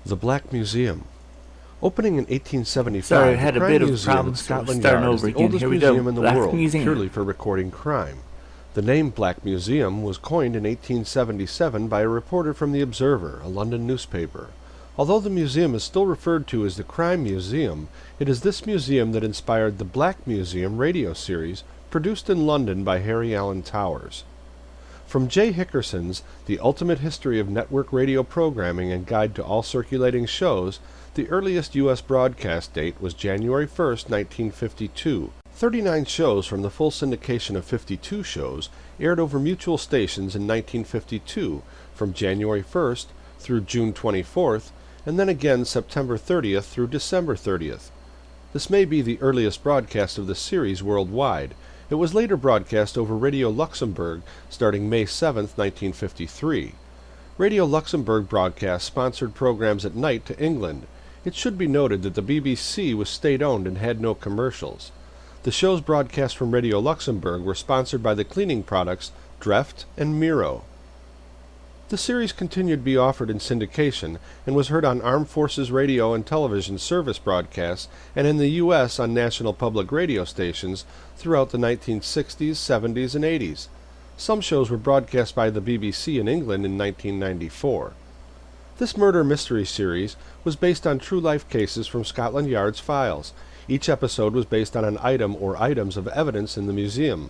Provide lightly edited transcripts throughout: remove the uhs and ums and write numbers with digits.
The Black Museum. Opening in 1875, Sorry, I had the a Crime bit of Museum problems, at so Scotland starting Yard is over the again. oldest Here we go. museum in the Black world, Museum. purely for recording crime. The name Black Museum was coined in 1877 by a reporter from The Observer, a London newspaper. Although the museum is still referred to as the Crime Museum, it is this museum that inspired the Black Museum radio series, produced in London by Harry Alan Towers. From Jay Hickerson's The Ultimate History of Network Radio Programming and Guide to All Circulating Shows, the earliest U.S. broadcast date was January 1, 1952. 39 shows from the full syndication of 52 shows aired over mutual stations in 1952, from January 1st through June 24th, and then again September 30th through December 30th. This may be the earliest broadcast of the series worldwide. It was later broadcast over Radio Luxembourg starting May 7, 1953. Radio Luxembourg broadcast sponsored programs at night to England. It should be noted that the BBC was state-owned and had no commercials. The shows broadcast from Radio Luxembourg were sponsored by the cleaning products Dreft and Miro. The series continued to be offered in syndication and was heard on Armed Forces Radio and Television service broadcasts and in the U.S. on national public radio stations throughout the 1960s, 70s, and 80s. Some shows were broadcast by the BBC in England in 1994. This murder mystery series was based on true-life cases from Scotland Yard's files. Each episode was based on an item or items of evidence in the museum.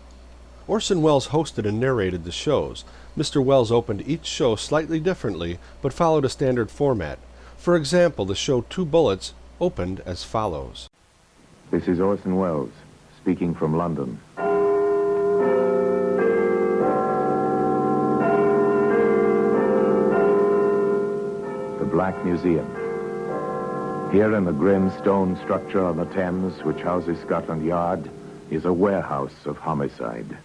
Orson Welles hosted and narrated the shows. Mr. Welles opened each show slightly differently, but followed a standard format. For example, the show Two Bullets opened as follows. This is Orson Welles, speaking from London. The Black Museum. Here in the grim stone structure on the Thames, which houses Scotland Yard, is a warehouse of homicide,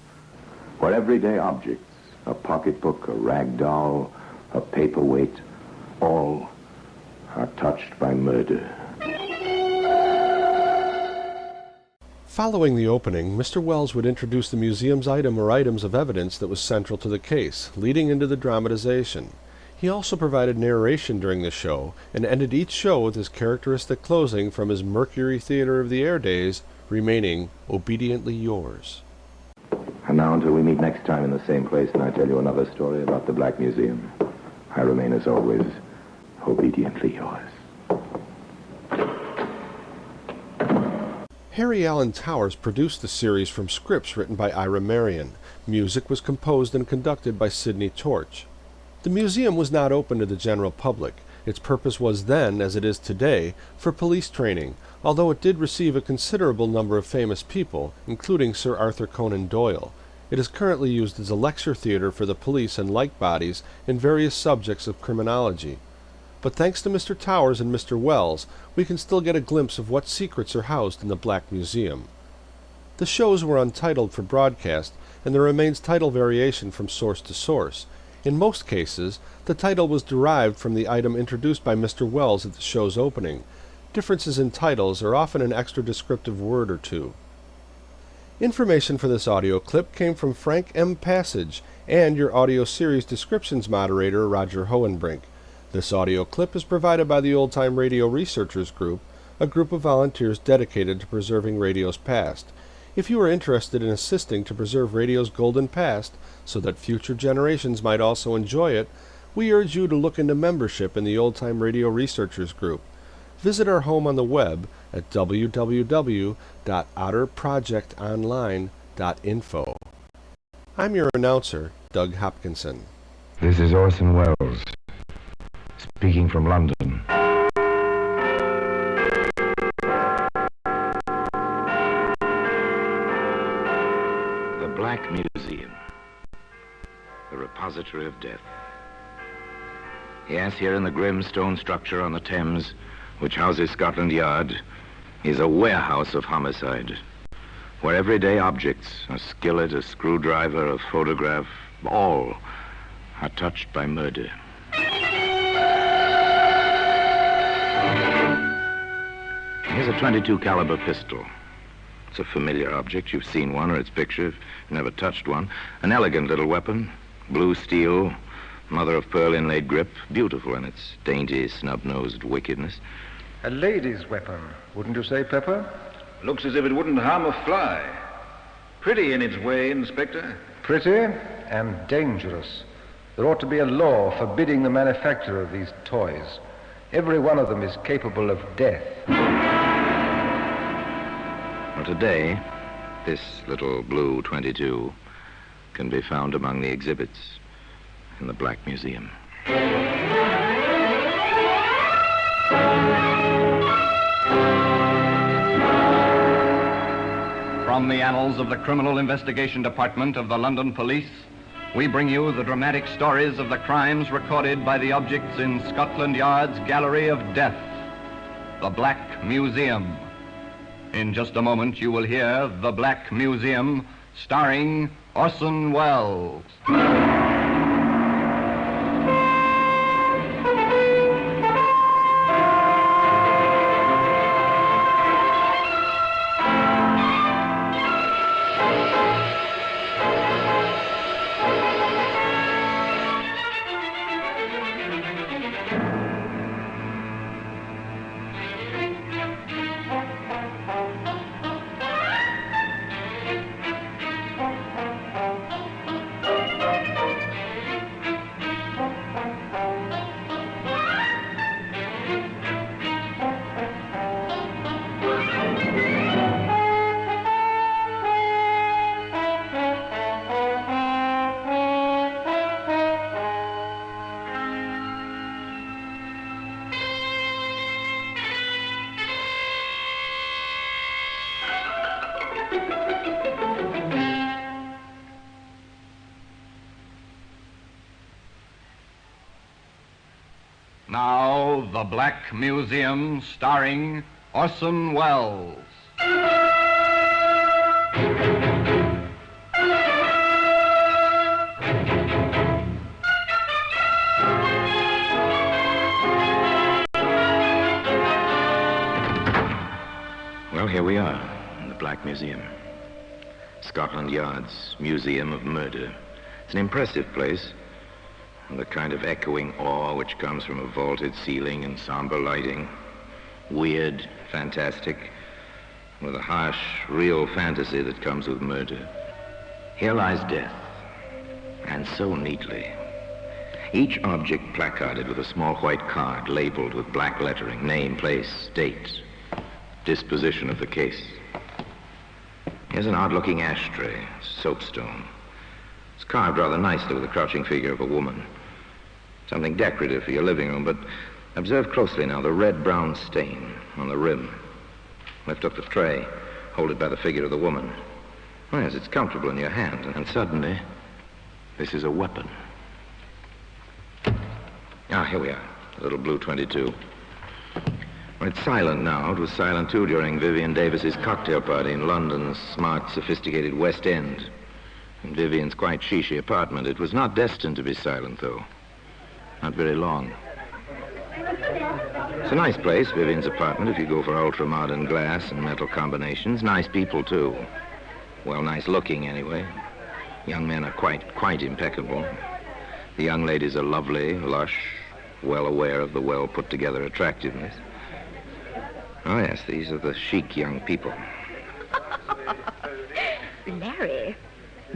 where everyday objects, a pocketbook, a rag doll, a paperweight, all are touched by murder. Following the opening, Mr. Welles would introduce the museum's item or items of evidence that was central to the case, leading into the dramatization. He also provided narration during the show, and ended each show with his characteristic closing from his Mercury Theater of the Air days, remaining obediently yours. And now until we meet next time in the same place and I tell you another story about the Black Museum, I remain as always, obediently yours. Harry Alan Towers produced the series from scripts written by Ira Marion. Music was composed and conducted by Sidney Torch. The museum was not open to the general public. Its purpose was then, as it is today, for police training, although it did receive a considerable number of famous people, including Sir Arthur Conan Doyle. It is currently used as a lecture theater for the police and like bodies in various subjects of criminology. But thanks to Mr. Towers and Mr. Welles, we can still get a glimpse of what secrets are housed in the Black Museum. The shows were untitled for broadcast, and there remains title variation from source to source. In most cases, the title was derived from the item introduced by Mr. Welles at the show's opening. Differences in titles are often an extra descriptive word or two. Information for this audio clip came from Frank M. Passage and your audio series descriptions moderator, Roger Hohenbrink. This audio clip is provided by the Old Time Radio Researchers Group, a group of volunteers dedicated to preserving radio's past. If you are interested in assisting to preserve radio's golden past so that future generations might also enjoy it, we urge you to look into membership in the Old Time Radio Researchers Group. Visit our home on the web at www.otterprojectonline.info. I'm your announcer, Doug Hopkinson. This is Orson Welles, speaking from London. The Black Museum, the repository of death. Yes, here in the grim stone structure on the Thames, which houses Scotland Yard, is a warehouse of homicide, where everyday objects, a skillet, a screwdriver, a photograph, all are touched by murder. Here's a .22 caliber pistol. It's a familiar object. You've seen one or its picture. You've never touched one. An elegant little weapon, blue steel, Mother of pearl inlaid grip, beautiful in its dainty, snub-nosed wickedness. A lady's weapon, wouldn't you say, Pepper? Looks as if it wouldn't harm a fly. Pretty in its way, Inspector. Pretty and dangerous. There ought to be a law forbidding the manufacture of these toys. Every one of them is capable of death. Well, today, this little blue 22 can be found among the exhibits in the Black Museum. From the annals of the Criminal Investigation Department of the London Police, we bring you the dramatic stories of the crimes recorded by the objects in Scotland Yard's Gallery of Death, the Black Museum. In just a moment, you will hear The Black Museum, starring Orson Welles. Now, The Black Museum, starring Orson Welles. Well, here we are in the Black Museum. Scotland Yard's Museum of Murder. It's an impressive place. The kind of echoing awe which comes from a vaulted ceiling and somber lighting. Weird, fantastic, with a harsh, real fantasy that comes with murder. Here lies death, and so neatly. Each object placarded with a small white card labeled with black lettering, name, place, date, disposition of the case. Here's an odd-looking ashtray, soapstone. It's carved rather nicely with the crouching figure of a woman. Something decorative for your living room, but observe closely now the red-brown stain on the rim. Lift up the tray, hold it by the figure of the woman. Oh, yes, it's comfortable in your hand, and suddenly, this is a weapon. Ah, here we are, the little blue 22. Well, it's silent now. It was silent, too, during Vivian Davis's cocktail party in London's smart, sophisticated West End. In Vivian's quite chic apartment. It was not destined to be silent, though. Not very long. It's a nice place, Vivian's apartment, if you go for ultra-modern glass and metal combinations. Nice people, too. Well, nice looking, anyway. Young men are quite impeccable. The young ladies are lovely, lush, well aware of the well-put-together attractiveness. Oh, yes, these are the chic young people. Larry,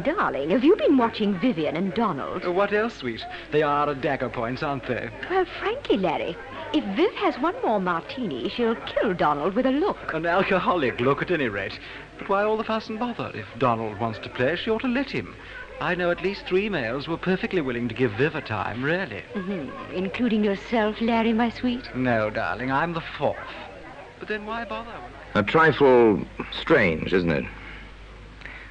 darling, have you been watching Vivian and Donald? What else, sweet? They are at dagger points, aren't they? Well, frankly, Larry, if Viv has one more martini, she'll kill Donald with a look. An alcoholic look, at any rate. But why all the fuss and bother? If Donald wants to play, she ought to let him. I know at least 3 males who are perfectly willing to give Viv a time, really. Mm-hmm. Including yourself, Larry, my sweet? No, darling, I'm the 4th. But then why bother? A trifle strange, isn't it?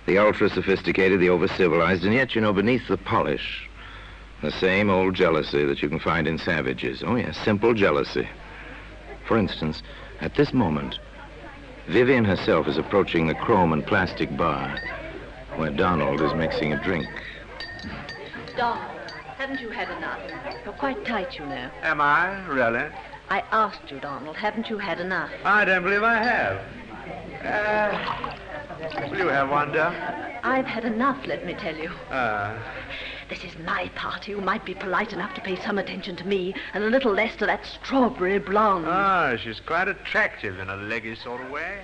The ultra-sophisticated, the over-civilized, and yet, you know, beneath the polish, the same old jealousy that you can find in savages. Oh, yes, simple jealousy. For instance, at this moment, Vivian herself is approaching the chrome and plastic bar where Donald is mixing a drink. Donald, haven't you had enough? You're quite tight, you know. Am I? Really? I asked you, Donald, haven't you had enough? I don't believe I have. Will you have one, dear? I've had enough, let me tell you. This is my party. You might be polite enough to pay some attention to me and a little less to that strawberry blonde. Ah, she's quite attractive in a leggy sort of way.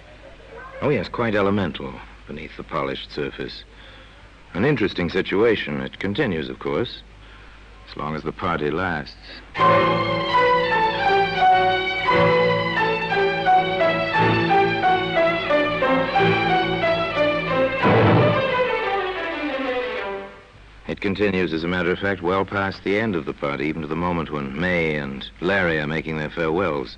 Oh, yes, quite elemental beneath the polished surface. An interesting situation. It continues, of course, as long as the party lasts. It continues, as a matter of fact, well past the end of the party, even to the moment when May and Larry are making their farewells.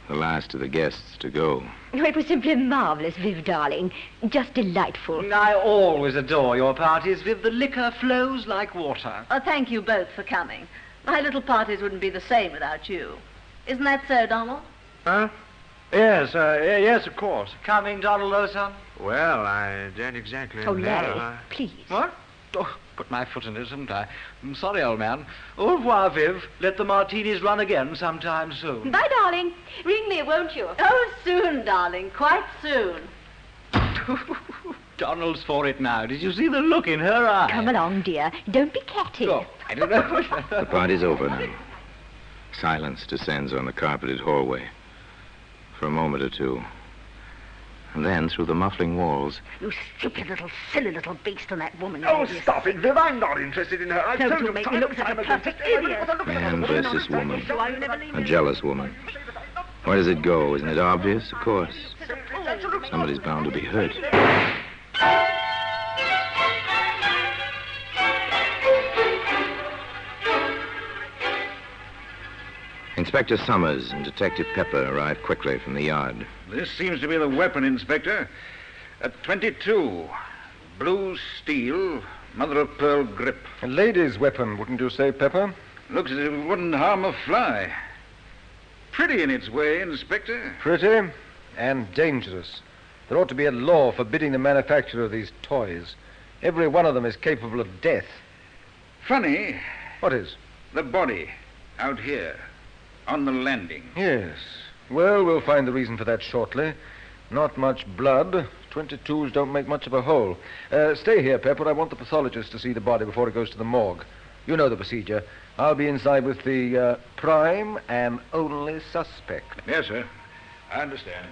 The last of the guests to go. Oh, it was simply marvelous, Viv, darling. Just delightful. I always adore your parties, Viv. The liquor flows like water. Oh, thank you both for coming. My little parties wouldn't be the same without you. Isn't that so, Donald? Huh? Yes, yes, of course. Coming, Donald, old son? Well, I don't exactly Oh, know. Larry, please. What? Oh, put my foot in it, haven't I? I'm sorry, old man. Au revoir, Viv. Let the martinis run again sometime soon. Bye, darling. Ring me, won't you? Oh, soon, darling. Quite soon. Donald's for it now. Did you see the look in her eye? Come along, dear. Don't be catty. Oh, I don't know. The party's over now. Silence descends on the carpeted hallway. For a moment or two. And then, through the muffling walls... You stupid little, silly little beast and that woman. Oh, stop it, Viv. I'm not interested in her. I've Don't told you you make time me look and such a time again. perfect idiot. Man versus woman. So I'll never leave A you. jealous woman. Where does it go? Isn't it obvious? Of course. Somebody's bound to be hurt. Inspector Summers and Detective Pepper arrived quickly from the yard. This seems to be the weapon, Inspector. A .22. Blue steel, mother-of-pearl grip. A lady's weapon, wouldn't you say, Pepper? Looks as if it wouldn't harm a fly. Pretty in its way, Inspector. Pretty and dangerous. There ought to be a law forbidding the manufacture of these toys. Every one of them is capable of death. Funny, What is? the body out here on the landing. Yes. Well, we'll find the reason for that shortly. Not much blood. 22s don't make much of a hole. Stay here, Pepper. I want the pathologist to see the body before it goes to the morgue. You know the procedure. I'll be inside with the prime and only suspect. Yes, sir. I understand.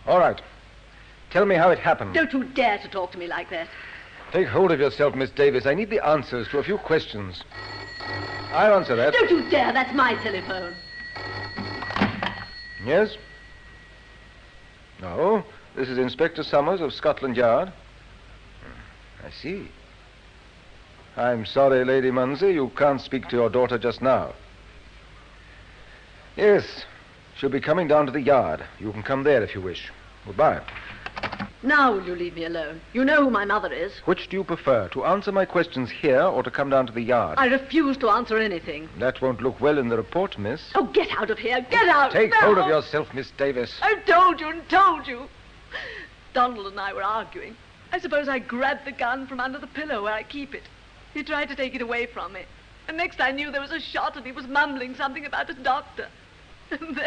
All right. Tell me how it happened. Don't you dare to talk to me like that. Take hold of yourself, Miss Davis. I need the answers to a few questions. I'll answer that. Don't you dare. That's my telephone. Yes? No. This is Inspector Summers of Scotland Yard. I see. I'm sorry, Lady Munsey, you can't speak to your daughter just now. Yes, she'll be coming down to the yard. You can come there if you wish. Goodbye. Now will you leave me alone? You know who my mother is. Which do you prefer, to answer my questions here or to come down to the yard? I refuse to answer anything. That won't look well in the report, miss. Oh, get out of here. Get out. Take now. hold of yourself, Miss Davis. I've told you and told you. Donald and I were arguing. I suppose I grabbed the gun from under the pillow where I keep it. He tried to take it away from me. And next I knew there was a shot and he was mumbling something about a doctor. And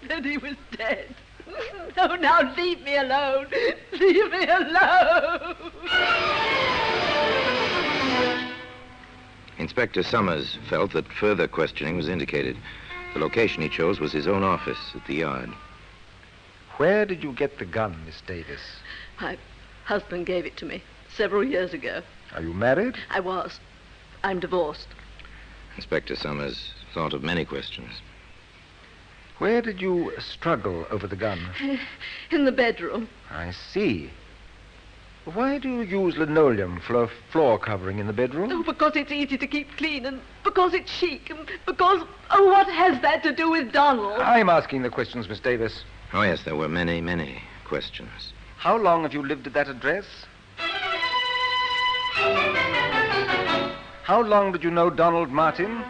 then he was dead. Oh, now leave me alone. Leave me alone. Inspector Summers felt that further questioning was indicated. The location he chose was his own office at the yard. Where did you get the gun, Miss Davis? My husband gave it to me several years ago. Are you married? I was. I'm divorced. Inspector Summers thought of many questions. Where did you struggle over the gun? In the bedroom. I see. Why do you use linoleum for a floor covering in the bedroom? Oh, because it's easy to keep clean and because it's chic and because... Oh, what has that to do with Donald? I'm asking the questions, Miss Davis. Oh, yes, there were many, many questions. How long have you lived at that address? How long did you know Donald Martin?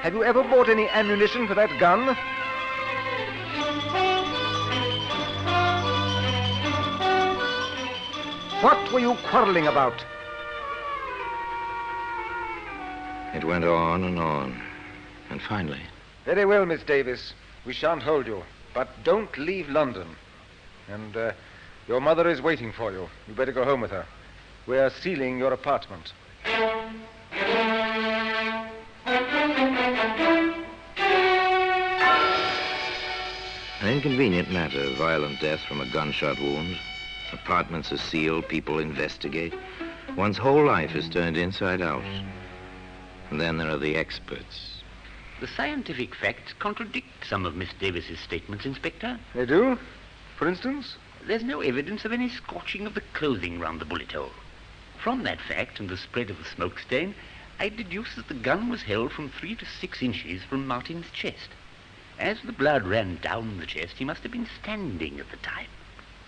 Have you ever bought any ammunition for that gun? What were you quarreling about? It went on and on. And finally... Very well, Miss Davis. We shan't hold you. But don't leave London. And your mother is waiting for you. You better go home with her. We're sealing your apartment. An inconvenient matter, violent death from a gunshot wound. Apartments are sealed, people investigate. One's whole life is turned inside out. And then there are the experts. The scientific facts contradict some of Miss Davis's statements, Inspector. They do? For instance? There's no evidence of any scorching of the clothing round the bullet hole. From that fact and the spread of the smoke stain, I deduce that the gun was held from 3 to 6 inches from Martin's chest. As the blood ran down the chest, he must have been standing at the time.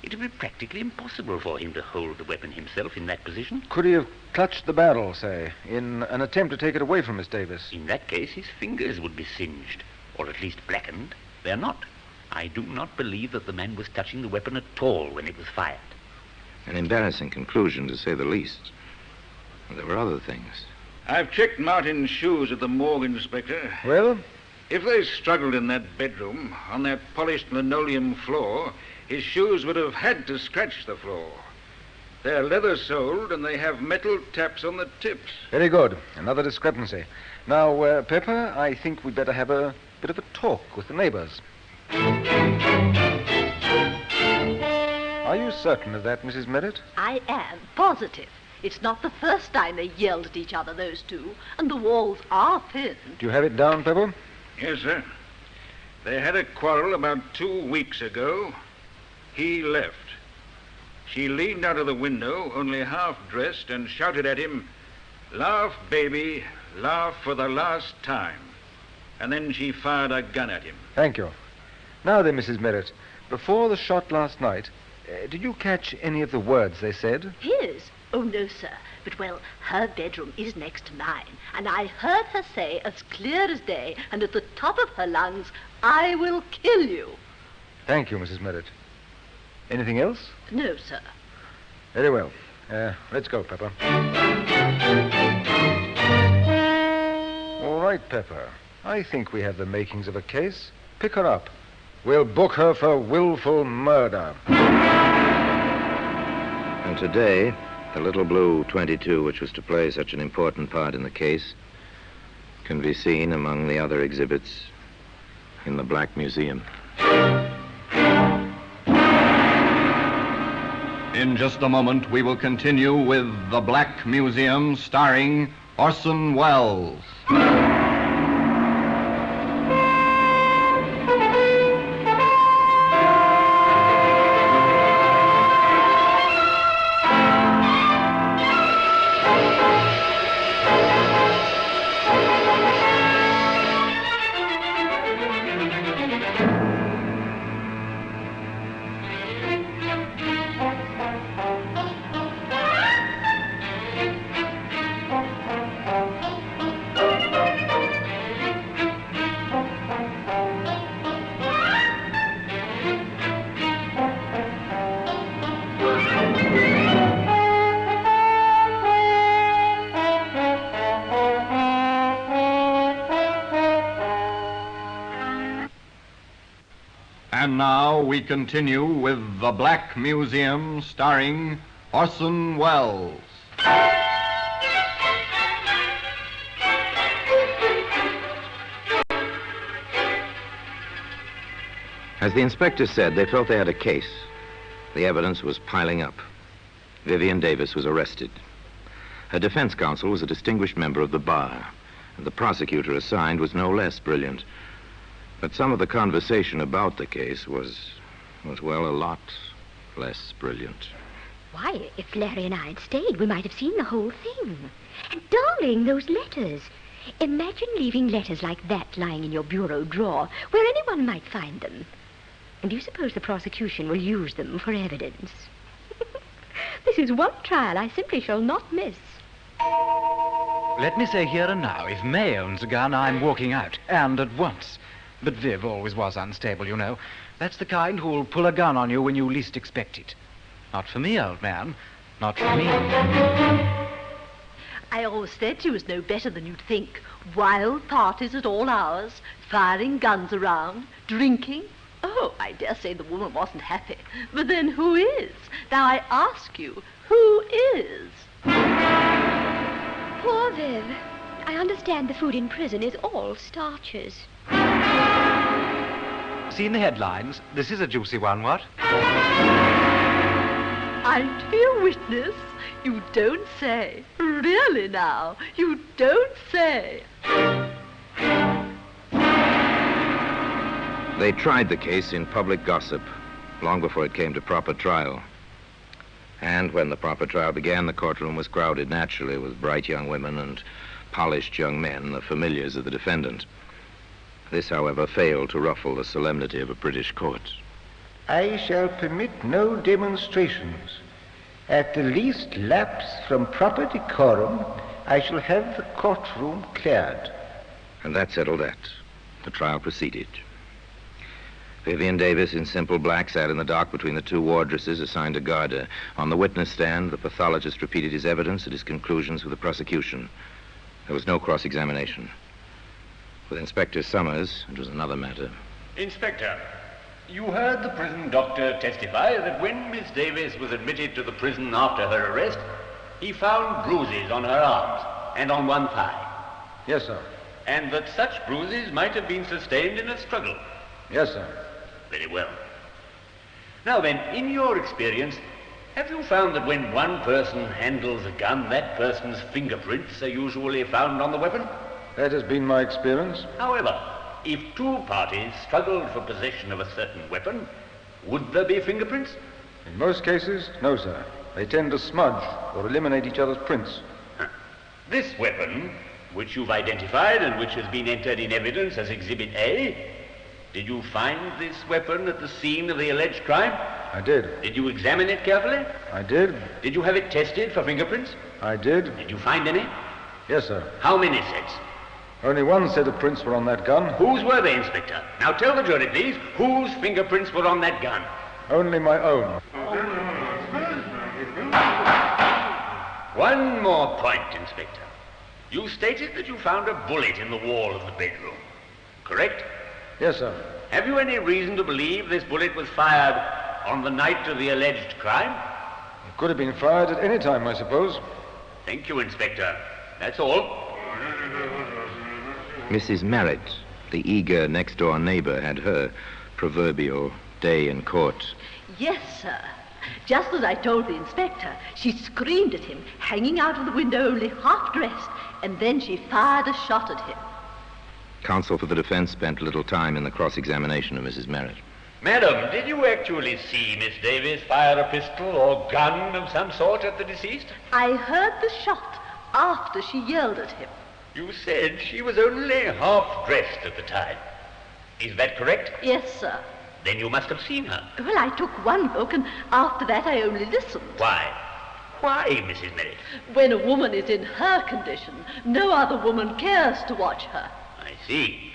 It would be practically impossible for him to hold the weapon himself in that position. Could he have clutched the barrel, say, in an attempt to take it away from Miss Davis? In that case, his fingers would be singed, or at least blackened. They're not. I do not believe that the man was touching the weapon at all when it was fired. An embarrassing conclusion, to say the least. There were other things. I've checked Martin's shoes at the morgue, Inspector. Well? If they struggled in that bedroom, on that polished linoleum floor, his shoes would have had to scratch the floor. They're leather-soled, and they have metal taps on the tips. Very good. Another discrepancy. Now, Pepper, I think we'd better have a bit of a talk with the neighbors. Are you certain of that, Mrs. Merritt? I am positive. It's not the first time they yelled at each other, those two, and the walls are thin. Do you have it down, Pepper? Yes, sir. They had a quarrel about 2 weeks ago. He left. She leaned out of the window, only half-dressed, and shouted at him, "Laugh, baby, laugh for the last time." And then she fired a gun at him. Thank you. Now then, Mrs. Merritt, before the shot last night, did you catch any of the words they said? His? Oh, no, sir. But, well, her bedroom is next to mine, and I heard her say, as clear as day, and at the top of her lungs, "I will kill you." Thank you, Mrs. Merritt. Anything else? No, sir. Very well. Let's go, Pepper. All right, Pepper. I think we have the makings of a case. Pick her up. We'll book her for willful murder. And today, the little blue 22, which was to play such an important part in the case, can be seen among the other exhibits in the Black Museum. In just a moment, we will continue with The Black Museum, starring Orson Welles. And now we continue with The Black Museum, starring Orson Welles. As the inspector said, they felt they had a case. The evidence was piling up. Vivian Davis was arrested. Her defense counsel was a distinguished member of the bar, and the prosecutor assigned was no less brilliant. But some of the conversation about the case was, well, a lot less brilliant. Why, if Larry and I had stayed, we might have seen the whole thing. And darling, those letters. Imagine leaving letters like that lying in your bureau drawer, where anyone might find them. And do you suppose the prosecution will use them for evidence? This is one trial I simply shall not miss. Let me say here and now, if May owns a gun, I'm walking out, and at once. But Viv always was unstable, you know. That's the kind who'll pull a gun on you when you least expect it. Not for me, old man. not for me. I always said she was no better than you'd think. Wild parties at all hours, firing guns around, drinking. Oh, I dare say the woman wasn't happy. But then who is? Now I ask you, who is? Poor Viv. I understand the food in prison is all starches. Seen the headlines? This is a juicy one, what? I'm to be a witness? You don't say. Really now, you don't say. They tried the case in public gossip long before it came to proper trial. And when the proper trial began, the courtroom was crowded naturally with bright young women and polished young men, the familiars of the defendant. This, however, failed to ruffle the solemnity of a British court. I shall permit no demonstrations. At the least lapse from proper decorum, I shall have the courtroom cleared. And that settled that. The trial proceeded. Vivian Davis, in simple black, sat in the dock between the two wardresses assigned to guard her. On the witness stand, the pathologist repeated his evidence and his conclusions with the prosecution. There was no cross-examination. With Inspector Summers, it was another matter. Inspector, you heard the prison doctor testify that when Miss Davis was admitted to the prison after her arrest, he found bruises on her arms and on one thigh. Yes, sir. And that such bruises might have been sustained in a struggle. Yes, sir. Very well. Now then, in your experience, have you found that when one person handles a gun, that person's fingerprints are usually found on the weapon? That has been my experience. However, if two parties struggled for possession of a certain weapon, would there be fingerprints? In most cases, no, sir. They tend to smudge or eliminate each other's prints. This weapon, which you've identified and which has been entered in evidence as Exhibit A, did you find this weapon at the scene of the alleged crime? I did. Did you examine it carefully? I did. Did you have it tested for fingerprints? I did. Did you find any? Yes, sir. How many sets? Only one set of prints were on that gun. Whose were they, Inspector? Now tell the jury, please, whose fingerprints were on that gun? Only my own. One more point, Inspector. You stated that you found a bullet in the wall of the bedroom, correct? Yes, sir. Have you any reason to believe this bullet was fired on the night of the alleged crime? It could have been fired at any time, I suppose. Thank you, Inspector. That's all. Mrs. Merritt, the eager next-door neighbor, had her proverbial day in court. Yes, sir. Just as I told the inspector, she screamed at him, hanging out of the window only half dressed, and then she fired a shot at him. Counsel for the defense spent little time in the cross-examination of Mrs. Merritt. Madam, did you actually see Miss Davis fire a pistol or gun of some sort at the deceased? I heard the shot after she yelled at him. You said she was only half dressed at the time. Is that correct? Yes, sir. Then you must have seen her. Well, I took one look, and after that I only listened. Why? Why, Mrs. Merritt? When a woman is in her condition, no other woman cares to watch her. I see.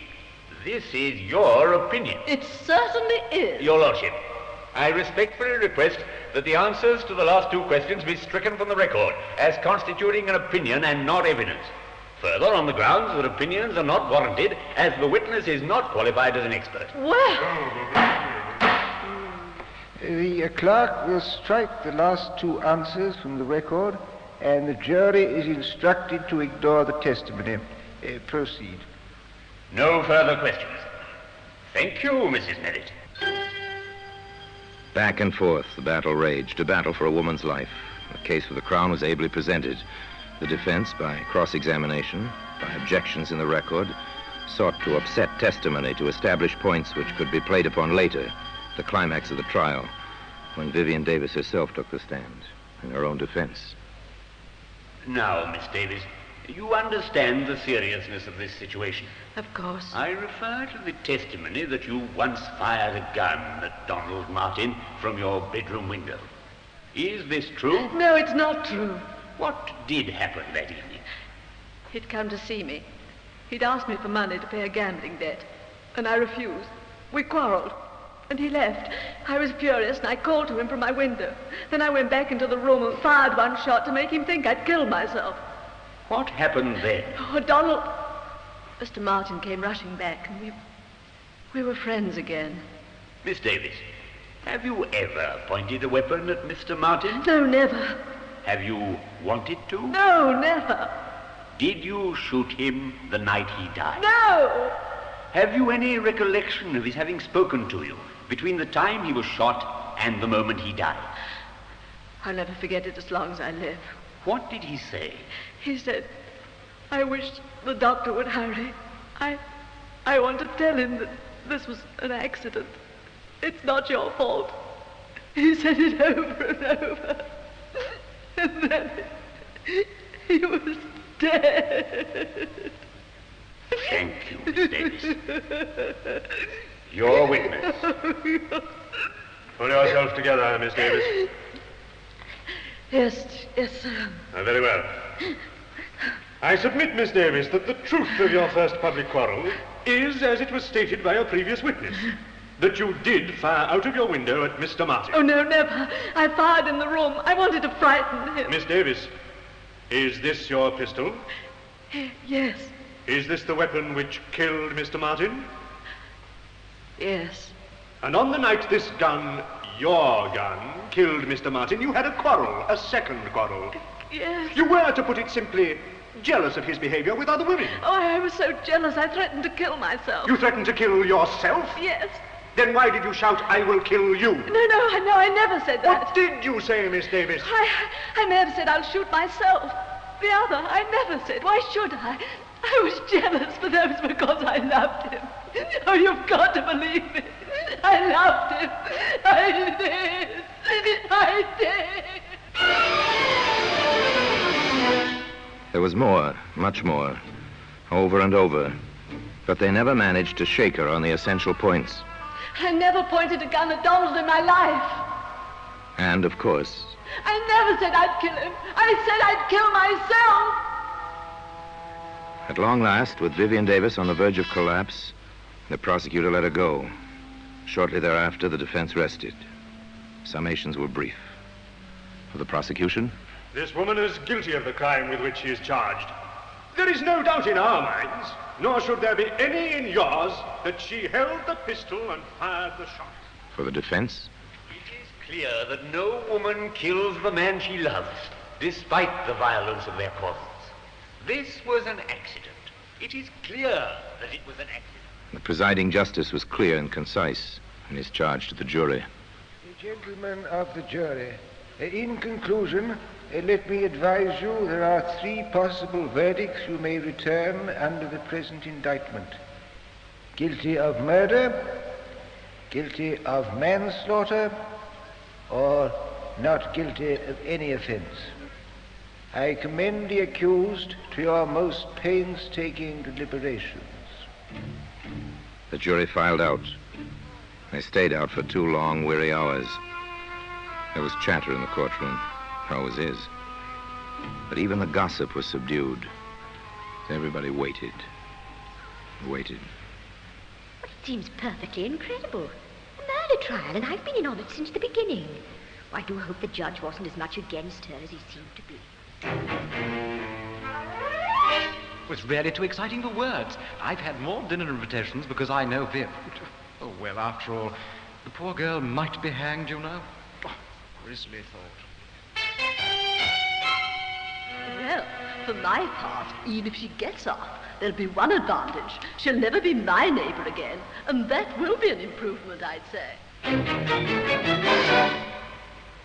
This is your opinion. It certainly is. Your Lordship, I respectfully request that the answers to the last two questions be stricken from the record as constituting an opinion and not evidence. Further, on the grounds that opinions are not warranted, as the witness is not qualified as an expert. Well, The clerk will strike the last two answers from the record, and the jury is instructed to ignore the testimony. Proceed. No further questions. Thank you, Mrs. Merritt. Back and forth, the battle raged, a battle for a woman's life. The case for the Crown was ably presented. The defense, by cross-examination, by objections in the record, sought to upset testimony to establish points which could be played upon later, the climax of the trial, when Vivian Davis herself took the stand in her own defense. Now, Miss Davis, you understand the seriousness of this situation. of course. I refer to the testimony that you once fired a gun at Donald Martin from your bedroom window. Is this true? No, it's not true. What did happen that evening? He'd come to see me. He'd asked me for money to pay a gambling debt, and I refused. We quarreled. And he left. I was furious, and I called to him from my window. Then I went back into the room and fired one shot to make him think I'd killed myself. What happened then? Oh, Donald... Mr. Martin came rushing back, and we were friends again. Miss Davis, have you ever pointed a weapon at Mr. Martin? No, never. Have you wanted to? No, never. Did you shoot him the night he died? No! Have you any recollection of his having spoken to you between the time he was shot and the moment he died? I'll never forget it as long as I live. What did he say? He said, I wish the doctor would hurry. I want to tell him that this was an accident. It's not your fault. He said it over and over. And then he was dead. Thank you, Miss Davis. Your witness. Pull yourself together, Miss Davis. Yes, sir. Very well. I submit, Miss Davis, that the truth of your first public quarrel is, as it was stated by a previous witness, that you did fire out of your window at Mr. Martin. Oh, no, never. I fired in the room. I wanted to frighten him. Miss Davis, is this your pistol? Yes. Is this the weapon which killed Mr. Martin? Yes. And on the night this gun, your gun, killed Mr. Martin, you had a quarrel, a second quarrel. Yes. You were, to put it simply, jealous of his behavior with other women. Oh, I was so jealous, I threatened to kill myself. You threatened to kill yourself? Yes. Then why did you shout, I will kill you? No, I never said that. What did you say, Miss Davis? I may have said I'll shoot myself. The other, I never said. Why should I? I was jealous, but that was because I loved him. Oh, you've got to believe me. I loved him. I did. There was more, much more, over and over, but they never managed to shake her on the essential points. I never pointed a gun at Donald in my life. And, of course, I never said I'd kill him. I said I'd kill myself. at long last, with Vivian Davis on the verge of collapse, the prosecutor let her go. Shortly thereafter, the defense rested. Summations were brief. For the prosecution, this woman is guilty of the crime with which she is charged. There is no doubt in our minds, nor should there be any in yours, that she held the pistol and fired the shot. for the defense, It is clear that no woman kills the man she loves, despite the violence of their quarrels. This was an accident. It is clear that it was an accident. the presiding justice was clear and concise in his charge to the jury. Gentlemen of the jury, in conclusion, let me advise you there are 3 possible verdicts you may return under the present indictment. Guilty of murder, guilty of manslaughter, or not guilty of any offense. I commend the accused to your most painstaking deliberations. The jury filed out. They stayed out for 2 long, weary hours. There was chatter in the courtroom. There always is. But even the gossip was subdued. Everybody waited. Waited. It seems perfectly incredible. A murder trial, and I've been in on it since the beginning. I do hope the judge wasn't as much against her as he seemed to be. It was really too exciting for words. I've had more dinner invitations because I know Viv. Oh, well, after all, the poor girl might be hanged, you know. Oh, grisly thought. Well, for my part, even if she gets off, there'll be one advantage. She'll never be my neighbor again, and that will be an improvement, I'd say.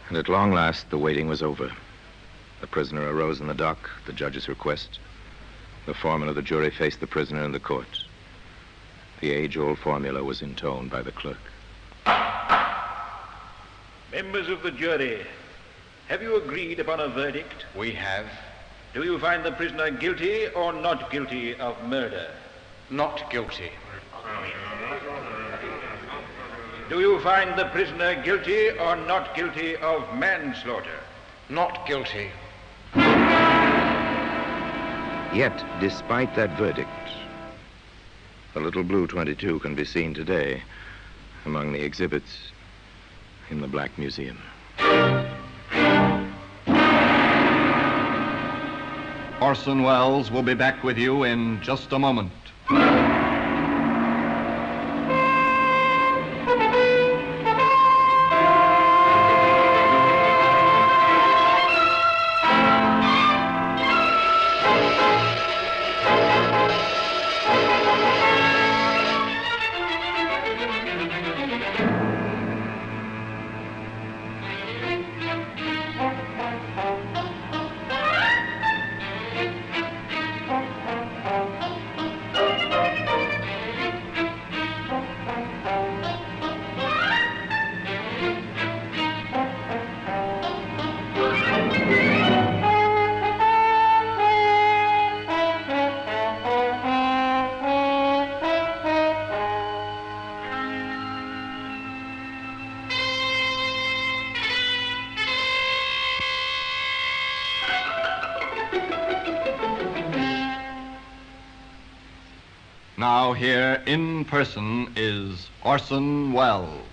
And at long last, the waiting was over. The prisoner arose in the dock, at the judge's request. The foreman of the jury faced the prisoner in the court. The age-old formula was intoned by the clerk. Members of the jury, have you agreed upon a verdict? We have. Do you find the prisoner guilty or not guilty of murder? Not guilty. Do you find the prisoner guilty or not guilty of manslaughter? Not guilty. Yet, despite that verdict, the little blue 22 can be seen today among the exhibits in the Black Museum. Orson Welles will be back with you in just a moment. Now here in person is Orson Welles.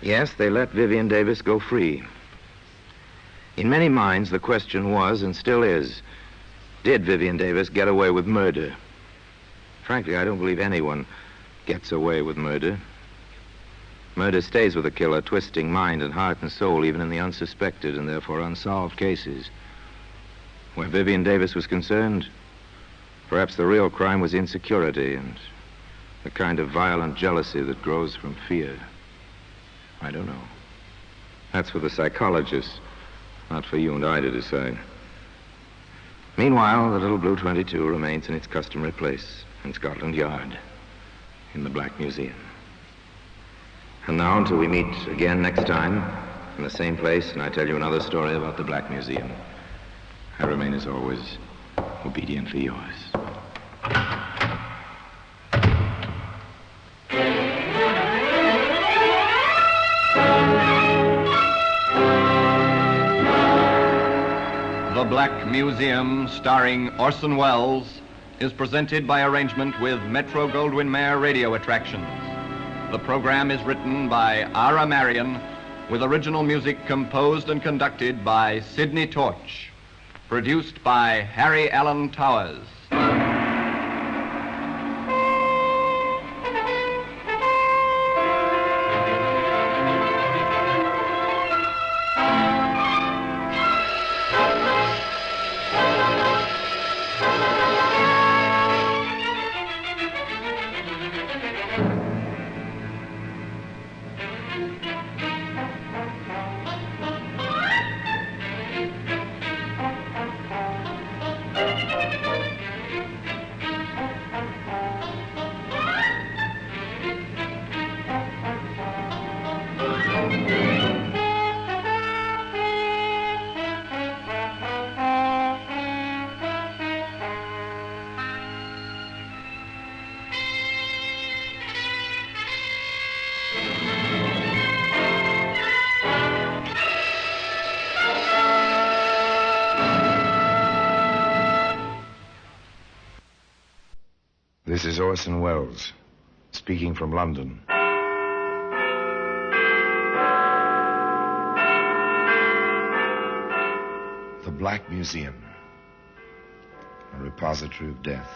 Yes, they let Vivian Davis go free. In many minds, the question was, and still is, did Vivian Davis get away with murder? Frankly, I don't believe anyone gets away with murder. Murder stays with a killer, twisting mind and heart and soul, even in the unsuspected and therefore unsolved cases. Where Vivian Davis was concerned, perhaps the real crime was insecurity and the kind of violent jealousy that grows from fear. I don't know. That's for the psychologists, not for you and I to decide. Meanwhile, the little Blue 22 remains in its customary place in Scotland Yard, in the Black Museum. And now, until we meet again next time, in the same place, and I tell you another story about the Black Museum, I remain, as always, obediently yours. The Black Museum, starring Orson Welles, is presented by arrangement with Metro-Goldwyn-Mayer Radio Attractions. The program is written by Ara Marion, with original music composed and conducted by Sidney Torch. Produced by Harry Allen Towers. This is Orson Welles, speaking from London. The Black Museum, a repository of death.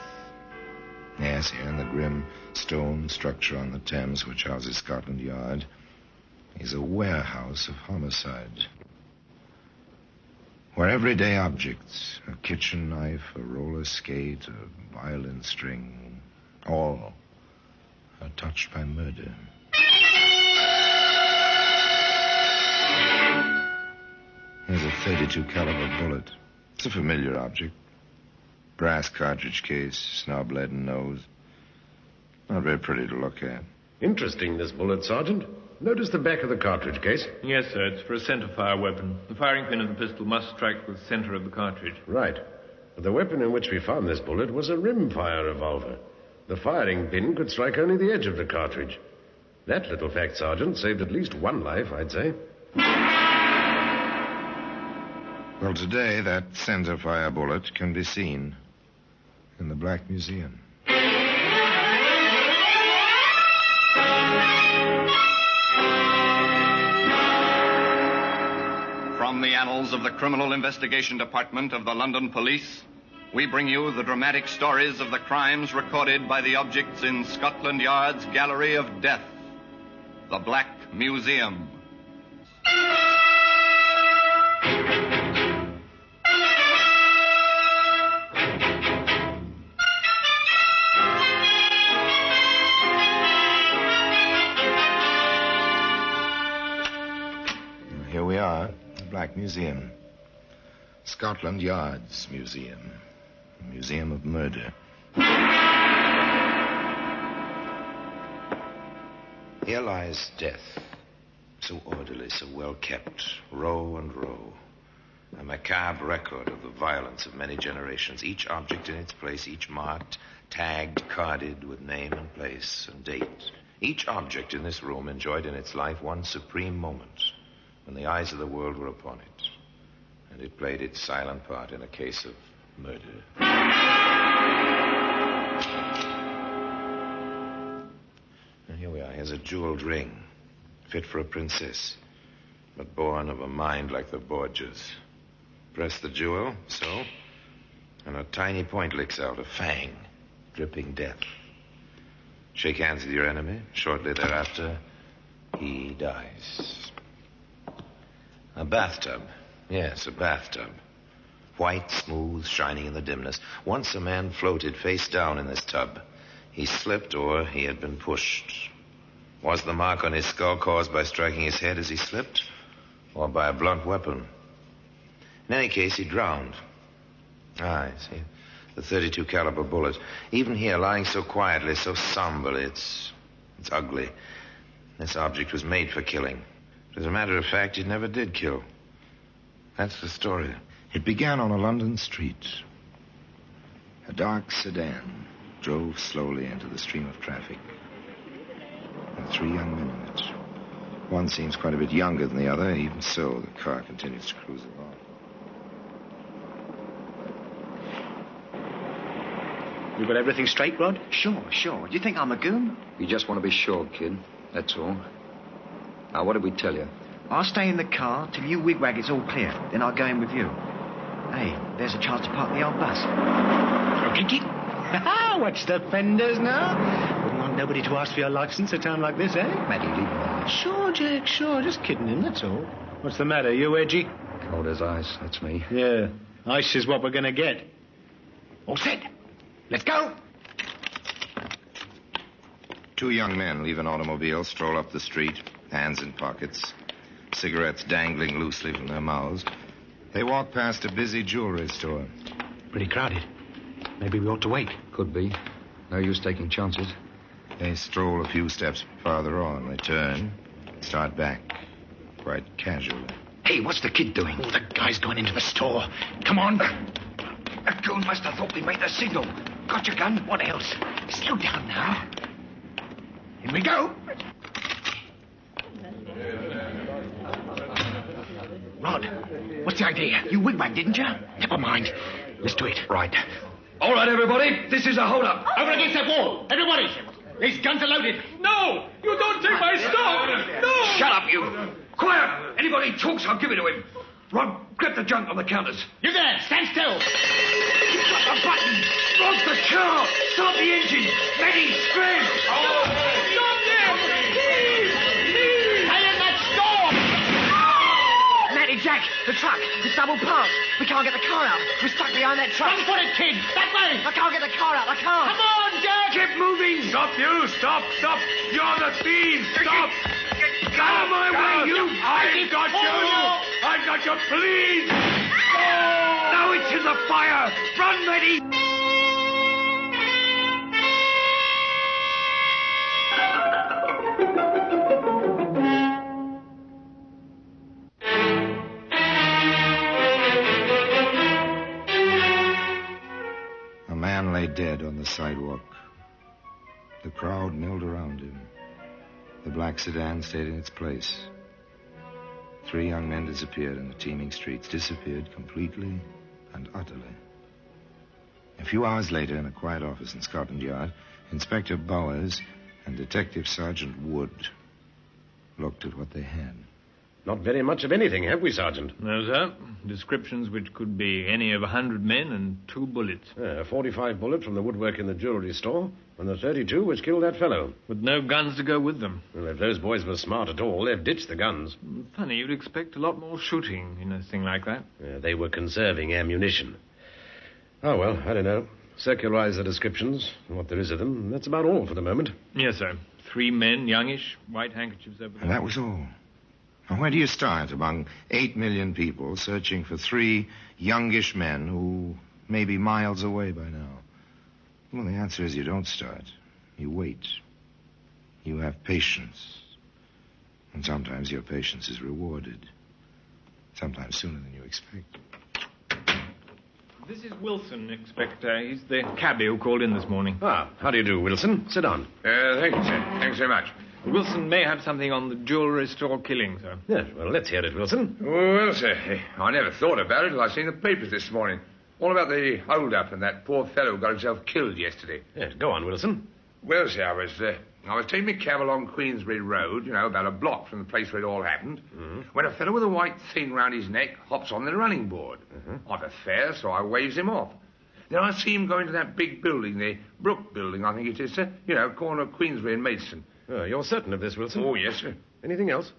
Yes, here in the grim stone structure on the Thames which houses Scotland Yard is a warehouse of homicide, where everyday objects, a kitchen knife, a roller skate, a violin string, all are touched by murder. There's a .32 caliber bullet. It's a familiar object. Brass cartridge case, snub-leaden nose. Not very pretty to look at. Interesting, this bullet, Sergeant. Notice the back of the cartridge case. Yes, sir. It's for a center-fire weapon. The firing pin of the pistol must strike the center of the cartridge. Right. But the weapon in which we found this bullet was a rimfire revolver. The firing pin could strike only the edge of the cartridge. That little fact, Sergeant, saved at least one life, I'd say. Well, today, that center-fire bullet can be seen in the Black Museum. From the annals of the Criminal Investigation Department of the London Police, we bring you the dramatic stories of the crimes recorded by the objects in Scotland Yard's Gallery of Death, the Black Museum. Here we are, the Black Museum. Scotland Yard's Museum. A museum of murder. Here lies death. So orderly, so well kept. Row and row. A macabre record of the violence of many generations. Each object in its place, each marked, tagged, carded with name and place and date. Each object in this room enjoyed in its life one supreme moment when the eyes of the world were upon it, and it played its silent part in a case of murder. And here we are. Here's a jeweled ring, fit for a princess, but born of a mind like the Borgias. Press the jewel, so, and a tiny point licks out, a fang, dripping death. Shake hands with your enemy. Shortly thereafter, he dies. A bathtub. Yes, a bathtub. White, smooth, shining in the dimness. Once a man floated face down in this tub. He slipped or he had been pushed. Was the mark on his skull caused by striking his head as he slipped, or by a blunt weapon? In any case, he drowned. I see. The .32 caliber bullet. Even here, lying so quietly, so somber, it's ugly. This object was made for killing. As a matter of fact, it never did kill. That's the story. It began on a London street. A dark sedan drove slowly into the stream of traffic. There were 3 young men in it. One seems quite a bit younger than the other. Even so, the car continues to cruise along. You got everything straight, Rod? Sure. Do you think I'm a goon? You just want to be sure, kid. That's all. Now, what did we tell you? I'll stay in the car till you wigwag it's all clear. Then I'll go in with you. Hey, there's a chance to park the old bus. Kiki? Watch the fenders now. Wouldn't want nobody to ask for your license at a time like this, eh? Matty, leave me alone. Sure, Jack, sure. Just kidding him, that's all. What's the matter? You edgy? Cold as ice, that's me. Yeah. Ice is what we're going to get. All set. Let's go. 2 young men leave an automobile, stroll up the street, hands in pockets, cigarettes dangling loosely from their mouths. They walk past a busy jewelry store. Pretty crowded. Maybe we ought to wait. Could be. No use taking chances. They stroll a few steps farther on. They turn, start back, quite casually. Hey, what's the kid doing? Oh, the guy's going into the store. Come on. That goon must have thought we made the signal. Got your gun? What else? Slow down now. Here we go. Rod, what's the idea? You wigwag, didn't you? Never mind. Let's do it. Right. All right, everybody. This is a hold-up. Over against that wall. Everybody. These guns are loaded. No! You don't take my stuff! No! Shut up, you. Quiet. Anybody talks, I'll give it to him. Rod, grab the junk on the counters. You there. Stand still. You've got the button. Rod, the car. Start the engine. Maddie, scram. Stop them! Please! Stay in that store. Maddie, Jack, the truck. It's double parked. We can't get the car out. We're stuck behind that truck. Run for it, kid. That way. I can't get the car out. I can't. Come on, Jack. Keep moving. Stop, you! Stop! You're the thieves! Stop! Get out of my way, you. I've got you! Please! Oh! Now it's in the fire. Run, Maddie. A man lay dead on the sidewalk. The crowd milled around him. The black sedan stayed in its place. 3 young men disappeared in the teeming streets, disappeared completely and utterly. A few hours later, in a quiet office in Scotland Yard, Inspector Bowers and Detective Sergeant Wood looked at what they had. Not very much of anything, have we, Sergeant? No, sir. Descriptions which could be any of 100 men and 2 bullets. A 45 bullet from the woodwork in the jewellery store, and the 32 which killed that fellow. With no guns to go with them. Well, if those boys were smart at all, they've ditched the guns. Funny, you'd expect a lot more shooting in a thing like that. They were conserving ammunition. Oh, well, I don't know. Circularize the descriptions, what there is of them. That's about all for the moment. Yes, sir. 3 men, youngish, white handkerchiefs over And that was all. Now, where do you start among 8 million people searching for 3 youngish men who may be miles away by now? Well, the answer is you don't start. You wait. You have patience. And sometimes your patience is rewarded. Sometimes sooner than you expect. This is Wilson, Inspector. He's the cabby who called in this morning. Ah, how do you do, Wilson? Sit down. Thank you, sir. Thanks very much. Wilson may have something on the jewellery store killing, sir. Yes, well, let's hear it, Wilson. Well, sir, I never thought about it till I seen the papers this morning. All about the hold-up and that poor fellow who got himself killed yesterday. Yes, go on, Wilson. Well, sir, I was taking my cab along Queensbury Road, about a block from the place where it all happened, when a fellow with a white thing round his neck hops on the running board. I've a fare, so I waves him off. Then I see him go into that big building, the Brook Building, I think it is, sir. Corner of Queensbury and Maidstone. You're certain of this, Wilson? Oh, yes, sir. Anything else?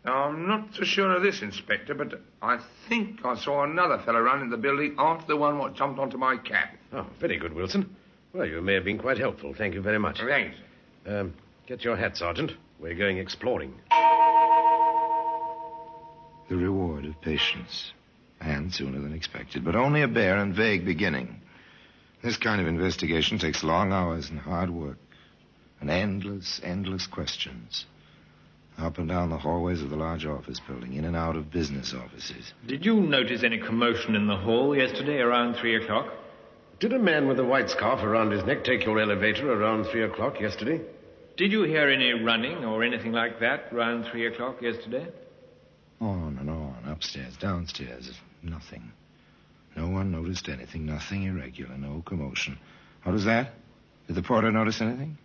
I'm not so sure of this, Inspector, but I think I saw another fellow run in the building after the one what jumped onto my cab. Oh, very good, Wilson. Well, you may have been quite helpful. Thank you very much. Thanks. Get your hat, Sergeant. We're going exploring. The reward of patience. And sooner than expected, but only a bare and vague beginning. This kind of investigation takes long hours and hard work. And endless questions. Up and down the hallways of the large office building, in and out of business offices. Did you notice any commotion in the hall yesterday around 3 o'clock? Did a man with a white scarf around his neck take your elevator around 3 o'clock yesterday? Did you hear any running or anything like that around 3 o'clock yesterday? On and on, upstairs, downstairs, nothing. No one noticed anything, nothing irregular, no commotion. What was that? Did the porter notice anything?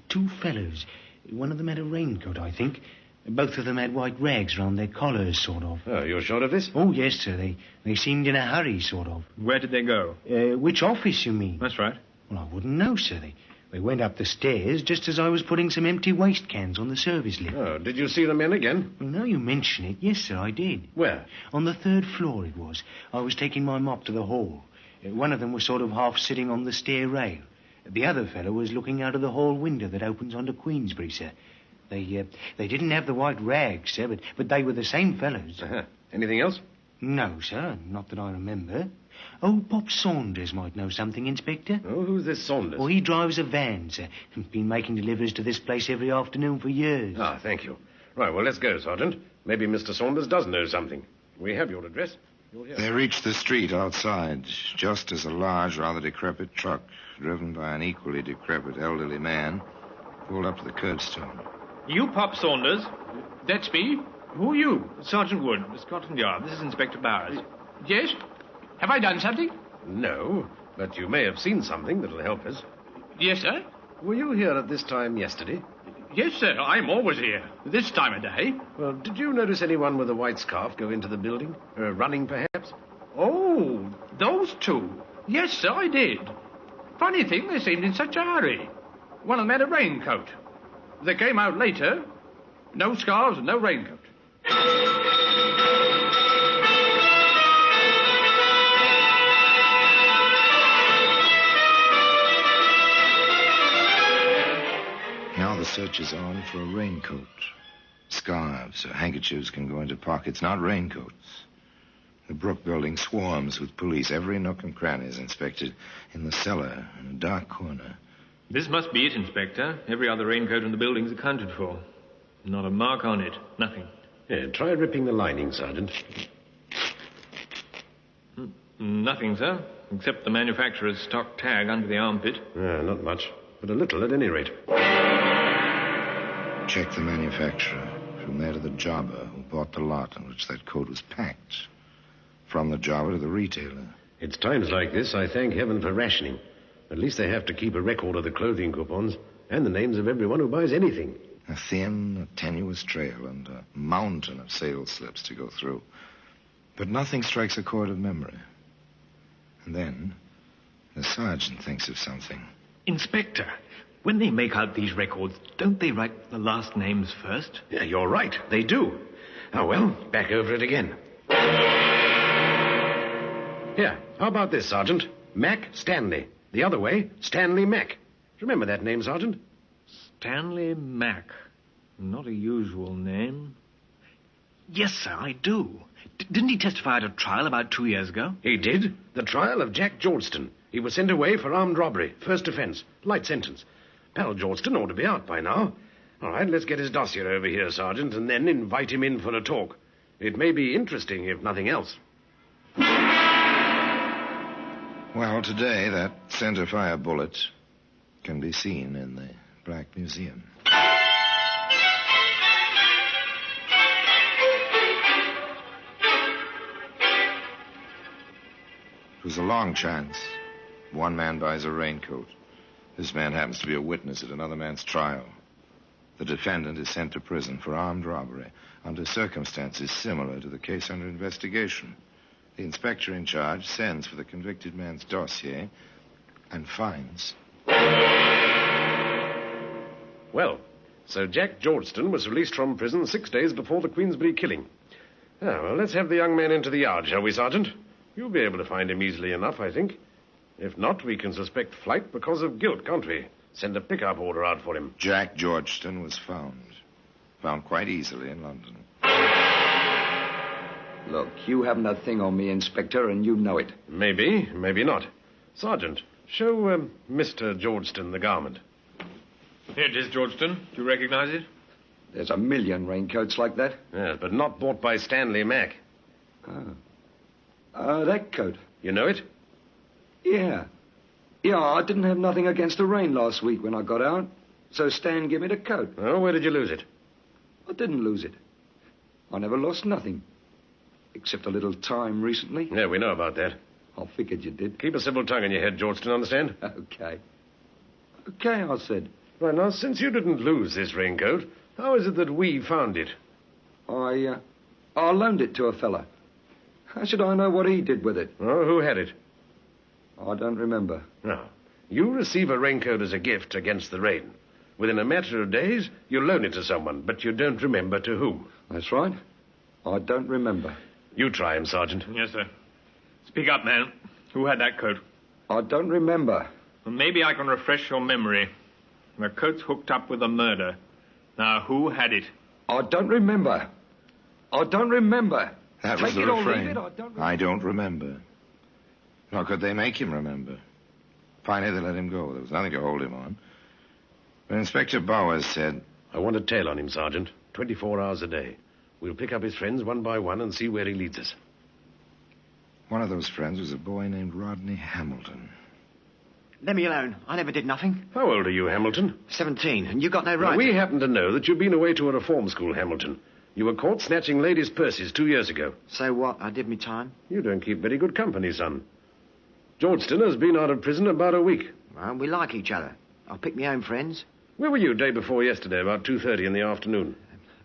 2 fellows. One of them had a raincoat, I think. Both of them had white rags round their collars, sort of. Oh, you're sure of this? Oh, yes, sir. They seemed in a hurry, sort of. Where did they go? Which office, you mean? That's right. Well, I wouldn't know, sir. They went up the stairs just as I was putting some empty waste cans on the service lift. Oh, did you see the men again? Well, now you mention it, yes, sir, I did. Where? On the 3rd floor it was. I was taking my mop to the hall. One of them was sort of half sitting on the stair rail. The other fellow was looking out of the hall window that opens onto Queensbury, sir. They didn't have the white rags, sir, but they were the same fellows. Uh-huh. Anything else? No, sir, not that I remember. Old Pop Saunders might know something, Inspector. Oh, who's this Saunders? Well, he drives a van, sir. Been making deliveries to this place every afternoon for years. Ah, thank you. Right, well, let's go, Sergeant. Maybe Mr. Saunders does know something. We have your address. They reached the street outside, just as a large, rather decrepit truck, driven by an equally decrepit elderly man, pulled up to the curbstone. You Pop Saunders? That's me. Who are you? Sergeant Wood, Scotland Yard. This is Inspector Bowers. Yes? Have I done something? No, but you may have seen something that'll help us. Yes, sir? Were you here at this time yesterday? Yes, sir. I'm always here. This time of day. Well, did you notice anyone with a white scarf go into the building? Running, perhaps? Oh, those 2. Yes, sir, I did. Funny thing, they seemed in such a hurry. One of them had a raincoat. They came out later. No scarves and no raincoat. Now the search is on for a raincoat. Scarves or handkerchiefs can go into pockets, not raincoats. The Brook Building swarms with police. Every nook and cranny is inspected. In the cellar, in a dark corner. This must be it, Inspector. Every other raincoat in the building's accounted for. Not a mark on it. Nothing. Yeah, try ripping the lining, Sergeant. Nothing, sir, except the manufacturer's stock tag under the armpit. Not much, but a little at any rate. Check the manufacturer. From there to the jobber who bought the lot on which that coat was packed. From the jobber to the retailer. It's times like this I thank heaven for rationing. At least they have to keep a record of the clothing coupons and the names of everyone who buys anything. A thin, tenuous trail and a mountain of sail slips to go through. But nothing strikes a chord of memory. And then the sergeant thinks of something. Inspector, when they make out these records, don't they write the last names first? Yeah, you're right. They do. Oh, well, back over it again. Here, how about this, Sergeant? Mac Stanley. The other way, Stanley Mac. Remember that name, Sergeant? Stanley Mac. Not a usual name. Yes, sir, I do. Didn't he testify at a trial about 2 years ago? He did. The trial of Jack Georgeston. He was sent away for armed robbery. First offense. Light sentence. Pal Georgeston ought to be out by now. All right, let's get his dossier over here, Sergeant, and then invite him in for a talk. It may be interesting, if nothing else. Well, today, that centerfire bullet can be seen in the Black Museum. It was a long chance. One man buys a raincoat. This man happens to be a witness at another man's trial. The defendant is sent to prison for armed robbery under circumstances similar to the case under investigation. The inspector in charge sends for the convicted man's dossier and finds. Well, so Jack Georgeston was released from prison 6 days before the Queensbury killing. Ah, well, let's have the young man into the yard, shall we, Sergeant? You'll be able to find him easily enough, I think. If not, we can suspect flight because of guilt, can't we? Send a pickup order out for him. Jack Georgeston was found. Found quite easily in London. Look, you haven't a thing on me, Inspector, and you know it. Maybe, maybe not. Sergeant, show Mr. Georgeston the garment. Here it is, Georgeston. Do you recognize it? There's a million raincoats like that. Yes, but not bought by Stanley Mac. That coat. You know it? Yeah. Yeah, I didn't have nothing against the rain last week when I got out. So Stan gave me the coat. Oh, where did you lose it? I didn't lose it. I never lost nothing. Except a little time recently. Yeah, we know about that. I figured you did. Keep a civil tongue in your head, Georgeston, understand? Okay. Okay, I said. Right, now, since you didn't lose this raincoat, how is it that we found it? I loaned it to a fella. How should I know what he did with it? Oh, who had it? I don't remember. No. You receive a raincoat as a gift against the rain. Within a matter of days, you loan it to someone, but you don't remember to whom. That's right. I don't remember. You try him, Sergeant. Yes, sir. Speak up, man. Who had that coat? I don't remember. Well, maybe I can refresh your memory. The coat's hooked up with a murder. Now, who had it? I don't remember. I don't remember. That was Take the it or refrain. leave it, I don't remember. Nor could they make him remember. Finally, they let him go. There was nothing to hold him on. But Inspector Bowers said... I want a tail on him, Sergeant. 24 hours a day. We'll pick up his friends one by one and see where he leads us. One of those friends was a boy named Rodney Hamilton. Let me alone. I never did nothing. How old are you, Hamilton? 17, and you got no right. Now, we happen to know that you've been away to a reform school, Hamilton. You were caught snatching ladies' purses 2 years ago. So what? I did me time. You don't keep very good company, son. Georgeston has been out of prison about a week. Well, we like each other. I'll pick my own friends. Where were you day before yesterday, about 2:30 in the afternoon?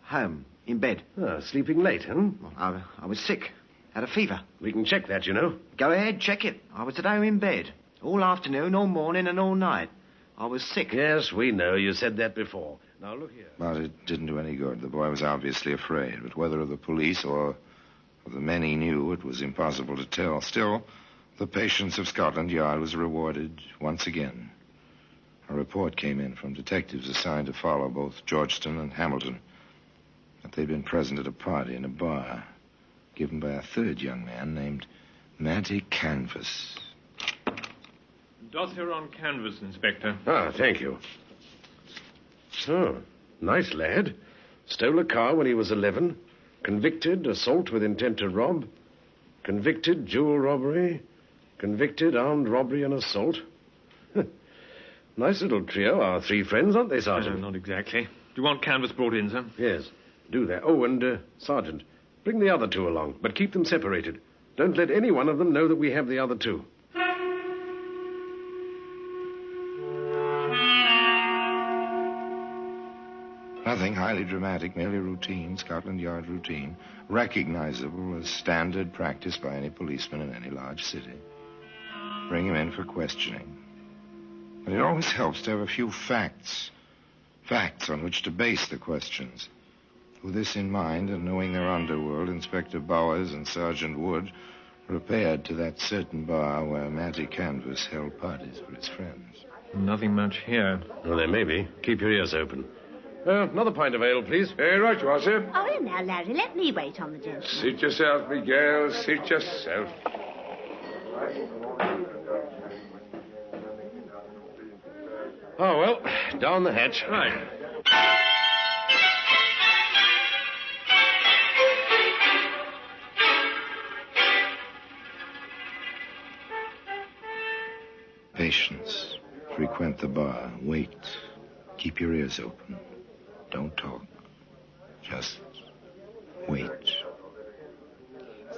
Home, in bed. Ah, sleeping late, huh? Well, I was sick. Had a fever. We can check that, you know. Go ahead, check it. I was at home in bed. All afternoon, all morning, and all night. I was sick. Yes, we know. You said that before. Now, look here. But it didn't do any good. The boy was obviously afraid. But whether of the police or of the men he knew, it was impossible to tell. Still, the patience of Scotland Yard was rewarded once again. A report came in from detectives assigned to follow both Georgeston and Hamilton that they'd been present at a party in a bar given by a third young man named Matty Canvas. Dossier on canvas, Inspector. Ah, thank you. So, nice lad. Stole a car when he was 11. Convicted, assault with intent to rob. Convicted, jewel robbery. Convicted, armed robbery and assault. Nice little trio, our three friends, aren't they, Sergeant? Not exactly. Do you want canvas brought in, sir? Yes, do that. Oh, and, Sergeant, bring the other two along, but keep them separated. Don't let any one of them know that we have the other two. Nothing highly dramatic, merely routine, Scotland Yard routine, recognizable as standard practice by any policeman in any large city. Bring him in for questioning. But it always helps to have a few facts on which to base the questions. With this in mind, and knowing their underworld, Inspector Bowers and Sergeant Wood repaired to that certain bar where Matty Canvas held parties for his friends. Nothing much here. Well, there may be. Keep your ears open. Another pint of ale, please. Right you are, sir. Oh, here now, Larry. Let me wait on the gentleman. Suit yourself, Miguel. Suit yourself. Oh, well, down the hatch. Right. Patience. Frequent the bar. Wait. Keep your ears open. Don't talk. Just wait.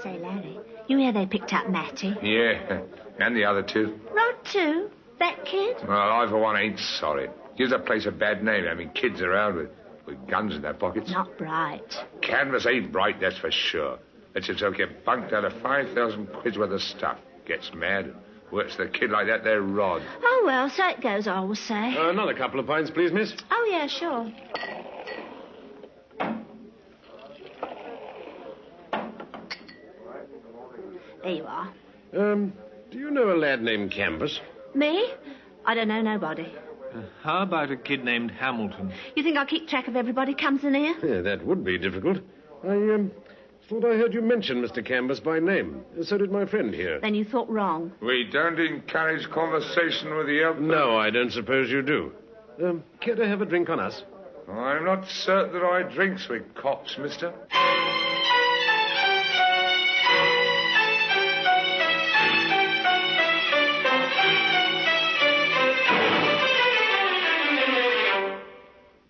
Say, Larry, you hear they picked up Matty? Yeah, and the other two. Rod, too? That kid? Well, I, for one, ain't sorry. Gives the place a bad name having kids around with guns in their pockets. Not bright. Canvas ain't bright, that's for sure. Let's just get bunked out of 5,000 quid's worth of stuff. Gets mad and works the kid like that there, Rod. Oh, well, so it goes, I always say. Another couple of pints, please, miss. Oh, yeah, sure. There you are. Do you know a lad named Canvas? Me? I don't know nobody. How about a kid named Hamilton? You think I'll keep track of everybody comes in here? Yeah, that would be difficult. I thought I heard you mention Mr. Canvas by name. So did my friend here. Then you thought wrong. We don't encourage conversation with the elder. No, I don't suppose you do. Care to have a drink on us? I'm not certain that I drinks with cops, mister.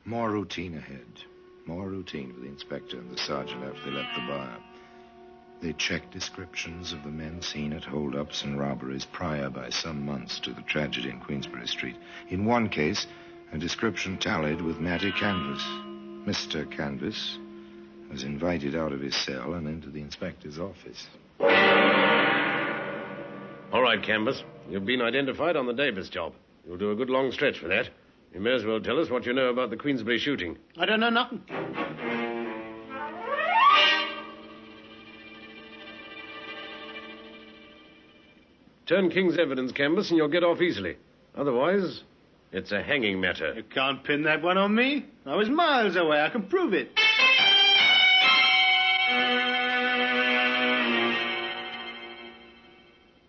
More routine ahead. More routine for the inspector and the sergeant after they left the bar. They checked descriptions of the men seen at holdups and robberies prior by some months to the tragedy in Queensbury Street. In one case, a description tallied with Matty Canvas. Mr. Canvas was invited out of his cell and into the inspector's office. All right, Canvas. You've been identified on the Davis job. You'll do a good long stretch for that. You may as well tell us what you know about the Queensbury shooting. I don't know nothing. Turn King's evidence, Canvas, and you'll get off easily. Otherwise, it's a hanging matter. You can't pin that one on me. I was miles away. I can prove it.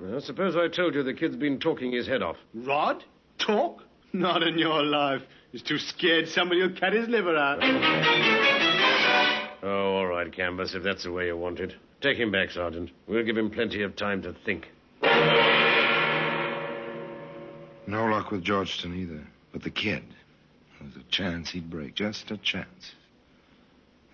Well, suppose I told you the kid's been talking his head off. Rod? Talk? Not in your life. He's too scared somebody will cut his liver out. Oh, all right, Canvas, if that's the way you want it. Take him back, Sergeant. We'll give him plenty of time to think. No luck with Georgeton either. But the kid, there was a chance he'd break. Just a chance.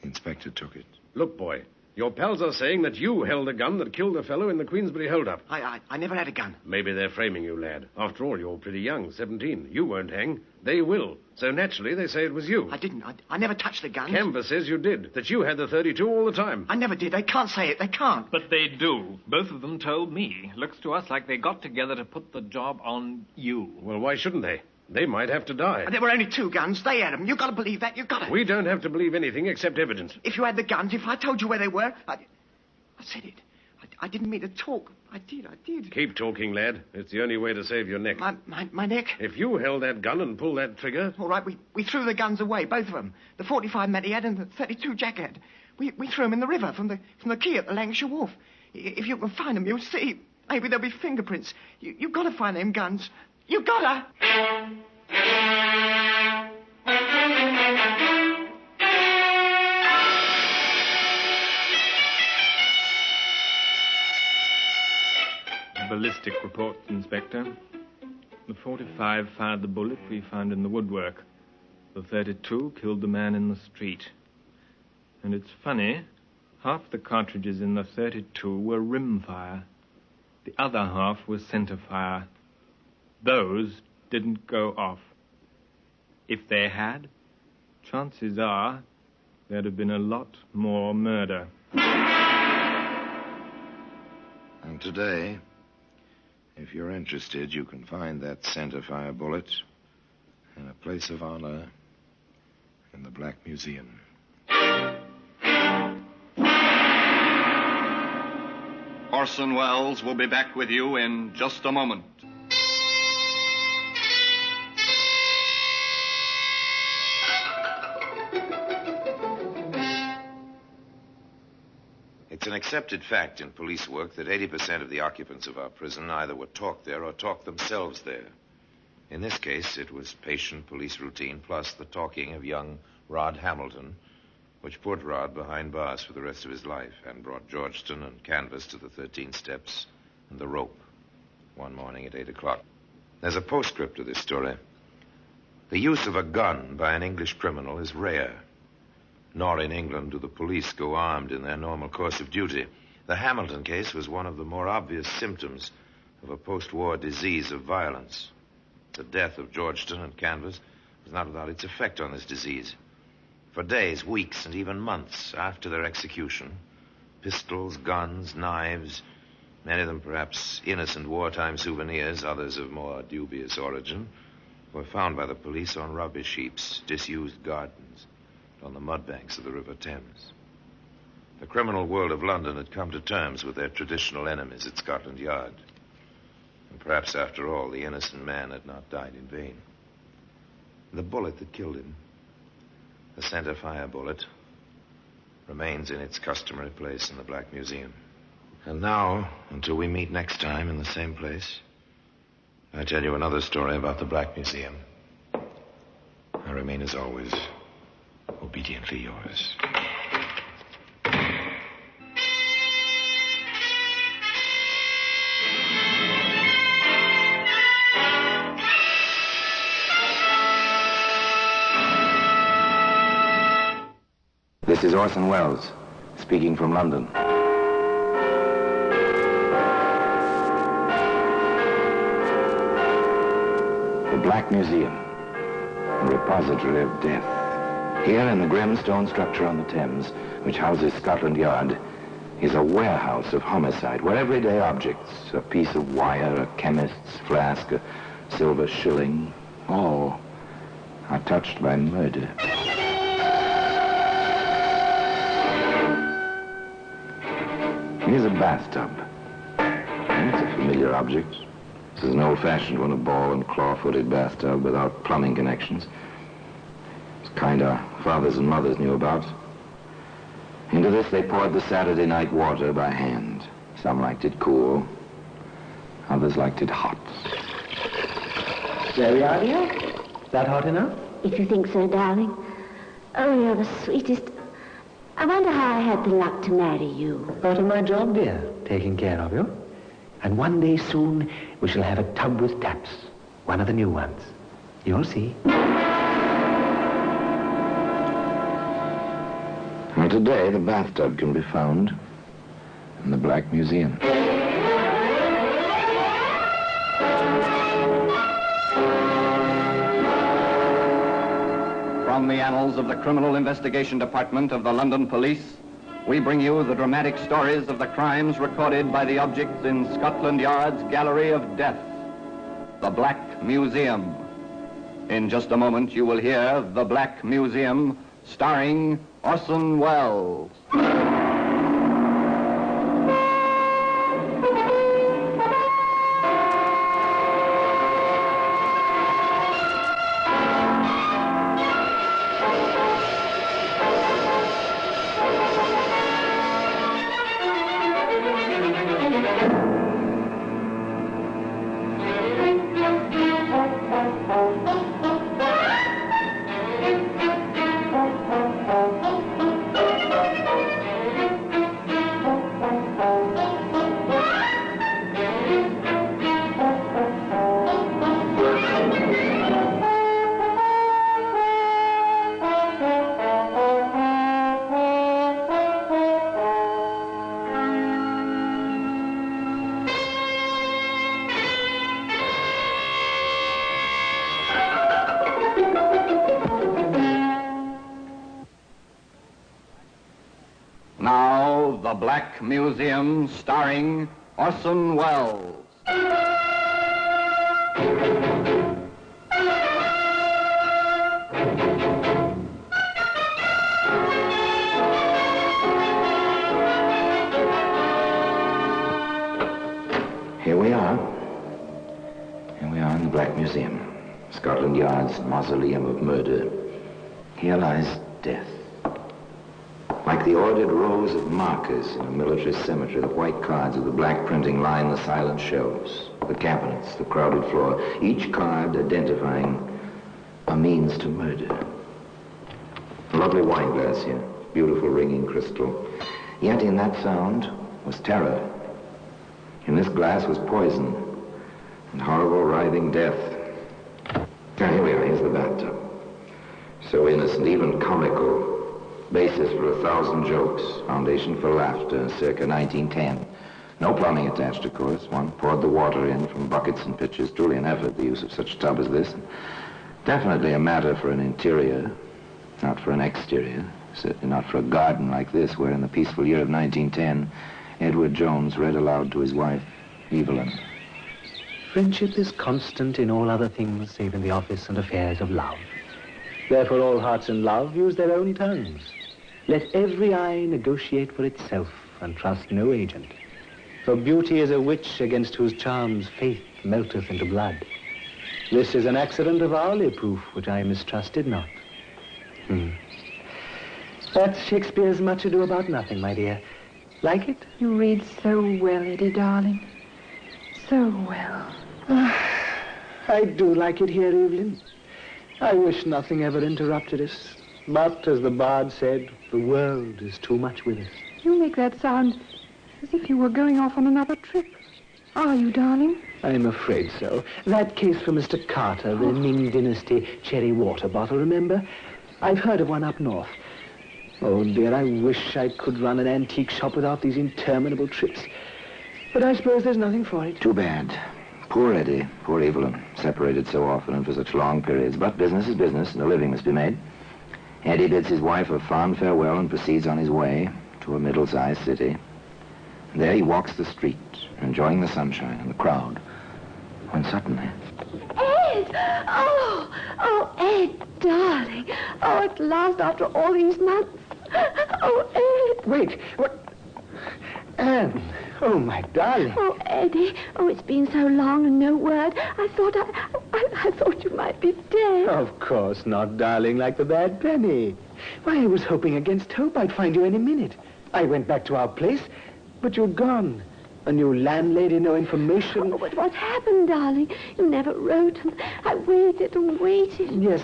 The inspector took it. Look, boy, your pals are saying that you held a gun that killed a fellow in the Queensbury hold-up. I never had a gun. Maybe they're framing you, lad. After all, you're pretty young, 17. You won't hang. They will. So naturally, they say it was you. I didn't. I never touched the gun. Canvas says you did, that you had the 32 all the time. I never did. They can't say it. They can't. But they do. Both of them told me. Looks to us like they got together to put the job on you. Well, why shouldn't they? They might have to die. There were only 2 guns. They had them. You've got to believe that. You've got to. We don't have to believe anything except evidence. If you had the guns, if I told you where they were, I said it. I didn't mean to talk. I did. Keep talking, lad. It's the only way to save your neck. My neck? If you held that gun and pulled that trigger... All right, we threw the guns away, both of them. The 45 Matty had and the 32 Jack had. We threw them in the river from the quay at the Lancashire Wharf. If you can find them, you'll see. Maybe there'll be fingerprints. You've got to find them guns. You've got to. Ballistic report, Inspector. The 45 fired the bullet we found in the woodwork. The 32 killed the man in the street. And it's funny, half the cartridges in the 32 were rimfire. The other half was centerfire. Those didn't go off. If they had, chances are there'd have been a lot more murder. And today, if you're interested, you can find that centerfire bullet in a place of honor in the Black Museum. Orson Welles will be back with you in just a moment. It's an accepted fact in police work that 80% of the occupants of our prison either were taught there or talked themselves there. In this case, it was patient police routine plus the talking of young Rod Hamilton, which put Rod behind bars for the rest of his life and brought Georgetown and Canvas to the 13 steps and the rope one morning at 8 o'clock. There's a postscript to this story. The use of a gun by an English criminal is rare. Nor in England do the police go armed in their normal course of duty. The Hamilton case was one of the more obvious symptoms of a post-war disease of violence. The death of Georgetown and Canvas was not without its effect on this disease. For days, weeks, and even months after their execution, pistols, guns, knives, many of them perhaps innocent wartime souvenirs, others of more dubious origin, were found by the police on rubbish heaps, disused gardens, on the mudbanks of the River Thames. The criminal world of London had come to terms with their traditional enemies at Scotland Yard. And perhaps, after all, the innocent man had not died in vain. The bullet that killed him, the centerfire bullet, remains in its customary place in the Black Museum. And now, until we meet next time in the same place, I tell you another story about the Black Museum. I remain, as always, obediently yours. This is Orson Welles, speaking from London. The Black Museum, a repository of death. Here in the grim stone structure on the Thames, which houses Scotland Yard, is a warehouse of homicide, where everyday objects, a piece of wire, a chemist's flask, a silver shilling, all are touched by murder. Here's a bathtub. It's a familiar object. This is an old-fashioned one, a ball and claw-footed bathtub without plumbing connections. It's the kind our fathers and mothers knew about. Into this they poured the Saturday night water by hand. Some liked it cool. Others liked it hot. There we are, dear. Is that hot enough? If you think so, darling. Oh, you're the sweetest. I wonder how I had the luck to marry you. Part of my job, dear, taking care of you. And one day soon, we shall have a tub with taps. One of the new ones. You'll see. Well, today, the bathtub can be found in the Black Museum. From the annals of the Criminal Investigation Department of the London Police, we bring you the dramatic stories of the crimes recorded by the objects in Scotland Yard's Gallery of Death, the Black Museum. In just a moment, you will hear The Black Museum, starring Orson Welles. Black Museum, starring Orson Welles. Here we are. Here we are in the Black Museum, Scotland Yard's mausoleum of murder. Here lies death. Like the ordered rows of markers in a military cemetery, the white cards of the black printing line the silent shelves, the cabinets, the crowded floor, each card identifying a means to murder. A lovely wine glass here, beautiful ringing crystal. Yet in that sound was terror. In this glass was poison and horrible writhing death. Now, here we are, here's the bathtub. So innocent, even comical. Basis for 1,000 jokes. Foundation for laughter, circa 1910. No plumbing attached, of course. One poured the water in from buckets and pitchers. Truly an effort, the use of such a tub as this. Definitely a matter for an interior, not for an exterior. Certainly not for a garden like this, where in the peaceful year of 1910, Edward Jones read aloud to his wife, Evelyn. Friendship is constant in all other things save in the office and affairs of love. Therefore all hearts in love use their own tongues. Let every eye negotiate for itself and trust no agent. For beauty is a witch against whose charms faith melteth into blood. This is an accident of hourly proof which I mistrusted not. That's Shakespeare's Much Ado About Nothing, my dear. Like it? You read so well, Eddie, darling. So well. I do like it here, Evelyn. I wish nothing ever interrupted us. But, as the bard said, the world is too much with us. You make that sound as if you were going off on another trip. Are you, darling? I'm afraid so. That case for Mr. Carter, the Ming Dynasty cherry water bottle, remember? I've heard of one up north. Oh, dear, I wish I could run an antique shop without these interminable trips. But I suppose there's nothing for it. Too bad. Poor Eddie, poor Evelyn, separated so often and for such long periods. But business is business, and a living must be made. Eddie bids his wife a fond farewell and proceeds on his way to a middle-sized city. And there he walks the street, enjoying the sunshine and the crowd, when suddenly... Ed! Oh, Ed, darling. Oh, at last, after all these months. Oh, Ed. Wait, what? Anne. Oh, my darling. Oh, Eddie. Oh, it's been so long and no word. I thought you might be dead. Of course not, darling, like the bad penny. Why, I was hoping against hope I'd find you any minute. I went back to our place, but you'd gone. A new landlady, no information. Oh, but what happened, darling? You never wrote, and I waited and waited. Yes,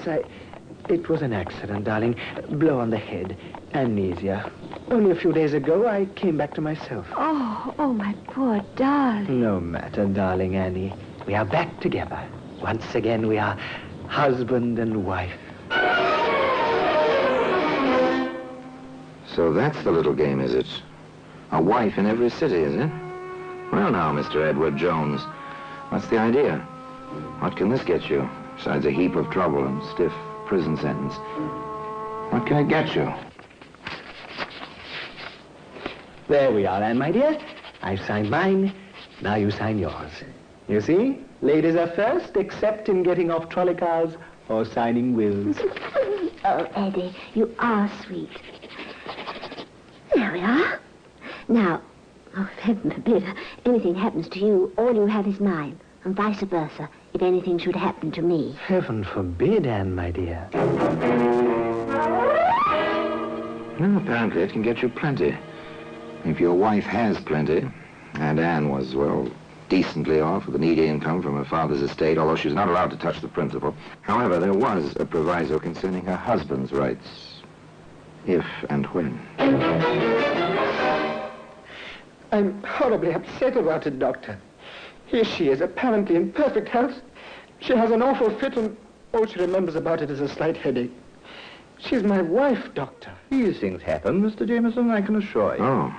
it was an accident, darling. Blow on the head. Amnesia. Only a few days ago, I came back to myself. Oh, my poor darling. No matter, darling Annie. We are back together. Once again, we are husband and wife. So that's the little game, is it? A wife in every city, is it? Well, now, Mr. Edward Jones, what's the idea? What can this get you, besides a heap of trouble and stiff prison sentence? What can it get you? There we are, Anne, my dear. I've signed mine. Now you sign yours. You see? Ladies are first, except in getting off trolley cars or signing wills. Oh, Eddie, you are sweet. There we are. Now, heaven forbid, anything happens to you, all you have is mine, and vice versa, if anything should happen to me. Heaven forbid, Anne, my dear. Well, apparently it can get you plenty. If your wife has plenty, and Anne was, well, decently off with an easy income from her father's estate, although she was not allowed to touch the principal. However, there was a proviso concerning her husband's rights, if and when. I'm horribly upset about it, Doctor. Here she is, apparently in perfect health. She has an awful fit, and all she remembers about it is a slight headache. She's my wife, Doctor. These things happen, Mr. Jameson, I can assure you. Oh.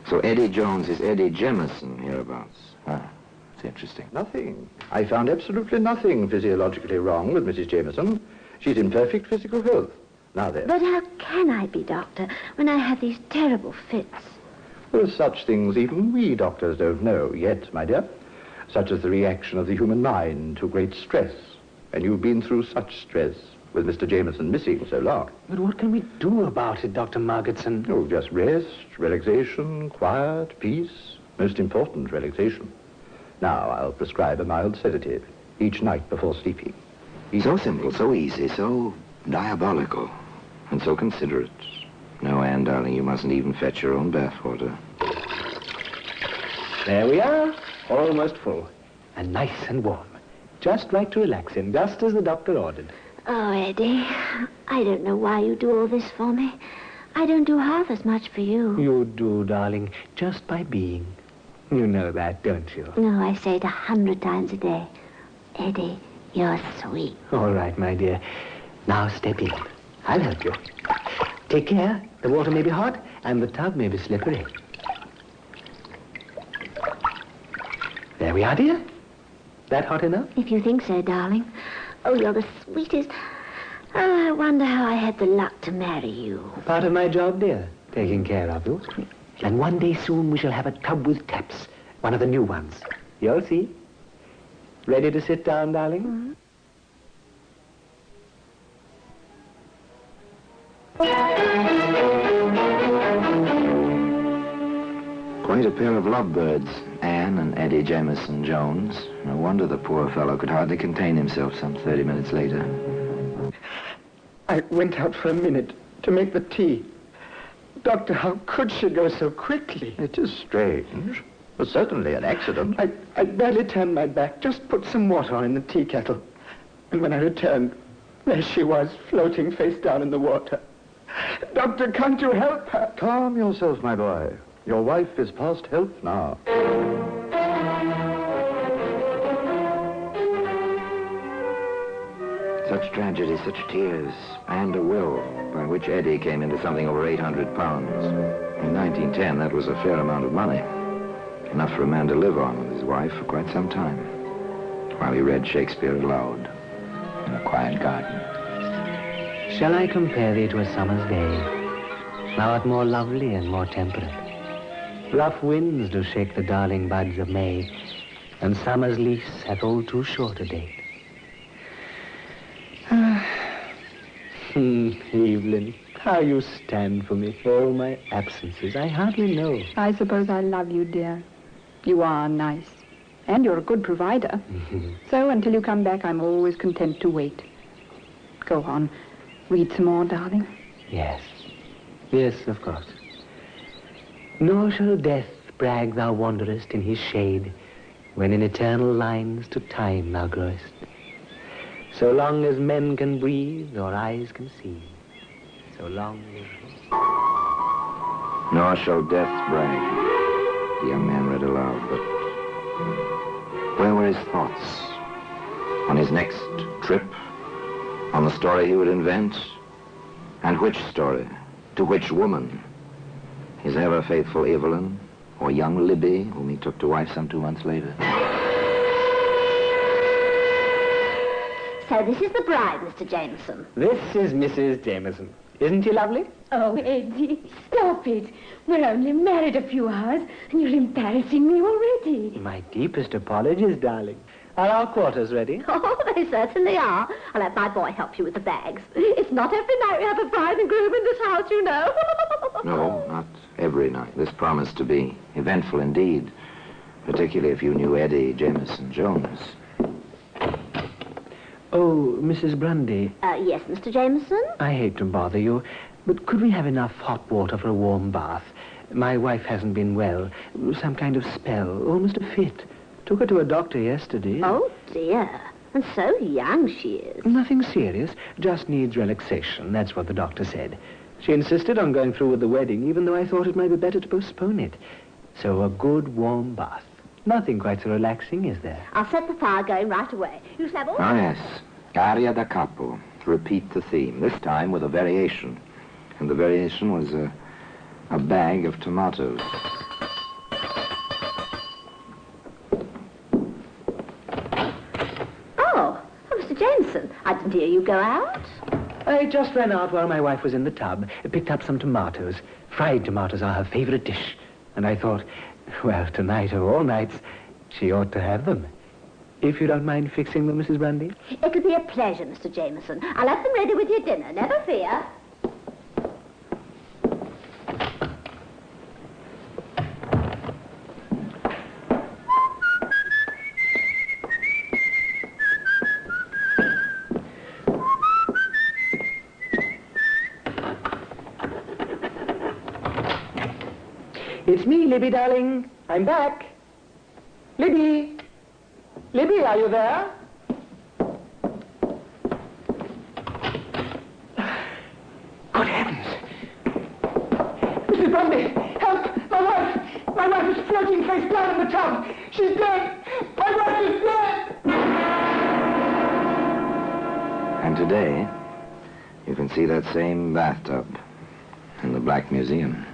So Eddie Jones is Eddie Jemison hereabouts. Ah, it's interesting. Nothing. I found absolutely nothing physiologically wrong with Mrs. Jameson. She's in perfect physical health. Now then. But how can I be, Doctor, when I have these terrible fits? There are such things even we doctors don't know yet, my dear, such as the reaction of the human mind to great stress. And you've been through such stress with Mr. Jameson missing so long. But what can we do about it, Dr. Margetson? Oh, just rest, relaxation, quiet, peace. Most important, relaxation. Now, I'll prescribe a mild sedative each night before sleeping. So simple, so easy, so diabolical, and so considerate. No, Anne, darling, you mustn't even fetch your own bathwater. There we are, almost full, and nice and warm. Just right to relax in, just as the doctor ordered. Oh, Eddie, I don't know why you do all this for me. I don't do half as much for you. You do, darling, just by being. You know that, don't you? No, I say it 100 times a day. Eddie, you're sweet. All right, my dear. Now step in. I'll help you. Take care. The water may be hot, and the tub may be slippery. There we are, dear. That hot enough? If you think so, darling. Oh, you're the sweetest. Oh, I wonder how I had the luck to marry you. Part of my job, dear, taking care of you. And one day soon we shall have a tub with taps, one of the new ones. You'll see. Ready to sit down, darling? Mm-hmm. Quite a pair of lovebirds, Anne and Eddie Jameson Jones. No wonder the poor fellow could hardly contain himself some 30 minutes later. I went out for a minute to make the tea. Doctor, how could she go so quickly? It is strange, but certainly an accident. I barely turned my back, just put some water on in the tea kettle. And when I returned, there she was, floating face down in the water. Doctor, can't you help her? Calm yourself, my boy. Your wife is past help now. Such tragedy, such tears, and a will by which Eddie came into something over 800 pounds. In 1910, that was a fair amount of money. Enough for a man to live on with his wife for quite some time, while he read Shakespeare aloud in a quiet garden. Shall I compare thee to a summer's day? Thou art more lovely and more temperate. Rough winds do shake the darling buds of May, and summer's lease hath all too short a date. Evelyn, how you stand for me for all my absences, I hardly know. I suppose I love you, dear. You are nice. And you're a good provider. So until you come back, I'm always content to wait. Go on. Read some more, darling. Yes. Yes, of course. Nor shall death brag thou wanderest in his shade, when in eternal lines to time thou growest. So long as men can breathe or eyes can see, so long live he. Nor shall death brag, the young man read aloud, but where were his thoughts? On his next trip? On the story he would invent? And which story? To which woman? His ever-faithful Evelyn, or young Libby, whom he took to wife some 2 months later? So this is the bride, Mr. Jameson. This is Mrs. Jameson. Isn't she lovely? Oh, Eddie, stop it. We're only married a few hours, and you're embarrassing me already. My deepest apologies, darling. Are our quarters ready? Oh, they certainly are. I'll have my boy help you with the bags. It's not every night we have a bride and groom in this house, you know. No, not every night. This promised to be eventful indeed, particularly if you knew Eddie Jameson Jones. Oh, Mrs. Grundy. Yes, Mr. Jameson? I hate to bother you, but could we have enough hot water for a warm bath? My wife hasn't been well. Some kind of spell, almost a fit. Took her to a doctor yesterday. Oh, dear. And so young she is. Nothing serious. Just needs relaxation. That's what the doctor said. She insisted on going through with the wedding, even though I thought it might be better to postpone it. So a good warm bath. Nothing quite so relaxing, is there? I'll set the fire going right away. You shall have all... Ah, yes. Aria da capo. Repeat the theme, this time with a variation. And the variation was a bag of tomatoes. Oh, Mr. Jameson, I didn't hear you go out. I just ran out while my wife was in the tub, picked up some tomatoes. Fried tomatoes are her favorite dish. And I thought, well, tonight of all nights, she ought to have them. If you don't mind fixing them, Mrs. Grundy. It'll be a pleasure, Mr. Jameson. I'll have them ready with your dinner, never fear. It's me, Libby, darling. I'm back. Libby! Libby, are you there? Good heavens! Mrs. Grundy, help! My wife! My wife is floating face down in the tub! She's dead! My wife is dead! And today, you can see that same bathtub in the Black Museum.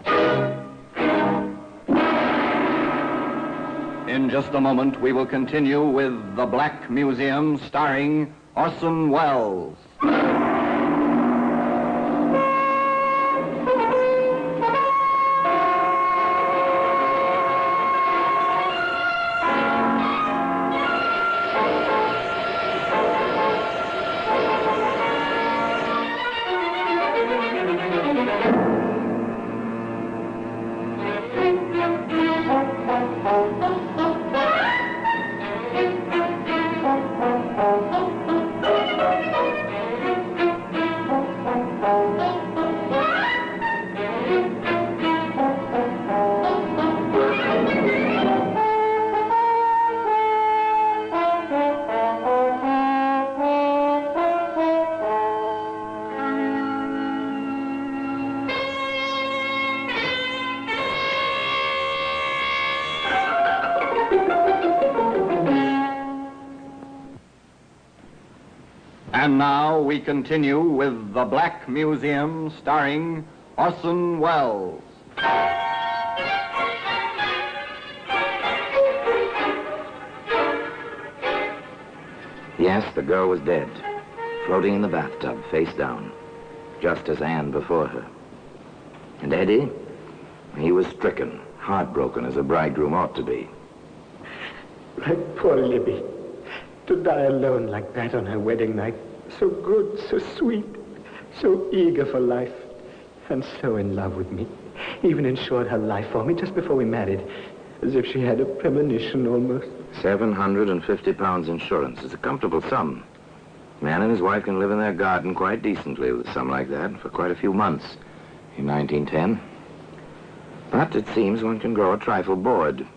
In just a moment, we will continue with The Black Museum, starring Orson Welles. And now we continue with The Black Museum, starring Orson Welles. Yes, the girl was dead, floating in the bathtub, face down, just as Anne before her. And Eddie, he was stricken, heartbroken as a bridegroom ought to be. My poor Libby. To die alone like that on her wedding night. So good, so sweet, so eager for life, and so in love with me. Even insured her life for me just before we married, as if she had a premonition almost. £750 insurance is a comfortable sum. Man and his wife can live in their garden quite decently with a sum like that for quite a few months in 1910. But it seems one can grow a trifle bored,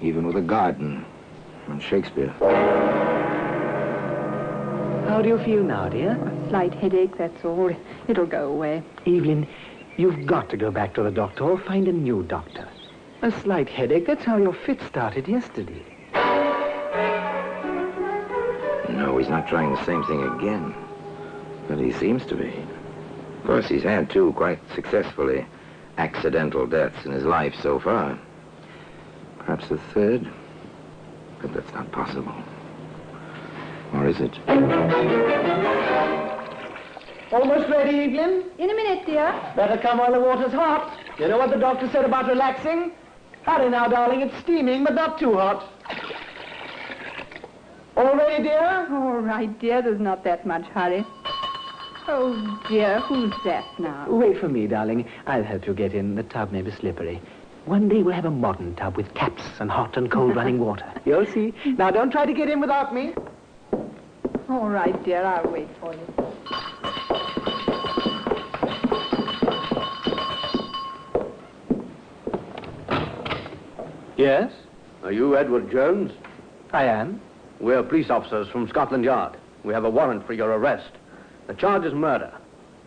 even with a garden and Shakespeare. How do you feel now, dear? A slight headache, that's all. It'll go away. Evelyn, you've got to go back to the doctor or find a new doctor. A slight headache, that's how your fit started yesterday. No, he's not trying the same thing again. But he seems to be. Of course, he's had two quite successfully accidental deaths in his life so far. Perhaps a third, but that's not possible. Or is it? Almost ready, Evelyn? In a minute, dear. Better come while the water's hot. You know what the doctor said about relaxing? Hurry now, darling. It's steaming, but not too hot. All ready, dear? All right, dear. There's not that much hurry. Oh, dear. Who's that now? Wait for me, darling. I'll help you get in. The tub may be slippery. One day we'll have a modern tub with taps and hot and cold running water. You'll see. Now, don't try to get in without me. All right, dear. I'll wait for you. Yes? Are you Edward Jones? I am. We're police officers from Scotland Yard. We have a warrant for your arrest. The charge is murder.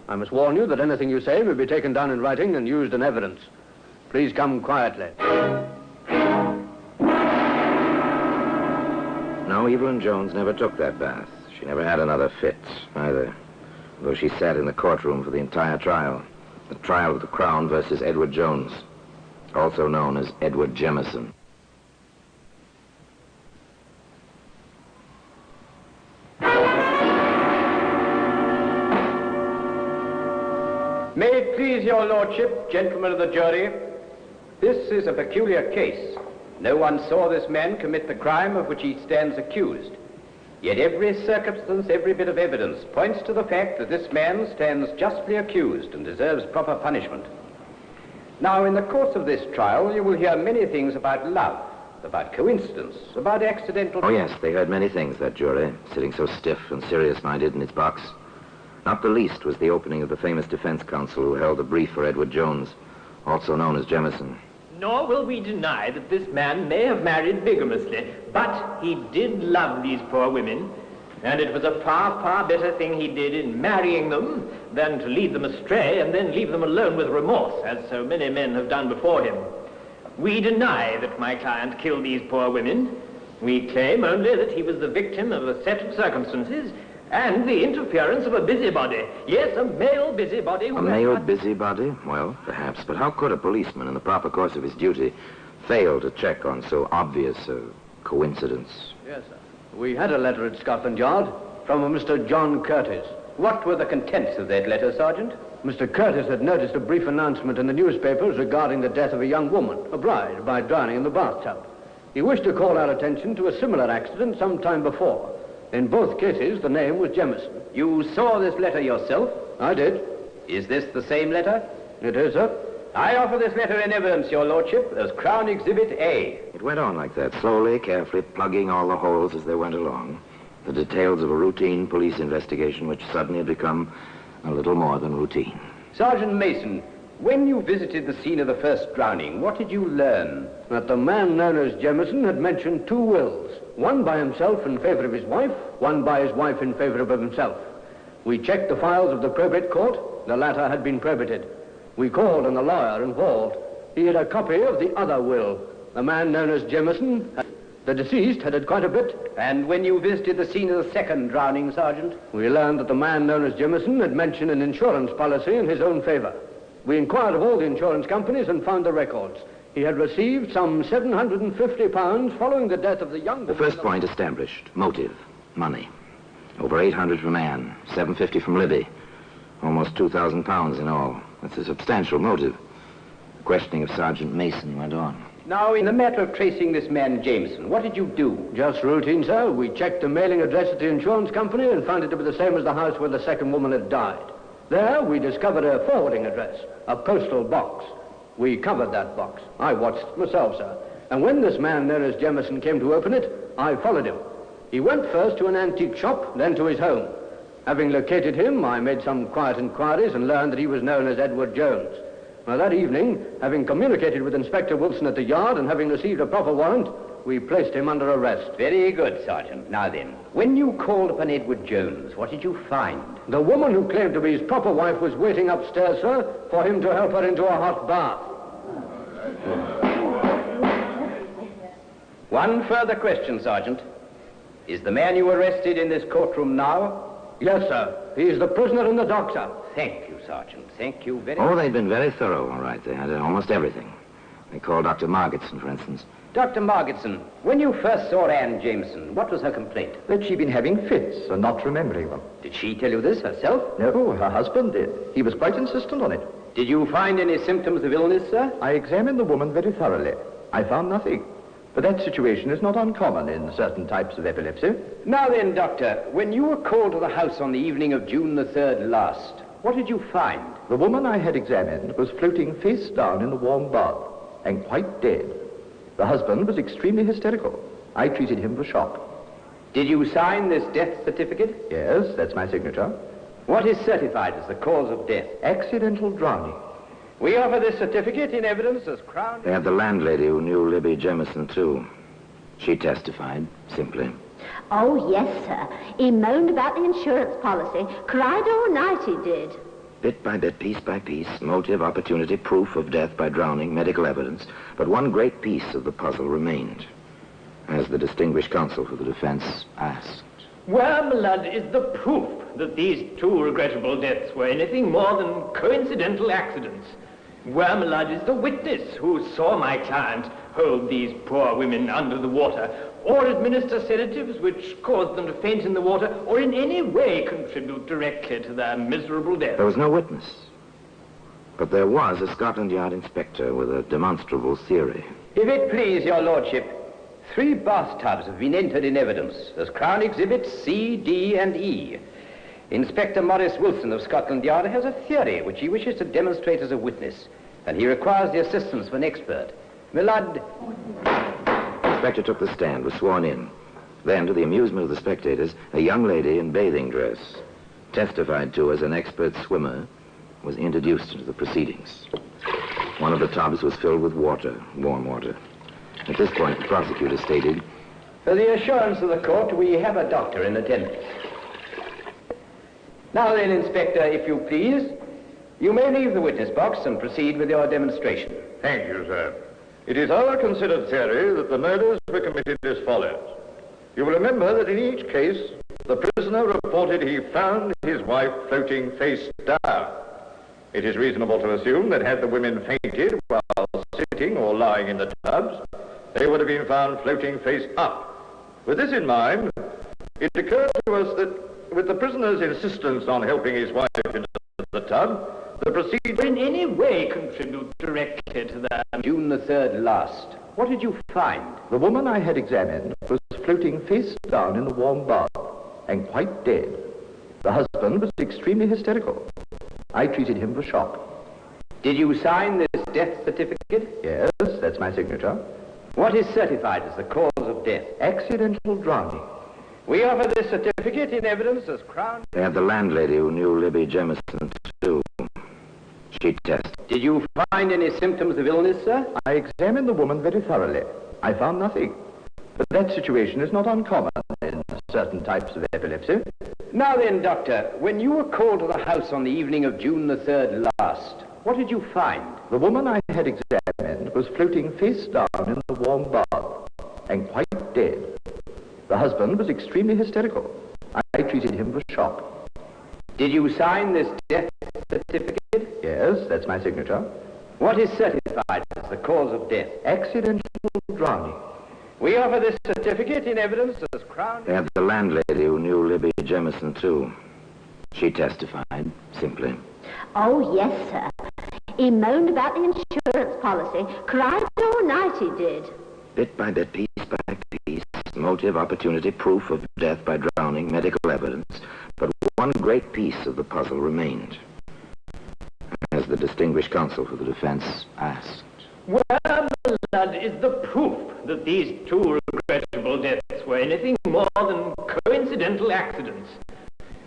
I must warn you that anything you say may be taken down in writing and used in evidence. Please come quietly. No, Evelyn Jones never took that bath. She never had another fit, either. Though she sat in the courtroom for the entire trial. The trial of the Crown versus Edward Jones, also known as Edward Jemison. May it please your lordship, gentlemen of the jury, This is a peculiar case. No one saw this man commit the crime of which he stands accused. Yet every circumstance, every bit of evidence points to the fact that this man stands justly accused and deserves proper punishment. Now, in the course of this trial, you will hear many things about love, about coincidence, about accidental... Oh, yes, they heard many things, that jury, sitting so stiff and serious-minded in its box. Not the least was the opening of the famous defense counsel who held the brief for Edward Jones, also known as Jemison. Nor will we deny that this man may have married vigorously, but he did love these poor women, and it was a far, far better thing he did in marrying them than to lead them astray and then leave them alone with remorse, as so many men have done before him. We deny that my client killed these poor women. We claim only that he was the victim of a set of circumstances and the interference of a busybody. Yes, a male busybody. A male busybody? Well, perhaps. But how could a policeman, in the proper course of his duty, fail to check on so obvious a coincidence? Yes, sir. We had a letter at Scotland Yard from a Mr. John Curtis. What were the contents of that letter, Sergeant? Mr. Curtis had noticed a brief announcement in the newspapers regarding the death of a young woman, a bride, by drowning in the bathtub. He wished to call our attention to a similar accident some time before. In both cases, the name was Jemison. You saw this letter yourself? I did. Is this the same letter? It is, sir. I offer this letter in evidence, Your Lordship, as Crown Exhibit A. It went on like that, slowly, carefully, plugging all the holes as they went along. The details of a routine police investigation which suddenly had become a little more than routine. Sergeant Mason, when you visited the scene of the first drowning, what did you learn? That the man known as Jemison had mentioned two wills. One by himself in favor of his wife, one by his wife in favor of himself. We checked the files of the probate court. The latter had been probated. We called on the lawyer involved. He had a copy of the other will. The man known as Jemison, the deceased, had quite a bit. And when you visited the scene of the second drowning, Sergeant? We learned that the man known as Jemison had mentioned an insurance policy in his own favor. We inquired of all the insurance companies and found the records. He had received some £750 following the death of the young woman. The first point established. Motive. Money. Over 800 from Anne. 750 from Libby. Almost £2,000 in all. That's a substantial motive. The questioning of Sergeant Mason went on. Now, in the matter of tracing this man Jameson, what did you do? Just routine, sir. We checked the mailing address at the insurance company and found it to be the same as the house where the second woman had died. There, we discovered a forwarding address, a postal box. We covered that box. I watched it myself, sir. And when this man known as Jemison came to open it, I followed him. He went first to an antique shop, then to his home. Having located him, I made some quiet inquiries and learned that he was known as Edward Jones. Now, that evening, having communicated with Inspector Wilson at the yard and having received a proper warrant, we placed him under arrest. Very good, Sergeant. Now then, when you called upon Edward Jones, what did you find? The woman who claimed to be his proper wife was waiting upstairs, sir, for him to help her into a hot bath. One further question, Sergeant. Is the man you arrested in this courtroom now? Yes, sir. He is the prisoner in the dock, sir. Thank you, Sergeant. Thank you very much. much. Oh, they'd been very thorough, all right. They had almost everything. They called Dr. Margetson, for instance. Dr. Margetson, when you first saw Anne Jameson, what was her complaint? That she'd been having fits and not remembering them. Did she tell you this herself? No, her husband did. He was quite insistent on it. Did you find any symptoms of illness, sir? I examined the woman very thoroughly. I found nothing. But that situation is not uncommon in certain types of epilepsy. Now then, Doctor, when you were called to the house on the evening of June the 3rd last, what did you find? The woman I had examined was floating face down in a warm bath and quite dead. The husband was extremely hysterical. I treated him for shock. Did you sign this death certificate? Yes, that's my signature. What is certified as the cause of death? Accidental drowning. We offer this certificate in evidence as Crown... They had the landlady who knew Libby Jemison, too. She testified, simply. Oh, yes, sir. He moaned about the insurance policy. Cried all night, he did. Bit by bit, piece by piece, motive, opportunity, proof of death by drowning, medical evidence. But one great piece of the puzzle remained, as the distinguished counsel for the defense asked. Where, my lad, is the proof that these two regrettable deaths were anything more than coincidental accidents? Where, my lad, is the witness who saw my client hold these poor women under the water, or administer sedatives which caused them to faint in the water, or in any way contribute directly to their miserable death? There was no witness. But there was a Scotland Yard inspector with a demonstrable theory. If it please your lordship, 3 bathtubs have been entered in evidence as Crown Exhibits C, D, and E. Inspector Maurice Wilson of Scotland Yard has a theory which he wishes to demonstrate as a witness, and he requires the assistance of an expert. Milord... The inspector took the stand, was sworn in. Then, to the amusement of the spectators, a young lady in bathing dress, testified to as an expert swimmer, was introduced into the proceedings. One of the tubs was filled with water, warm water. At this point, the prosecutor stated, For the assurance of the court, we have a doctor in attendance. Now then, Inspector, if you please, you may leave the witness box and proceed with your demonstration. Thank you, sir. It is our considered theory that the murders were committed as follows. You will remember that in each case, the prisoner reported he found his wife floating face down. It is reasonable to assume that had the women fainted while sitting or lying in the tubs, they would have been found floating face up. With this in mind, it occurred to us that with the prisoner's insistence on helping his wife into the tub, the procedure in any way contribute directly to that. June the 3rd last. What did you find? The woman I had examined was floating face down in the warm bath and quite dead. The husband was extremely hysterical. I treated him for shock. Did you sign this death certificate? Yes, that's my signature. What is certified as the cause of death? Accidental drowning. We offer this certificate in evidence as Crown... They had the landlady who knew Libby Jemison, too. She tested. Did you find any symptoms of illness, sir? I examined the woman very thoroughly. I found nothing. But that situation is not uncommon in certain types of epilepsy. Now then, Doctor, when you were called to the house on the evening of June the 3rd last, what did you find? The woman I had examined was floating face down in the warm bath and quite dead. The husband was extremely hysterical. I treated him for shock. Did you sign this death certificate? Yes, that's my signature. What is certified as the cause of death? Accidental drowning. We offer this certificate in evidence as Crown... They had the landlady who knew Libby Jemison, too. She testified, simply. Oh, yes, sir. He moaned about the insurance policy, cried all night he did. Bit by bit, piece by piece, motive, opportunity, proof of death by drowning, medical evidence. But one great piece of the puzzle remained. As the distinguished counsel for the defense asked. Where, blood, is the proof that these 2 regrettable deaths were anything more than coincidental accidents?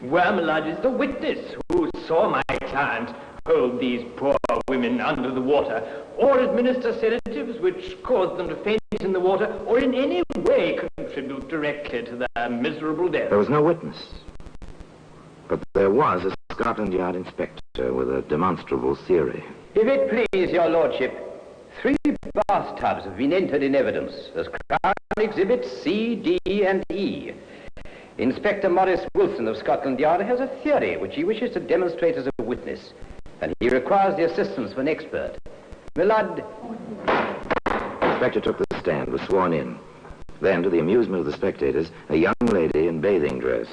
Where, my lord, is the witness who saw my client hold these poor women under the water, or administer sedatives which caused them to faint in the water, or in any way contribute directly to their miserable death? There was no witness. But there was a Scotland Yard inspector with a demonstrable theory. If it please your lordship, 3 bathtubs have been entered in evidence as Crown Exhibits C, D, and E. Inspector Maurice Wilson of Scotland Yard has a theory which he wishes to demonstrate as a witness, and he requires the assistance of an expert. Milord... The inspector took the stand, was sworn in. Then, to the amusement of the spectators, a young lady in bathing dress,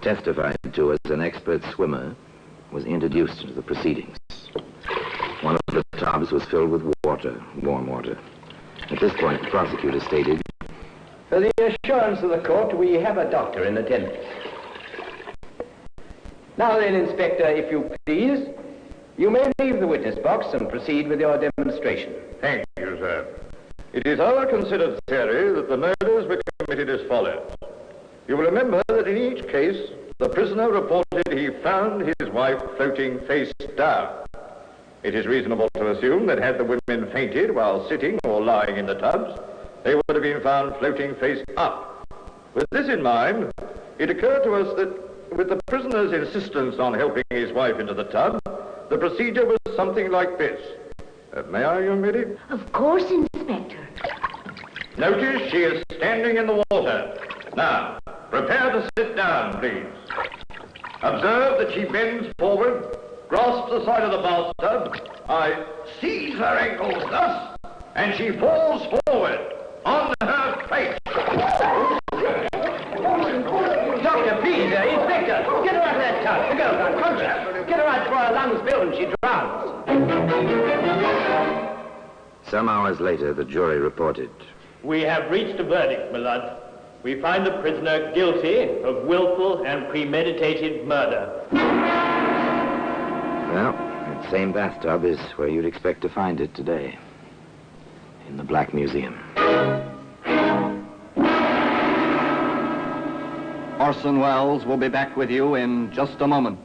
testified to as an expert swimmer, was introduced into the proceedings. One of the tubs was filled with water, warm water. At this point, the prosecutor stated, For the assurance of the court, we have a doctor in attendance. Now then, Inspector, if you please, you may leave the witness box and proceed with your demonstration. Thank you, sir. It is our considered theory that the murders were committed as follows. You will remember that in each case, the prisoner reported he found his wife floating face down. It is reasonable to assume that had the women fainted while sitting or lying in the tubs, they would have been found floating face up. With this in mind, it occurred to us that with the prisoner's insistence on helping his wife into the tub, the procedure was something like this. May I, young lady? Of course, Inspector. Notice she is standing in the water. Now, prepare to sit down, please. Observe that she bends forward, grasps the side of the bathtub. I seize her ankles thus, and she falls forward on her face. Doctor, please, Inspector, get her out of that tub. Go, Contra. Get her out before I her lungs fill and she drowns. Some hours later, the jury reported. We have reached a verdict, my lord. We find the prisoner guilty of willful and premeditated murder. Well, that same bathtub is where you'd expect to find it today. In the Black Museum. Orson Welles will be back with you in just a moment.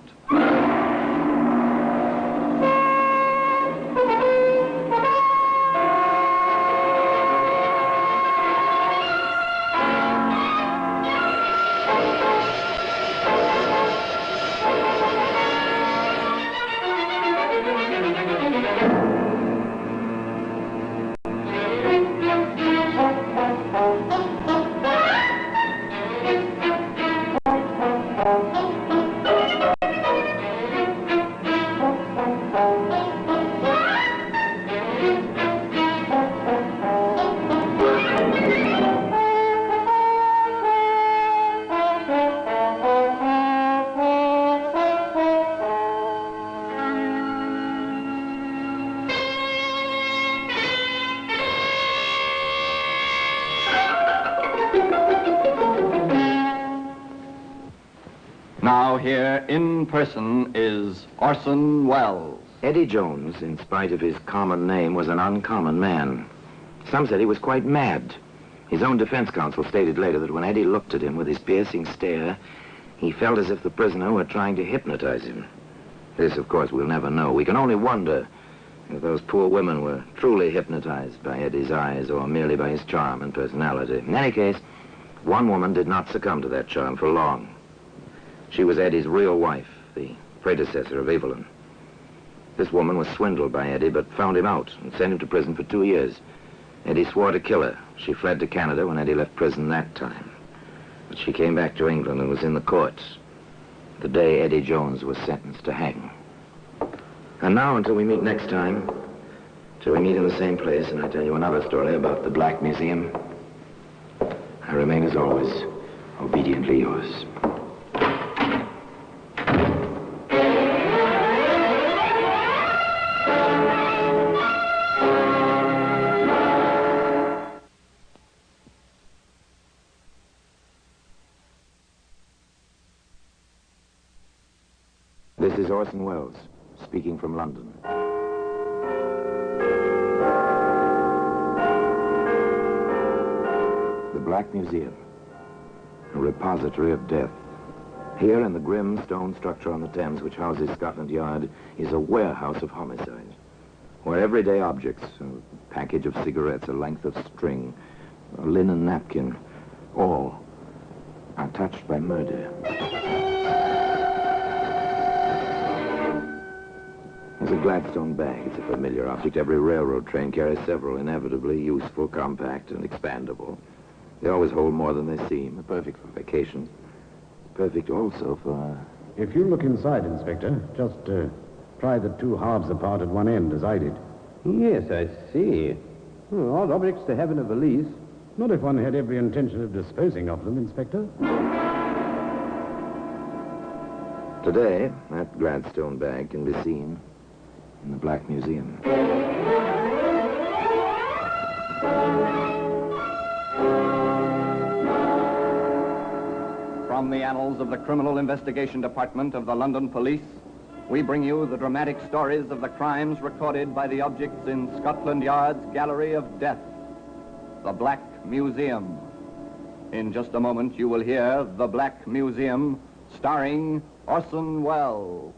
Now here in person is Orson Welles. Eddie Jones, in spite of his common name, was an uncommon man. Some said he was quite mad. His own defense counsel stated later that when Eddie looked at him with his piercing stare, he felt as if the prisoner were trying to hypnotize him. This, of course, we'll never know. We can only wonder if those poor women were truly hypnotized by Eddie's eyes or merely by his charm and personality. In any case, one woman did not succumb to that charm for long. She was Eddie's real wife, the predecessor of Evelyn. This woman was swindled by Eddie, but found him out and sent him to prison for 2 years. Eddie swore to kill her. She fled to Canada when Eddie left prison that time. But she came back to England and was in the courts the day Eddie Jones was sentenced to hang. And now, until we meet next time, till we meet in the same place and I tell you another story about the Black Museum, I remain, as always, obediently yours. This is Orson Welles, speaking from London. The Black Museum, a repository of death. Here in the grim stone structure on the Thames which houses Scotland Yard is a warehouse of homicide, where everyday objects, a package of cigarettes, a length of string, a linen napkin, all are touched by murder. There's a Gladstone bag. It's a familiar object. Every railroad train carries several, inevitably useful, compact, and expandable. They always hold more than they seem. Perfect for vacation. Perfect also for... If you look inside, Inspector, just pry the two halves apart at one end, as I did. Yes, I see. Odd objects to have in a valise. Not if one had every intention of disposing of them, Inspector. Today, that Gladstone bag can be seen in the Black Museum. From the annals of the Criminal Investigation Department of the London Police, we bring you the dramatic stories of the crimes recorded by the objects in Scotland Yard's Gallery of Death, the Black Museum. In just a moment, you will hear The Black Museum, starring Orson Welles.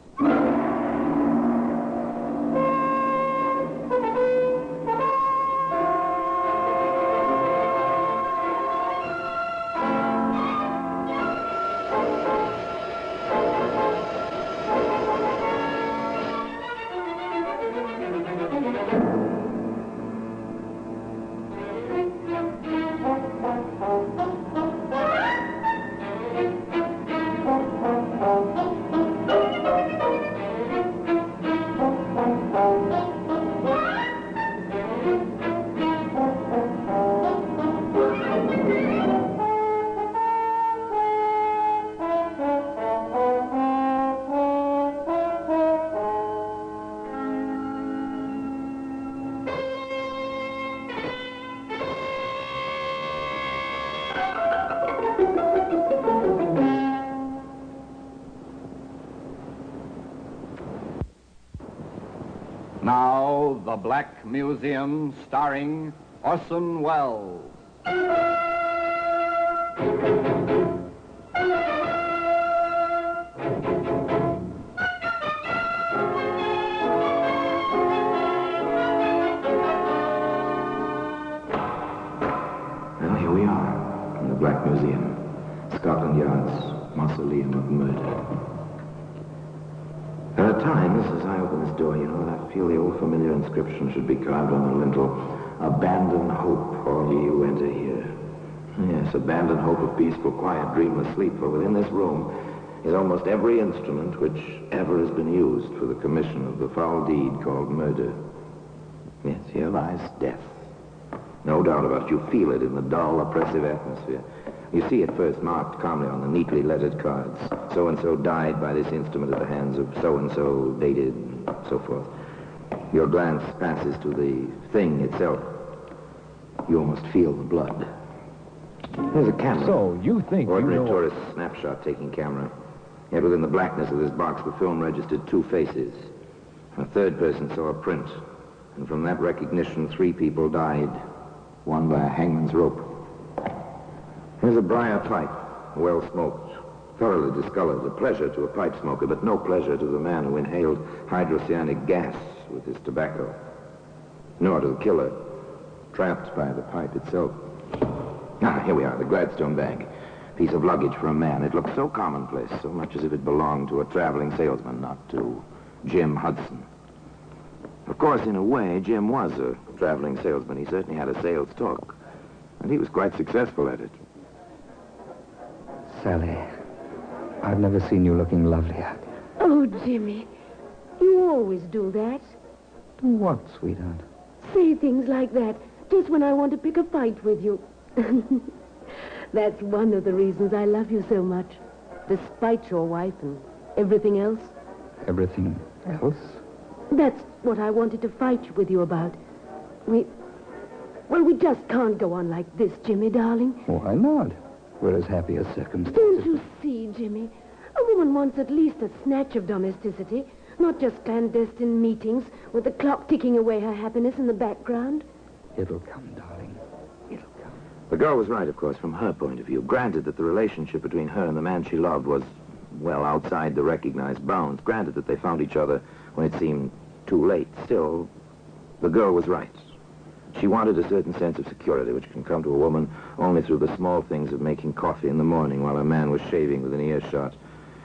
Now, The Black Museum, starring Orson Welles. Well, here we are, in the Black Museum, Scotland Yard's mausoleum of murder. There are times, as I open this door, that I feel the old familiar inscription should be carved on the lintel. Abandon hope, all ye who enter here. Yes, abandon hope of peaceful, quiet, dreamless sleep, for within this room is almost every instrument which ever has been used for the commission of the foul deed called murder. Yes, here lies death. No doubt about it. You feel it in the dull, oppressive atmosphere. You see it first marked calmly on the neatly lettered cards. So-and-so died by this instrument at the hands of so-and-so, dated, and so forth. Your glance passes to the thing itself. You almost feel the blood. There's a camera. So, you think Ordinary tourist snapshot-taking camera. Yet within the blackness of this box, the film registered two faces. A third person saw a print. And from that recognition, 3 people died. One by a hangman's rope. Here's a briar pipe, well smoked, thoroughly discolored. A pleasure to a pipe smoker, but no pleasure to the man who inhaled hydrocyanic gas with his tobacco. Nor to the killer, trapped by the pipe itself. Ah, here we are, the Gladstone bag. Piece of luggage for a man. It looked so commonplace, so much as if it belonged to a traveling salesman, not to Jim Hudson. Of course, in a way, Jim was a traveling salesman. He certainly had a sales talk. And he was quite successful at it. Sally, I've never seen you looking lovelier. Oh, Jimmy, you always do that. Do what, sweetheart? Say things like that just when I want to pick a fight with you. That's one of the reasons I love you so much. Despite your wife and everything else. Everything else? That's what I wanted to fight with you about. We just can't go on like this, Jimmy, darling. Why not? We're as happy as circumstances. Don't you see, Jimmy? A woman wants at least a snatch of domesticity, not just clandestine meetings with the clock ticking away her happiness in the background. It'll come, darling. The girl was right, of course, from her point of view. Granted that the relationship between her and the man she loved was, well, outside the recognized bounds. Granted that they found each other when it seemed too late. Still, the girl was right. She wanted a certain sense of security, which can come to a woman only through the small things of making coffee in the morning while a man was shaving within earshot.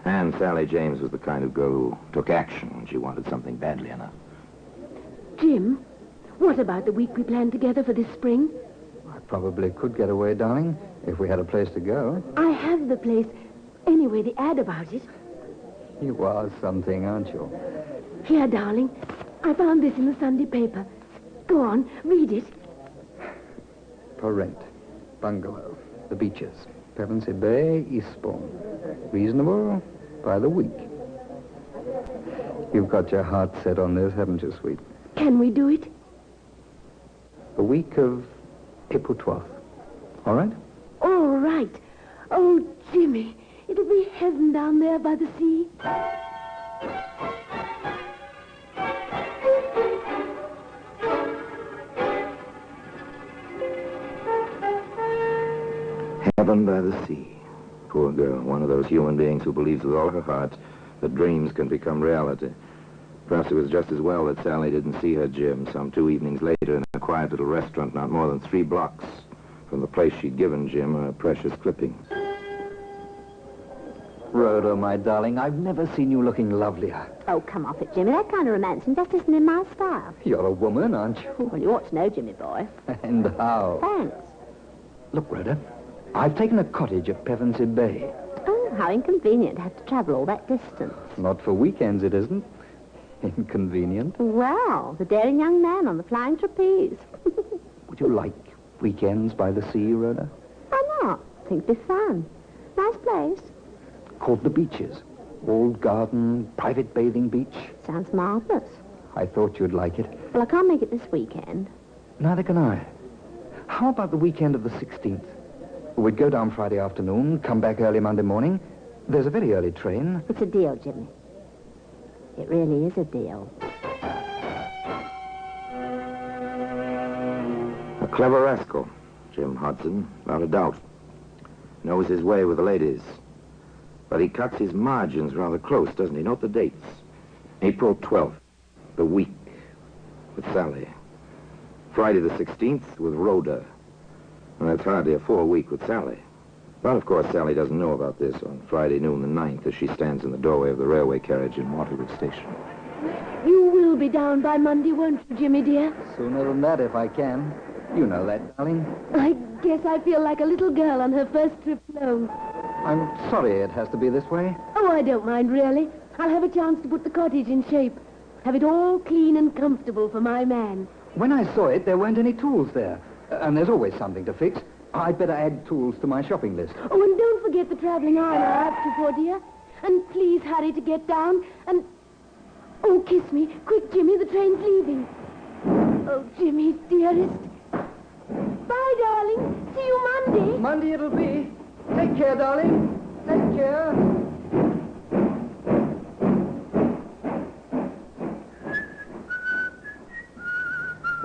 And Sally James was the kind of girl who took action when she wanted something badly enough. Jim, what about the week we planned together for this spring? I probably could get away, darling, if we had a place to go. I have the place. Anyway, the ad about it. You are something, aren't you? Here, darling. I found this in the Sunday paper. Go on, read it. For rent. Bungalow. The Beaches. Pevensey Bay, Eastbourne. Reasonable by the week. You've got your heart set on this, haven't you, sweet? Can we do it? The week of April 12th. All right? All right. Oh, Jimmy, it'll be heaven down there by the sea. Heaven by the sea. Poor girl, one of those human beings who believes with all her heart that dreams can become reality. Perhaps it was just as well that Sally didn't see her Jim some 2 evenings later in a quiet little restaurant not more than 3 blocks from the place she'd given Jim her precious clippings. Rhoda, my darling, I've never seen you looking lovelier. Oh, come off it, Jimmy. That kind of romancing just isn't in my style. You're a woman, aren't you? Well, you ought to know, Jimmy boy. And how? Thanks. Look, Rhoda, I've taken a cottage at Pevensey Bay. Oh, how inconvenient to have to travel all that distance. Not for weekends, it isn't. Inconvenient. Well, the daring young man on the flying trapeze. Would you like weekends by the sea, Rhoda? Why not? Think it'd be fun. Nice place. Called the Beaches. Old garden, private bathing beach. Sounds marvelous. I thought you'd like it. Well, I can't make it this weekend. Neither can I. How about the weekend of the 16th? We'd go down Friday afternoon, come back early Monday morning. There's a very early train. It's a deal, Jimmy. It really is a deal. Clever rascal, Jim Hudson, without a doubt. Knows his way with the ladies. But he cuts his margins rather close, doesn't he? Note the dates. April 12th, the week, with Sally. Friday the 16th, with Rhoda. And that's hardly a full week with Sally. But, of course, Sally doesn't know about this on Friday noon the 9th as she stands in the doorway of the railway carriage in Waterloo Station. You will be down by Monday, won't you, Jimmy, dear? Sooner than that, if I can. You know that, darling. I guess I feel like a little girl on her first trip alone. I'm sorry it has to be this way. Oh, I don't mind, really. I'll have a chance to put the cottage in shape. Have it all clean and comfortable for my man. When I saw it, there weren't any tools there. And there's always something to fix. I'd better add tools to my shopping list. Oh, and don't forget the traveling iron I asked you for, dear. And please hurry to get down. And... oh, kiss me. Quick, Jimmy, the train's leaving. Oh, Jimmy, dearest. Bye, darling. See you Monday. Monday it'll be. Take care, darling. Take care.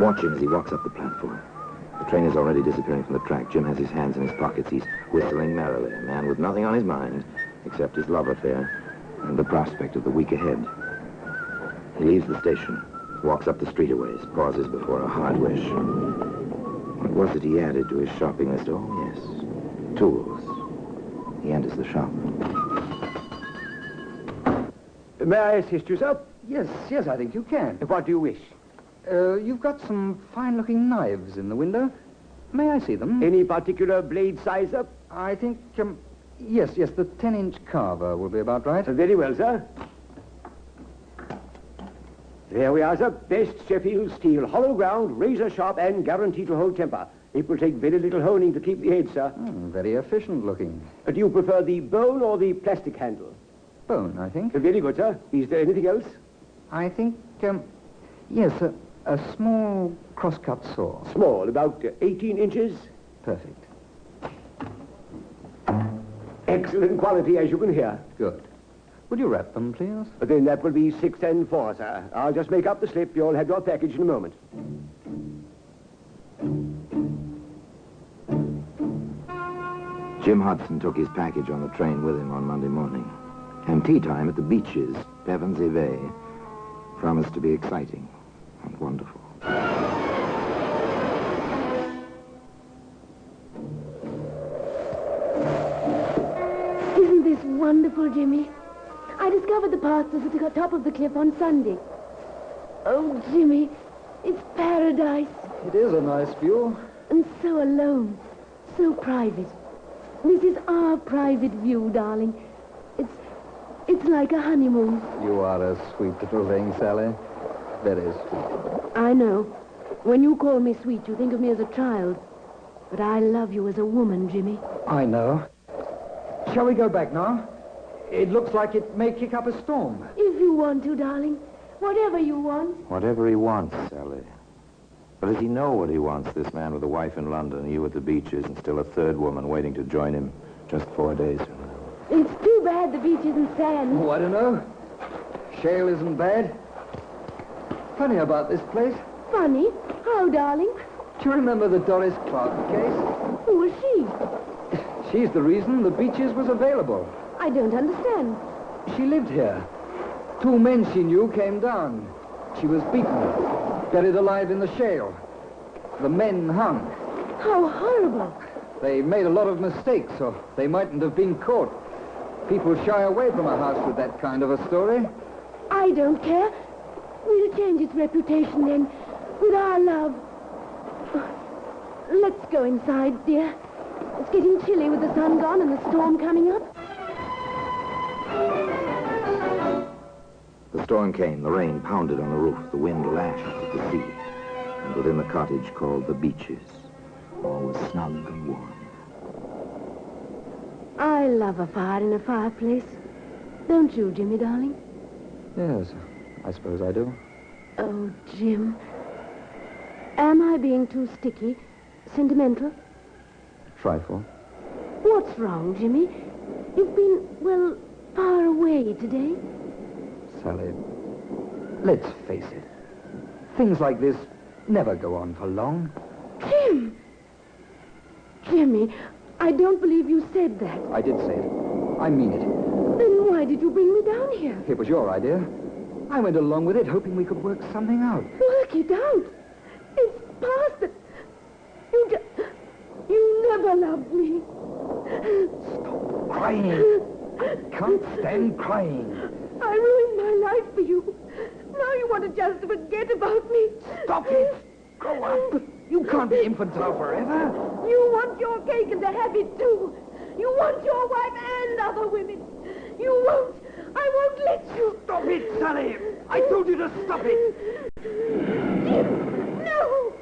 Watch him as he walks up the platform. The train is already disappearing from the track. Jim has his hands in his pockets. He's whistling merrily, a man with nothing on his mind except his love affair and the prospect of the week ahead. He leaves the station, walks up the street a ways, pauses before a hard wish. What was it he added to his shopping list? Oh, yes, tools. He enters the shop. May I assist you, sir? Yes, I think you can. What do you wish? You've got some fine-looking knives in the window. May I see them? Any particular blade size, sir? I think, yes, the 10-inch carver will be about right. Very well, sir. There we are, sir. Best Sheffield steel, hollow ground, razor sharp, and guaranteed to hold temper. It will take very little honing to keep the edge, sir. Very efficient looking. Do you prefer the bone or the plastic handle? Bone, I think. Very good, sir. Is there anything else? I think, yes, a small cross-cut saw. Small, about 18 inches. Perfect. Excellent quality, as you can hear. Good. Would you wrap them, please? Then that will be 6 and 4, sir. I'll just make up the slip. You'll have your package in a moment. Jim Hudson took his package on the train with him on Monday morning. And tea time at the Beaches, Pevensey Bay, promised to be exciting and wonderful. Isn't this wonderful, Jimmy? I discovered the pastures at the top of the cliff on Sunday. Oh, Jimmy, it's paradise. It is a nice view. And so alone, so private. This is our private view, darling. It's like a honeymoon. You are a sweet little thing, Sally. Very sweet. I know. When you call me sweet, you think of me as a child. But I love you as a woman, Jimmy. I know. Shall we go back now? It looks like it may kick up a storm. If you want to, darling. Whatever you want. Whatever he wants, Sally. But does he know what he wants, this man with a wife in London, you at the Beaches, and still a third woman waiting to join him just 4 days from now? It's too bad the beach isn't sand. Oh, I don't know. Shale isn't bad. Funny about this place. Funny? How, darling? Do you remember the Doris Clark case? Who was she? She's the reason the Beaches was available. I don't understand. She lived here. 2 men she knew came down. She was beaten, buried alive in the shale. The men hung. How horrible. They made a lot of mistakes, so they mightn't have been caught. People shy away from a house with that kind of a story. I don't care. We'll change its reputation then, with our love. Let's go inside, dear. It's getting chilly with the sun gone and the storm coming up. The storm came, the rain pounded on the roof, the wind lashed at the sea. And within the cottage called the Beaches, all was snug and warm. I love a fire in a fireplace. Don't you, Jimmy, darling? Yes, I suppose I do. Oh, Jim. Am I being too sticky? Sentimental? Trifle. What's wrong, Jimmy? You've been, well, far away today. Sally, let's face it. Things like this never go on for long. Jim! Jimmy, I don't believe you said that. I did say it. I mean it. Then why did you bring me down here? It was your idea. I went along with it, hoping we could work something out. Work it out? It's past it. You never loved me. Stop crying. I can't stand crying. I ruined my life for you. Now you want to just forget about me. Stop it. Grow up. You can't be infantile forever. You want your cake and to have it too. You want your wife and other women. You won't. I won't let you. Stop it, Sally. I told you to stop it. Jim, no.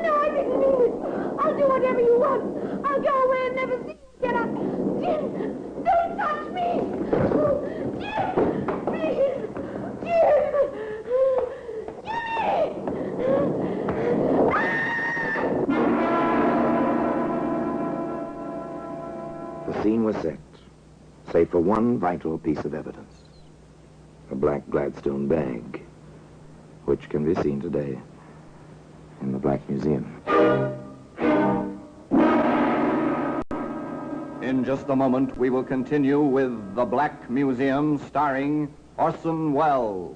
No, I didn't mean it. I'll do whatever you want. I'll go away and never see you again. Jim, don't touch me. Jim, please. Jim. The scene was set, save for one vital piece of evidence. A black Gladstone bag, which can be seen today in the Black Museum. In just a moment, we will continue with The Black Museum, starring Orson Welles.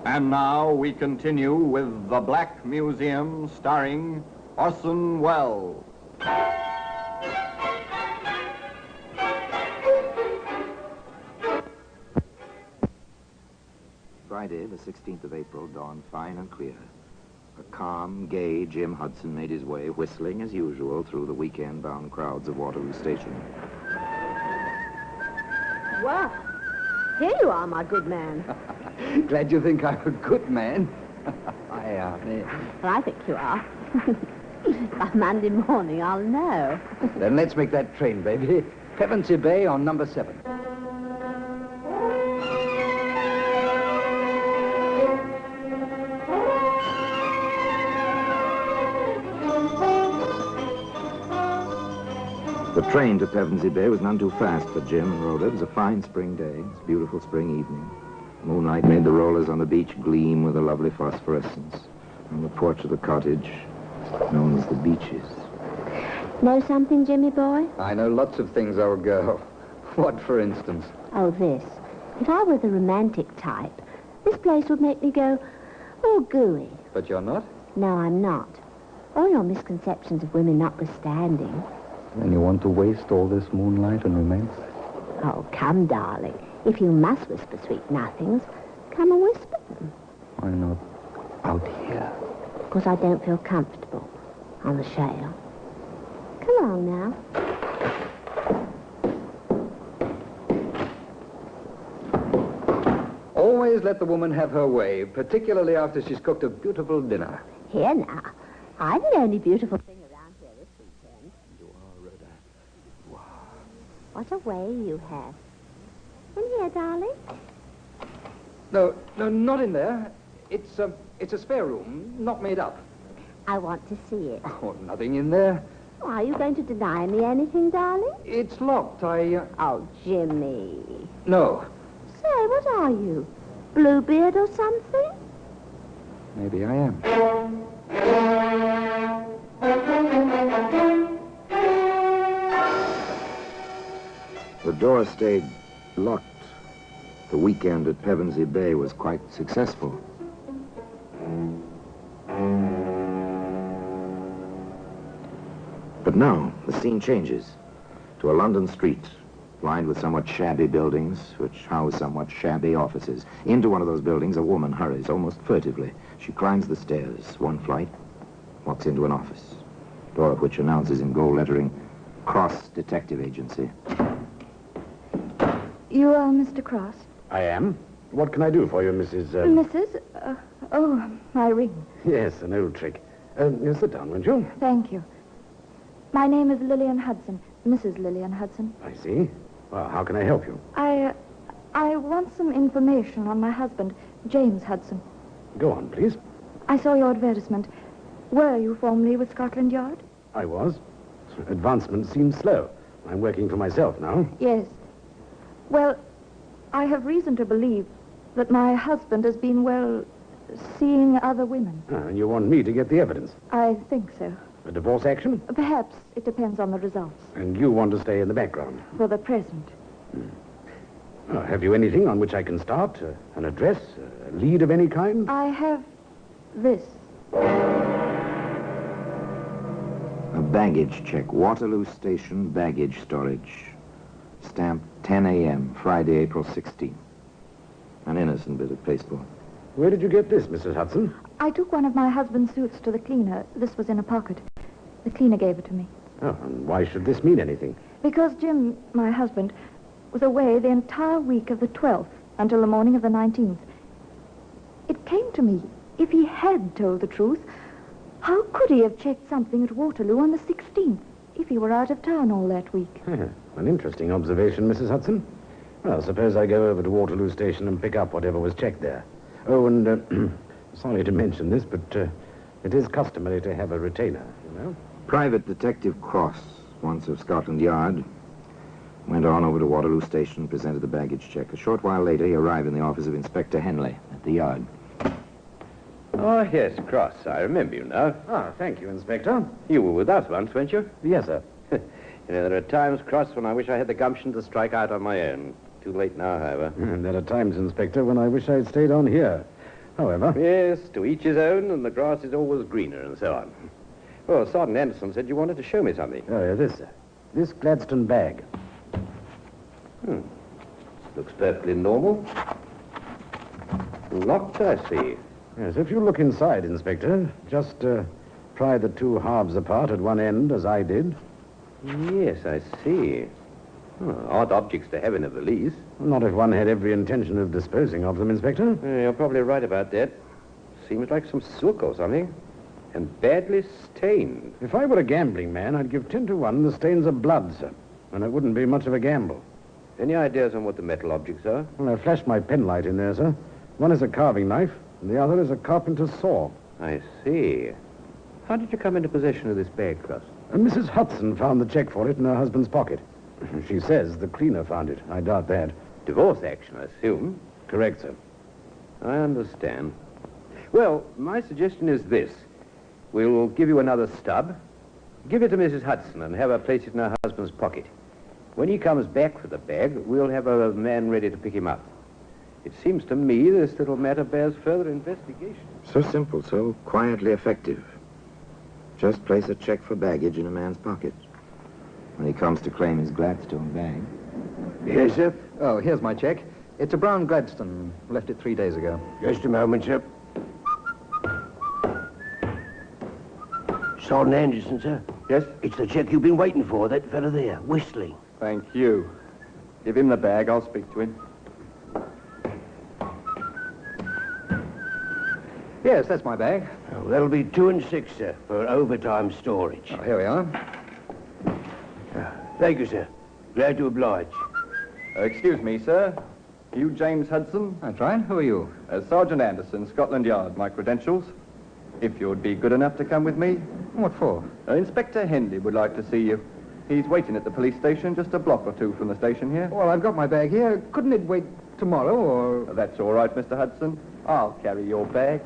And now we continue with The Black Museum, starring Orson Welles. Friday, the 16th of April, dawned fine and clear. A calm, gay Jim Hudson made his way, whistling as usual, through the weekend-bound crowds of Waterloo Station. Well, here you are, my good man. Glad you think I'm a good man. Well, I think you are. By Monday morning, I'll know. Then let's make that train, baby. Pevensey Bay on number 7. The train to Pevensey Bay was none too fast for Jim and Rhoda. It was a fine spring day. It was a beautiful spring evening. Moonlight made the rollers on the beach gleam with a lovely phosphorescence. On the porch of the cottage, known as the Beeches. Know something, Jimmy boy? I know lots of things, old girl. What, for instance? Oh, this. If I were the romantic type, this place would make me go, oh, gooey. But you're not? No, I'm not. All your misconceptions of women notwithstanding. Then you want to waste all this moonlight and romance? Oh, come, darling. If you must whisper sweet nothings, come and whisper them. Why not out here? Because I don't feel comfortable on the shale. Come along now. Always let the woman have her way, particularly after she's cooked a beautiful dinner. Here now. I'm the only beautiful thing around here this weekend. You are, Rhoda. Wow. What a way you have. In here, darling. No, not in there. It's a spare room, not made up. I want to see it. Oh, nothing in there. Oh, are you going to deny me anything, darling? It's locked. Oh, Jimmy. No. Say, what are you? Bluebeard or something? Maybe I am. The door stayed locked. The weekend at Pevensey Bay was quite successful. now, the scene changes to a London street lined with somewhat shabby buildings which house somewhat shabby offices. Into one of those buildings, a woman hurries almost furtively. She climbs the stairs, one flight, walks into an office, door of which announces in gold lettering, Cross Detective Agency. You are Mr. Cross? I am. What can I do for you, Mrs. Mrs.? Oh, my ring. Yes, an old trick. Sit down, won't you? Thank you. My name is Lillian Hudson, Mrs. Lillian Hudson. I see. Well, how can I help you? I want some information on my husband, James Hudson. Go on, please. I saw your advertisement. Were you formerly with Scotland Yard? I was. Advancement seems slow. I'm working for myself now. Yes. Well, I have reason to believe that my husband has been, well, seeing other women. And you want me to get the evidence? I think so. A divorce action? Perhaps. It depends on the results. And you want to stay in the background? For the present. Have you anything on which I can start? An address? A lead of any kind? I have this. A baggage check. Waterloo Station baggage storage. Stamped 10 a.m., Friday, April 16th. An innocent bit of pasteboard. Where did you get this, Mrs. Hudson? I took one of my husband's suits to the cleaner. This was in a pocket. The cleaner gave it to me. Oh, and why should this mean anything? Because Jim, my husband, was away the entire week of the 12th until the morning of the 19th. It came to me, if he had told the truth, how could he have checked something at Waterloo on the 16th if he were out of town all that week? An interesting observation, Mrs. Hudson. Well, suppose I go over to Waterloo Station and pick up whatever was checked there. Oh, and sorry to mention this, but it is customary to have a retainer, you know. Private Detective Cross, once of Scotland Yard, went on over to Waterloo Station and presented the baggage check. A short while later, he arrived in the office of Inspector Henley at the yard. Oh, yes, Cross. I remember you now. Ah, thank you, Inspector. You were with us once, weren't you? Yes, sir. You know, there are times, Cross, when I wish I had the gumption to strike out on my own. Too late now, however. And there are times, Inspector, when I wish I'd stayed on here. However... Yes, to each his own, and the grass is always greener, and so on. Well, Sergeant Anderson said you wanted to show me something. Oh, yeah, this, sir. This Gladstone bag. Looks perfectly normal. Locked, I see. Yes, if you look inside, Inspector, just pry the two halves apart at one end, as I did. Yes, I see. Odd objects to have in a valise. Not if one had every intention of disposing of them, Inspector. You're probably right about that. Seems like some silk or something. And badly stained. If I were a gambling man, I'd give 10 to 1 the stains of blood, sir. And it wouldn't be much of a gamble. Any ideas on what the metal objects are? Well, I flashed my penlight in there, sir. One is a carving knife, and the other is a carpenter's saw. I see. How did you come into possession of this bag, Cross? And Mrs. Hudson found the check for it in her husband's pocket. She says the cleaner found it. I doubt that. Divorce action, I assume. Correct, sir. I understand. Well, my suggestion is this. We'll give you another stub. Give it to Mrs. Hudson and have her place it in her husband's pocket. When he comes back for the bag, we'll have a man ready to pick him up. It seems to me this little matter bears further investigation. So simple, so quietly effective. Just place a check for baggage in a man's pocket. When he comes to claim his Gladstone bag. Yes, sir? Oh, here's my check. It's a brown Gladstone. Left it 3 days ago. Just a moment, sir. Sergeant Anderson, sir. Yes? It's the check you've been waiting for, that fella there, whistling. Thank you. Give him the bag. I'll speak to him. Yes, that's my bag. Oh, that'll be 2 and 6, sir, for overtime storage. Oh, here we are. Thank you, sir. Glad to oblige. Excuse me, sir. You James Hudson? That's right. Who are you? Sergeant Anderson, Scotland Yard. My credentials. If you'd be good enough to come with me. What for? Inspector Henley would like to see you. He's waiting at the police station just a block or two from the station here. Well, I've got my bag here. Couldn't it wait tomorrow, or... That's all right, Mr. Hudson. I'll carry your bag.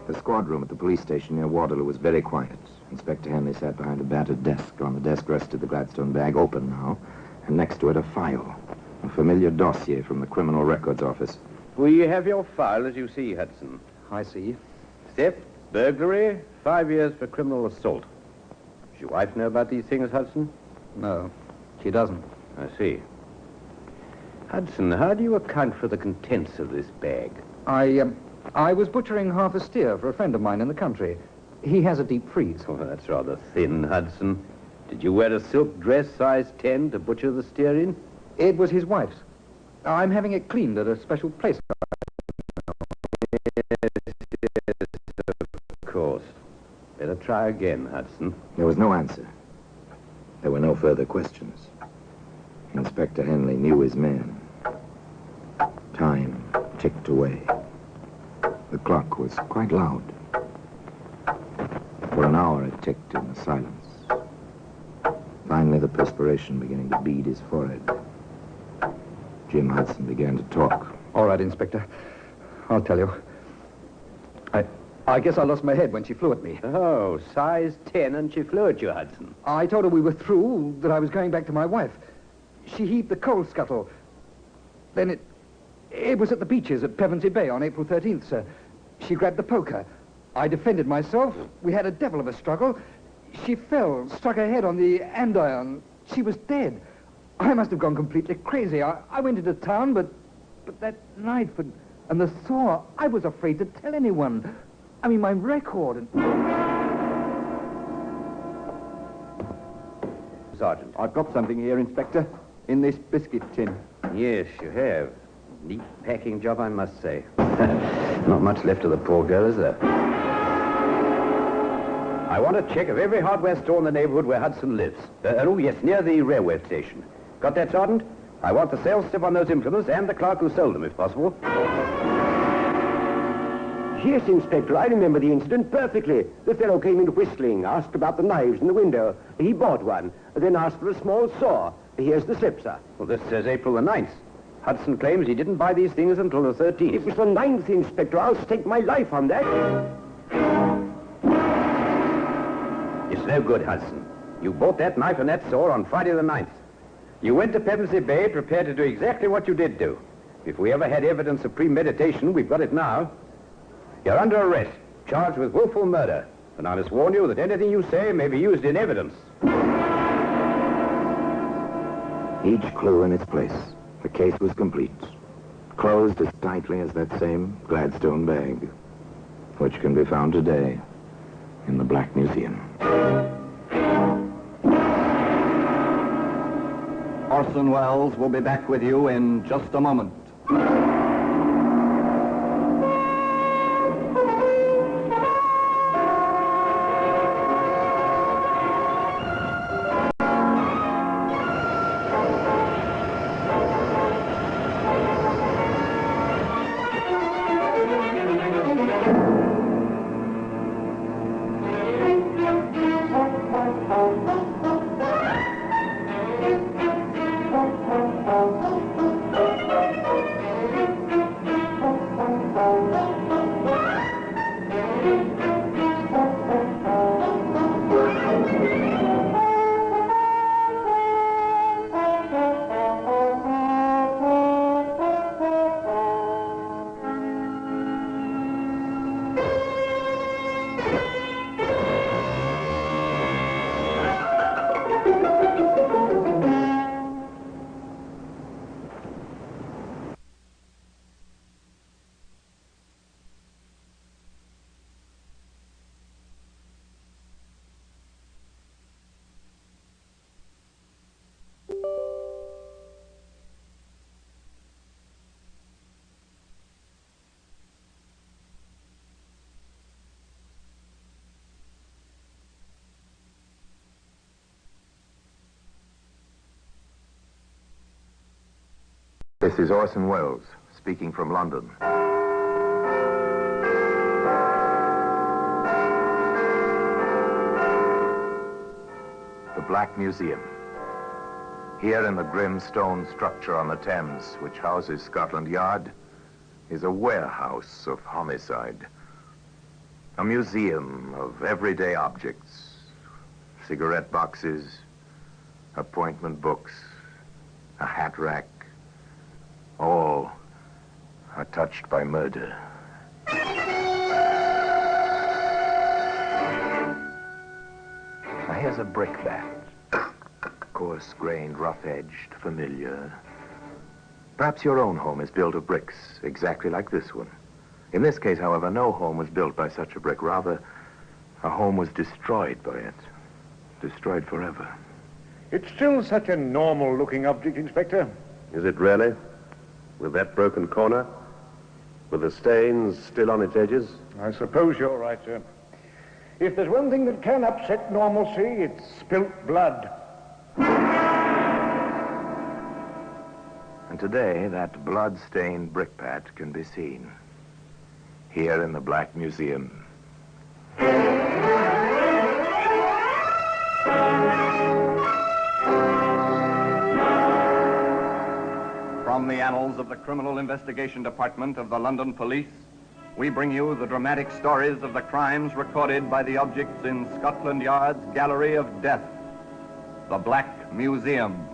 The squad room at the police station near Waterloo was very quiet. Inspector Henley sat behind a battered desk. On the desk rested the Gladstone bag, open now, and next to it a file. A familiar dossier from the Criminal Records Office. We have your file, as you see, Hudson. I see. Theft, burglary, 5 years for criminal assault. Does your wife know about these things, Hudson? No, she doesn't. I see. Hudson, how do you account for the contents of this bag? I was butchering half a steer for a friend of mine in the country. He has a deep freeze. Oh, that's rather thin, Hudson. Did you wear a silk dress size 10 to butcher the steer in? It was his wife's. I'm having it cleaned at a special place. Yes, of course. Better try again, Hudson. There was no answer. There were no further questions. Inspector Henley knew his man. Time ticked away. The clock was quite loud. For an hour it ticked in the silence. Finally, the perspiration beginning to bead his forehead. Jim Hudson began to talk. All right, Inspector. I'll tell you. I guess I lost my head when she flew at me. Oh, size 10 and she flew at you, Hudson. I told her we were through, that I was going back to my wife. She heaved the coal scuttle. Then it was at the beaches at Pevensey Bay on April 13th, sir. She grabbed the poker. I defended myself. We had a devil of a struggle. She fell, struck her head on the andiron. She was dead. I must have gone completely crazy. I went into town, but that knife and the saw, I was afraid to tell anyone. I mean, my record and... Sergeant. I've got something here, Inspector, in this biscuit tin. Yes, you have. Neat packing job, I must say. Not much left of the poor girl, is there? I want a check of every hardware store in the neighborhood where Hudson lives. Oh, yes, near the railway station. Got that, Sergeant? I want the sales slip on those implements and the clerk who sold them, if possible. Yes, Inspector, I remember the incident perfectly. The fellow came in whistling, asked about the knives in the window. He bought one, then asked for a small saw. Here's the slip, sir. Well, this says April the 9th. Hudson claims he didn't buy these things until the 13th. It was the 9th, Inspector. I'll stake my life on that. It's no good, Hudson. You bought that knife and that saw on Friday the 9th. You went to Pevensey Bay prepared to do exactly what you did do. If we ever had evidence of premeditation, we've got it now. You're under arrest, charged with willful murder. And I must warn you that anything you say may be used in evidence. Each clue in its place. The case was complete. Closed as tightly as that same Gladstone bag, which can be found today in the Black Museum. Orson Welles will be back with you in just a moment. This is Orson Welles, speaking from London. The Black Museum. Here in the grim stone structure on the Thames, which houses Scotland Yard, is a warehouse of homicide. A museum of everyday objects. Cigarette boxes, appointment books, a hat rack, All are touched by murder. Now here's a brickbat. Coarse-grained, rough-edged, familiar. Perhaps your own home is built of bricks, exactly like this one. In this case, however, no home was built by such a brick. Rather, a home was destroyed by it. Destroyed forever. It's still such a normal-looking object, Inspector. Is it really? With that broken corner? With the stains still on its edges? I suppose you're right, sir. If there's one thing that can upset normalcy, it's spilt blood. And today, that blood-stained brickbat can be seen here in the Black Museum. From the annals of the Criminal Investigation Department of the London Police, we bring you the dramatic stories of the crimes recorded by the objects in Scotland Yard's Gallery of Death, the Black Museum.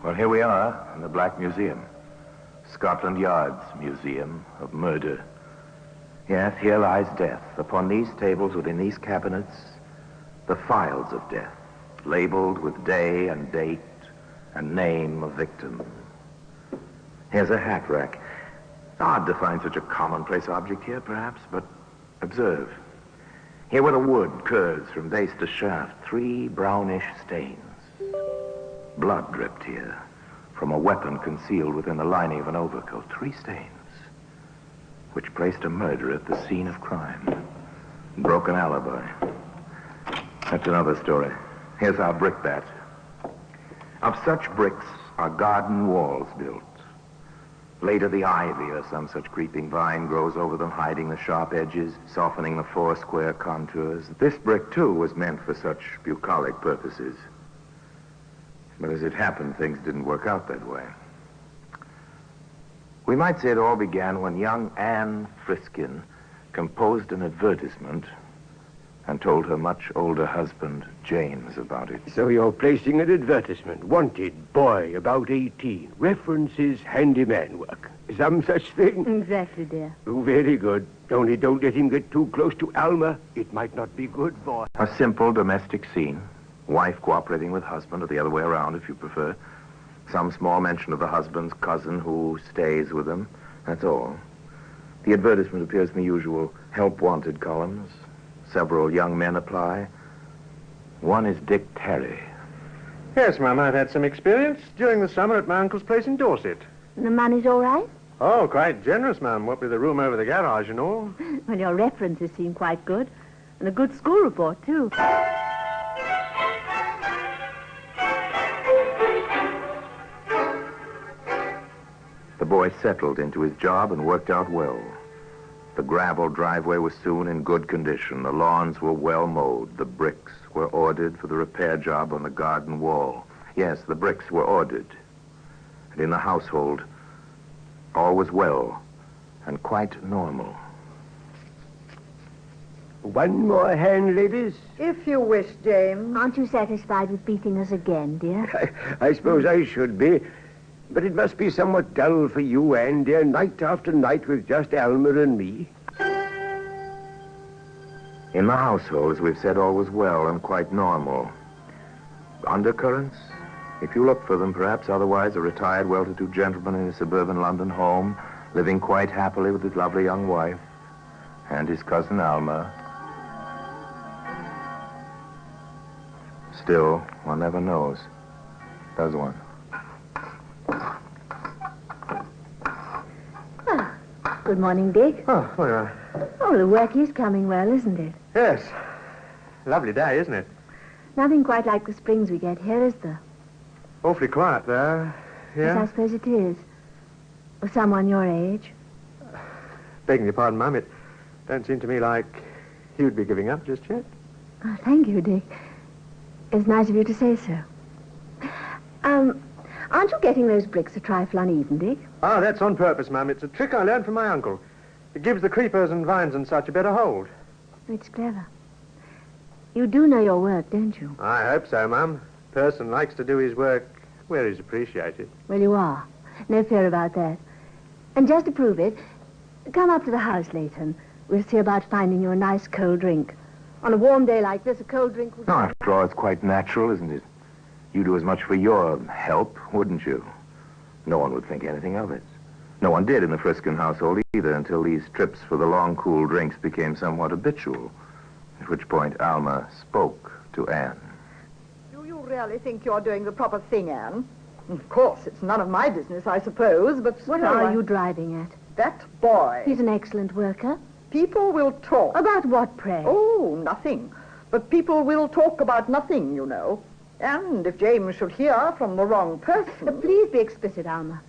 Well, here we are in the Black Museum. Scotland Yard's Museum of Murder. Yes, here lies death. Upon these tables, within these cabinets, the files of death, labeled with day and date and name of victim. Here's a hat rack. It's odd to find such a commonplace object here, perhaps, but observe. Here where the wood curves from base to shaft, 3 brownish stains. Blood dripped here from a weapon concealed within the lining of an overcoat. 3 stains, which placed a murder at the scene of crime. Broken alibi. That's another story. Here's our brickbat. Of such bricks are garden walls built. Later, the ivy or some such creeping vine grows over them, hiding the sharp edges, softening the 4 square contours. This brick, too, was meant for such bucolic purposes. But as it happened, things didn't work out that way. We might say it all began when young Anne Friskin composed an advertisement and told her much older husband, James, about it. So you're placing an advertisement. Wanted, boy, about 18. References, handyman work. Some such thing? Exactly, dear. Oh, very good. Only don't let him get too close to Alma. It might not be good for... A simple domestic scene. Wife cooperating with husband, or the other way around, if you prefer. Some small mention of the husband's cousin who stays with him. That's all. The advertisement appears in the usual help wanted columns. Several young men apply. One is Dick Terry. Yes, Mum, I've had some experience during the summer at my uncle's place in Dorset. The money's all right? Oh, quite generous, Mum. What with the room over the garage and all. Well, your references seem quite good. And a good school report, too. The boy settled into his job and worked out well. The gravel driveway was soon in good condition. The lawns were well mowed. The bricks were ordered for the repair job on the garden wall. Yes, the bricks were ordered. And in the household, all was well and quite normal. One more hand, ladies? If you wish, James. Aren't you satisfied with beating us again, dear? I suppose I should be. But it must be somewhat dull for you, Anne, dear, night after night with just Alma and me. In the household, as we've said, all was well and quite normal. Undercurrents? If you look for them, perhaps. Otherwise, a retired, well-to-do gentleman in a suburban London home, living quite happily with his lovely young wife and his cousin Alma. Still, one never knows, does one? Good morning, Dick. Oh, all right. Oh, the work is coming well, isn't it? Yes. Lovely day, isn't it? Nothing quite like the springs we get here, is there? Awfully quiet there. Yes, Yeah? I suppose it is. For someone your age. Begging your pardon, Mum, it don't seem to me like you'd be giving up just yet. Oh, thank you, Dick. It's nice of you to say so. Aren't you getting those bricks a trifle uneven, Dick? Ah, that's on purpose, Mum. It's a trick I learned from my uncle. It gives the creepers and vines and such a better hold. It's clever. You do know your work, don't you? I hope so, Mum. Person likes to do his work where he's appreciated. Well, you are. No fear about that. And just to prove it, come up to the house later and we'll see about finding you a nice cold drink. On a warm day like this, a cold drink would... No, after all, it's quite natural, isn't it? You'd do as much for your help, wouldn't you? No one would think anything of it. No one did in the Friskin household either until these trips for the long, cool drinks became somewhat habitual, at which point Alma spoke to Anne. Do you really think you're doing the proper thing, Anne? Of course, it's none of my business, I suppose, but... What are you driving at? That boy. He's an excellent worker. People will talk. About what, pray? Oh, nothing. But people will talk about nothing, you know. And if James should hear from the wrong person... Please be explicit, Alma.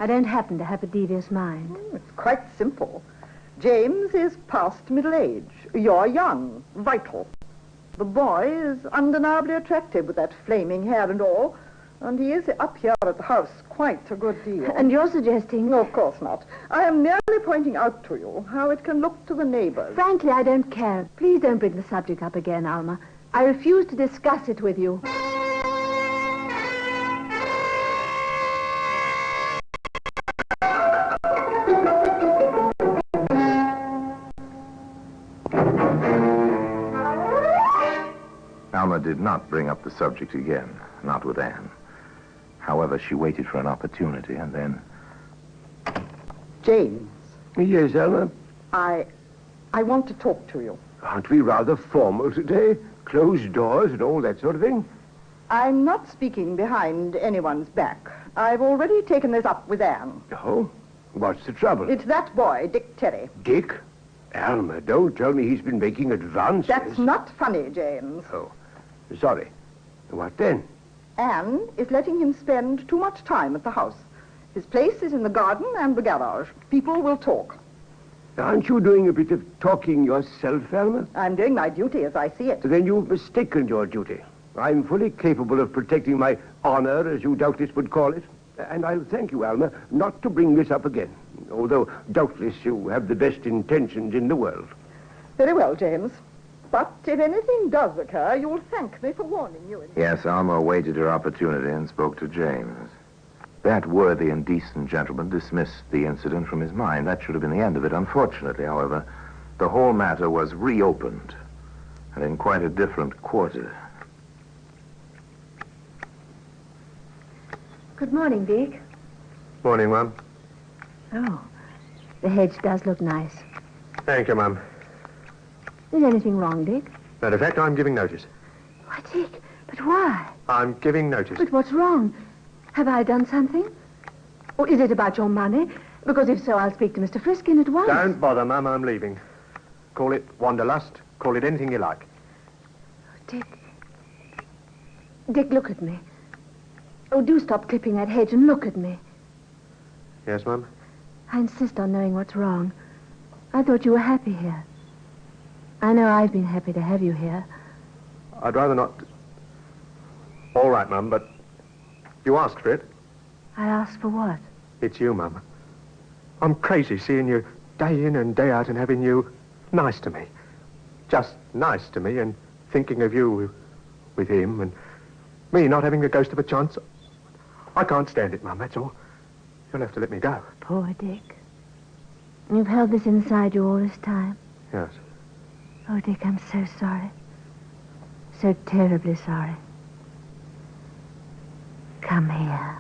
I don't happen to have a devious mind. It's quite simple. James is past middle age. You're young, vital. The boy is undeniably attractive with that flaming hair and all. And he is up here at the house quite a good deal. And you're suggesting... No, of course not. I am merely pointing out to you how it can look to the neighbors. Frankly, I don't care. Please don't bring the subject up again, Alma. I refuse to discuss it with you. Alma did not bring up the subject again, not with Anne. However, she waited for an opportunity and then... James. Yes, Alma? I want to talk to you. Aren't we rather formal today? Closed doors and all that sort of thing? I'm not speaking behind anyone's back. I've already taken this up with Anne. Oh? What's the trouble? It's that boy, Dick Terry. Dick? Alma, don't tell me he's been making advances. That's not funny, James. Oh, sorry. What then? Anne is letting him spend too much time at the house. His place is in the garden and the garage. People will talk. Aren't you doing a bit of talking yourself, Alma? I'm doing my duty as I see it. Then you've mistaken your duty. I'm fully capable of protecting my honor, as you doubtless would call it. And I'll thank you, Alma, not to bring this up again. Although, doubtless, you have the best intentions in the world. Very well, James. But if anything does occur, you'll thank me for warning you. Yes, Alma awaited her opportunity and spoke to James. That worthy and decent gentleman dismissed the incident from his mind. That should have been the end of it. Unfortunately, however, the whole matter was reopened, and in quite a different quarter. Good morning, Dick. Morning, Mum. Oh, the hedge does look nice. Thank you, Mum. Is anything wrong, Dick? Matter of fact, I'm giving notice. Why, Dick, but why? I'm giving notice. But what's wrong? Have I done something? Or is it about your money? Because if so, I'll speak to Mr. Friskin at once. Don't bother, Mum. I'm leaving. Call it wanderlust. Call it anything you like. Dick. Dick, look at me. Oh, do stop clipping that hedge and look at me. Yes, Mum? I insist on knowing what's wrong. I thought you were happy here. I know I've been happy to have you here. I'd rather not... All right, Mum, but you asked for it. I asked for what? It's you, Mum. I'm crazy seeing you day in and day out and having you nice to me. Just nice to me and thinking of you with him and me not having a ghost of a chance. I can't stand it, Mum, that's all. You'll have to let me go. Poor Dick. You've held this inside you all this time. Yes. Oh, Dick, I'm so sorry. So terribly sorry. Come here.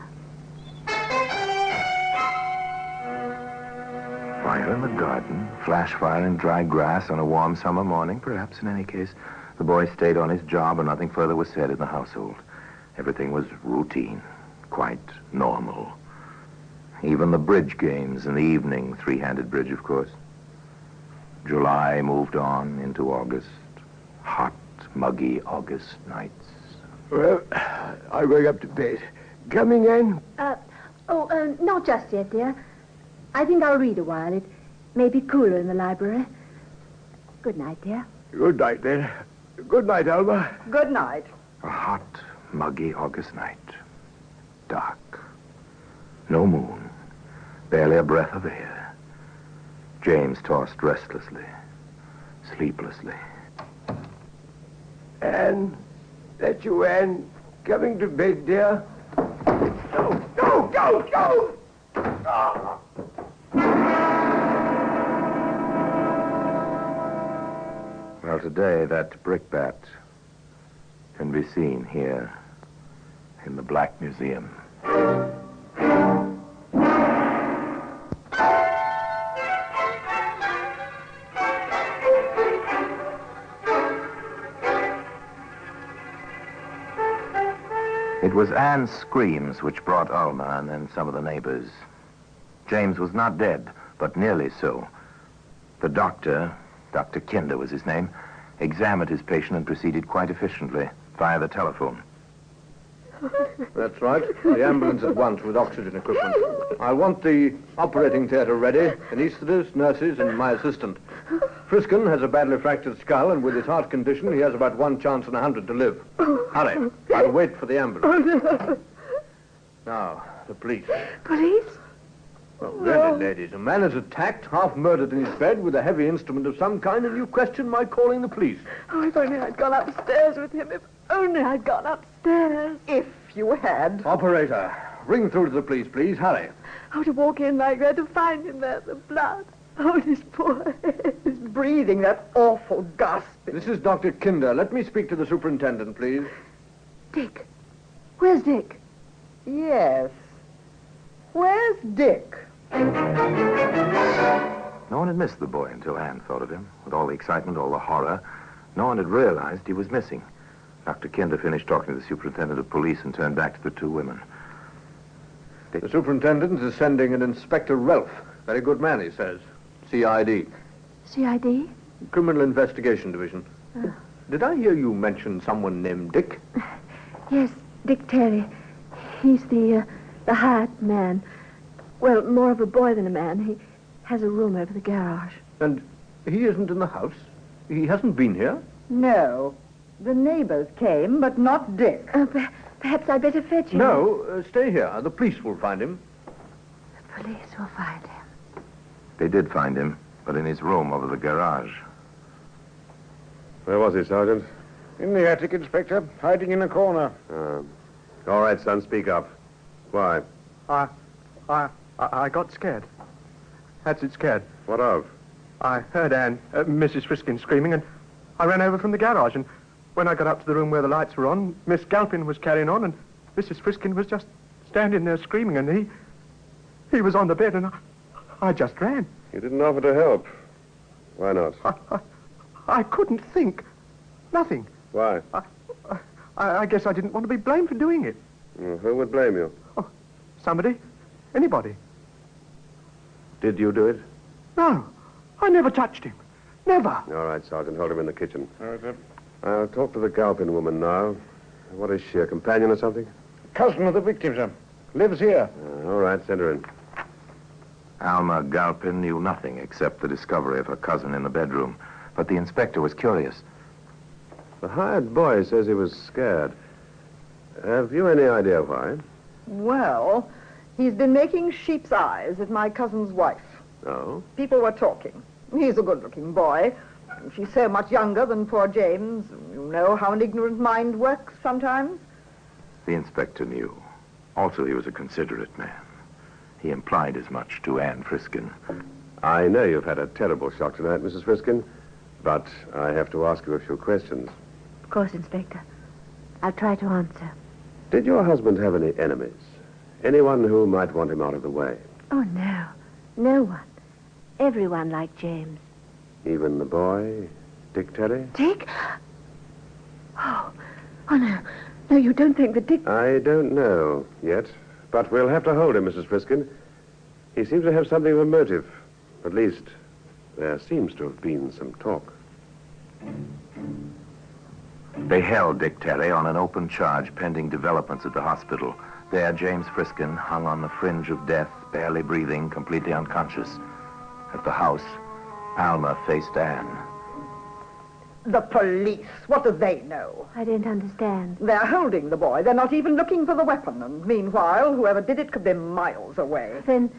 Fire in the garden, flash fire in dry grass on a warm summer morning, perhaps in any case. The boy stayed on his job and nothing further was said in the household. Everything was routine, quite normal. Even the bridge games in the evening, three-handed bridge, of course. July moved on into August. Hot, muggy August nights. Well, I'm going up to bed. Coming in? Not just yet, dear. I think I'll read a while. It may be cooler in the library. Good night, dear. Good night, then. Good night, Alma. Good night. A hot, muggy August night. Dark. No moon. Barely a breath of air. James tossed restlessly, sleeplessly. Anne, that you, Anne? Coming to bed, dear? Go, go, go, go! Oh. Well, today that brickbat can be seen here in the Black Museum. It was Anne's screams which brought Alma and then some of the neighbors. James was not dead, but nearly so. The doctor, Dr. Kinder was his name, examined his patient and proceeded quite efficiently via the telephone. That's right. The ambulance at once with oxygen equipment. I want the operating theatre ready, anaesthetists, nurses, and my assistant. Friskin has a badly fractured skull, and with his heart condition, he has about 1 chance in 100 to live. Hurry. I'll wait for the ambulance. Now, the police. Police? Well, really, ladies, a man is attacked, half murdered in his bed with a heavy instrument of some kind, and you question my calling the police. Oh, if only I'd gone upstairs with him. If only I'd gone upstairs. If you had. Operator, ring through to the police, please. Hurry. Oh, to walk in like that, to find him there, the blood. Oh, his poor head. His breathing, that awful gasping. This is Dr. Kinder. Let me speak to the superintendent, please. Dick. Where's Dick? Yes. Where's Dick? No one had missed the boy until Anne thought of him. With all the excitement, all the horror, no one had realized he was missing. Dr. Kinder finished talking to the superintendent of police and turned back to the 2 women. The superintendent is sending an Inspector Ralph. Very good man, he says. CID. CID? Criminal Investigation Division. Did I hear you mention someone named Dick? Yes, Dick Terry. He's the hired man. Well, more of a boy than a man. He has a room over the garage. And he isn't in the house? He hasn't been here? No. The neighbors came, but not Dick. Perhaps I'd better fetch him. No, stay here. The police will find him. The police will find him. They did find him, but in his room over the garage. Where was he, Sergeant? In the attic, Inspector, hiding in a corner. All right, son, speak up. Why? I got scared. That's it, scared. What of? I heard Mrs. Friskin screaming, and I ran over from the garage, and when I got up to the room where the lights were on, Miss Galpin was carrying on, and Mrs. Friskin was just standing there screaming, and he was on the bed, and I just ran. You didn't offer to help. Why not? I couldn't think. Nothing. Why? I guess I didn't want to be blamed for doing it. Who would blame you? Somebody. Anybody. Did you do it? No. I never touched him. Never. All right, Sergeant, hold him in the kitchen. All right, sir. I'll talk to the Galpin woman now. What is she, a companion or something? Cousin of the victim, sir. Lives here. All right, send her in. Alma Galpin knew nothing except the discovery of her cousin in the bedroom. But the inspector was curious. The hired boy says he was scared. Have you any idea why? Well, he's been making sheep's eyes at my cousin's wife. Oh? People were talking. He's a good-looking boy. She's so much younger than poor James. You know how an ignorant mind works sometimes. The inspector knew. Also, he was a considerate man. He implied as much to Anne Friskin. I know you've had a terrible shock tonight, Mrs. Friskin, but I have to ask you a few questions. Of course, Inspector. I'll try to answer. Did your husband have any enemies? Anyone who might want him out of the way? Oh, no. No one. Everyone liked James. Even the boy, Dick Terry? Dick? Oh, no. No, you don't think that Dick... I don't know yet, but we'll have to hold him, Mrs. Friskin. He seems to have something of a motive. At least, there seems to have been some talk. They held Dick Terry on an open charge pending developments at the hospital. There, James Friskin hung on the fringe of death, barely breathing, completely unconscious. At the house, Alma faced Anne. The police. What do they know? I don't understand. They're holding the boy. They're not even looking for the weapon. And meanwhile, whoever did it could be miles away. Then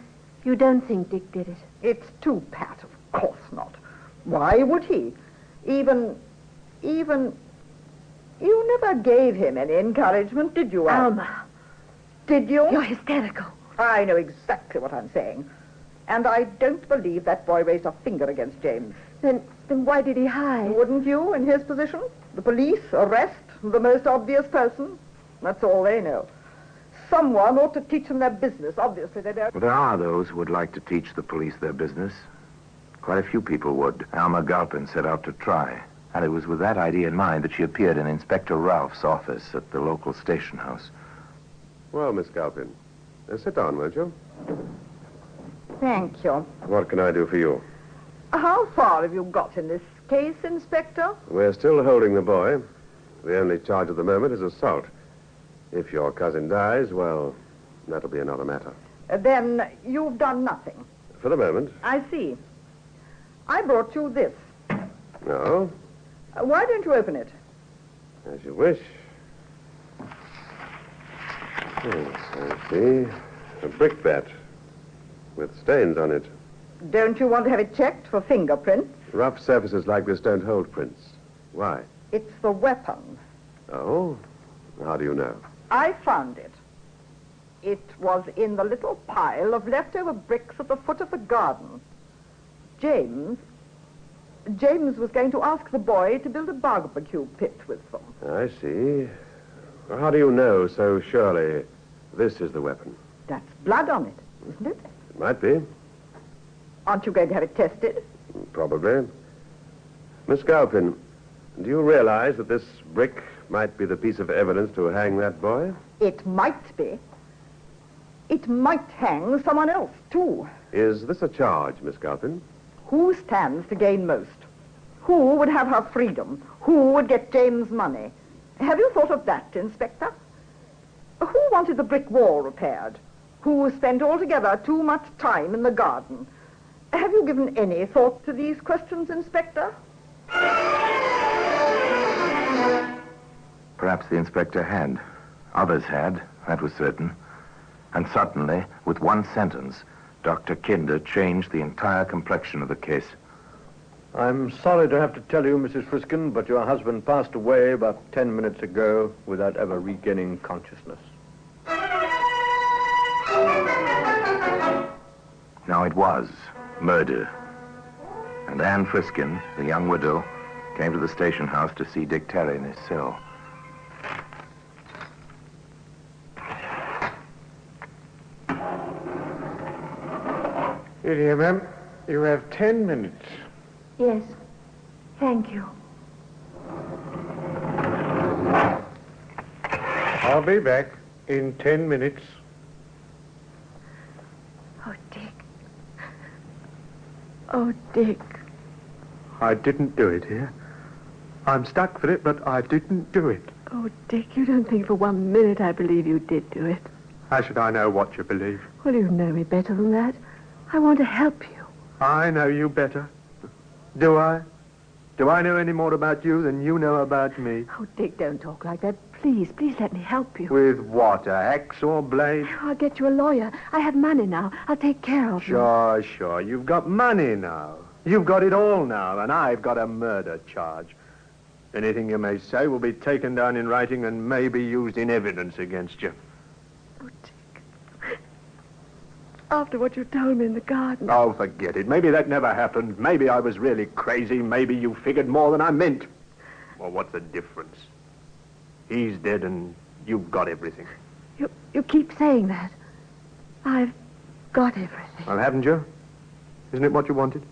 you don't think Dick did it? It's too pat. Of course not. Why would he? Even... You never gave him any encouragement, did you, Alma? Did you? You're hysterical. I know exactly what I'm saying. And I don't believe that boy raised a finger against James. Then why did he hide? Wouldn't you, in his position? The police, arrest, the most obvious person. That's all they know. Someone ought to teach them their business. Obviously, they don't. Well, there are those who would like to teach the police their business. Quite a few people would. Alma Galpin set out to try. And it was with that idea in mind that she appeared in Inspector Ralph's office at the local station house. Well, Miss Galpin, sit down, won't you? Thank you. What can I do for you? How far have you got in this case, Inspector? We're still holding the boy. The only charge at the moment is assault. If your cousin dies, well, that'll be another matter. Then you've done nothing. For the moment. I see. I brought you this. No? Why don't you open it? As you wish. Yes, I see. A brickbat with stains on it. Don't you want to have it checked for fingerprints? Rough surfaces like this don't hold prints. Why? It's the weapon. Oh? How do you know? I found it. It was in the little pile of leftover bricks at the foot of the garden. James was going to ask the boy to build a barbecue pit with them. I see. Well, how do you know so surely this is the weapon? That's blood on it, isn't it? It might be. Aren't you going to have it tested? Probably. Miss Galpin, do you realize that this brick might be the piece of evidence to hang that boy? It might be. It might hang someone else, too. Is this a charge, Miss Galpin? Who stands to gain most? Who would have her freedom? Who would get James' money? Have you thought of that, Inspector? Who wanted the brick wall repaired? Who spent altogether too much time in the garden? Have you given any thought to these questions, Inspector? Perhaps the inspector had. Others had, that was certain. And suddenly, with one sentence, Dr. Kinder changed the entire complexion of the case. I'm sorry to have to tell you, Mrs. Friskin, but your husband passed away about 10 minutes ago without ever regaining consciousness. Now it was murder. And Anne Friskin, the young widow, came to the station house to see Dick Terry in his cell. Here, dear, ma'am. You have 10 minutes. Yes. Thank you. I'll be back in 10 minutes. Oh, Dick. Oh, Dick. I didn't do it, dear. I'm stuck for it, but I didn't do it. Oh, Dick, you don't think for 1 minute I believe you did do it. How should I know what you believe? Well, you know me better than that. I want to help you. I know you better. Do I? Do I know any more about you than you know about me? Oh, Dick, don't talk like that. Please let me help you. With what, a axe or blade? I'll get you a lawyer. I have money now. I'll take care of you. Sure. You've got money now. You've got it all now, and I've got a murder charge. Anything you may say will be taken down in writing and may be used in evidence against you. Oh, Dick. After what you told me in the garden. Oh, forget it. Maybe that never happened. Maybe I was really crazy. Maybe you figured more than I meant. Well, what's the difference? He's dead and you've got everything. You keep saying that. I've got everything. Well, haven't you? Isn't it what you wanted?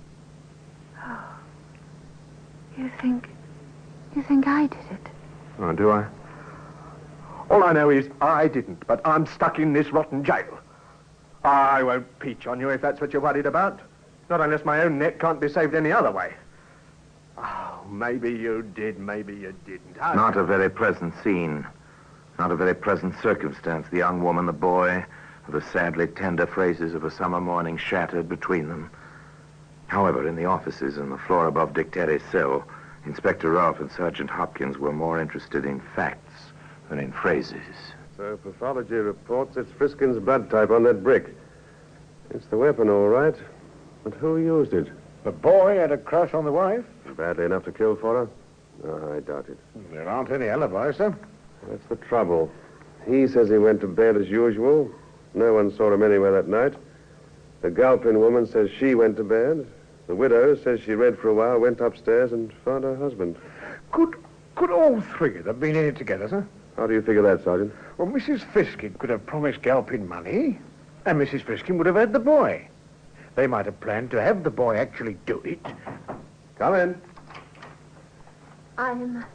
Oh. You think I did it? Oh, do I? All I know is I didn't, but I'm stuck in this rotten jail. I won't peach on you if that's what you're worried about. Not unless my own neck can't be saved any other way. Oh, maybe you did, maybe you didn't. Not a very pleasant scene. Not a very pleasant circumstance. The young woman, the boy, the sadly tender phrases of a summer morning shattered between them. However, in the offices on the floor above Dick Terry's cell, Inspector Rolfe and Sergeant Hopkins were more interested in facts than in phrases. So pathology reports it's Friskin's blood type on that brick. It's the weapon, all right. But who used it? The boy had a crush on the wife? Badly enough to kill for her? No, I doubt it. There aren't any alibis, sir. That's the trouble. He says he went to bed as usual. No one saw him anywhere that night. The Galpin woman says she went to bed. The widow says she read for a while, went upstairs and found her husband. Could all three of them have been in it together, sir? How do you figure that, Sergeant? Well, Mrs. Friskin could have promised Galpin money, and Mrs. Friskin would have had the boy. They might have planned to have the boy actually do it. Come in. I'm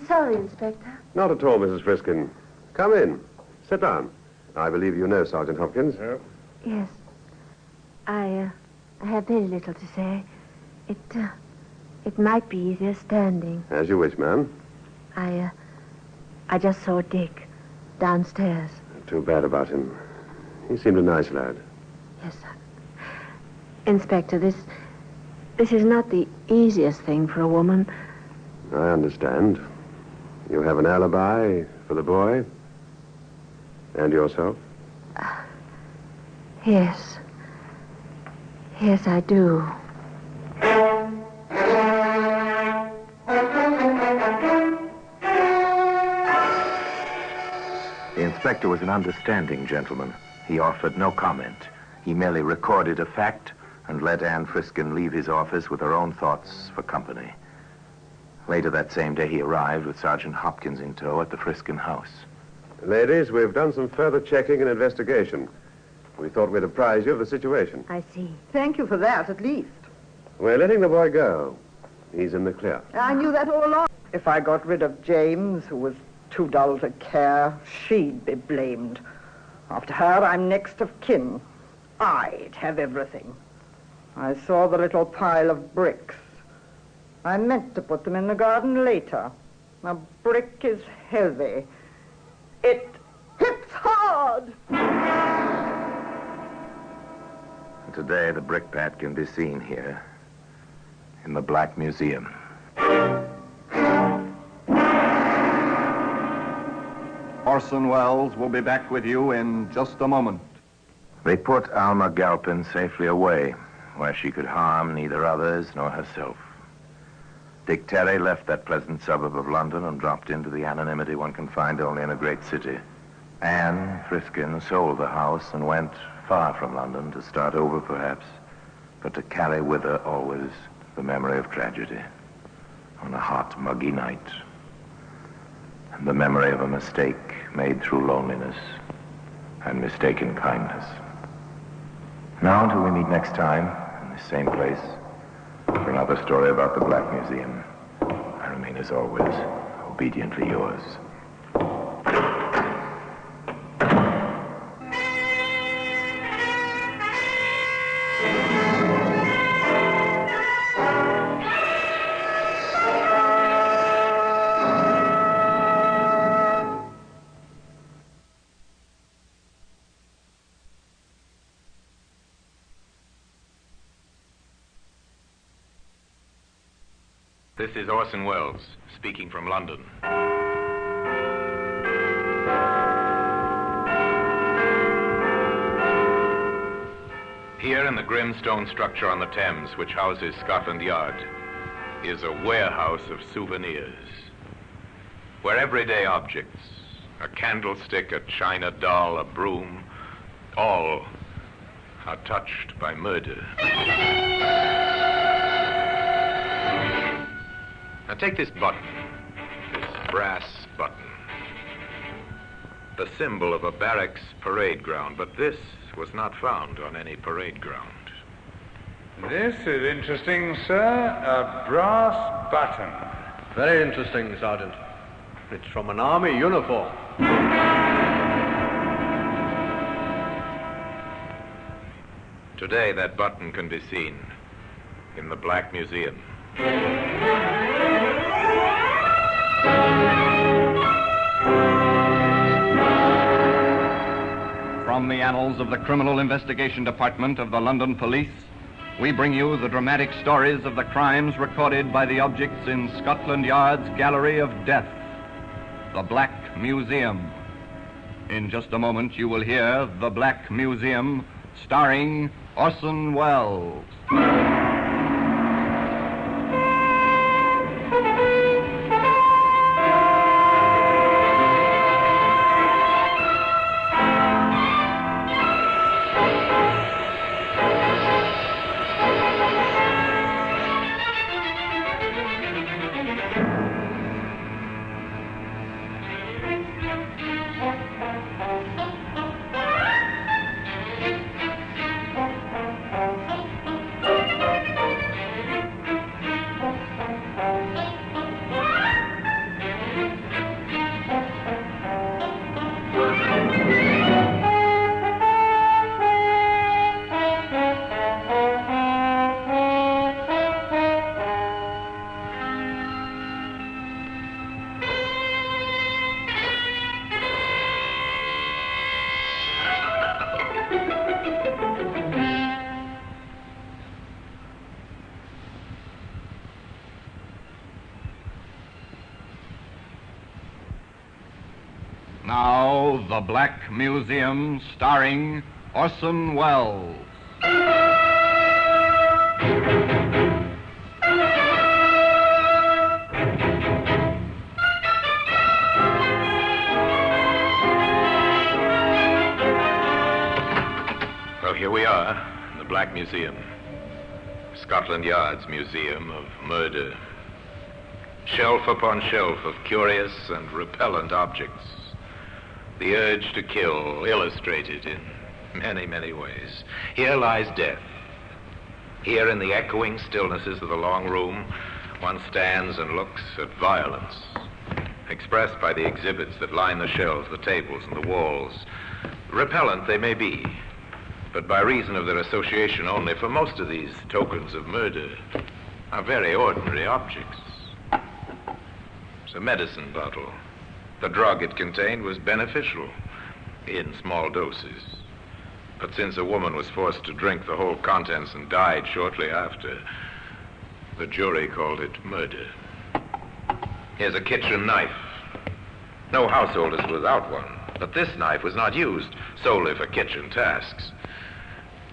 sorry, Inspector. Not at all, Mrs. Friskin. Come in. Sit down. I believe you know Sergeant Hopkins. Yes. I have very little to say. It might be easier standing. As you wish, ma'am. I just saw Dick downstairs. Too bad about him. He seemed a nice lad. Yes, sir. Inspector, this is not the easiest thing for a woman. I understand. You have an alibi for the boy? And yourself? Yes. Yes, I do. The inspector was an understanding gentleman. He offered no comment. He merely recorded a fact and let Anne Friskin leave his office with her own thoughts for company. Later that same day, he arrived with Sergeant Hopkins in tow at the Friskin house. Ladies, we've done some further checking and investigation. We thought we'd apprise you of the situation. I see. Thank you for that, at least. We're letting the boy go. He's in the clear. I knew that all along. If I got rid of James, who was too dull to care, she'd be blamed. After her, I'm next of kin. I'd have everything. I saw the little pile of bricks. I meant to put them in the garden later. A brick is heavy. It hits hard! Today, the brickbat can be seen here in the Black Museum. Orson Welles will be back with you in just a moment. They put Alma Galpin safely away, where she could harm neither others nor herself. Dick Terry left that pleasant suburb of London and dropped into the anonymity one can find only in a great city. Anne Friskin sold the house and went far from London to start over, perhaps, but to carry with her always the memory of tragedy on a hot, muggy night, and the memory of a mistake made through loneliness and mistaken kindness. Now, until we meet next time in the same place for another story about the Black Museum, I remain, as always, obediently yours. This is Orson Welles, speaking from London. Here in the grim stone structure on the Thames, which houses Scotland Yard, is a warehouse of souvenirs, where everyday objects, a candlestick, a china doll, a broom, all are touched by murder. Now take this button, this brass button, the symbol of a barracks parade ground, but this was not found on any parade ground. This is interesting, sir. A brass button. Very interesting, Sergeant. It's from an army uniform. Today, that button can be seen in the Black Museum. From the annals of the Criminal Investigation Department of the London Police, we bring you the dramatic stories of the crimes recorded by the objects in Scotland Yard's Gallery of Death, the Black Museum. In just a moment, you will hear The Black Museum, starring Orson Welles. Now, The Black Museum, starring Orson Welles. Well, here we are, in the Black Museum. Scotland Yard's Museum of Murder. Shelf upon shelf of curious and repellent objects. The urge to kill, illustrated in many, many ways. Here lies death. Here in the echoing stillnesses of the long room, one stands and looks at violence, expressed by the exhibits that line the shelves, the tables, and the walls. Repellent they may be, but by reason of their association only, for most of these tokens of murder are very ordinary objects. It's a medicine bottle. The drug it contained was beneficial in small doses. But since a woman was forced to drink the whole contents and died shortly after, the jury called it murder. Here's a kitchen knife. No household is without one, but this knife was not used solely for kitchen tasks.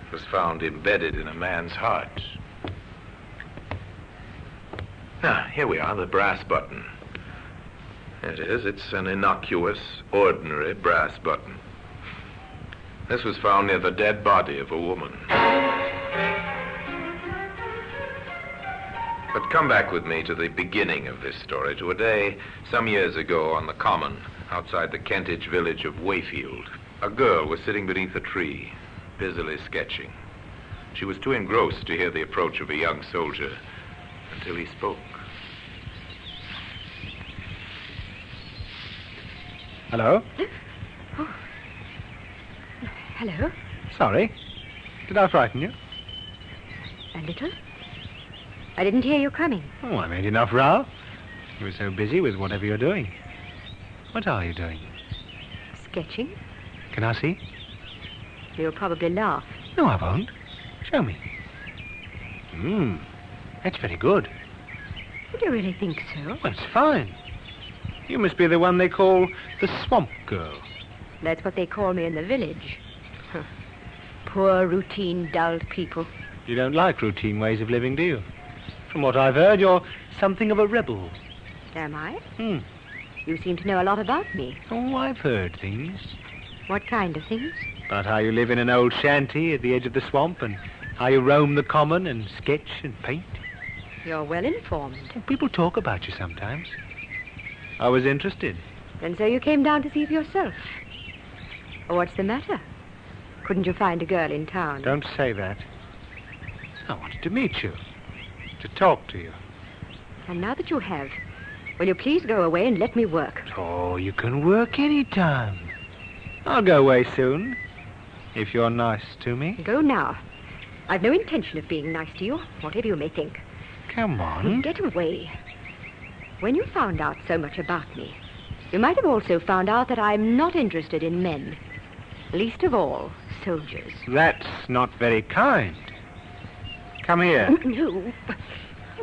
It was found embedded in a man's heart. Now, here we are, the brass button. It is. It's an innocuous, ordinary brass button. This was found near the dead body of a woman. But come back with me to the beginning of this story, to a day some years ago on the common outside the Kentish village of Wayfield. A girl was sitting beneath a tree, busily sketching. She was too engrossed to hear the approach of a young soldier until he spoke. Hello? Oh. Hello? Sorry. Did I frighten you? A little. I didn't hear you coming. Oh, I made enough row. You were so busy with whatever you're doing. What are you doing? Sketching. Can I see? You'll probably laugh. No, I won't. Show me. That's very good. Do you really think so? Well, it's fine. You must be the one they call the Swamp Girl. That's what they call me in the village. Huh. Poor, routine, dull people. You don't like routine ways of living, do you? From what I've heard, you're something of a rebel. Am I? You seem to know a lot about me. Oh, I've heard things. What kind of things? About how you live in an old shanty at the edge of the swamp and how you roam the common and sketch and paint. You're well informed. Well, people talk about you sometimes. I was interested. And so you came down to see for yourself. Oh, what's the matter? Couldn't you find a girl in town? Don't say that. I wanted to meet you, to talk to you. And now that you have, will you please go away and let me work? Oh, you can work any time. I'll go away soon, if you're nice to me. Go now. I've no intention of being nice to you, whatever you may think. Come on. Get away. When you found out so much about me, you might have also found out that I'm not interested in men. Least of all, soldiers. That's not very kind. Come here. No.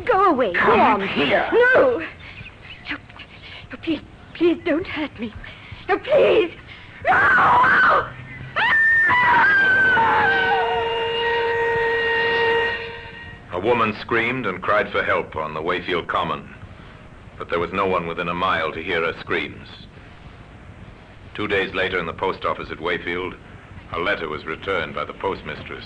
Go away. Come Go on. here. No. No, please, please don't hurt me. No, please. No! A woman screamed and cried for help on the Wayfield Common, but there was no one within a mile to hear her screams. 2 days later in the post office at Wayfield, a letter was returned by the postmistress.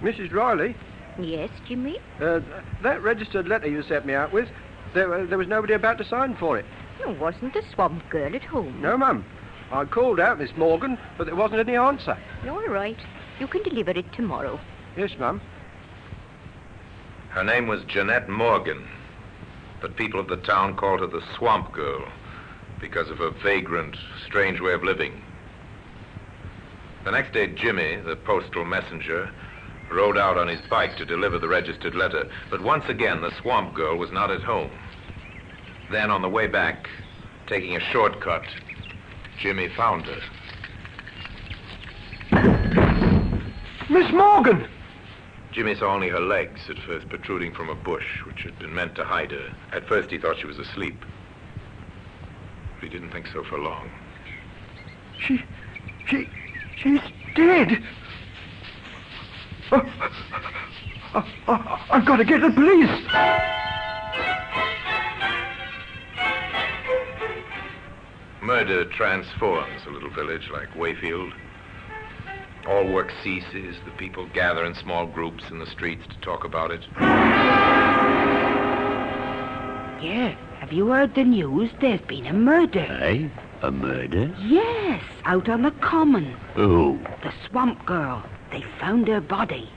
Mrs. Riley? Yes, Jimmy? That registered letter you sent me out with, there was nobody about to sign for it. Oh, wasn't the swamp girl at home? No, Mum. I called out Miss Morgan, but there wasn't any answer. All right. You can deliver it tomorrow. Yes, Mum. Her name was Jeanette Morgan, but people of the town called her the Swamp Girl because of her vagrant, strange way of living. The next day, Jimmy, the postal messenger, rode out on his bike to deliver the registered letter, but once again the Swamp Girl was not at home. Then on the way back, taking a shortcut, Jimmy found her. Miss Morgan! Jimmy saw only her legs at first protruding from a bush, which had been meant to hide her. At first he thought she was asleep. But he didn't think so for long. She's dead. I've got to get the police. Murder transforms a little village like Wayfield. All work ceases. The people gather in small groups in the streets to talk about it. Yeah, have you heard the news? There's been a murder. Aye? A murder? Yes, out on the common. Who? The swamp girl. They found her body.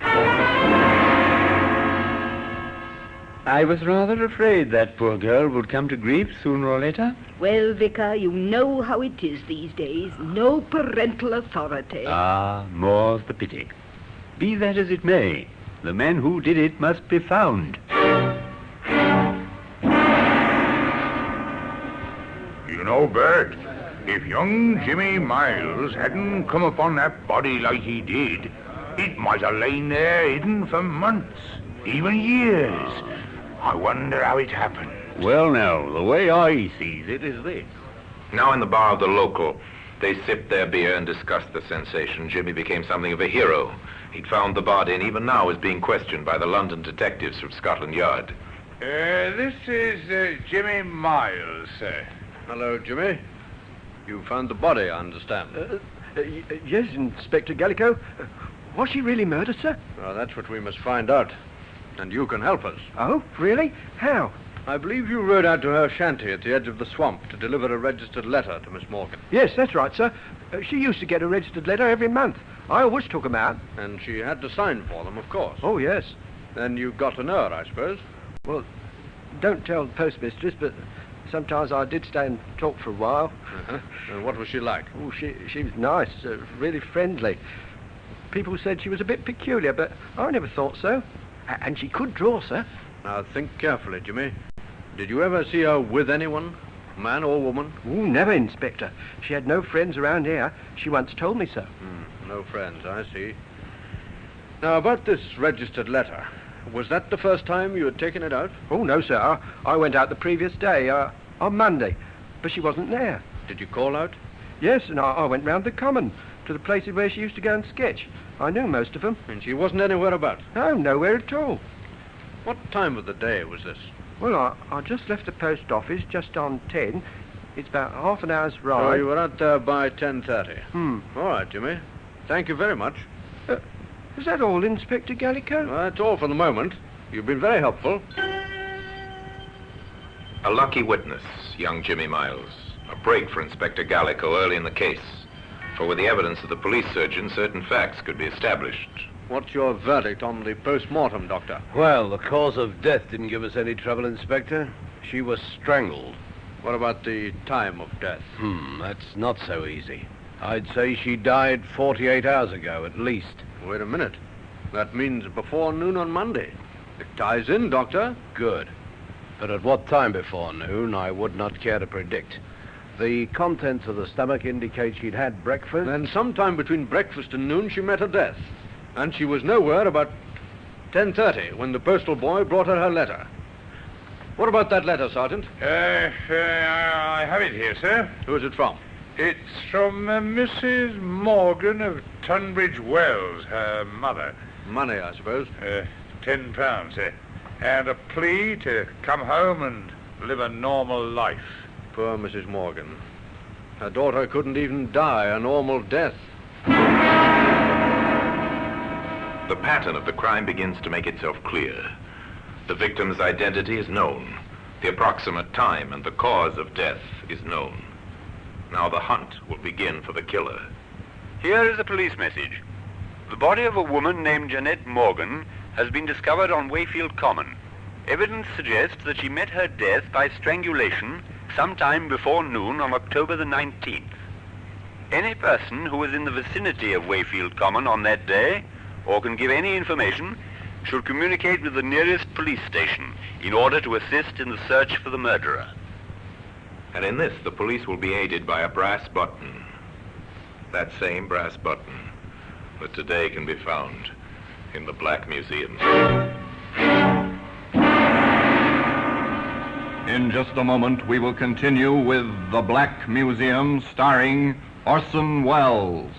I was rather afraid that poor girl would come to grief sooner or later. Well, Vicar, you know how it is these days. No parental authority. Ah, more's the pity. Be that as it may, the man who did it must be found. You know, Bert, if young Jimmy Miles hadn't come upon that body like he did, it might have lain there hidden for months, even years. I wonder how it happened. Well, now, the way I sees it is this. Now in the bar of the Local, they sipped their beer and discussed the sensation. Jimmy became something of a hero. He'd found the body and even now is being questioned by the London detectives from Scotland Yard. This is Jimmy Miles, sir. Hello, Jimmy. You found the body, I understand. Yes, Inspector Gallico. Was she really murdered, sir? Well, that's what we must find out. And you can help us. Oh, really? How? I believe you rode out to her shanty at the edge of the swamp to deliver a registered letter to Miss Morgan. Yes, that's right, sir. She used to get a registered letter every month. I always took them out. And she had to sign for them, of course. Oh, yes. Then you got to know her, I suppose. Well, don't tell the postmistress, but sometimes I did stay and talk for a while. Uh-huh. And what was she like? Oh, she was nice, really friendly. People said she was a bit peculiar, but I never thought so. And she could draw, sir. Now, think carefully, Jimmy. Did you ever see her with anyone, man or woman? Oh, never, Inspector. She had no friends around here. She once told me so. No friends, I see. Now, about this registered letter, was that the first time you had taken it out? Oh, no, sir. I went out the previous day, on Monday, but she wasn't there. Did you call out? Yes, and I went round the common to the places where she used to go and sketch. I knew most of them. And she wasn't anywhere about? No, nowhere at all. What time of the day was this? Well, I just left the post office just on 10. It's about half an hour's ride. So you were out there by 10:30? All right, Jimmy. Thank you very much. Is that all, Inspector Gallico? Well, that's all for the moment. You've been very helpful. A lucky witness, young Jimmy Miles. A break for Inspector Gallico early in the case. For with the evidence of the police surgeon, certain facts could be established. What's your verdict on the post-mortem, Doctor? Well, the cause of death didn't give us any trouble, Inspector. She was strangled. What about the time of death? That's not so easy. I'd say she died 48 hours ago, at least. Wait a minute. That means before noon on Monday. It ties in, Doctor. Good. But at what time before noon, I would not care to predict. The contents of the stomach indicate she'd had breakfast. Then sometime between breakfast and noon, she met her death. And she was nowhere about... 10:30, when the postal boy brought her letter. What about that letter, Sergeant? I have it here, sir. Who is it from? It's from Mrs. Morgan of Tunbridge Wells, her mother. Money, I suppose. £10, sir. And a plea to come home and live a normal life. Poor Mrs. Morgan. Her daughter couldn't even die a normal death. The pattern of the crime begins to make itself clear. The victim's identity is known. The approximate time and the cause of death is known. Now the hunt will begin for the killer. Here is a police message. The body of a woman named Jeanette Morgan has been discovered on Wayfield Common. Evidence suggests that she met her death by strangulation sometime before noon on October the 19th. Any person who was in the vicinity of Wayfield Common on that day, or can give any information, should communicate with the nearest police station in order to assist in the search for the murderer. And in this, the police will be aided by a brass button. That same brass button that today can be found in the Black Museum. In just a moment, we will continue with The Black Museum, starring Orson Welles.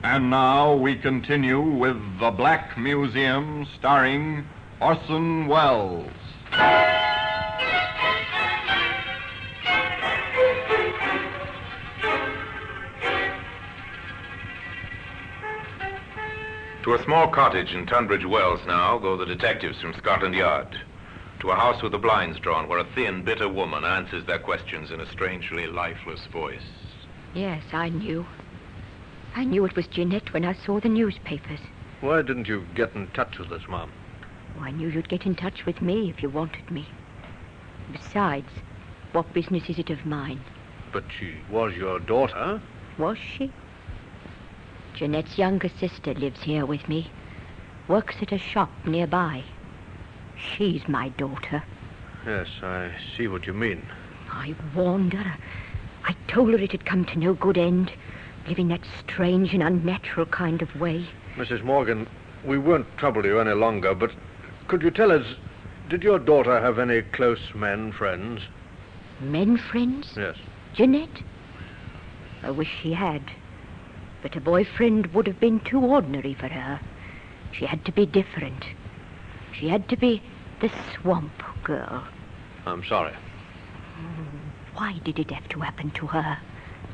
And now we continue with The Black Museum, starring Orson Welles. To a small cottage in Tunbridge Wells now go the detectives from Scotland Yard. To a house with the blinds drawn where a thin, bitter woman answers their questions in a strangely lifeless voice. Yes, I knew. I knew it was Jeanette when I saw the newspapers. Why didn't you get in touch with us, Mom? Oh, I knew you'd get in touch with me if you wanted me. Besides, what business is it of mine? But she was your daughter. Was she? Jeanette's younger sister lives here with me. Works at a shop nearby. She's my daughter. Yes, I see what you mean. I warned her. I told her it had come to no good end, living that strange and unnatural kind of way. Mrs. Morgan, we won't trouble you any longer, but could you tell us, did your daughter have any close men friends? Men friends? Yes. Jeanette? I wish she had. But a boyfriend would have been too ordinary for her. She had to be different. She had to be the swamp girl. I'm sorry. Why did it have to happen to her?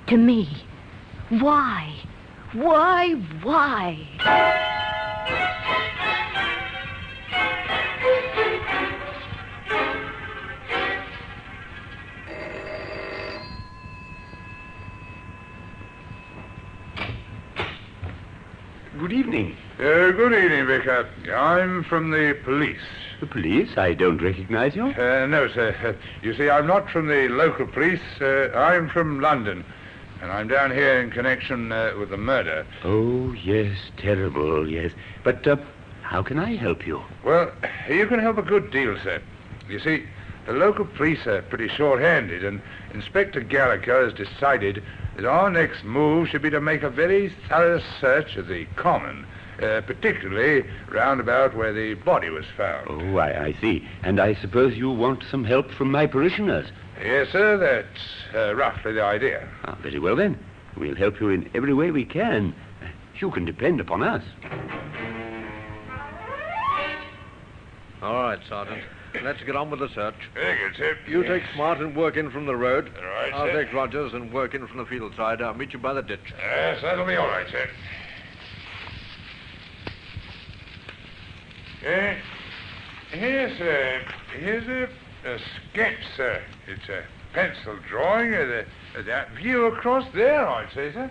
To me? Why? Why? Good evening. Good evening, Vicar. I'm from the police. The police? I don't recognize you. No, sir. You see, I'm not from the local police. I'm from London. And I'm down here in connection with the murder. Oh, yes, terrible, yes. But how can I help you? Well, you can help a good deal, sir. You see, the local police are pretty short-handed, and Inspector Gallagher has decided that our next move should be to make a very thorough search of the common, particularly round about where the body was found. Oh, I see. And I suppose you want some help from my parishioners. Yes, sir, that's roughly the idea. Ah, very well, then. We'll help you in every way we can. You can depend upon us. All right, Sergeant. Let's get on with the search. Very good, sir. You take Smart and work in from the road. All right, I'll sir. take Rogers and work in from the field side. I'll meet you by the ditch. Yes, that'll be all right, sir. Here's a sketch, sir. It's a pencil drawing of that view across there, I'd say, sir.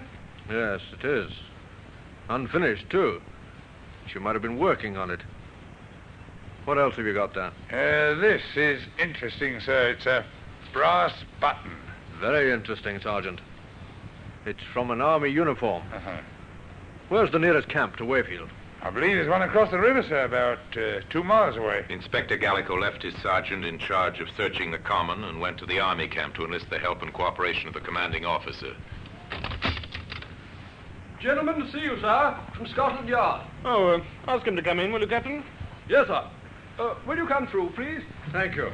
Yes, it is. Unfinished, too. She might have been working on it. What else have you got there? This is interesting, sir. It's a brass button. Very interesting, Sergeant. It's from an army uniform. Uh-huh. Where's the nearest camp to Wayfield? I believe there's one across the river, sir, about 2 miles away. Inspector Gallico left his sergeant in charge of searching the common and went to the army camp to enlist the help and cooperation of the commanding officer. Gentlemen to see you, sir, from Scotland Yard. Oh, ask him to come in, will you, Captain? Yes, sir. Will you come through, please? Thank you.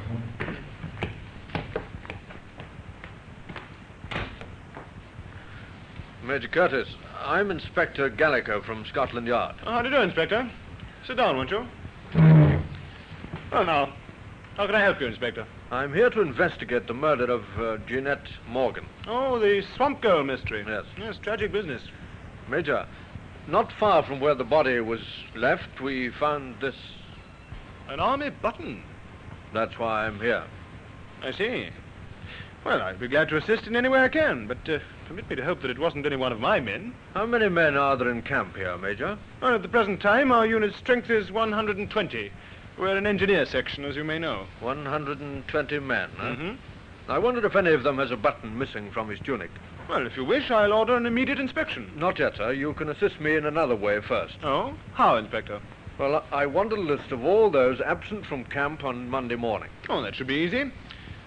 Major Curtis, I'm Inspector Gallico from Scotland Yard. Oh, how do you do, Inspector? Sit down, won't you? Well, now, how can I help you, Inspector? I'm here to investigate the murder of Jeanette Morgan. Oh, the Swamp Girl mystery. Yes. Yes, tragic business. Major, not far from where the body was left, we found this. An army button. That's why I'm here. I see. Well, I'd be glad to assist in any way I can, but permit me to hope that it wasn't any one of my men. How many men are there in camp here, Major? Well, at the present time, our unit's strength is 120. We're an engineer section, as you may know. 120 men, huh? Mm-hmm. I wondered if any of them has a button missing from his tunic. Well, if you wish, I'll order an immediate inspection. Not yet, sir. You can assist me in another way first. Oh? How, Inspector? Well, I want a list of all those absent from camp on Monday morning. Oh, that should be easy.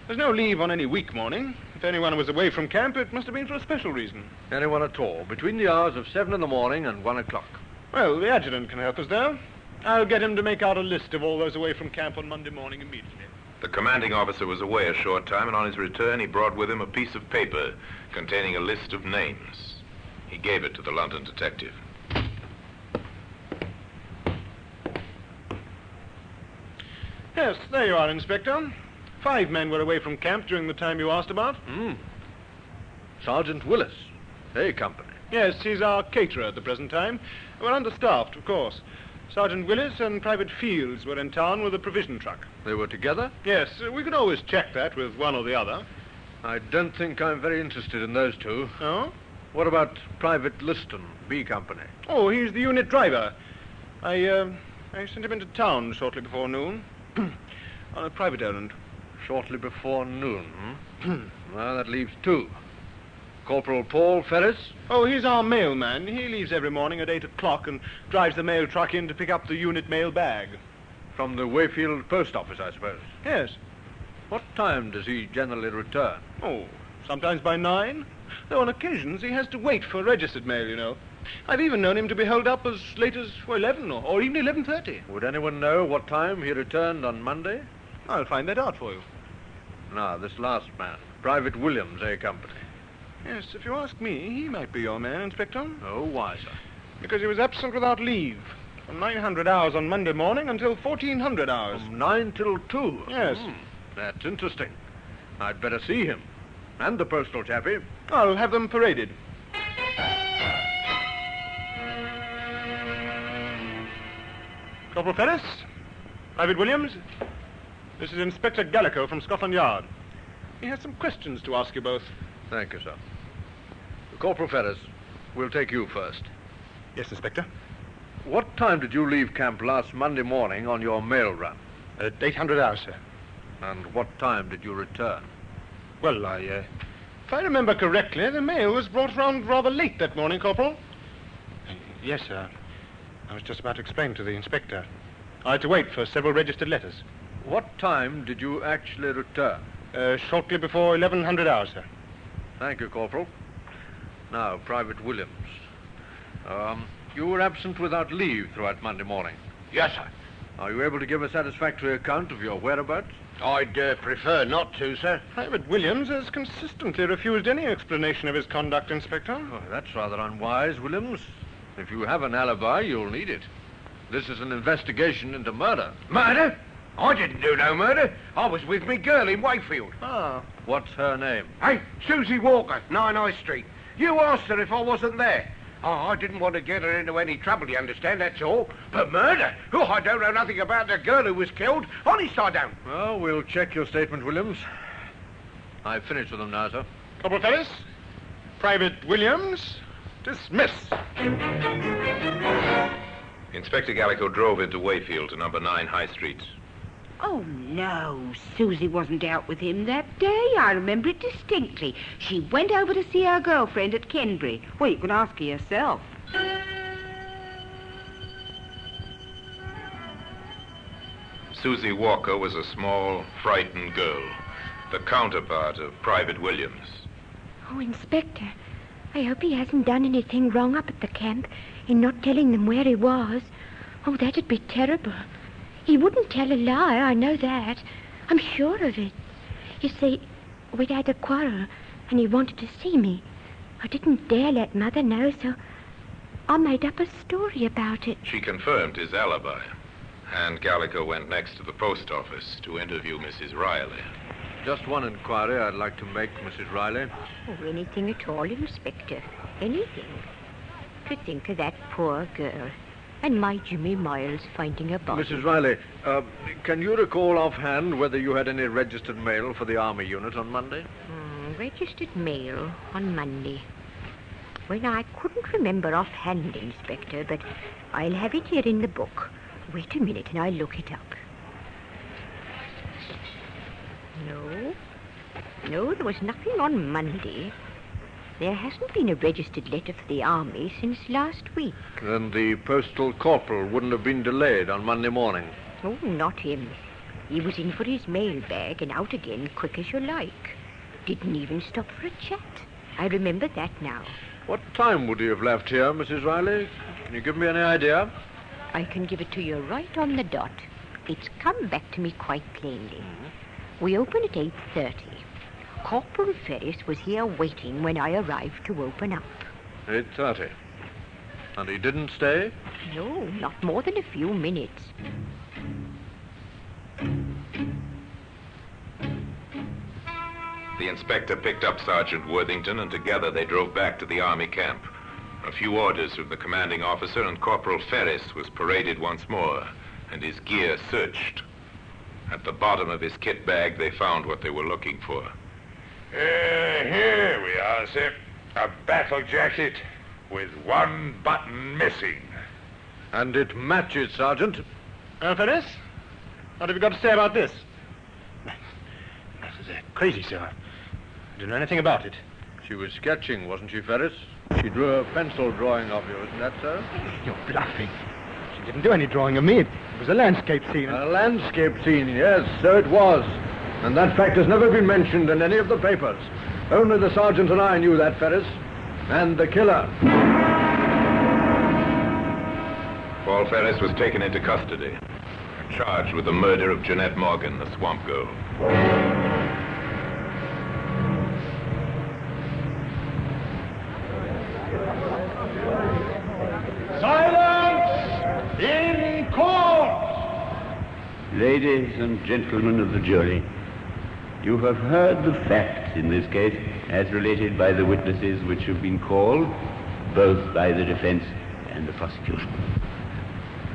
There's no leave on any week morning. If anyone was away from camp, it must have been for a special reason. Anyone at all, between the hours of 7 in the morning and 1 o'clock. Well, the adjutant can help us there. I'll get him to make out a list of all those away from camp on Monday morning immediately. The commanding officer was away a short time, and on his return he brought with him a piece of paper containing a list of names. He gave it to the London detective. Yes, there you are, Inspector. 5 men were away from camp during the time you asked about. Sergeant Willis, A Company. Yes, he's our caterer at the present time. We're understaffed, of course. Sergeant Willis and Private Fields were in town with a provision truck. They were together? Yes, we could always check that with one or the other. I don't think I'm very interested in those two. Oh? What about Private Liston, B Company? Oh, he's the unit driver. I sent him into town shortly before noon. On a private errand. Shortly before noon, Well, that leaves 2. Corporal Paul Ferris? Oh, he's our mailman. He leaves every morning at 8 o'clock and drives the mail truck in to pick up the unit mail bag. From the Wayfield post office, I suppose? Yes. What time does he generally return? Oh, sometimes by 9. Though on occasions he has to wait for registered mail, you know. I've even known him to be held up as late as 11 or even 11:30. Would anyone know what time he returned on Monday? I'll find that out for you. Now, this last man, Private Williams, A Company. Yes, if you ask me, he might be your man, Inspector. Oh, why, sir? Because he was absent without leave. From 900 hours on Monday morning until 1400 hours. From 9 till 2? Yes. That's interesting. I'd better see him. And the postal chappie. I'll have them paraded. Corporal Ferris, Private Williams, this is Inspector Gallico from Scotland Yard. He has some questions to ask you both. Thank you, sir. Corporal Ferris, we'll take you first. Yes, Inspector. What time did you leave camp last Monday morning on your mail run? At 800 hours, sir. And what time did you return? Well, if I remember correctly, the mail was brought round rather late that morning, Corporal. Yes, sir. I was just about to explain to the inspector. I had to wait for several registered letters. What time did you actually return? Shortly before 1100 hours, sir. Thank you, Corporal. Now, Private Williams. You were absent without leave throughout Monday morning. Yes, sir. Are you able to give a satisfactory account of your whereabouts? I'd prefer not to, sir. Private Williams has consistently refused any explanation of his conduct, Inspector. Oh, that's rather unwise, Williams. If you have an alibi, you'll need it. This is an investigation into murder. Murder? I didn't do no murder. I was with me girl in Wakefield. Ah. What's her name? Hey, Susie Walker, 9 High Street. You asked her if I wasn't there. Oh, I didn't want to get her into any trouble, you understand, that's all. But murder? Oh, I don't know nothing about the girl who was killed. Honest, I don't. Well, we'll check your statement, Williams. I've finished with them now, sir. Corporal Ferris, Private Williams, dismiss. Inspector Gallico drove into Wayfield to number 9 High Street. Oh, no. Susie wasn't out with him that day. I remember it distinctly. She went over to see her girlfriend at Kenbury. Well, you can ask her yourself. Susie Walker was a small, frightened girl, the counterpart of Private Williams. Oh, Inspector, I hope he hasn't done anything wrong up at the camp in not telling them where he was. Oh, that'd be terrible. He wouldn't tell a lie, I know that. I'm sure of it. You see, we'd had a quarrel, and he wanted to see me. I didn't dare let Mother know, so I made up a story about it. She confirmed his alibi, and Gallico went next to the post office to interview Mrs. Riley. Just one inquiry I'd like to make, Mrs. Riley. Oh, anything at all, Inspector. Anything. To think of that poor girl. And my Jimmy Miles finding a body. Mrs. Riley, can you recall offhand whether you had any registered mail for the Army unit on Monday? Registered mail on Monday. Well, I couldn't remember offhand, Inspector, but I'll have it here in the book. Wait a minute and I'll look it up. No, there was nothing on Monday. There hasn't been a registered letter for the Army since last week. Then the postal corporal wouldn't have been delayed on Monday morning. Oh, not him. He was in for his mail bag and out again quick as you like. Didn't even stop for a chat. I remember that now. What time would he have left here, Mrs. Riley? Can you give me any idea? I can give it to you right on the dot. It's come back to me quite plainly. We open at 8:30. Corporal Ferris was here waiting when I arrived to open up. 8:30. And he didn't stay? No, not more than a few minutes. The inspector picked up Sergeant Worthington, and together they drove back to the Army camp. A few orders from the commanding officer, and Corporal Ferris was paraded once more, and his gear searched. At the bottom of his kit bag, they found what they were looking for. Here we are, sir. A battle jacket with one button missing. And it matches, Sergeant. Ferris, what have you got to say about this? This is crazy, sir. I don't know anything about it. She was sketching, wasn't she, Ferris? She drew a pencil drawing of you, isn't that so? You're bluffing. She didn't do any drawing of me. It was a landscape scene. A landscape scene, yes, so it was. And that fact has never been mentioned in any of the papers. Only the sergeant and I knew that, Ferris. And the killer. Paul Ferris was taken into custody, charged with the murder of Jeanette Morgan, the swamp girl. Silence in court! Ladies and gentlemen of the jury, you have heard the facts in this case as related by the witnesses which have been called, both by the defense and the prosecution.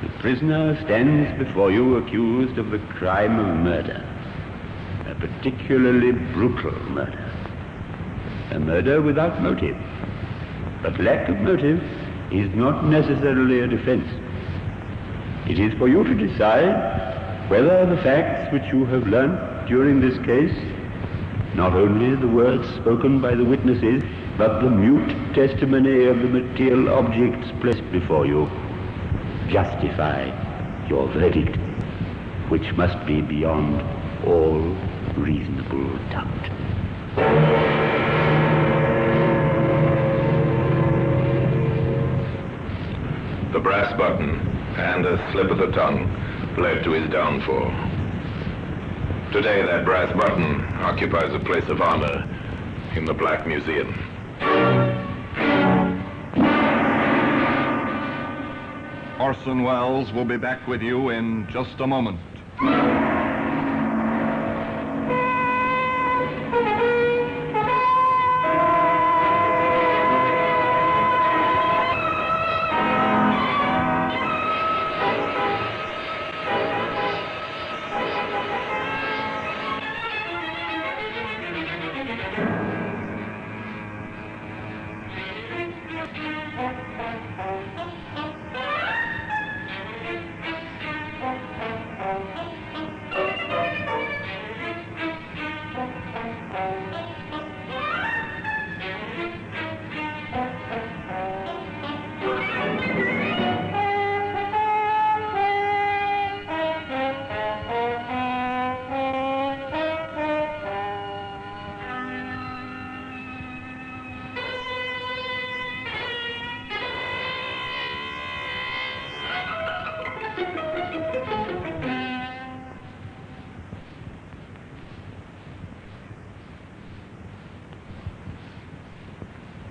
The prisoner stands before you accused of the crime of murder, a particularly brutal murder, a murder without motive. But lack of motive is not necessarily a defense. It is for you to decide whether the facts which you have learnt during this case, not only the words spoken by the witnesses, but the mute testimony of the material objects placed before you, justify your verdict, which must be beyond all reasonable doubt. The brass button and a slip of the tongue led to his downfall. Today, that brass button occupies a place of honor in the Black Museum. Orson Welles will be back with you in just a moment.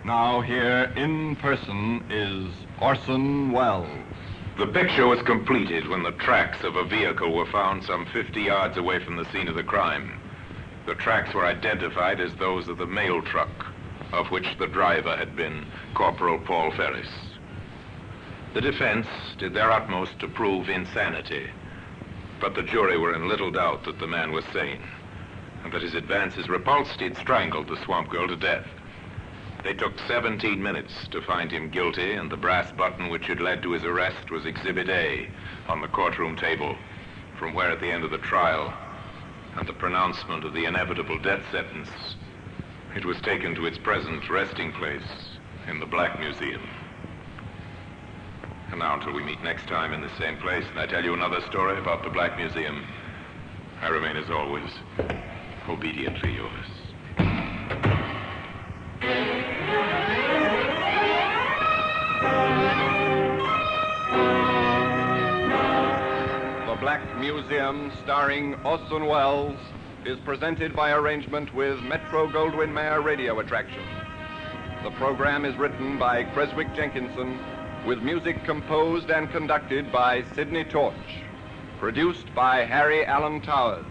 Now here in person is Orson Welles. The picture was completed when the tracks of a vehicle were found some 50 yards away from the scene of the crime. The tracks were identified as those of the mail truck, of which the driver had been Corporal Paul Ferris. The defense did their utmost to prove insanity, but the jury were in little doubt that the man was sane, and that his advances repulsed, he'd strangled the swamp girl to death. They took 17 minutes to find him guilty, and the brass button which had led to his arrest was Exhibit A on the courtroom table, from where at the end of the trial and the pronouncement of the inevitable death sentence, it was taken to its present resting place in the Black Museum. And now, until we meet next time in the same place and I tell you another story about the Black Museum, I remain, as always, obediently yours. The Black Museum, starring Orson Welles, is presented by arrangement with Metro-Goldwyn-Mayer Radio Attraction. The program is written by Creswick Jenkinson, with music composed and conducted by Sidney Torch. Produced by Harry Allen Towers.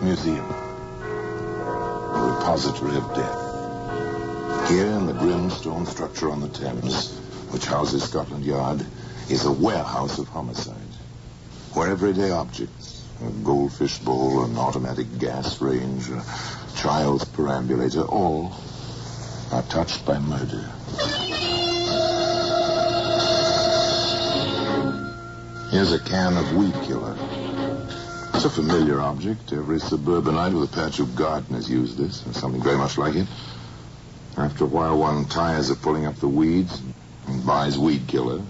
Museum, a repository of death. Here in the grim stone structure on the Thames, which houses Scotland Yard, is a warehouse of homicide, where everyday objects, a goldfish bowl, an automatic gas range, a child's perambulator, all are touched by murder. Here's a can of weed killer. It's a familiar object. Every suburbanite with a patch of garden has used this, or something very much like it. After a while, one tires of pulling up the weeds and buys weed killer.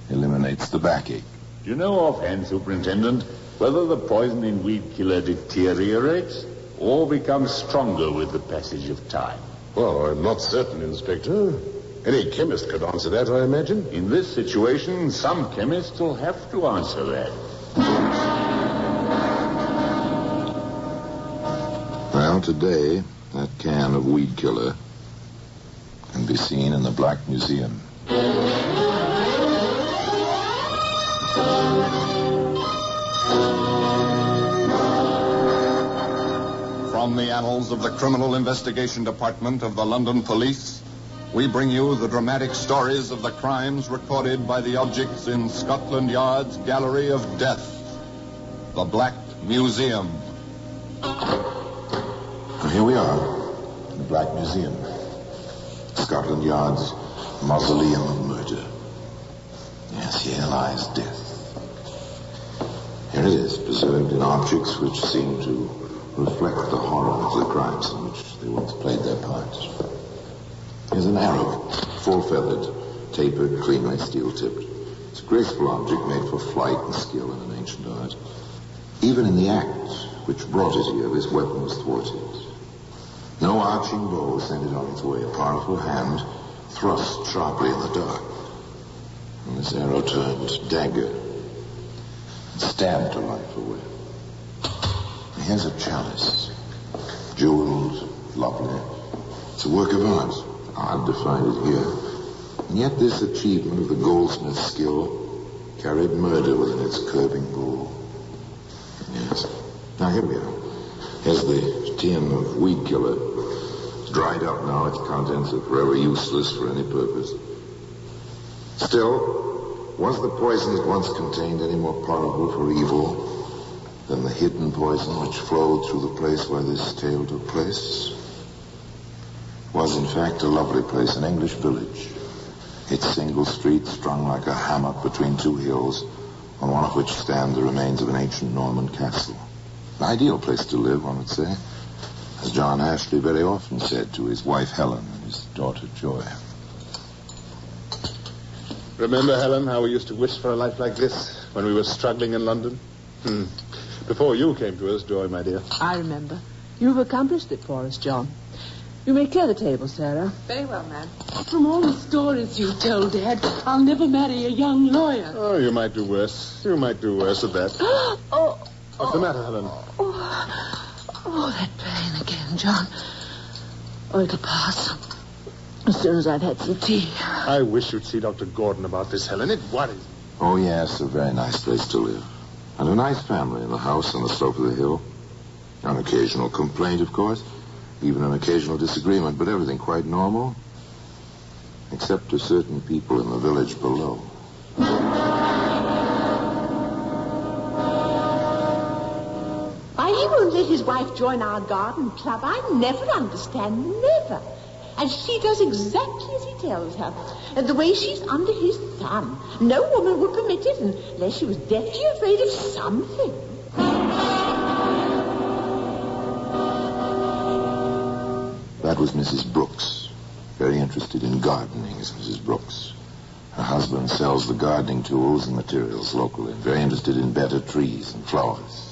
Eliminates the backache. Do you know offhand, Superintendent, whether the poison in weed killer deteriorates or becomes stronger with the passage of time? Well, I'm not certain, Inspector. Any chemist could answer that, I imagine. In this situation, some chemists will have to answer that. Well, today, that can of weed killer can be seen in the Black Museum. From the annals of the Criminal Investigation Department of the London Police, we bring you the dramatic stories of the crimes recorded by the objects in Scotland Yard's Gallery of Death, the Black Museum. Here we are, in the Black Museum, Scotland Yard's mausoleum of murder. here lies death. Here it is, preserved in objects which seem to reflect the horror of the crimes in which they once played their parts. Here's an arrow, full-feathered, tapered, cleanly steel-tipped. It's a graceful object made for flight and skill in an ancient art. Even in the act which brought it here, this weapon was thwarted. No arching bow sent it on its way. A powerful hand thrust sharply in the dark. And this arrow turned dagger and stabbed a life away. And here's a chalice, jeweled, lovely. It's a work of art. Hard to find it here. And yet this achievement of the goldsmith's skill carried murder within its curving bowl. Yes. Now here we are. Here's the tin of weed killer. It's dried up now. Its contents are forever useless for any purpose. Still, was the poison it once contained any more powerful for evil than the hidden poison which flowed through the place where this tale took place? Was in fact a lovely place, an English village. Its single street strung like a hammock between two hills, on one of which stand the remains of an ancient Norman castle. An ideal place to live, one would say, as John Ashley very often said to his wife Helen and his daughter Joy. Remember, Helen, how we used to wish for a life like this when we were struggling in London? Before you came to us, Joy, my dear. I remember. You've accomplished it for us, John. You may clear the table, Sarah. Very well, ma'am. From all the stories you told, Dad, I'll never marry a young lawyer. Oh, you might do worse. You might do worse at that. What's the matter, Helen? Oh, that pain again, John. Oh, it'll pass. As soon as I've had some tea. I wish you'd see Dr. Gordon about this, Helen. It worries me. Oh, yes, a very nice place to live. And a nice family in the house on the slope of the hill. An occasional complaint, of course. Even an occasional disagreement, but everything quite normal. Except to certain people in the village below. Why he won't let his wife join our garden club, I never understand, never. And she does exactly as he tells her. And the way she's under his thumb, no woman would permit it unless she was deathly afraid of something. That was Mrs. Brooks. Very interested in gardening is Mrs. Brooks. Her husband sells the gardening tools and materials locally. Very interested in better trees and flowers.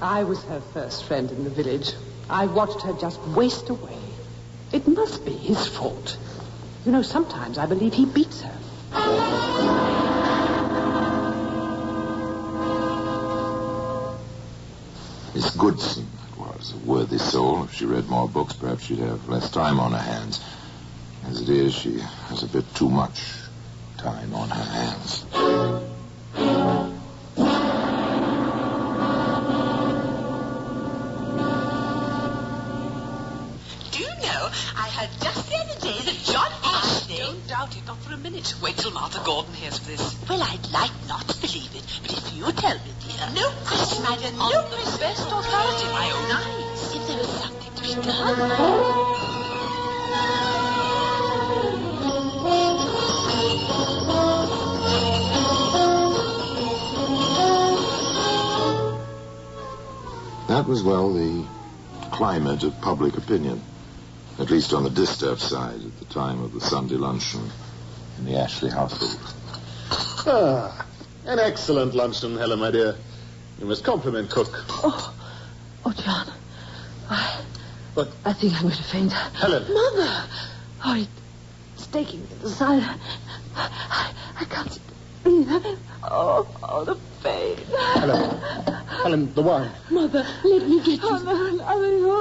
I was her first friend in the village. I watched her just waste away. It must be his fault. You know, sometimes I believe he beats her. Miss Goodson, that was a worthy soul. If she read more books, perhaps she'd have less time on her hands. As it is, she has a bit too much time on her hands. I heard just the other day that John Ashley... I don't doubt it, not for a minute. Wait till Martha Gordon hears of this. Well, I'd like not to believe it, but if you tell me, dear... No question, my dear, no question. Best authority, my own eyes. If there is something to be done... That was, well, the climate of public opinion. At least on the distaff side at the time of the Sunday luncheon in the Ashley household. An excellent luncheon, Helen, my dear. You must compliment Cook. Oh, John. What? I think I'm going to faint. Helen. Mother! Oh, it's taking me to the side. I can't breathe. Oh, the pain. Helen, the wine. Mother, let me get you.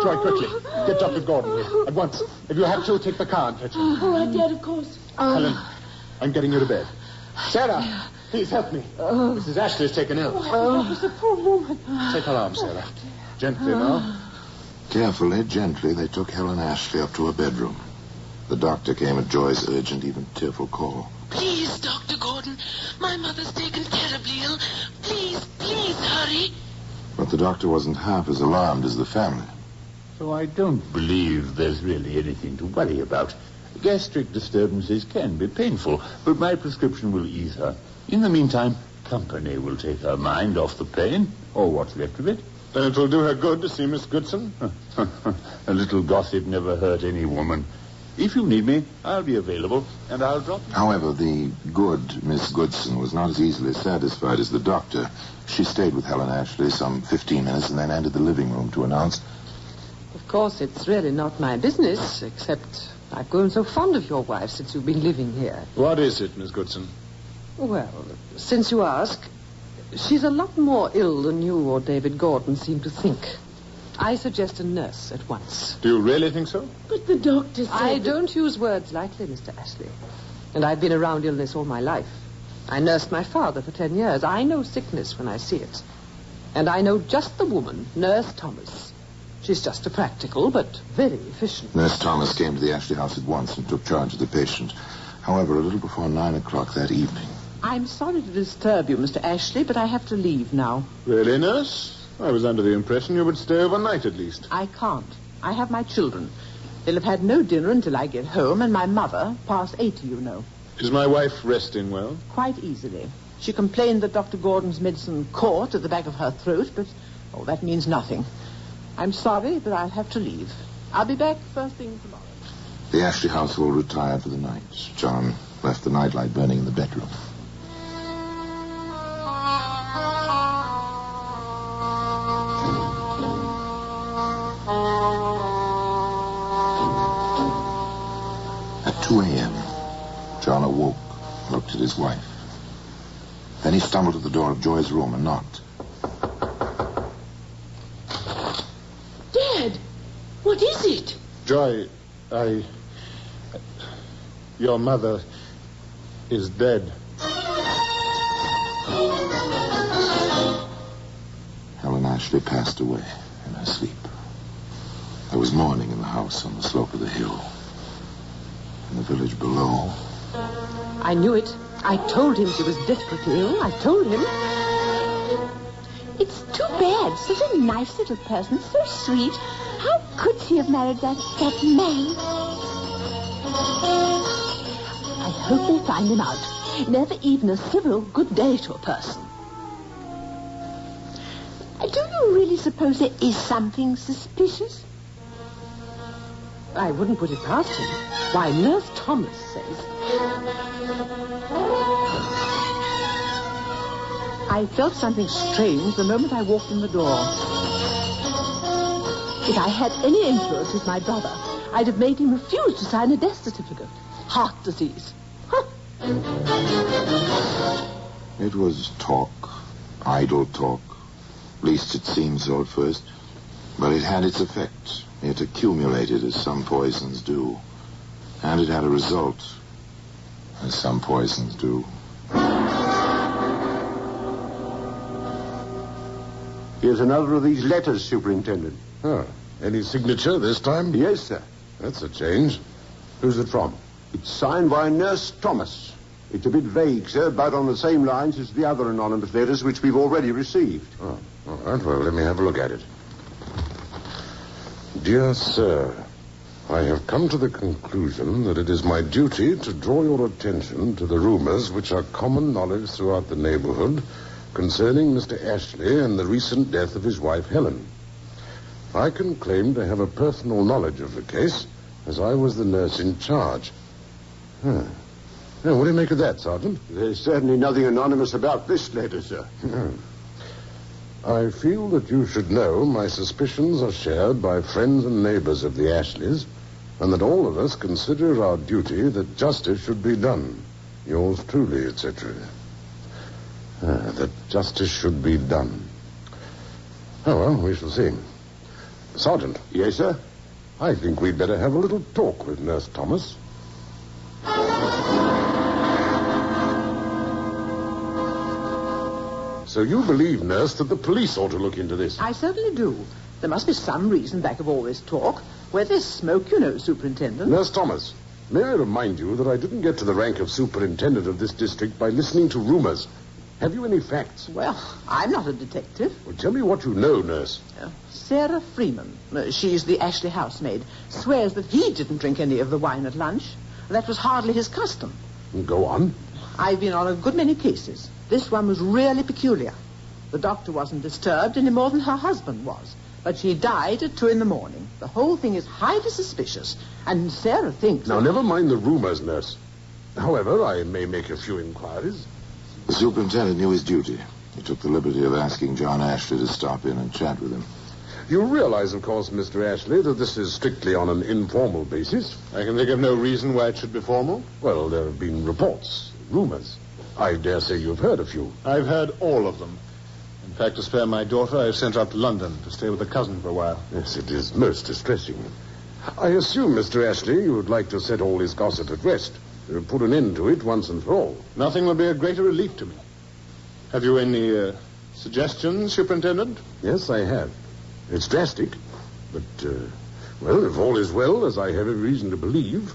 Try quickly. Get Dr. Gordon here. At once. If you have to, take the car and fetch him. Oh, right, Dad, of course. Helen, I'm getting you to bed. Sarah, please help me. Mrs. Ashley is taken ill. It's a poor woman. Take her arm, Sarah. Gently now. Carefully, gently, they took Helen Ashley up to her bedroom. The doctor came at Joy's urgent, even tearful call. Please, Dr. Gordon. My mother's taken terribly ill. Please, hurry. But the doctor wasn't half as alarmed as the family. So I don't believe there's really anything to worry about. Gastric disturbances can be painful, but my prescription will ease her. In the meantime, company will take her mind off the pain, or what's left of it. Then it will do her good to see Miss Goodson? A little gossip never hurt any woman. If you need me, I'll be available, and I'll drop you. However, the good Miss Goodson was not as easily satisfied as the doctor. She stayed with Helen Ashley some 15 minutes and then entered the living room to announce, "Of course, it's really not my business, except I've grown so fond of your wife since you've been living here." What is it, Miss Goodson? Well, since you ask, she's a lot more ill than you or David Gordon seem to think. I suggest a nurse at once. Do you really think so? But the doctor said... I don't use words lightly, Mr. Ashley. And I've been around illness all my life. I nursed my father for 10 years. I know sickness when I see it. And I know just the woman, Nurse Thomas. She's just a practical, but very efficient. Nurse Thomas came to the Ashley house at once and took charge of the patient. However, a little before 9 o'clock that evening... I'm sorry to disturb you, Mr. Ashley, but I have to leave now. Really, nurse? I was under the impression you would stay overnight at least. I can't. I have my children. They'll have had no dinner until I get home, and my mother, past 80, you know. Is my wife resting well? Quite easily. She complained that Dr. Gordon's medicine caught at the back of her throat, but, that means nothing. I'm sorry, but I'll have to leave. I'll be back first thing tomorrow. The Ashley household retired for the night. John left the nightlight burning in the bedroom. At 2 a.m., John awoke, looked at his wife. Then he stumbled to the door of Joy's room and knocked. Dad, what is it? Joy, your mother is dead. Helen Ashley passed away in her sleep. There was mourning in the house on the slope of the hill. In the village below. I knew it. I told him she was desperately ill. I told him. It's too bad. Such a nice little person. So sweet. How could she have married that man? I hope they find him out. Never even a civil good day to a person. Do you really suppose there is something suspicious? I wouldn't put it past him. Why, Nurse Thomas says... I felt something strange the moment I walked in the door. If I had any influence with my brother, I'd have made him refuse to sign a death certificate. Heart disease. Huh. It was talk, idle talk. At least it seemed so at first. But it had its effect. It accumulated as some poisons do. And it had a result, as some poisons do. Here's another of these letters, Superintendent. Oh, any signature this time? Yes, sir. That's a change. Who's it from? It's signed by Nurse Thomas. It's a bit vague, sir, but on the same lines as the other anonymous letters which we've already received. Oh, all right. Well, let me have a look at it. Dear Sir, I have come to the conclusion that it is my duty to draw your attention to the rumors which are common knowledge throughout the neighborhood concerning Mr. Ashley and the recent death of his wife, Helen. I can claim to have a personal knowledge of the case, as I was the nurse in charge. Now, what do you make of that, Sergeant? There's certainly nothing anonymous about this letter, sir. I feel that you should know my suspicions are shared by friends and neighbors of the Ashleys, and that all of us consider it our duty that justice should be done. Yours truly, etc. That justice should be done. Oh, well, we shall see. Sergeant. Yes, sir? I think we'd better have a little talk with Nurse Thomas. So you believe, Nurse, that the police ought to look into this? I certainly do. There must be some reason back of all this talk. Where there's smoke, you know, Superintendent. Nurse Thomas, may I remind you that I didn't get to the rank of superintendent of this district by listening to rumors. Have you any facts? Well, I'm not a detective. Well, tell me what you know, Nurse. Sarah Freeman, she's the Ashley housemaid, swears that he didn't drink any of the wine at lunch. That was hardly his custom. Go on. I've been on a good many cases. This one was really peculiar. The doctor wasn't disturbed any more than her husband was. But she died at 2 in the morning. The whole thing is highly suspicious. And Sarah thinks... Now, never mind the rumors, nurse. However, I may make a few inquiries. The superintendent knew his duty. He took the liberty of asking John Ashley to stop in and chat with him. You realize, of course, Mr. Ashley, that this is strictly on an informal basis. I can think of no reason why it should be formal. Well, there have been reports, rumors. I dare say you've heard a few. I've heard all of them. In fact, to spare my daughter, I've sent her up to London to stay with a cousin for a while. Yes, it is most distressing. I assume, Mr. Ashley, you would like to set all this gossip at rest. Put an end to it once and for all. Nothing will be a greater relief to me. Have you any suggestions, Superintendent? Yes, I have. It's drastic, but, well, if all is well, as I have every reason to believe,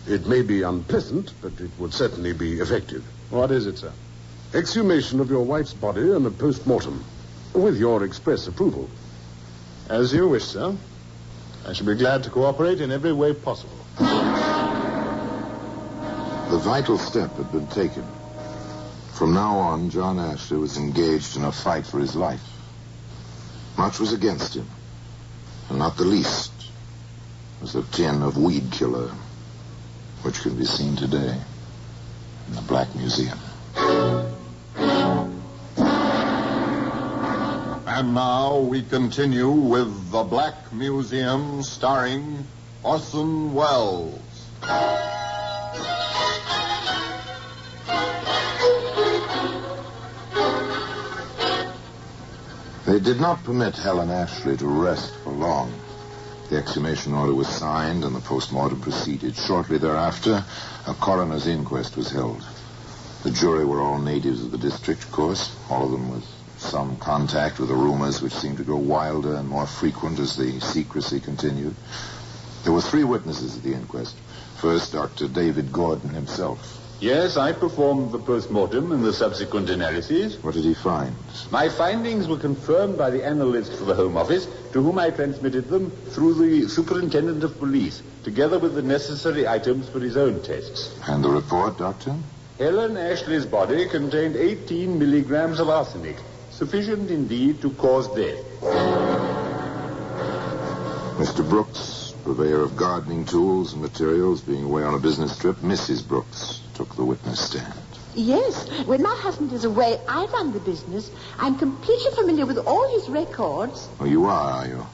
it may be unpleasant, but it would certainly be effective. What is it, sir? Exhumation of your wife's body and a post-mortem, with your express approval. As you wish, sir. I shall be glad to cooperate in every way possible. The vital step had been taken. From now on, John Ashley was engaged in a fight for his life. Much was against him, and not the least was the tin of weed killer, which can be seen today in the Black Museum. And now we continue with The Black Museum, starring Orson Welles. They did not permit Helen Ashley to rest for long. The exhumation order was signed and the post-mortem proceeded. Shortly thereafter, a coroner's inquest was held. The jury were all natives of the district, of course, all of them with some contact with the rumors, which seemed to grow wilder and more frequent as the secrecy continued. There were 3 witnesses at the inquest. First, Dr. David Gordon himself. Yes, I performed the post-mortem and the subsequent analyses. What did he find? My findings were confirmed by the analyst for the Home Office, to whom I transmitted them through the Superintendent of Police, together with the necessary items for his own tests. And the report, Doctor? Helen Ashley's body contained 18 milligrams of arsenic, sufficient indeed to cause death. Mr. Brooks, purveyor of gardening tools and materials, being away on a business trip, Mrs. Brooks took the witness stand. Yes, when my husband is away, I run the business. I'm completely familiar with all his records. Oh, you are you?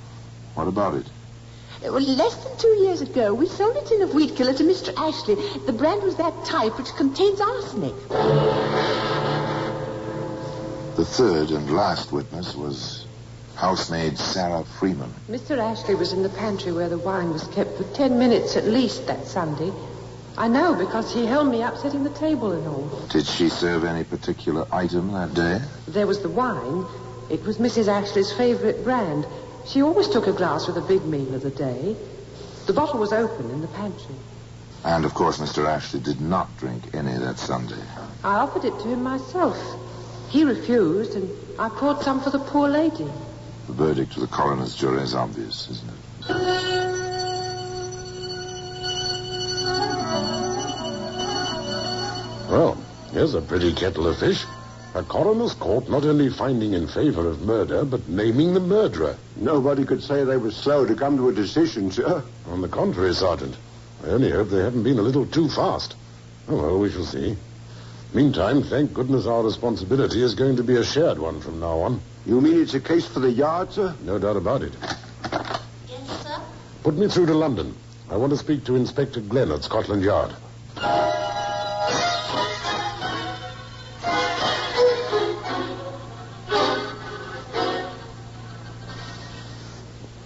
What about it? Well, less than 2 years ago, we sold a tin of weed killer to Mr. Ashley. The brand was that type which contains arsenic. The third and last witness was housemaid Sarah Freeman. Mr. Ashley was in the pantry where the wine was kept for 10 minutes at least that Sunday. I know because he held me up setting the table and all. Did she serve any particular item that day? There was the wine. It was Mrs. Ashley's favorite brand. She always took a glass with a big meal of the day. The bottle was open in the pantry. And, of course, Mr. Ashley did not drink any that Sunday. I offered it to him myself. He refused, and I poured some for the poor lady. The verdict to the coroner's jury is obvious, isn't it? Well, here's a pretty kettle of fish. A coroner's court not only finding in favor of murder, but naming the murderer. Nobody could say they were slow to come to a decision, sir. On the contrary, Sergeant. I only hope they haven't been a little too fast. Oh, well, we shall see. Meantime, thank goodness our responsibility is going to be a shared one from now on. You mean it's a case for the yard, sir? No doubt about it. Yes, sir? Put me through to London. I want to speak to Inspector Glenn at Scotland Yard.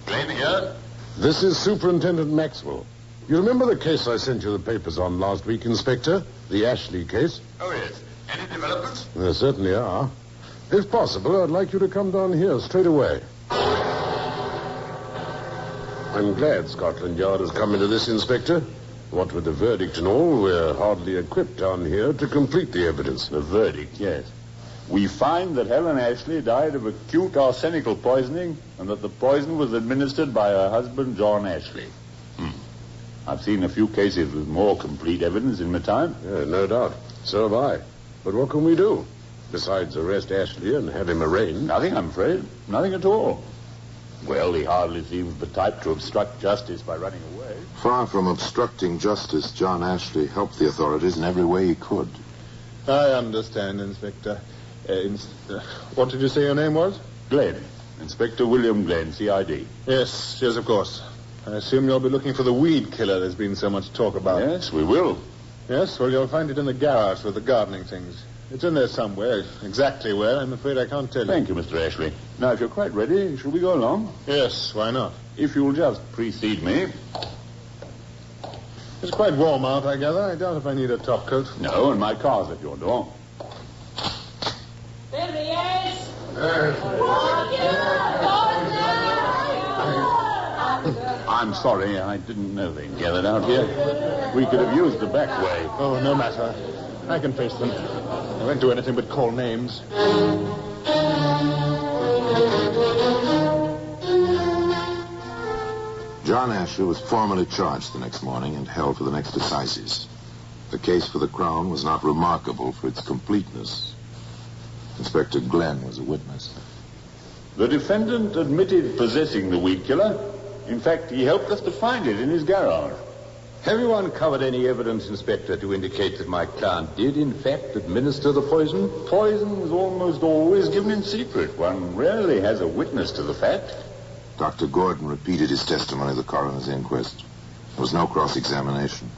Glenn here? This is Superintendent Maxwell. You remember the case I sent you the papers on last week, Inspector? The Ashley case? Oh, yes. Any developments? There certainly are. If possible, I'd like you to come down here straight away. I'm glad Scotland Yard has come into this, Inspector. What with the verdict and all, we're hardly equipped down here to complete the evidence. The verdict, yes. We find that Helen Ashley died of acute arsenical poisoning and that the poison was administered by her husband, John Ashley. I've seen a few cases with more complete evidence in my time. Yeah, no doubt. So have I. But what can we do? Besides arrest Ashley and have him arraigned? Nothing, I'm afraid. Nothing at all. Well, he hardly seems the type to obstruct justice by running away. Far from obstructing justice, John Ashley helped the authorities in every way he could. I understand, Inspector. What did you say your name was? Glenn. Inspector William Glenn, CID. Yes, of course. I assume you'll be looking for the weed killer there's been so much talk about. Yes, we will. Yes, well, you'll find it in the garage with the gardening things. It's in there somewhere. Exactly where, I'm afraid I can't tell you. Thank you, Mr. Ashley. Now, if you're quite ready, shall we go along? Yes, why not? If you'll just precede me. It's quite warm out, I gather. I doubt if I need a top coat. No, and my car's at your door. There he is! I'm sorry, I didn't know they'd gathered out here. We could have used the back way. Oh, no matter. I can face them. I won't do anything but call names. John Ashley was formally charged the next morning and held for the next assizes. The case for the Crown was not remarkable for its completeness. Inspector Glenn was a witness. The defendant admitted possessing the weed killer. In fact, he helped us to find it in his garage. Have you uncovered any evidence, Inspector, to indicate that my client did, in fact, administer the poison? Poison is almost always given in secret. One rarely has a witness to the fact. Dr. Gordon repeated his testimony at the coroner's inquest. There was no cross-examination.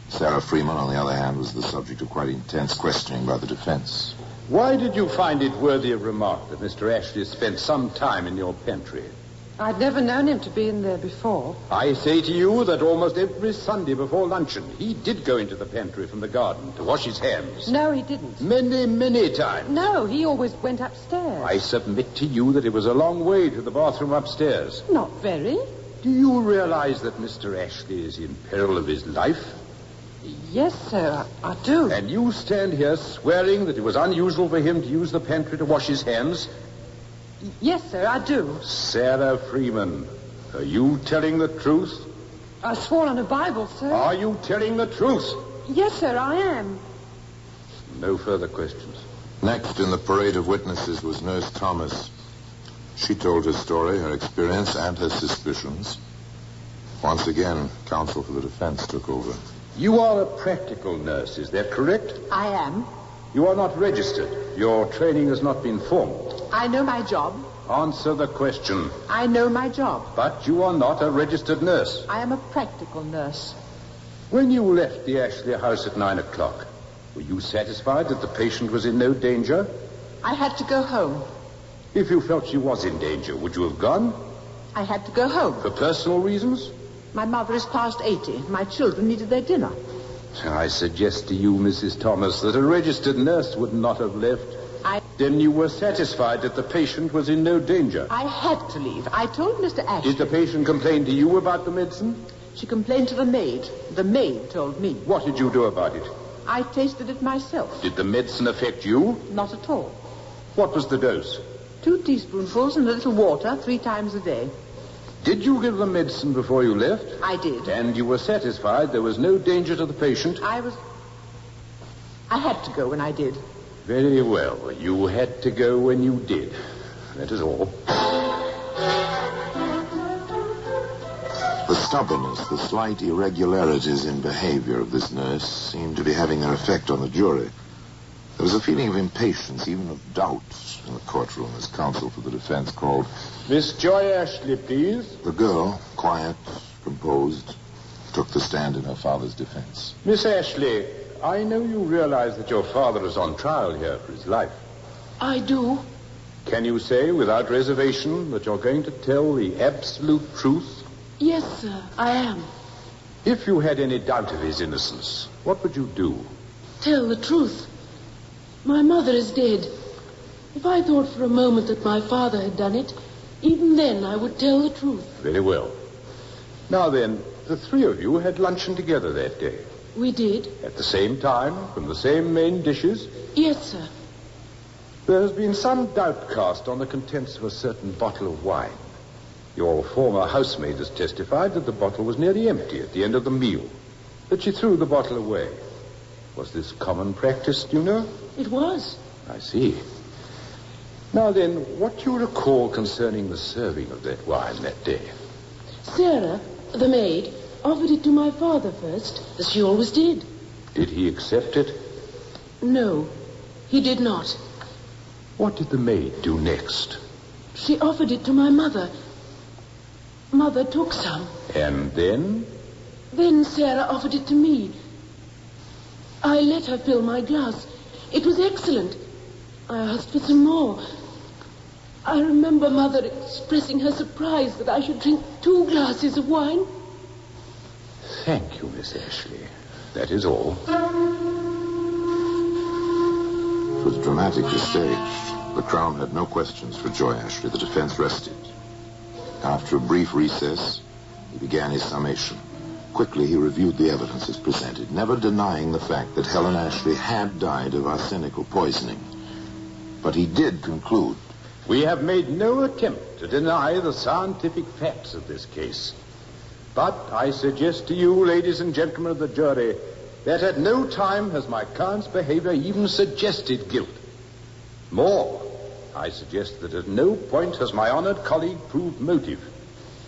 Sarah Freeman, on the other hand, was the subject of quite intense questioning by the defense. Why did you find it worthy of remark that Mr. Ashley spent some time in your pantry? I'd never known him to be in there before. I say to you that almost every Sunday before luncheon, he did go into the pantry from the garden to wash his hands. No, he didn't. Many times. No, he always went upstairs. I submit to you that it was a long way to the bathroom upstairs. Not very. Do you realize that Mr. Ashley is in peril of his life? Yes, sir, I do. And you stand here swearing that it was unusual for him to use the pantry to wash his hands? Yes, sir, I do. Sarah Freeman, are you telling the truth? I swore on a Bible, sir. Are you telling the truth? Yes, sir, I am. No further questions. Next in the parade of witnesses was Nurse Thomas. She told her story, her experience, and her suspicions. Once again, counsel for the defense took over. You are a practical nurse, is that correct? I am. You are not registered. Your training has not been formal. I know my job. Answer the question. I know my job. But you are not a registered nurse. I am a practical nurse. When you left the Ashley house at 9 o'clock, were you satisfied that the patient was in no danger? I had to go home. If you felt she was in danger, would you have gone? I had to go home. For personal reasons? My mother is past 80. My children needed their dinner. I suggest to you, Mrs. Thomas, that a registered nurse would not have left. Then you were satisfied that the patient was in no danger. I had to leave. I told Mr. Ashley. Did the patient complain to you about the medicine? She complained to the maid. The maid told me. What did you do about it? I tasted it myself. Did the medicine affect you? Not at all. What was the dose? 2 teaspoonfuls and a little water 3 times a day. Did you give the medicine before you left? I did. And you were satisfied there was no danger to the patient? I had to go when I did. Very well. You had to go when you did. That is all. The stubbornness, the slight irregularities in behavior of this nurse seemed to be having their effect on the jury. There was a feeling of impatience, even of doubt, in the courtroom as counsel for the defense called Miss Joy Ashley, please. The girl, quiet, composed, took the stand in her father's defense. Miss Ashley, I know you realize that your father is on trial here for his life. I do. Can you say without reservation that you're going to tell the absolute truth? Yes, sir, I am. If you had any doubt of his innocence, what would you do? Tell the truth. My mother is dead. If I thought for a moment that my father had done it, even then I would tell the truth. Very well. Now then, the 3 of you had luncheon together that day. We did. At the same time, from the same main dishes? Yes, sir. There has been some doubt cast on the contents of a certain bottle of wine. Your former housemaid has testified that the bottle was nearly empty at the end of the meal, that she threw the bottle away. Was this common practice, do you know? It was. I see. Now then, what do you recall concerning the serving of that wine that day? Sarah, the maid, offered it to my father first, as she always did. Did he accept it? No, he did not. What did the maid do next? She offered it to my mother. Mother took some. And then? Then Sarah offered it to me. I let her fill my glass. It was excellent. I asked for some more. I remember Mother expressing her surprise that I should drink 2 glasses of wine. Thank you, Miss Ashley. That is all. It was dramatically staged. The Crown had no questions for Joy Ashley. The defense rested. After a brief recess, he began his summation. Quickly, he reviewed the evidence as presented, never denying the fact that Helen Ashley had died of arsenical poisoning. But he did conclude. We have made no attempt to deny the scientific facts of this case. But I suggest to you, ladies and gentlemen of the jury, that at no time has my client's behavior even suggested guilt. More, I suggest that at no point has my honored colleague proved motive,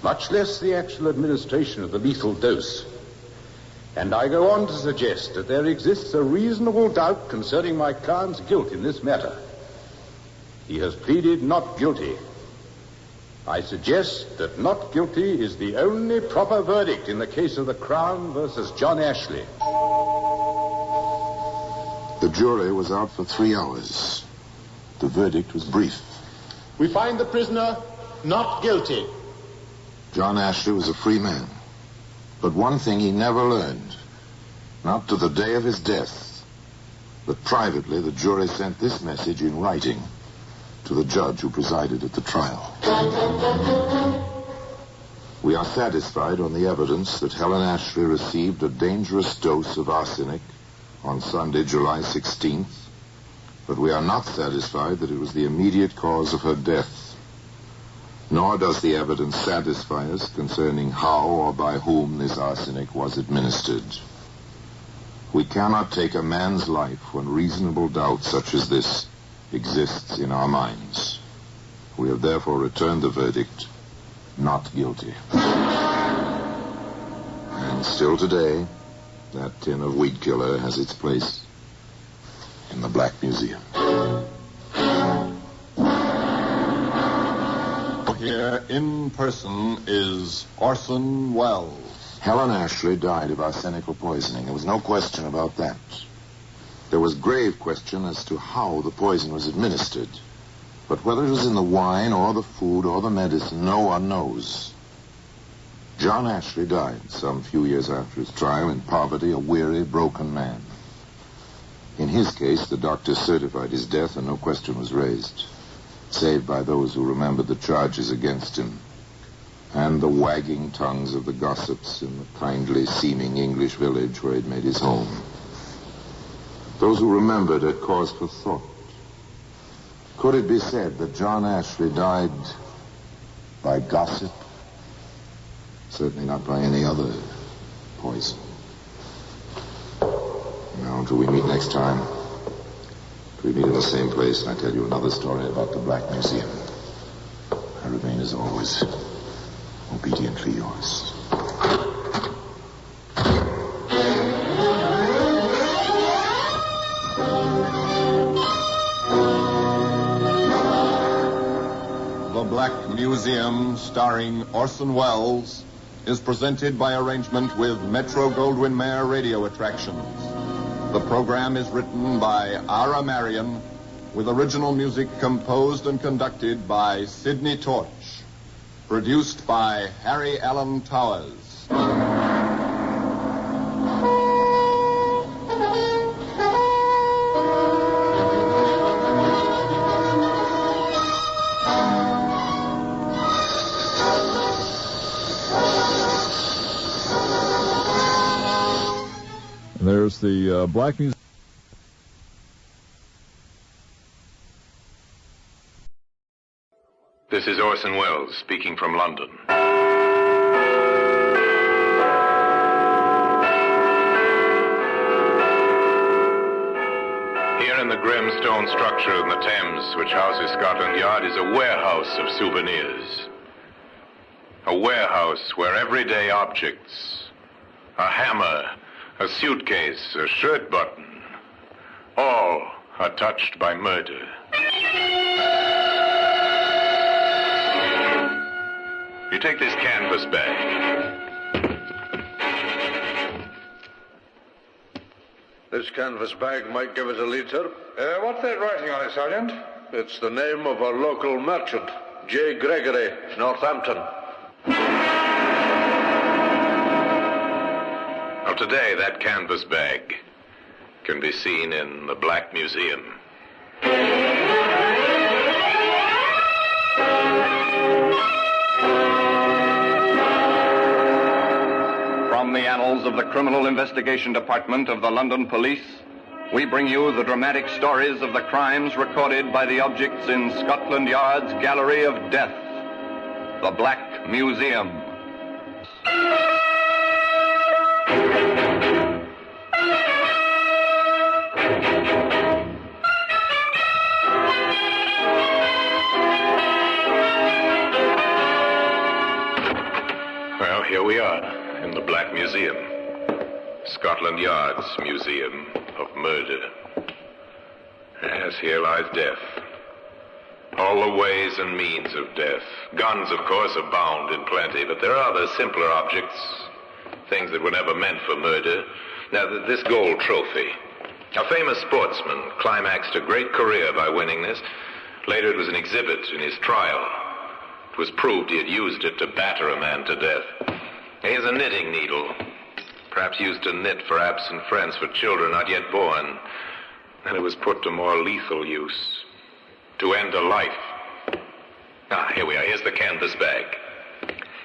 much less the actual administration of the lethal dose. And I go on to suggest that there exists a reasonable doubt concerning my client's guilt in this matter. He has pleaded not guilty. I suggest that not guilty is the only proper verdict in the case of the Crown versus John Ashley. The jury was out for 3 hours. The verdict was brief. We find the prisoner not guilty. John Ashley was a free man. But one thing he never learned, not to the day of his death, but privately the jury sent this message in writing to the judge who presided at the trial. We are satisfied on the evidence that Helen Ashley received a dangerous dose of arsenic on Sunday, July 16th, but we are not satisfied that it was the immediate cause of her death. Nor does the evidence satisfy us concerning how or by whom this arsenic was administered. We cannot take a man's life when reasonable doubt such as this exists in our minds. We have therefore returned the verdict, not guilty. And still today, that tin of weed killer has its place in the Black Museum. Here in person is Orson Welles. Helen Ashley died of arsenical poisoning. There was no question about that. There was grave question as to how the poison was administered. But whether it was in the wine or the food or the medicine, no one knows. John Ashley died some few years after his trial in poverty, a weary, broken man. In his case, the doctors certified his death and no question was raised, save by those who remembered the charges against him and the wagging tongues of the gossips in the kindly-seeming English village where he'd made his home. Those who remembered had cause for thought. Could it be said that John Ashley died by gossip? Certainly not by any other poison. Now, until we meet next time, we meet in the same place and I tell you another story about the Black Museum. I remain, as always, obediently yours. The Black Museum, starring Orson Welles, is presented by arrangement with Metro-Goldwyn-Mayer Radio Attractions. The program is written by Ara Marion, with original music composed and conducted by Sidney Torch. Produced by Harry Allen Towers. There's the Black Museum. This is Orson Welles speaking from London. in the grim stone structure in the Thames, which houses Scotland Yard, is a warehouse of souvenirs. A warehouse where everyday objects, a hammer, a suitcase, a shirt button, all are touched by murder. You take this canvas bag. This canvas bag might give it a liter. What's that writing on it, Sergeant? It's the name of a local merchant, J. Gregory, Northampton. Well, today, that canvas bag can be seen in the Black Museum. From the annals of the Criminal Investigation Department of the London Police, we bring you the dramatic stories of the crimes recorded by the objects in Scotland Yard's Gallery of Death, the Black Museum. Well, here we are. In the Black Museum, Scotland Yard's Museum of Murder. Yes, here lies death. All the ways and means of death. Guns, of course, abound in plenty, but there are other simpler objects, things that were never meant for murder. Now, this gold trophy. A famous sportsman climaxed a great career by winning this. Later, it was an exhibit in his trial. It was proved he had used it to batter a man to death. Here's a knitting needle, perhaps used to knit for absent friends, for children not yet born. And it was put to more lethal use, to end a life. Here we are. Here's the canvas bag.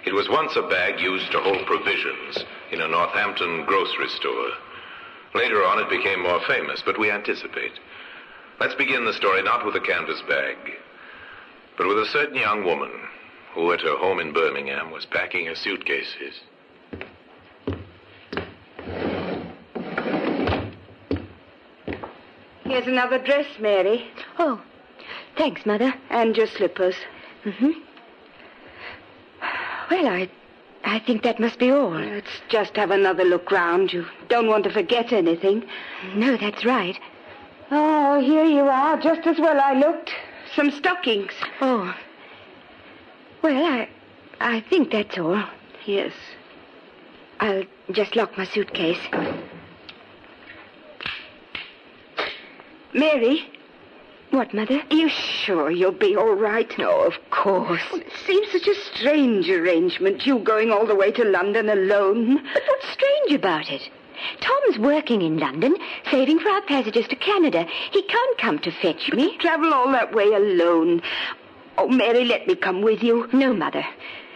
It was once a bag used to hold provisions in a Northampton grocery store. Later on, it became more famous, but we anticipate. Let's begin the story not with a canvas bag, but with a certain young woman who at her home in Birmingham was packing her suitcases. Here's another dress, Mary. Oh, thanks, Mother. And your slippers. Mm-hmm. Well, I think that must be all. Let's just have another look round. You don't want to forget anything. No, that's right. Oh, here you are, just as well I looked. Some stockings. Oh. Well, I think that's all. Yes. I'll just lock my suitcase. Mary? What, Mother? Are you sure you'll be all right? No, of course. Well, it seems such a strange arrangement, you going all the way to London alone. But what's strange about it? Tom's working in London, saving for our passages to Canada. He can't come to fetch me. Travel all that way alone. Oh, Mary, let me come with you. No, Mother.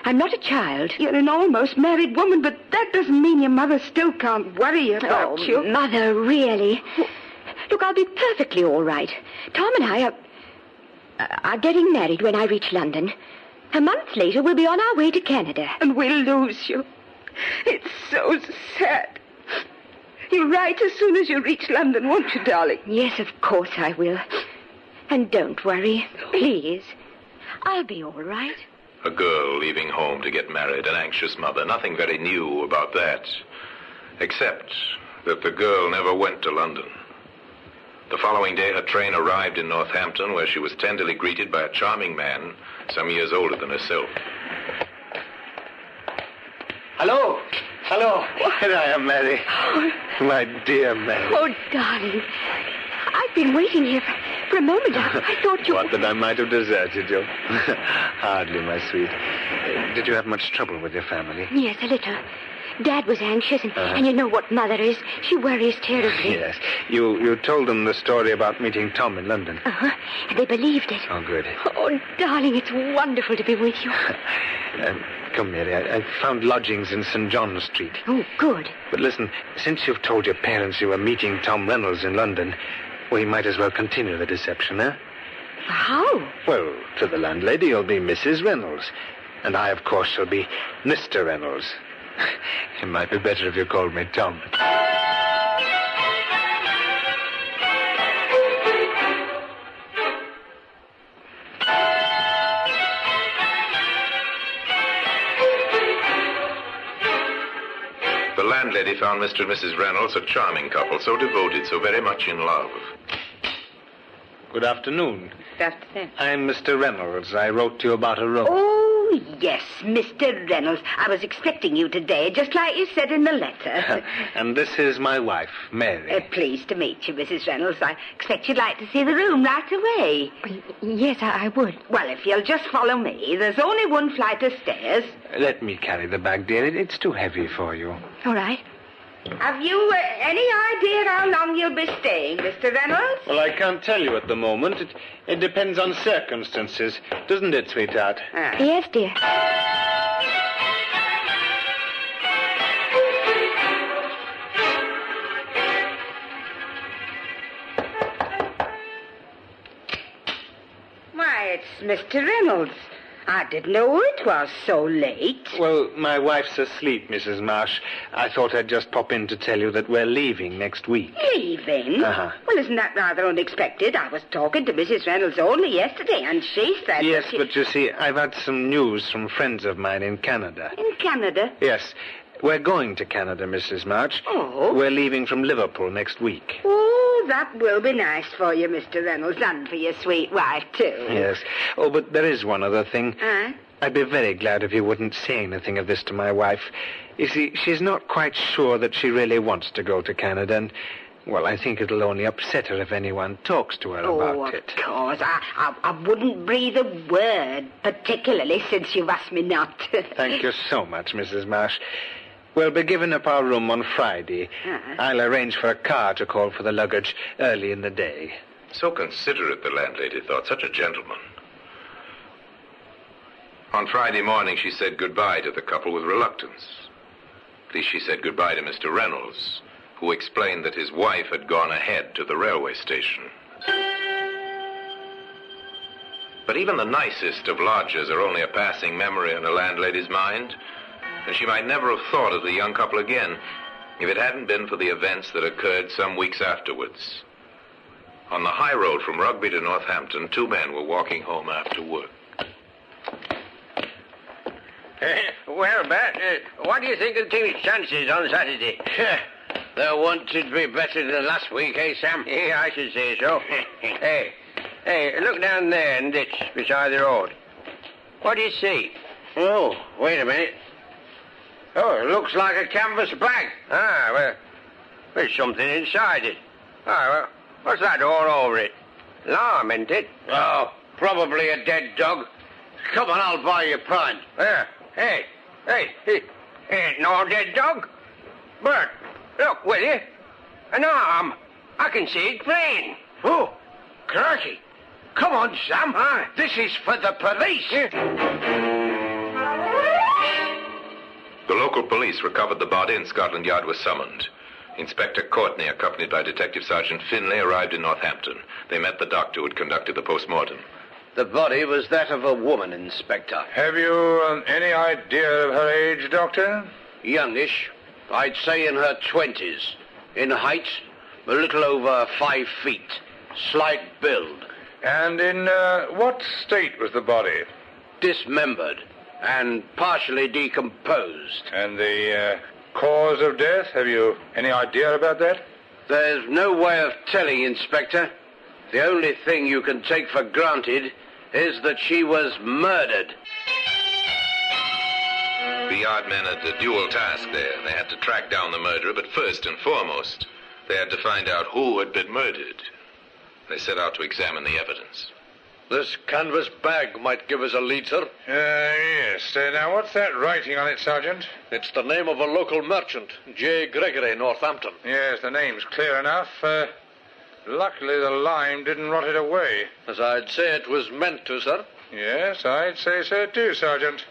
I'm not a child. You're an almost married woman, but that doesn't mean your mother still can't worry about you. Mother, really? Look, I'll be perfectly all right. Tom and I are getting married when I reach London. A month later, we'll be on our way to Canada. And we'll lose you. It's so sad. You'll write as soon as you reach London, won't you, darling? Yes, of course I will. And don't worry, please. I'll be all right. A girl leaving home to get married, an anxious mother. Nothing very new about that. Except that the girl never went to London. The following day, her train arrived in Northampton, where she was tenderly greeted by a charming man some years older than herself. Hello. Hello. Here I am, Mary. My dear Mary. Oh, darling. I've been waiting here for a moment. I thought you... What, that I might have deserted you? Hardly, my sweet. Did you have much trouble with your family? Yes, a little. Dad was anxious, and you know what Mother is. She worries terribly. Yes. You told them the story about meeting Tom in London. Uh-huh. And they believed it. Oh, good. Oh, darling, it's wonderful to be with you. Come, Mary. I found lodgings in St. John's Street. Oh, good. But listen, since you've told your parents you were meeting Tom Reynolds in London, we might as well continue the deception, eh? How? Well, to the landlady, you'll be Mrs. Reynolds. And I, of course, shall be Mr. Reynolds. It might be better if you called me Tom. found Mr. and Mrs. Reynolds a charming couple, so devoted, so very much in love. Good afternoon. Good afternoon. I'm Mr. Reynolds. I wrote to you about a room. Oh, yes, Mr. Reynolds. I was expecting you today, just like you said in the letter. And this is my wife, Mary. Pleased to meet you, Mrs. Reynolds. I expect you'd like to see the room right away. Yes, I would. Well, if you'll just follow me. There's only one flight of stairs. Let me carry the bag, dear. It's too heavy for you. All right. Have you any idea how long you'll be staying, Mr. Reynolds? Well, I can't tell you at the moment. It depends on circumstances, doesn't it, sweetheart? Yes, dear. Why, it's Mr. Reynolds. I didn't know it was so late. Well, my wife's asleep, Mrs. Marsh. I thought I'd just pop in to tell you that we're leaving next week. Leaving? Uh-huh. Well, isn't that rather unexpected? I was talking to Mrs. Reynolds only yesterday, and she said... Yes, that she... but you see, I've had some news from friends of mine in Canada. In Canada? Yes. We're going to Canada, Mrs. March. Oh? We're leaving from Liverpool next week. Oh, that will be nice for you, Mr. Reynolds, and for your sweet wife, too. Yes. Oh, but there is one other thing. Huh? I'd be very glad if you wouldn't say anything of this to my wife. You see, she's not quite sure that she really wants to go to Canada, and, well, I think it'll only upset her if anyone talks to her about it. Of course. I wouldn't breathe a word, particularly since you've asked me not to. Thank you so much, Mrs. Marsh. We'll be giving up our room on Friday. I'll arrange for a car to call for the luggage early in the day. So considerate, the landlady thought. Such a gentleman. On Friday morning, she said goodbye to the couple with reluctance. At least she said goodbye to Mr. Reynolds, who explained that his wife had gone ahead to the railway station. But even the nicest of lodgers are only a passing memory in a landlady's mind, and she might never have thought of the young couple again if it hadn't been for the events that occurred some weeks afterwards. On the high road from Rugby to Northampton, two men were walking home after work. Well, Bert, what do you think of the team's chances on Saturday? They'll want to be better than last week, eh, Sam? Yeah, I should say so. Hey, look down there in the ditch beside the road. What do you see? Oh, wait a minute. Oh, it looks like a canvas bag. Well, there's something inside it. Well, what's that all over it? Lime, isn't it? Oh, probably a dead dog. Come on, I'll buy you a pint. Hey, ain't no dead dog. Bert, look, will you? An arm. I can see it plain. Oh, crikey. Come on, Sam. This is for the police. The local police recovered the body and Scotland Yard was summoned. Inspector Courtney, accompanied by Detective Sergeant Finlay, arrived in Northampton. They met the doctor who had conducted the post-mortem. The body was that of a woman, Inspector. Have you any idea of her age, Doctor? Youngish. I'd say in her 20s. In height, a little over 5 feet. Slight build. And in what state was the body? Dismembered and partially decomposed. And the cause of death? Have you any idea about that? There's no way of telling, Inspector. The only thing you can take for granted is that she was murdered. The yard men had a dual task there. They had to track down the murderer, but first and foremost, they had to find out who had been murdered. They set out to examine the evidence. This canvas bag might give us a lead, sir. Yes. Now, what's that writing on it, Sergeant? It's the name of a local merchant, J. Gregory, Northampton. Yes, the name's clear enough. Luckily, the lime didn't rot it away. As I'd say it was meant to, sir. Yes, I'd say so too, Sergeant.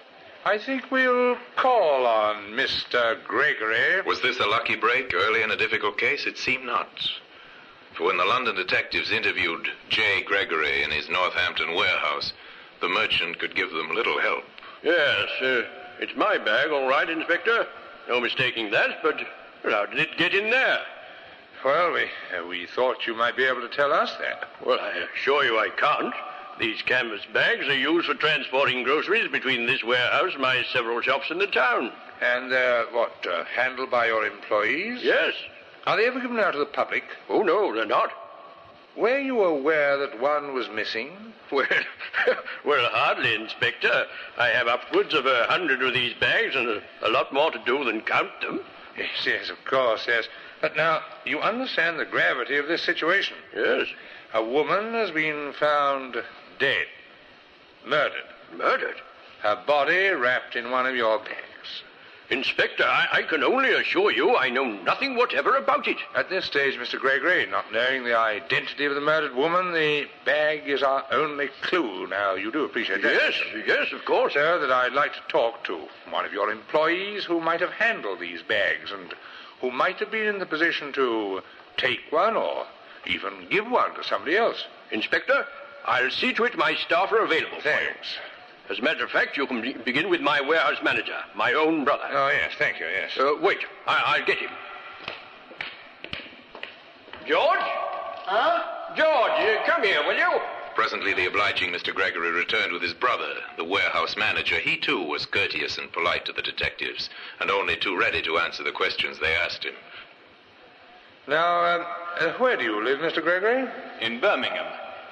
I think we'll call on Mr. Gregory. Was this a lucky break early in a difficult case? It seemed not. For when the London detectives interviewed J. Gregory in his Northampton warehouse, the merchant could give them little help. Yes, it's my bag, all right, Inspector. No mistaking that, but how did it get in there? Well, we thought you might be able to tell us that. Well, I assure you I can't. These canvas bags are used for transporting groceries between this warehouse and my several shops in the town. And they're, handled by your employees? Yes. Are they ever given out to the public? Oh, no, they're not. Were you aware that one was missing? Well, hardly, Inspector. I have upwards of 100 of these bags and a lot more to do than count them. Yes, of course, yes. But now, you understand the gravity of this situation? Yes. A woman has been found dead. Murdered. Murdered? Her body wrapped in one of your bags. Inspector, I can only assure you I know nothing whatever about it. At this stage, Mr. Gregory, not knowing the identity of the murdered woman, the bag is our only clue. Now, you do appreciate that? Yes, of course. Sir, that I'd like to talk to one of your employees who might have handled these bags and who might have been in the position to take one or even give one to somebody else. Inspector, I'll see to it my staff are available Thanks. for you. As a matter of fact, you can begin with my warehouse manager, my own brother. Oh, yes, thank you, yes. Wait, I'll get him. George? Huh? George, come here, will you? Presently, the obliging Mr. Gregory returned with his brother, the warehouse manager. He, too, was courteous and polite to the detectives, and only too ready to answer the questions they asked him. Now, where do you live, Mr. Gregory? In Birmingham.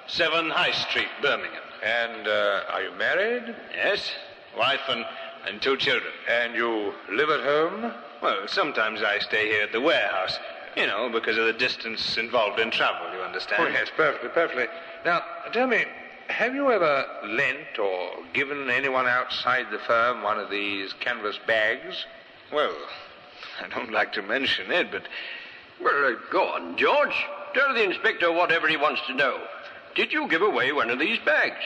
7 High Street, Birmingham. And are you married? Yes. Wife and 2 children. And you live at home? Well, sometimes I stay here at the warehouse. You know, because of the distance involved in travel, you understand? Oh, yes, perfectly. Now, tell me, have you ever lent or given anyone outside the firm one of these canvas bags? Well, I don't like to mention it, but... Well, go on, George. Tell the inspector whatever he wants to know. Did you give away one of these bags?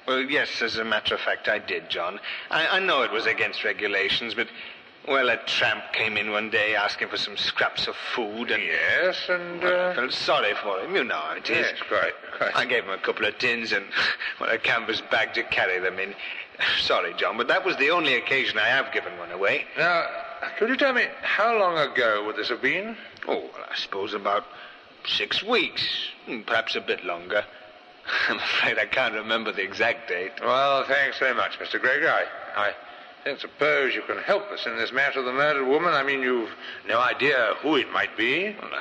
Well, yes, as a matter of fact, I did, John. I know it was against regulations, but, well, a tramp came in one day asking for some scraps of food, and... Yes, and... Well, I felt sorry for him. You know how it is. Yes, quite. I gave him a couple of tins and, well, a canvas bag to carry them in. Sorry, John, but that was the only occasion I have given one away. Now, could you tell me, how long ago would this have been? Oh, well, I suppose about 6 weeks, perhaps a bit longer. I'm afraid I can't remember the exact date. Well, thanks very much, Mr. Gregory. I don't suppose you can help us in this matter of the murdered woman. I mean, you've no idea who it might be. Well,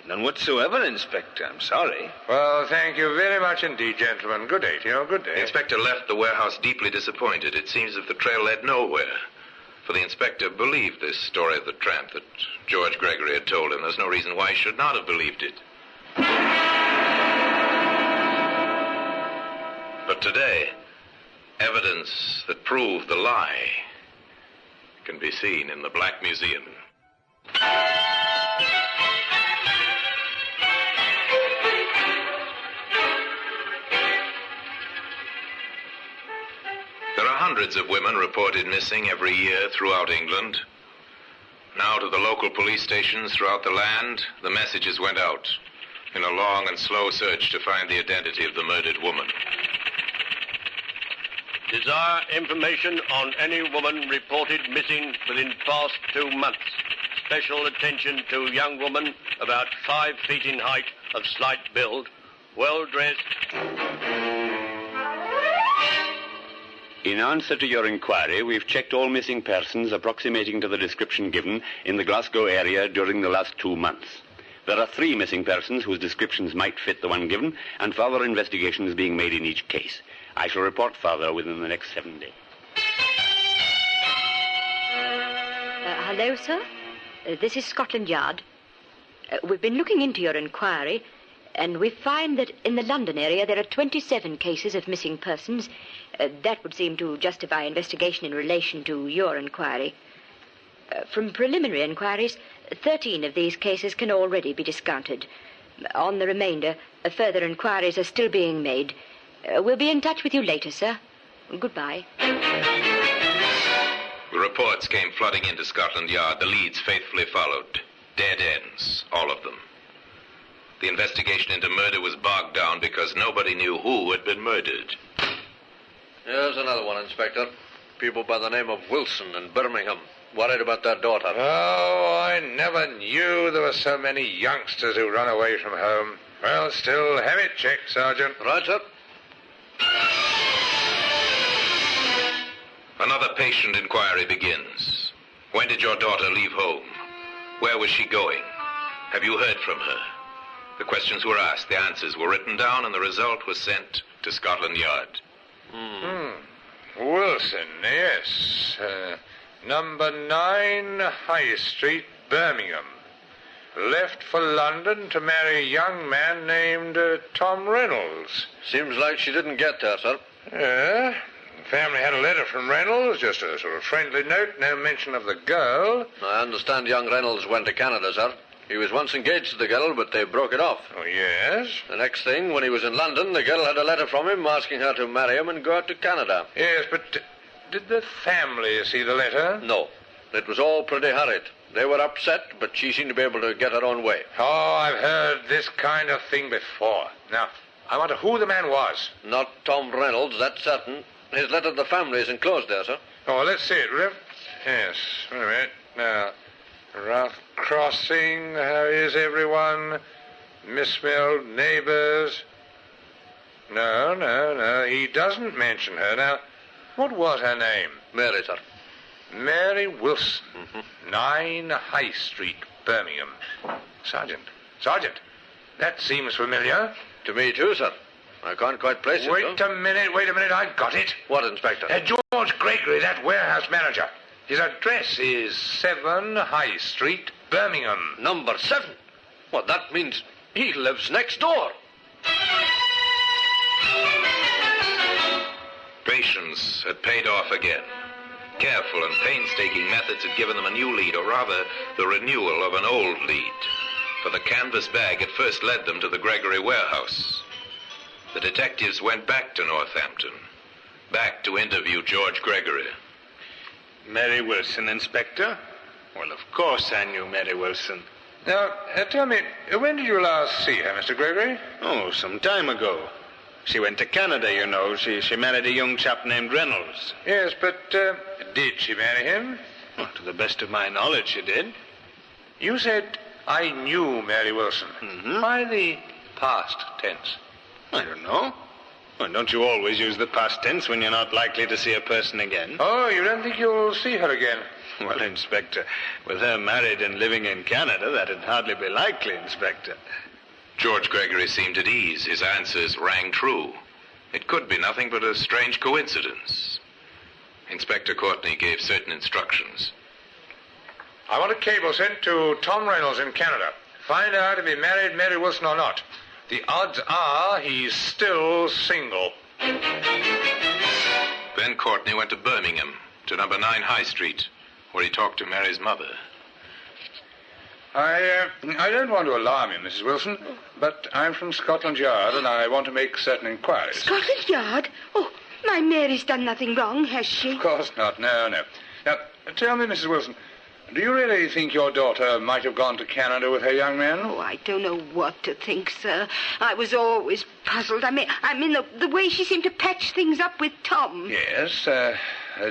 none whatsoever, Inspector. I'm sorry. Well, thank you very much indeed, gentlemen. Good day to you. Good day. The inspector left the warehouse deeply disappointed. It seems that the trail led nowhere. For the inspector believed this story of the tramp that George Gregory had told him. There's no reason why he should not have believed it. But today, evidence that proved the lie can be seen in the Black Museum. There are hundreds of women reported missing every year throughout England. Now to the local police stations throughout the land, the messages went out in a long and slow search to find the identity of the murdered woman. Desire information on any woman reported missing within past 2 months. Special attention to young woman about 5 feet in height, of slight build, well dressed. In answer to your inquiry, we've checked all missing persons approximating to the description given in the Glasgow area during the last 2 months. There are 3 missing persons whose descriptions might fit the one given, and further investigation is being made in each case. I shall report further within the next 7 days. Hello, sir. This is Scotland Yard. We've been looking into your inquiry, and we find that in the London area there are 27 cases of missing persons. That would seem to justify investigation in relation to your inquiry. From preliminary inquiries, 13 of these cases can already be discounted. On the remainder, further inquiries are still being made. We'll be in touch with you later, sir. Goodbye. The reports came flooding into Scotland Yard. The leads faithfully followed. Dead ends, all of them. The investigation into murder was bogged down because nobody knew who had been murdered. Here's another one, Inspector. People by the name of Wilson in Birmingham. Worried about their daughter. Oh, I never knew there were so many youngsters who run away from home. Well, still, have it checked, Sergeant. Right, sir. Another patient inquiry begins. When did your daughter leave home? Where was she going? Have you heard from her? The questions were asked, the answers were written down, and the result was sent to Scotland Yard. Wilson, yes. Number 9 High Street, Birmingham. Left for London to marry a young man named Tom Reynolds. Seems like she didn't get there, sir. Yeah. The family had a letter from Reynolds, just a sort of friendly note, no mention of the girl. I understand young Reynolds went to Canada, sir. He was once engaged to the girl, but they broke it off. Oh, yes? The next thing, when he was in London, the girl had a letter from him asking her to marry him and go out to Canada. Yes, but did the family see the letter? No. It was all pretty hurried. They were upset, but she seemed to be able to get her own way. Oh, I've heard this kind of thing before. Now, I wonder who the man was. Not Tom Reynolds, that's certain. His letter to the family is enclosed there, sir. Oh, well, let's see it, will you? Yes, wait a minute. Now, Rough Crossing, how is everyone? Misspelled neighbors. No, he doesn't mention her. Now, what was her name? Mary, sir. Mary Wilson, 9 High Street, Birmingham. Sergeant, that seems familiar. To me, too, sir. I can't quite place it, Wait a minute, I've got it. What, Inspector? George Gregory, that warehouse manager. His address is 7 High Street, Birmingham. Number 7? Well, that means he lives next door. Patience had paid off again. Careful and painstaking methods had given them a new lead, or rather, the renewal of an old lead. For the canvas bag had first led them to the Gregory warehouse. The detectives went back to Northampton, back to interview George Gregory. Mary Wilson, Inspector? Well, of course I knew Mary Wilson. Now, tell me, when did you last see her, Mr. Gregory? Oh, some time ago. She went to Canada, you know. She married a young chap named Reynolds. Yes, but did she marry him? Well, to the best of my knowledge, she did. You said, I knew Mary Wilson. Why the past tense? I don't know. Well, don't you always use the past tense when you're not likely to see a person again? Oh, you don't think you'll see her again? Well, Inspector, with her married and living in Canada, that'd hardly be likely, Inspector. George Gregory seemed at ease. His answers rang true. It could be nothing but a strange coincidence. Inspector Courtney gave certain instructions. I want a cable sent to Tom Reynolds in Canada. Find out if he married Mary Wilson or not. The odds are he's still single. Then Courtney went to Birmingham, to number 9 High Street, where he talked to Mary's mother. I don't want to alarm you, Mrs. Wilson, but I'm from Scotland Yard, and I want to make certain inquiries. Scotland Yard? Oh, my Mary's done nothing wrong, has she? Of course not, no. Now, tell me, Mrs. Wilson, do you really think your daughter might have gone to Canada with her young man? Oh, I don't know what to think, sir. I was always puzzled. I mean, the way she seemed to patch things up with Tom. Yes,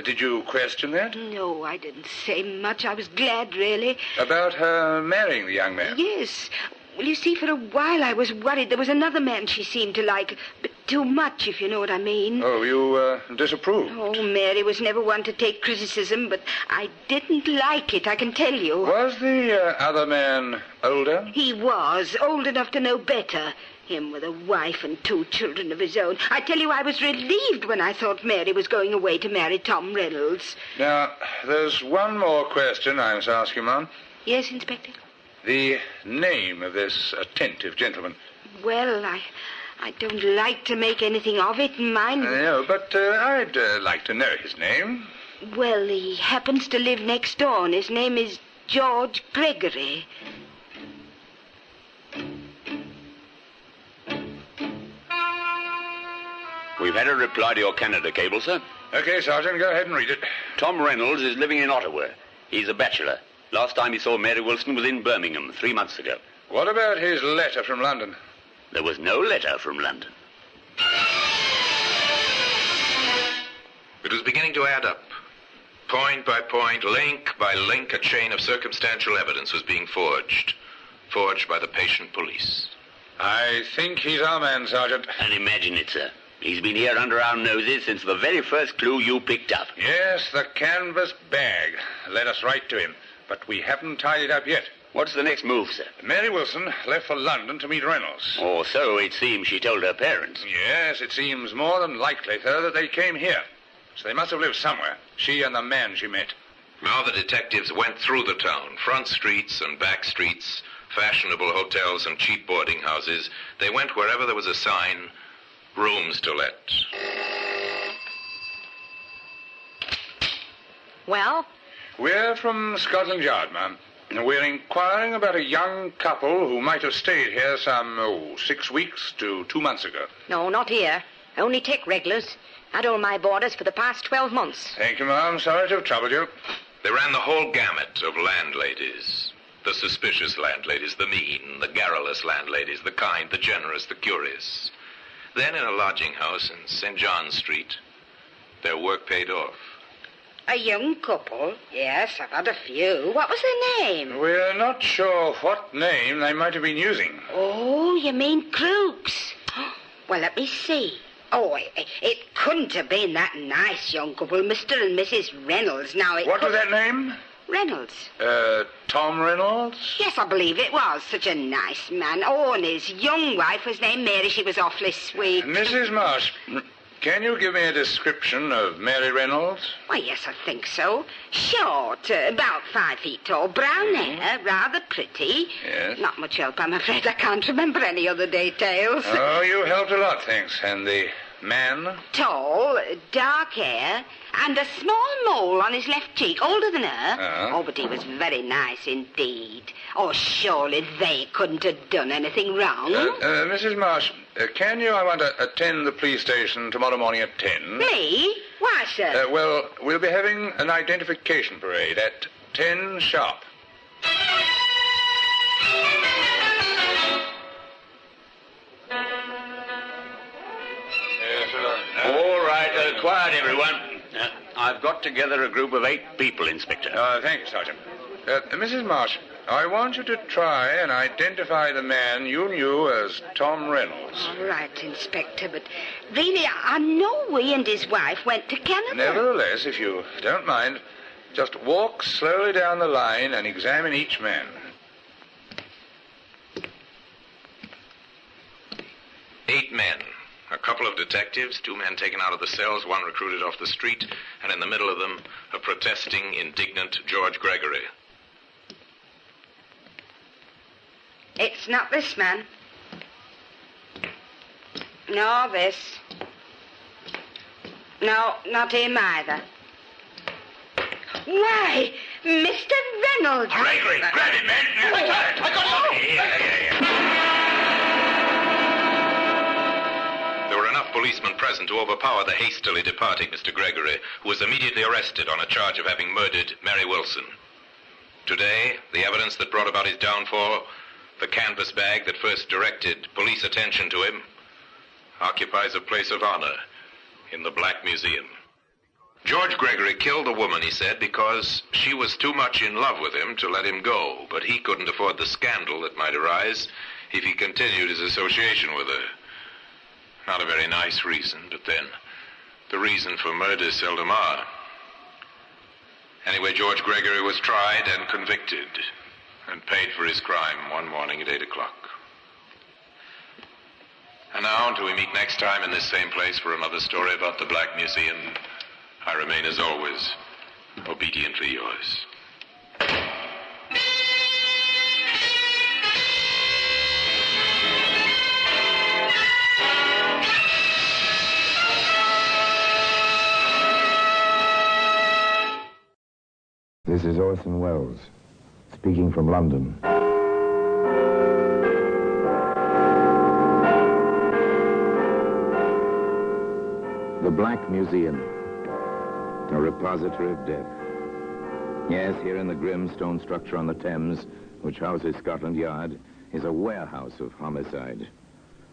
did you question that? No, I didn't say much. I was glad, really. About her marrying the young man? Yes. Well, you see, for a while I was worried there was another man she seemed to like, but too much, if you know what I mean. Oh, you disapproved? Oh, Mary was never one to take criticism, but I didn't like it, I can tell you. Was the other man older? He was, old enough to know better. Him with a wife and 2 children of his own. I tell you, I was relieved when I thought Mary was going away to marry Tom Reynolds. Now, there's one more question I must ask you, Ma'am. Yes, Inspector? The name of this attentive gentleman. Well, I don't like to make anything of it, mind. No, but I'd like to know his name. Well, he happens to live next door, and his name is George Gregory. We've had a reply to your Canada cable, sir. Okay, Sergeant, go ahead and read it. Tom Reynolds is living in Ottawa. He's a bachelor. Last time he saw Mary Wilson was in Birmingham 3 months ago. What about his letter from London? There was no letter from London. It was beginning to add up. Point by point, link by link, a chain of circumstantial evidence was being forged. Forged by the patient police. I think he's our man, Sergeant. And imagine it, sir. He's been here under our noses since the very first clue you picked up. Yes, the canvas bag. Led us right to him. But we haven't tied it up yet. What's the next move, sir? Mary Wilson left for London to meet Reynolds. Or so it seems she told her parents. Yes, it seems more than likely, sir, that they came here. So they must have lived somewhere, she and the man she met. Now the detectives went through the town, front streets and back streets, fashionable hotels and cheap boarding houses. They went wherever there was a sign, rooms to let. Well? We're from Scotland Yard, ma'am. We're inquiring about a young couple who might have stayed here some, 6 weeks to 2 months ago. No, not here. I only take regulars. Had all my boarders for the past 12 months. Thank you, ma'am. Sorry to have troubled you. They ran the whole gamut of landladies. The suspicious landladies, the mean, the garrulous landladies, the kind, the generous, the curious. Then in a lodging house in St. John's Street, their work paid off. A young couple? Yes, I've had a few. What was their name? We're not sure what name they might have been using. Oh, you mean Crooks? Well, let me see. Oh, it couldn't have been that nice young couple, Mr. and Mrs. Reynolds. Now, What was that name? Reynolds. Tom Reynolds? Yes, I believe it was. Such a nice man. Oh, and his young wife was named Mary. She was awfully sweet. Mrs. Marsh, can you give me a description of Mary Reynolds? Why, yes, I think so. Short, about 5 feet tall, brown hair, rather pretty. Yes. Not much help, I'm afraid. I can't remember any other details. Oh, you helped a lot, thanks. And the man? Tall, dark hair, and a small mole on his left cheek, older than her. Uh-huh. Oh, but he was very nice indeed. Oh, surely they couldn't have done anything wrong. Mrs. Marsh, can you, I want to attend the police station tomorrow morning at 10? Me? Why, sir? Well, we'll be having an identification parade at 10 sharp. All right, quiet, everyone. I've got together a group of 8 people, Inspector. Thank you, Sergeant. Mrs. Marsh, I want you to try and identify the man you knew as Tom Reynolds. All right, Inspector, but really, I know he and his wife went to Canada. Nevertheless, if you don't mind, just walk slowly down the line and examine each man. Eight men. A couple of detectives, 2 men taken out of the cells, 1 recruited off the street, and in the middle of them, a protesting, indignant George Gregory. It's not this man. Nor this. No, not him either. Why, Mr. Reynolds. Gregory, grab him, man. I got something. There were enough policemen present to overpower the hastily departing Mr. Gregory, who was immediately arrested on a charge of having murdered Mary Wilson. Today, the evidence that brought about his downfall, the canvas bag that first directed police attention to him, occupies a place of honor in the Black Museum. George Gregory killed the woman, he said, because she was too much in love with him to let him go, but he couldn't afford the scandal that might arise if he continued his association with her. Not a very nice reason, but then, the reason for murder seldom are. Anyway, George Gregory was tried and convicted, and paid for his crime one morning at 8 o'clock. And now, until we meet next time in this same place for another story about the Black Museum, I remain, as always, obediently yours. This is Orson Welles, speaking from London. The Black Museum, a repository of death. Yes, here in the grim stone structure on the Thames, which houses Scotland Yard, is a warehouse of homicide,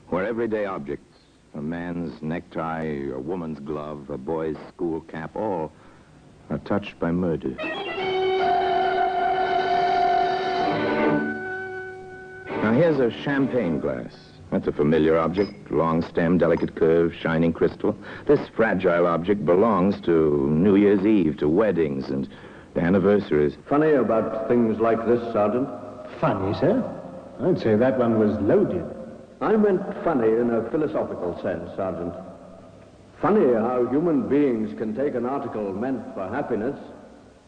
where everyday objects, a man's necktie, a woman's glove, a boy's school cap, all are touched by murder. Now, here's a champagne glass, That's a familiar object. Long stem, delicate curve, shining crystal. This fragile object belongs to New Year's Eve, to weddings and anniversaries. Funny about things like this, Sergeant? Funny, sir? I'd say that one was loaded. I meant funny in a philosophical sense, Sergeant. Funny how human beings can take an article meant for happiness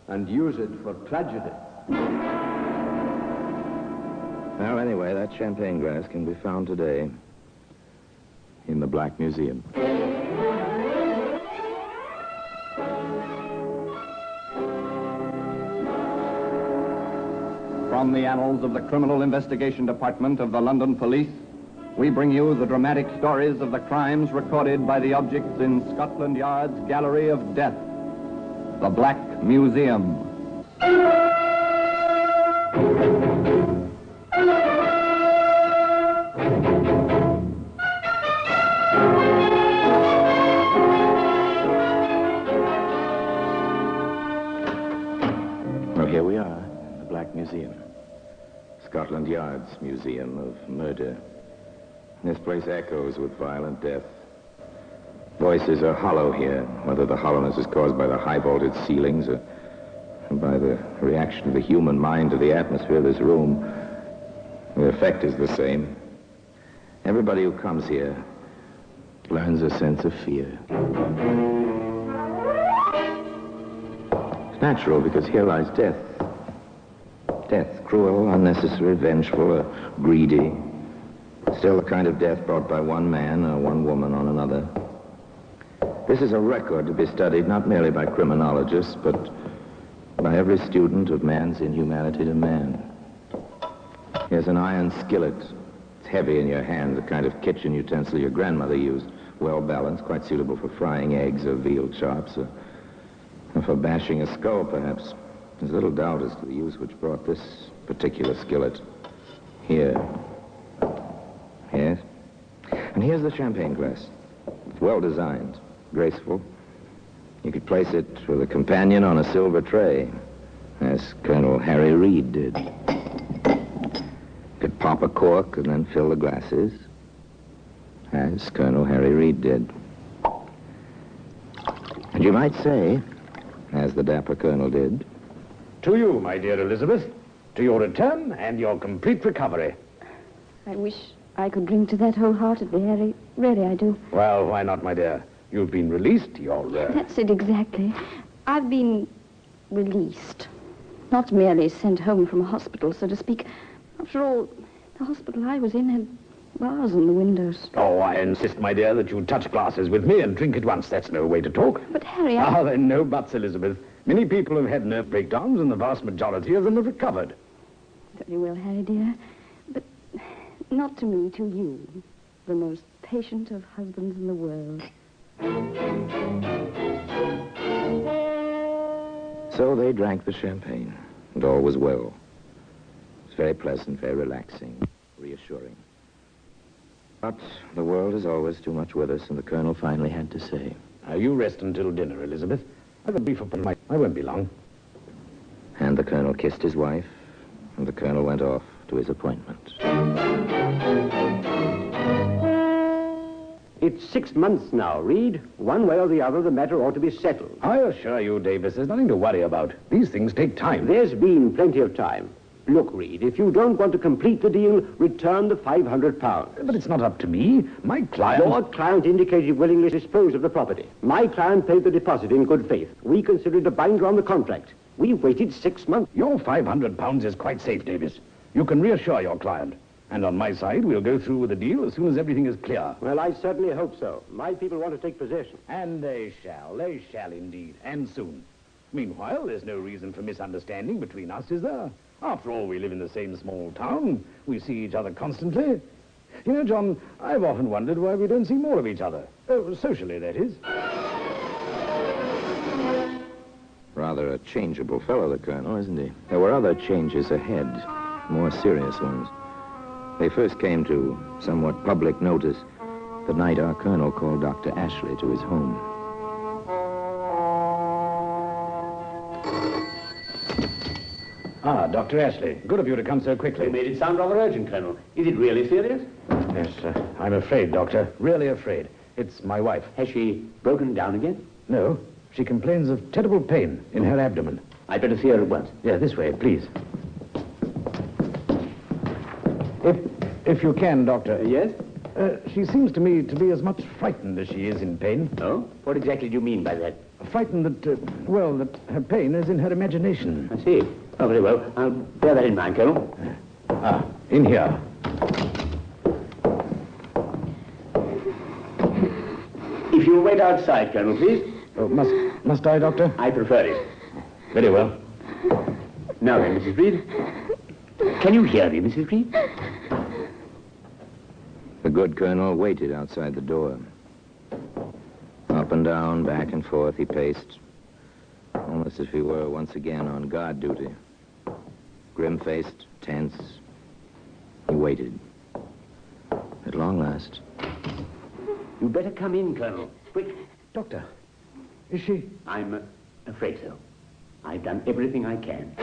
and use it for tragedy. Well, anyway, that champagne glass can be found today in the Black Museum. From the annals of the Criminal Investigation Department of the London Police, we bring you the dramatic stories of the crimes recorded by the objects in Scotland Yard's Gallery of Death, the Black Museum. Well, here we are, the Black Museum. Scotland Yard's Museum of Murder. This place echoes with violent death. Voices are hollow here, whether the hollowness is caused by the high-vaulted ceilings or by the reaction of the human mind to the atmosphere of this room. The effect is the same. Everybody who comes here learns a sense of fear. It's natural, because here lies death. Death, cruel, unnecessary, vengeful, or greedy. Still the kind of death brought by one man or one woman on another. This is a record to be studied not merely by criminologists, but by every student of man's inhumanity to man. Here's an iron skillet. It's heavy in your hand, the kind of kitchen utensil your grandmother used. Well balanced, quite suitable for frying eggs or veal chops, or for bashing a skull, perhaps. There's little doubt as to the use which brought this particular skillet here. Yes? And here's the champagne glass. It's well designed, graceful. You could place it with a companion on a silver tray, as Colonel Harry Reid did. You could pop a cork and then fill the glasses, as Colonel Harry Reid did. And you might say, as the dapper colonel did, To you, my dear Elizabeth, to your return and your complete recovery. I wish I could drink to that wholeheartedly, Harry. Really, I do. Well, why not, my dear? You've been released. You're... That's it exactly. I've been released. Not merely sent home from a hospital, so to speak. After all, the hospital I was in had bars on the windows. Oh, I insist, my dear, that you touch glasses with me and drink at once. That's no way to talk. But, Harry, Ah, then no buts, Elizabeth. Many people have had nerve breakdowns, and the vast majority of them have recovered. Very well, Harry, dear. But not to me, to you. The most patient of husbands in the world. So they drank the champagne, and all was well. It was very pleasant, very relaxing, reassuring. But the world is always too much with us, and the colonel finally had to say, Now, you rest until dinner, Elizabeth. I've a brief appointment. I won't be long. And the colonel kissed his wife, and the colonel went off to his appointment. It's 6 months now, Reed. One way or the other, the matter ought to be settled. I assure you, Davis, there's nothing to worry about. These things take time. There's been plenty of time. Look, Reed, if you don't want to complete the deal, return the £500. But it's not up to me. My client... Your client indicated willingness to dispose of the property. My client paid the deposit in good faith. We consider it a binder on the contract. We've waited 6 months. Your £500 is quite safe, Davis. You can reassure your client. And on my side, we'll go through with the deal as soon as everything is clear. Well, I certainly hope so. My people want to take possession. And they shall. They shall indeed. And soon. Meanwhile, there's no reason for misunderstanding between us, is there? After all, we live in the same small town. We see each other constantly. You know, John, I've often wondered why we don't see more of each other. Socially, that is. Rather a changeable fellow, the colonel, isn't he? There were other changes ahead, more serious ones. They first came to somewhat public notice the night our colonel called Dr. Ashley to his home. Ah, Dr. Ashley. Good of you to come so quickly. You made it sound rather urgent, Colonel. Is it really serious? Yes, I'm afraid, Doctor. Really afraid. It's my wife. Has she broken down again? No. She complains of terrible pain in her abdomen. I'd better see her at once. Yeah, this way, please. If you can, Doctor. Yes? She seems to me to be as much frightened as she is in pain. Oh? What exactly do you mean by that? Frightened that, that her pain is in her imagination. I see. Oh, very well. I'll bear that in mind, Colonel. In here. If you'll wait outside, Colonel, please. Oh, must I, Doctor? I prefer it. Very well. Now then, Mrs. Reed. Can you hear me, Mrs. Reed? The good colonel waited outside the door. Up and down, back and forth, he paced, almost as if he were once again on guard duty. Grim-faced, tense, he waited. At long last. You'd better come in, Colonel. Quick. Doctor, is she? I'm afraid so. I've done everything I can.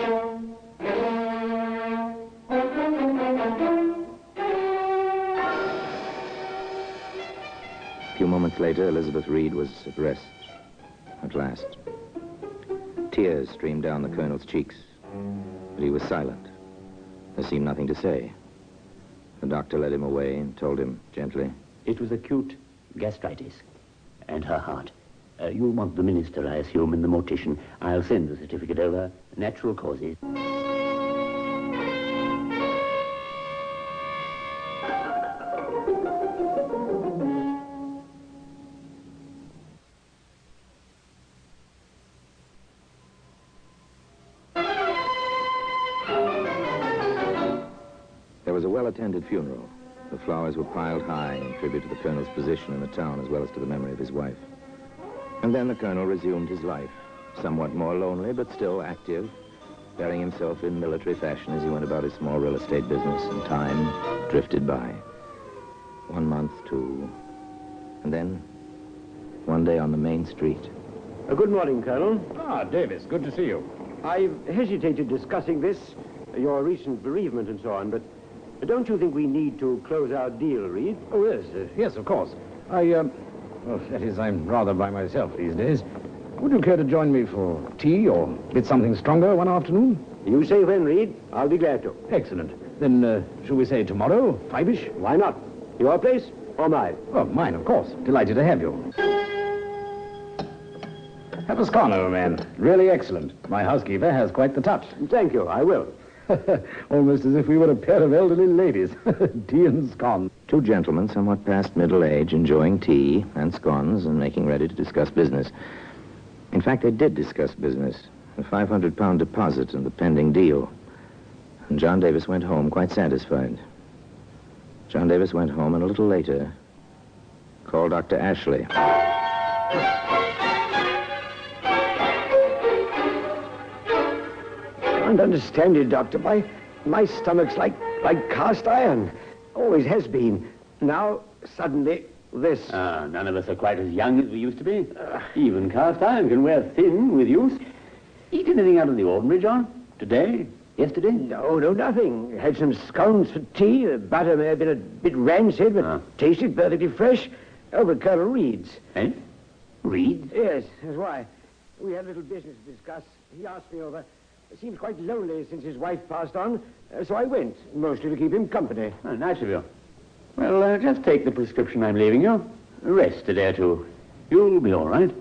A few moments later, Elizabeth Reed was at rest, at last. Tears streamed down the colonel's cheeks, but he was silent. There seemed nothing to say. The doctor led him away and told him gently, It was acute gastritis and her heart. You'll want the minister, I assume, and the mortician. I'll send the certificate over. Natural causes. There was a well-attended funeral. The flowers were piled high in tribute to the colonel's position in the town as well as to the memory of his wife. And then the colonel resumed his life, somewhat more lonely, but still active, bearing himself in military fashion as he went about his small real estate business, and time drifted by. 1 month, 2, and then one day on the main street. Good morning, Colonel. Ah, Davis, good to see you. I've hesitated discussing this, your recent bereavement and so on, but don't you think we need to close our deal, Reed? Oh, yes, yes, of course. Well, that is, I'm rather by myself these days. Would you care to join me for tea or a bit something stronger one afternoon? You say when, Reed. I'll be glad to. Excellent. Then, shall we say tomorrow, 5-ish? Why not? Your place or mine? Oh, mine, of course. Delighted to have you. Have a scone, old man. Really excellent. My housekeeper has quite the touch. Thank you, I will. Almost as if we were a pair of elderly ladies. Tea and scones. Two gentlemen, somewhat past middle age, enjoying tea and scones and making ready to discuss business. In fact, they did discuss business. A £500 deposit and the pending deal. And John Davis went home quite satisfied. John Davis went home and a little later called Dr. Ashley. I don't understand it, Doctor. My stomach's like cast iron. Always has been. Now, suddenly, this. None of us are quite as young as we used to be. Even cast iron can wear thin with use. Eat anything out of the ordinary, John? Today? Yesterday? No, nothing. Had some scones for tea. The butter may have been a bit rancid, but tasted perfectly fresh. Over at Colonel Reed's. Eh? Reed? Yes, that's why. We had a little business to discuss. He asked me over. It seems quite lonely since his wife passed on, so I went, mostly to keep him company. Oh, nice of you. Well, just take the prescription I'm leaving you. Rest a day or two. You'll be all right.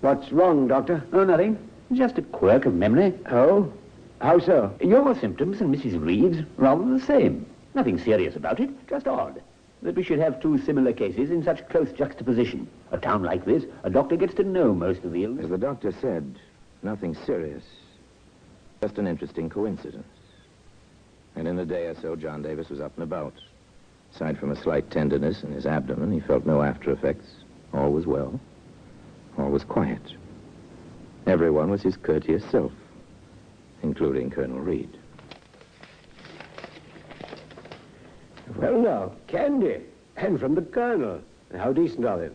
What's wrong, Doctor? Oh, nothing. Just a quirk of memory. Oh? How so? Your symptoms and Mrs. Reed's rather the same. Nothing serious about it, just odd. That we should have two similar cases in such close juxtaposition. A town like this, a doctor gets to know most of the illness. As the doctor said, nothing serious. Just an interesting coincidence. And in a day or so, John Davis was up and about. Aside from a slight tenderness in his abdomen, he felt no after effects. All was well. All was quiet. Everyone was his courteous self, including Colonel Reed. Well, now, candy. And from the Colonel. How decent of him.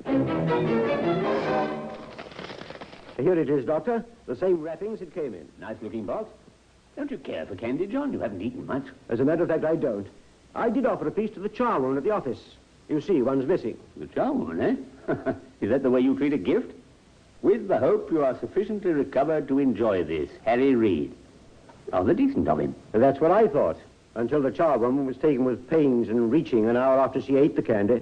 Here it is, Doctor. The same wrappings it came in. Nice-looking box. Don't you care for candy, John? You haven't eaten much. As a matter of fact, I don't. I did offer a piece to the charwoman at the office. You see, one's missing. The charwoman, eh? Is that the way you treat a gift? With the hope you are sufficiently recovered to enjoy this, Harry Reid. Rather decent of him. That's what I thought, until the charwoman was taken with pains and reaching an hour after she ate the candy.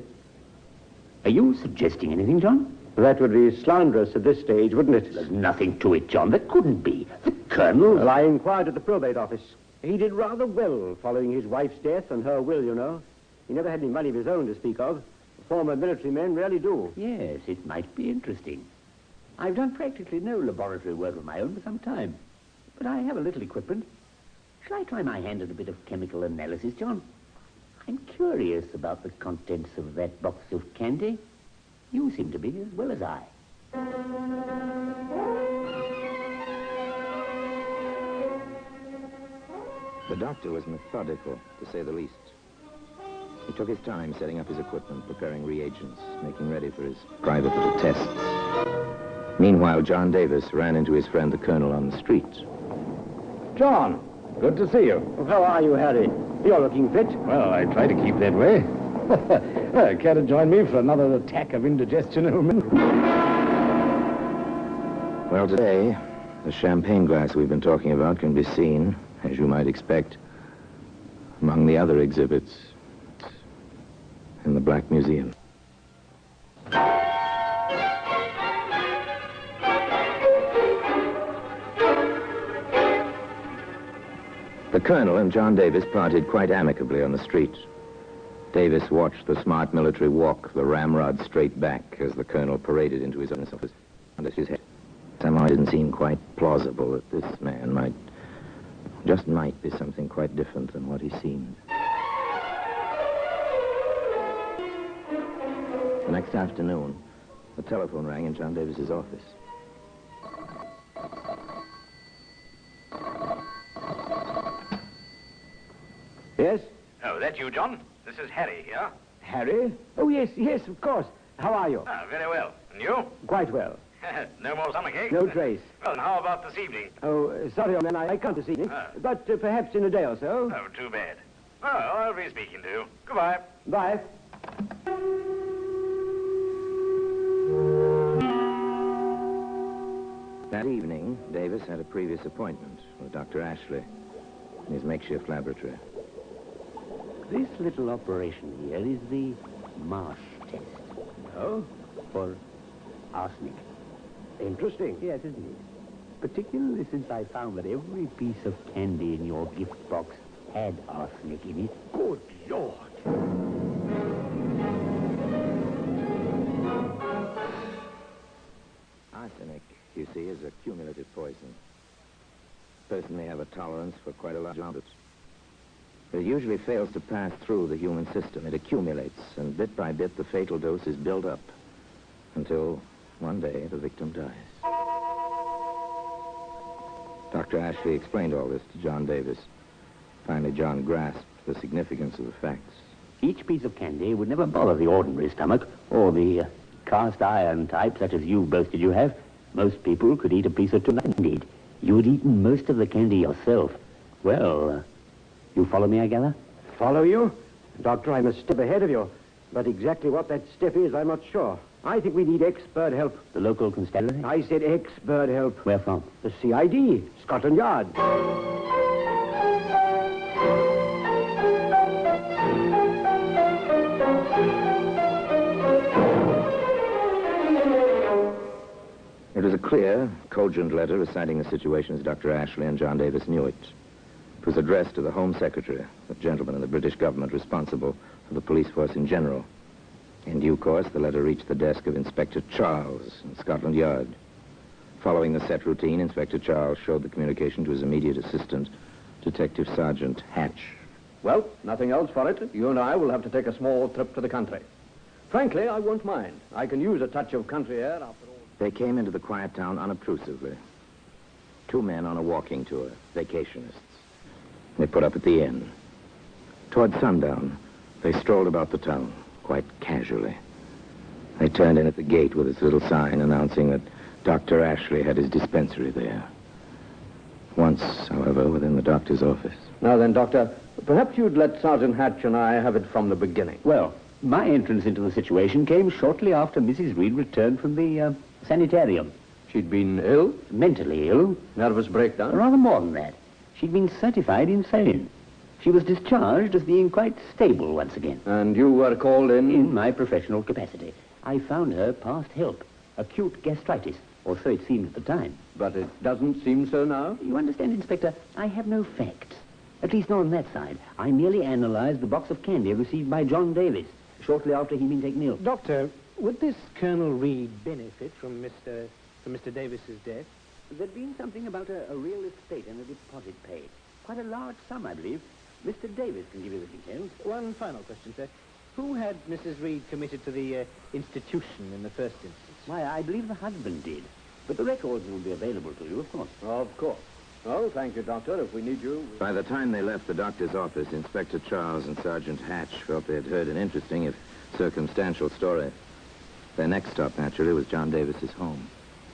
Are you suggesting anything, John? That would be slanderous at this stage, wouldn't it? There's nothing to it, John. There couldn't be. The Colonel... Well, I inquired at the probate office. He did rather well following his wife's death and her will, you know. He never had any money of his own to speak of. Former military men rarely do. Yes, it might be interesting. I've done practically no laboratory work of my own for some time. But I have a little equipment. Shall I try my hand at a bit of chemical analysis, John? I'm curious about the contents of that box of candy. You seem to be as well as I. The doctor was methodical, to say the least. He took his time setting up his equipment, preparing reagents, making ready for his private little tests. Meanwhile, John Davis ran into his friend the Colonel on the street. John, good to see you. Well, how are you, Harry? You're looking fit. Well, I try to keep that way. Care to join me for another attack of indigestion, old man? Well, today, the champagne glass we've been talking about can be seen, as you might expect, among the other exhibits in the Black Museum. The Colonel and John Davis parted quite amicably on the street. Davis watched the smart military walk the ramrod straight back as the Colonel paraded into his own office under his head. Somehow it didn't seem quite plausible that this man might be something quite different than what he seemed. The next afternoon, the telephone rang in John Davis's office. Yes? Oh, that you, John? This is Harry here. Harry? Oh, yes, of course. How are you? Ah, very well. And you? Quite well. No more stomachache? No trace. Well, and how about this evening? Oh, sorry, old man, I can't this evening. But perhaps in a day or so. Oh, too bad. Well, I'll be speaking to you. Goodbye. Bye. That evening, Davis had a previous appointment with Dr. Ashley in his makeshift laboratory. This little operation here is the Marsh test. Oh? For arsenic. Interesting. Yes, isn't it? Particularly since I found that every piece of candy in your gift box had arsenic in it. Good Lord. Arsenic, you see, is a cumulative poison. A person may have a tolerance for quite a large amount of it. But it usually fails to pass through the human system. It accumulates, and bit by bit, the fatal dose is built up until one day the victim dies. Dr. Ashley explained all this to John Davis. Finally, John grasped the significance of the facts. Each piece of candy would never bother the ordinary stomach, or the cast iron type, such as you boasted you have. Most people could eat a piece or two, indeed. You'd eaten most of the candy yourself. Well, you follow me, I gather? Follow you? Doctor, I'm a step ahead of you. But exactly what that step is, I'm not sure. I think we need expert help. The local constabulary? I said expert help. Where from? The CID, Scotland Yard. It was a clear, cogent letter reciting the situation as Dr. Ashley and John Davis knew it. It was addressed to the Home Secretary, the gentleman in the British government responsible for the police force in general. In due course, the letter reached the desk of Inspector Charles in Scotland Yard. Following the set routine, Inspector Charles showed the communication to his immediate assistant, Detective Sergeant Hatch. Well, nothing else for it. You and I will have to take a small trip to the country. Frankly, I won't mind. I can use a touch of country air after all. They came into the quiet town unobtrusively. Two men on a walking tour, vacationists. They put up at the inn. Toward sundown, they strolled about the town, quite casually. They turned in at the gate with its little sign announcing that Dr. Ashley had his dispensary there. Once, however, within the doctor's office. Now then, Doctor, perhaps you'd let Sergeant Hatch and I have it from the beginning. Well, my entrance into the situation came shortly after Mrs. Reed returned from the sanitarium. She'd been ill? Mentally ill. Nervous breakdown? Rather more than that. She'd been certified insane. She was discharged as being quite stable once again. And you were called in? In my professional capacity. I found her past help. Acute gastritis, or so it seemed at the time. But it doesn't seem so now? You understand, Inspector, I have no facts. At least not on that side. I merely analyzed the box of candy received by John Davis shortly after he'd been taken ill. Doctor, would this Colonel Reed benefit from Mr. Davis's death? There'd been something about a real estate and a deposit paid. Quite a large sum, I believe. Mr. Davis can give you the details. One final question, sir. Who had Mrs. Reed committed to the institution in the first instance? Why, I believe the husband did. But the records will be available to you, of course. Of course. Oh, thank you, Doctor. If we need you... By the time they left the doctor's office, Inspector Charles and Sergeant Hatch felt they had heard an interesting, if circumstantial, story. Their next stop, naturally, was John Davis's home.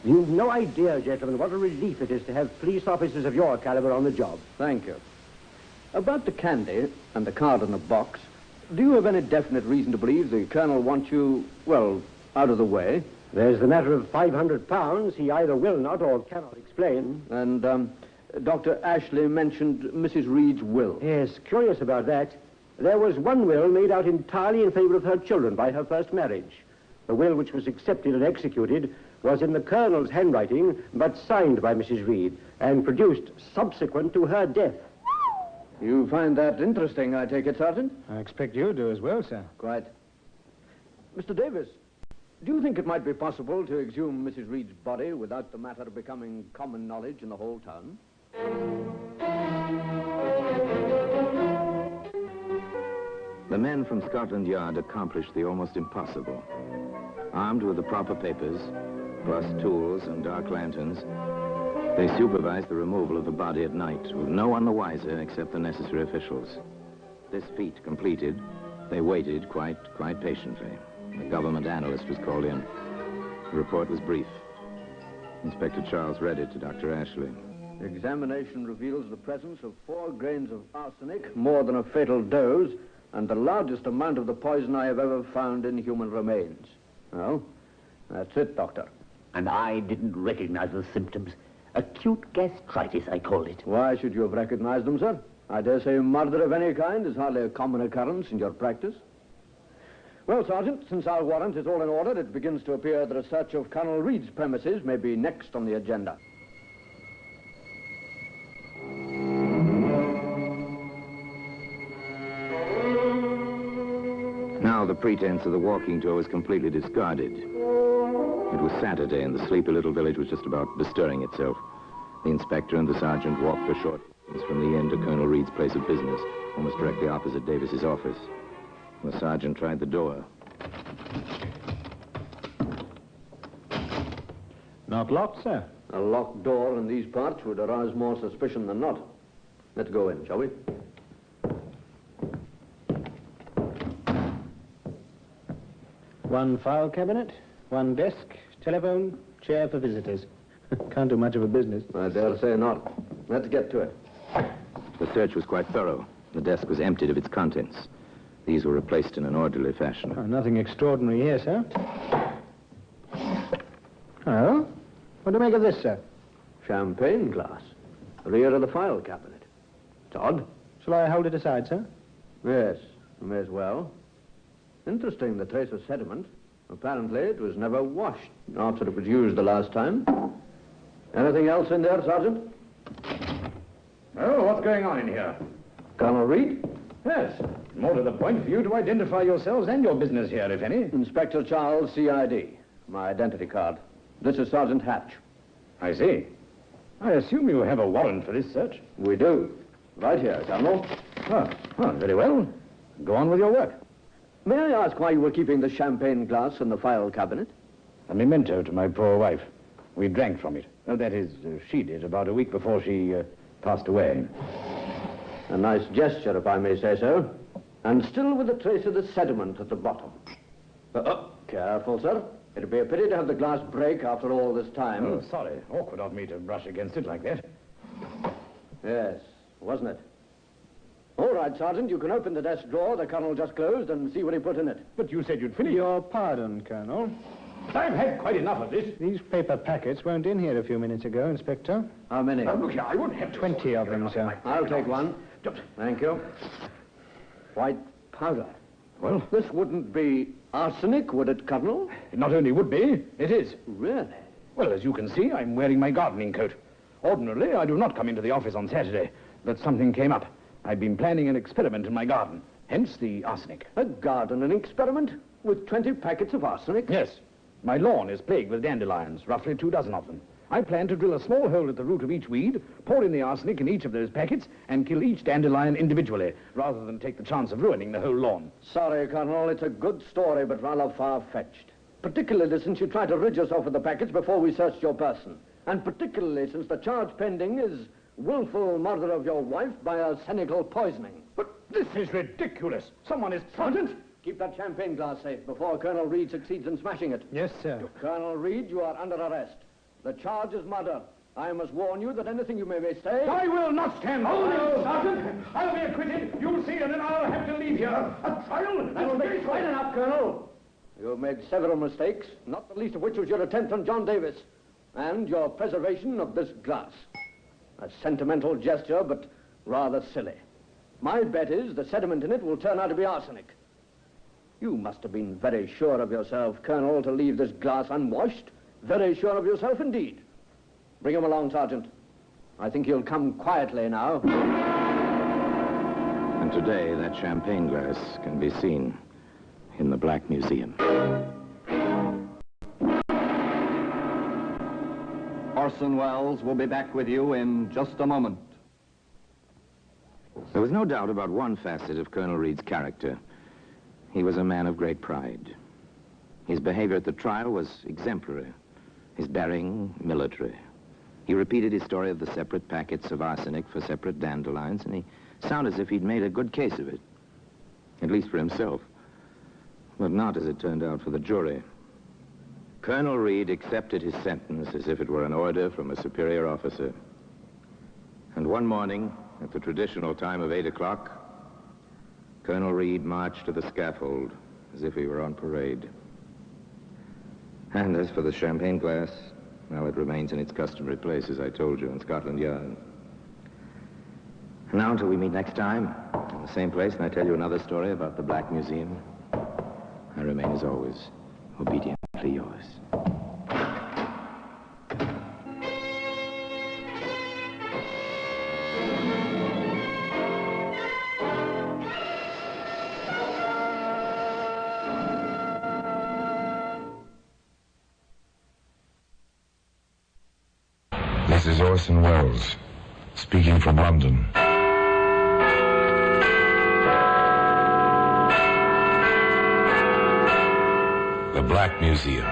You've no idea, gentlemen, what a relief it is to have police officers of your caliber on the job. Thank you. About the candy and the card in the box, do you have any definite reason to believe the Colonel wants you, well, out of the way? There's the matter of £500 he either will not or cannot explain. And, Dr. Ashley mentioned Mrs. Reed's will. Yes, curious about that. There was one will made out entirely in favor of her children by her first marriage. The will which was accepted and executed was in the Colonel's handwriting, but signed by Mrs. Reed, and produced subsequent to her death. You find that interesting, I take it, Sergeant? I expect you do as well, sir. Quite. Mr. Davis, do you think it might be possible to exhume Mrs. Reed's body without the matter becoming common knowledge in the whole town? The men from Scotland Yard accomplished the almost impossible. Armed with the proper papers, plus tools and dark lanterns, they supervised the removal of the body at night, with no one the wiser except the necessary officials. This feat completed, they waited quite patiently. The government analyst was called in. The report was brief. Inspector Charles read it to Dr. Ashley. The examination reveals the presence of 4 grains of arsenic, more than a fatal dose, and the largest amount of the poison I have ever found in human remains. Well, that's it, Doctor. And I didn't recognize the symptoms. Acute gastritis, I called it. Why should you have recognized them, sir? I dare say murder of any kind is hardly a common occurrence in your practice. Well, Sergeant, since our warrant is all in order, it begins to appear that a search of Colonel Reed's premises may be next on the agenda. Now the pretense of the walking tour was completely discarded. It was Saturday, and the sleepy little village was just about bestirring itself. The inspector and the sergeant walked a short distance from the inn to Colonel Reed's place of business, almost directly opposite Davis's office. The sergeant tried the door. Not locked, sir. A locked door in these parts would arouse more suspicion than not. Let's go in, shall we? One file cabinet, one desk, telephone, chair for visitors. Can't do much of a business. I dare say not. Let's get to it. The search was quite thorough. The desk was emptied of its contents. These were replaced in an orderly fashion. Oh, nothing extraordinary here, sir. Oh? What do you make of this, sir? Champagne glass. Rear of the file cabinet. It's odd. Shall I hold it aside, sir? Yes, you may as well. Interesting, the trace of sediment. Apparently, it was never washed after it was used the last time. Anything else in there, Sergeant? Oh, what's going on in here? Colonel Reed? Yes. More to the point for you to identify yourselves and your business here, if any. Inspector Charles, CID. My identity card. This is Sergeant Hatch. I see. I assume you have a warrant for this search? We do. Right here, Colonel. Oh, very well. Go on with your work. May I ask why you were keeping the champagne glass in the file cabinet? A memento to my poor wife. We drank from it. That is, she did about a week before she passed away. A nice gesture, if I may say so. And still with a trace of the sediment at the bottom. Careful, sir. It'd be a pity to have the glass break after all this time. Oh, sorry. Awkward of me to brush against it like that. Yes, wasn't it? All right, Sergeant, you can open the desk drawer the Colonel just closed and see what he put in it. But you said you'd finish. Your pardon, Colonel. I've had quite enough of this. These paper packets weren't in here a few minutes ago, Inspector. How many? Look here, I wouldn't have 20 of them, sir. I'll take one. Thank you. White powder. Well? This wouldn't be arsenic, would it, Colonel? It not only would be, it is. Really? Well, as you can see, I'm wearing my gardening coat. Ordinarily, I do not come into the office on Saturday, but something came up. I've been planning an experiment in my garden, hence the arsenic. A gardening experiment? With 20 packets of arsenic? Yes. My lawn is plagued with dandelions, roughly 24 of them. I plan to drill a small hole at the root of each weed, pour in the arsenic in each of those packets, and kill each dandelion individually, rather than take the chance of ruining the whole lawn. Sorry, Colonel, it's a good story, but rather far-fetched. Particularly since you tried to rid yourself of the packets before we searched your person. And particularly since the charge pending is willful murder of your wife by arsenical poisoning. But this is ridiculous. Someone is... Sergeant! Keep that champagne glass safe before Colonel Reed succeeds in smashing it. Yes, sir. Colonel Reed, you are under arrest. The charge is murder. I must warn you that anything you may say... I will not stand. Hold it, Sergeant. I'll be acquitted. You'll see, and then I'll have to leave here. A trial? That will be quite enough, Colonel. You've made several mistakes, not the least of which was your attempt on John Davis, and your preservation of this glass. A sentimental gesture, but rather silly. My bet is the sediment in it will turn out to be arsenic. You must have been very sure of yourself, Colonel, to leave this glass unwashed. Very sure of yourself indeed. Bring him along, Sergeant. I think he'll come quietly now. And today, that champagne glass can be seen in the Black Museum. Orson Welles will be back with you in just a moment. There was no doubt about one facet of Colonel Reed's character. He was a man of great pride. His behavior at the trial was exemplary. His bearing, military. He repeated his story of the separate packets of arsenic for separate dandelions, and he sounded as if he'd made a good case of it. At least for himself. But not, as it turned out, for the jury. Colonel Reed accepted his sentence as if it were an order from a superior officer. And one morning, at the traditional time of 8 o'clock, Colonel Reed marched to the scaffold as if he were on parade. And as for the champagne glass, well, it remains in its customary place, as I told you, in Scotland Yard. Now, until we meet next time, in the same place, and I tell you another story about the Black Museum, I remain, as always, obediently yours. This is Orson Welles, speaking from London. The Black Museum.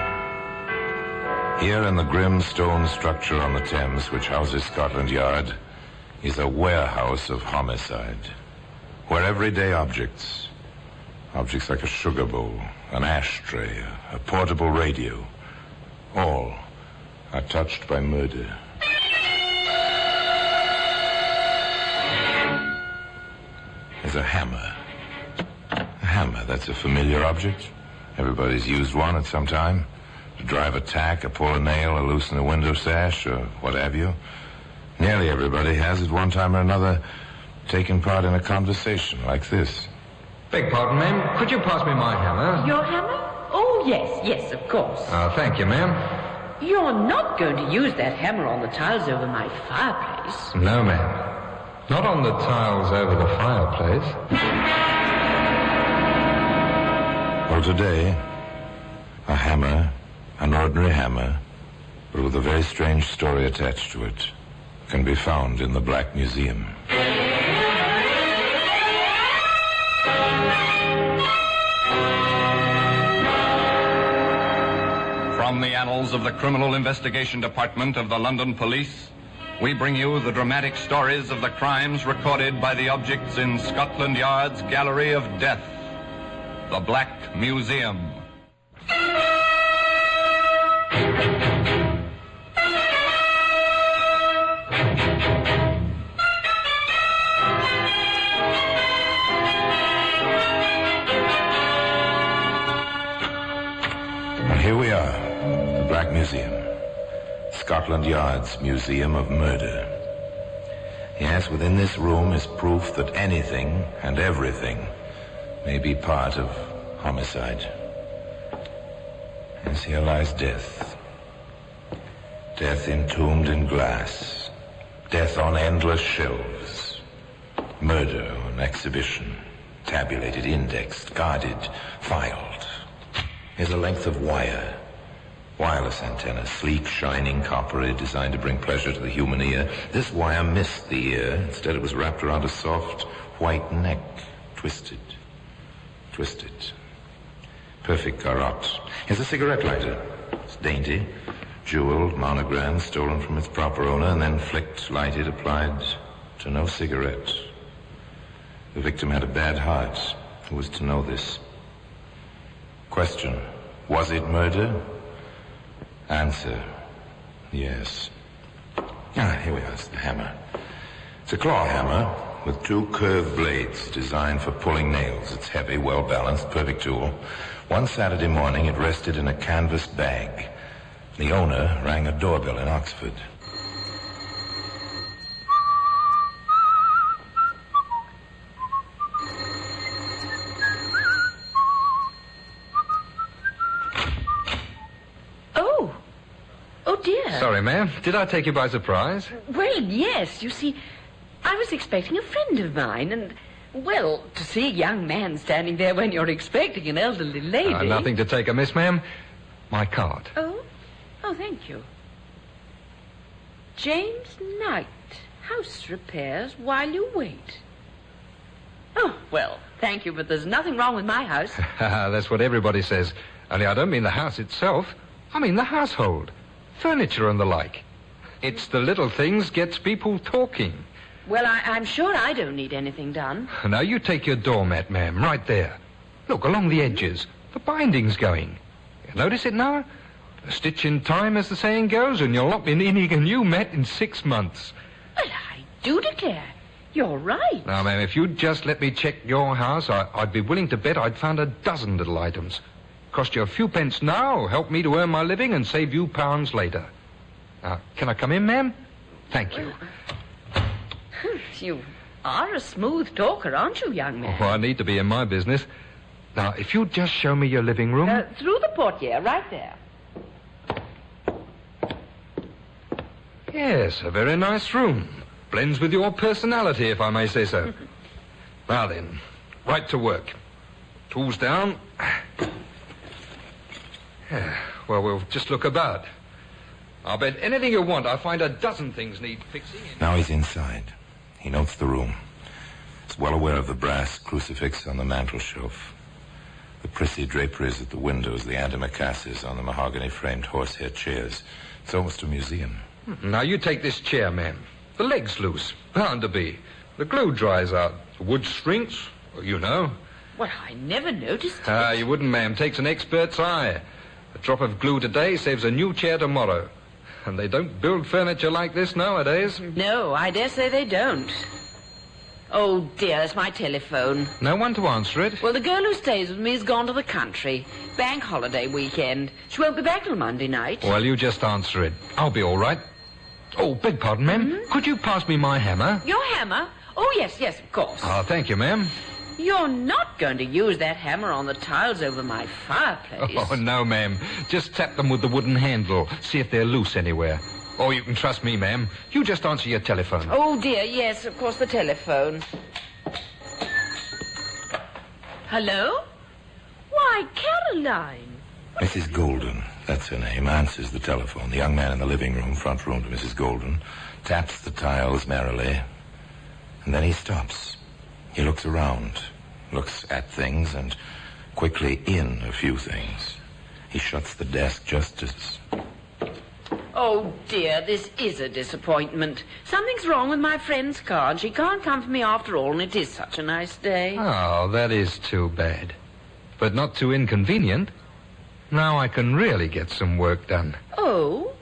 Here in the grim stone structure on the Thames, which houses Scotland Yard, is a warehouse of homicide, where everyday objects like a sugar bowl, an ashtray, a portable radio, all are touched by murder. There's a hammer. A hammer, that's a familiar object. Everybody's used one at some time. To drive a tack, or pull a nail, or loosen a window sash, or what have you. Nearly everybody has, at one time or another, taken part in a conversation like this. Beg pardon, ma'am. Could you pass me my hammer? Your hammer? Oh, yes, of course. Thank you, ma'am. You're not going to use that hammer on the tiles over my fireplace. No, ma'am. Not on the tiles over the fireplace. Well, today, a hammer, an ordinary hammer, but with a very strange story attached to it, can be found in the Black Museum. From the annals of the Criminal Investigation Department of the London Police, we bring you the dramatic stories of the crimes recorded by the objects in Scotland Yard's Gallery of Death, the Black Museum. Here we are, the Black Museum. Scotland Yard's Museum of Murder. Yes, within this room is proof that anything and everything may be part of homicide. Yes, here lies death. Death entombed in glass. Death on endless shelves. Murder on exhibition. Tabulated, indexed, guarded, filed. Here's a length of wire. Wireless antenna, sleek, shining, coppery, designed to bring pleasure to the human ear. This wire missed the ear. Instead, it was wrapped around a soft, white neck. Twisted. Twisted. Perfect garrote. Here's a cigarette lighter. It's dainty, jeweled, monogrammed, stolen from its proper owner, and then flicked, lighted, applied to no cigarette. The victim had a bad heart. Who was to know this? Question. Was it murder? Answer. Yes. Here we are. It's the hammer. It's a claw hammer with two curved blades designed for pulling nails. It's heavy, well-balanced, perfect tool. One Saturday morning, it rested in a canvas bag. The owner rang a doorbell in Oxford. Sorry, ma'am. Did I take you by surprise? Well, yes. You see, I was expecting a friend of mine, and, well, to see a young man standing there when you're expecting an elderly lady... Nothing to take amiss, ma'am. My card. Oh? Oh, thank you. James Knight. House repairs while you wait. Oh, well, thank you, but there's nothing wrong with my house. That's what everybody says. Only I don't mean the house itself. I mean the household. Furniture and the like. It's the little things gets people talking. Well, I'm sure I don't need anything done. Now, you take your doormat, ma'am, right there. Look, along the edges. The binding's going. You notice it now? A stitch in time, as the saying goes, and you'll not be needing a new mat in 6 months. Well, I do declare. You're right. Now, ma'am, if you'd just let me check your house, I'd be willing to bet I'd found a dozen little items. Cost you a few pence now, help me to earn my living and save you pounds later. Now, can I come in, ma'am? Thank you. You are a smooth talker, aren't you, young man? Oh, I need to be in my business. Now, if you'd just show me your living room... Through the portiere, right there. Yes, a very nice room. Blends with your personality, if I may say so. Now then, right to work. Tools down. Well, we'll just look about. I'll bet anything you want, I'll find a dozen things need fixing. Now he's inside. He notes the room. He's well aware of the brass crucifix on the mantel shelf, the prissy draperies at the windows, the antimacassars on the mahogany-framed horsehair chairs. It's almost a museum. Now, you take this chair, ma'am. The leg's loose. Bound to be. The glue dries out. The wood shrinks. Well, you know. Well, I never noticed it. You wouldn't, ma'am. Takes an expert's eye. A drop of glue today saves a new chair tomorrow. And they don't build furniture like this nowadays. No, I dare say they don't. Oh, dear, it's my telephone. No one to answer it? Well, the girl who stays with me has gone to the country. Bank holiday weekend. She won't be back till Monday night. Well, you just answer it. I'll be all right. Oh, beg pardon, ma'am. Mm-hmm. Could you pass me my hammer? Your hammer? Oh, yes, of course. Oh, thank you, ma'am. You're not going to use that hammer on the tiles over my fireplace. Oh, no, ma'am. Just tap them with the wooden handle. See if they're loose anywhere. Oh, you can trust me, ma'am. You just answer your telephone. Oh, dear, yes, of course, the telephone. Hello? Why, Caroline. Mrs. Golden, that's her name, answers the telephone. The young man in the living room, front room to Mrs. Golden, taps the tiles merrily, and then he stops. He looks around, looks at things, and quickly in a few things. He shuts the desk just as... Oh, dear, this is a disappointment. Something's wrong with my friend's car, and she can't come for me after all, and it is such a nice day. Oh, that is too bad. But not too inconvenient. Now I can really get some work done. Oh?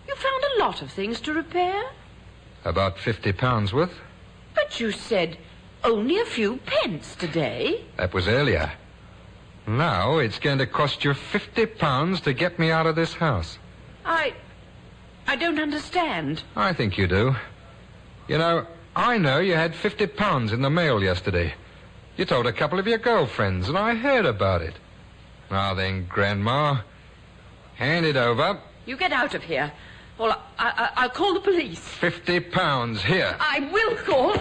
You found a lot of things to repair? About £50 worth. But you said only a few pence today. That was earlier. Now it's going to cost you £50 to get me out of this house. I don't understand. I think you do. You know, I know you had £50 in the mail yesterday. You told a couple of your girlfriends, and I heard about it. Now then, Grandma, hand it over. You get out of here. Well, I'll call the police. £50, here. I will call.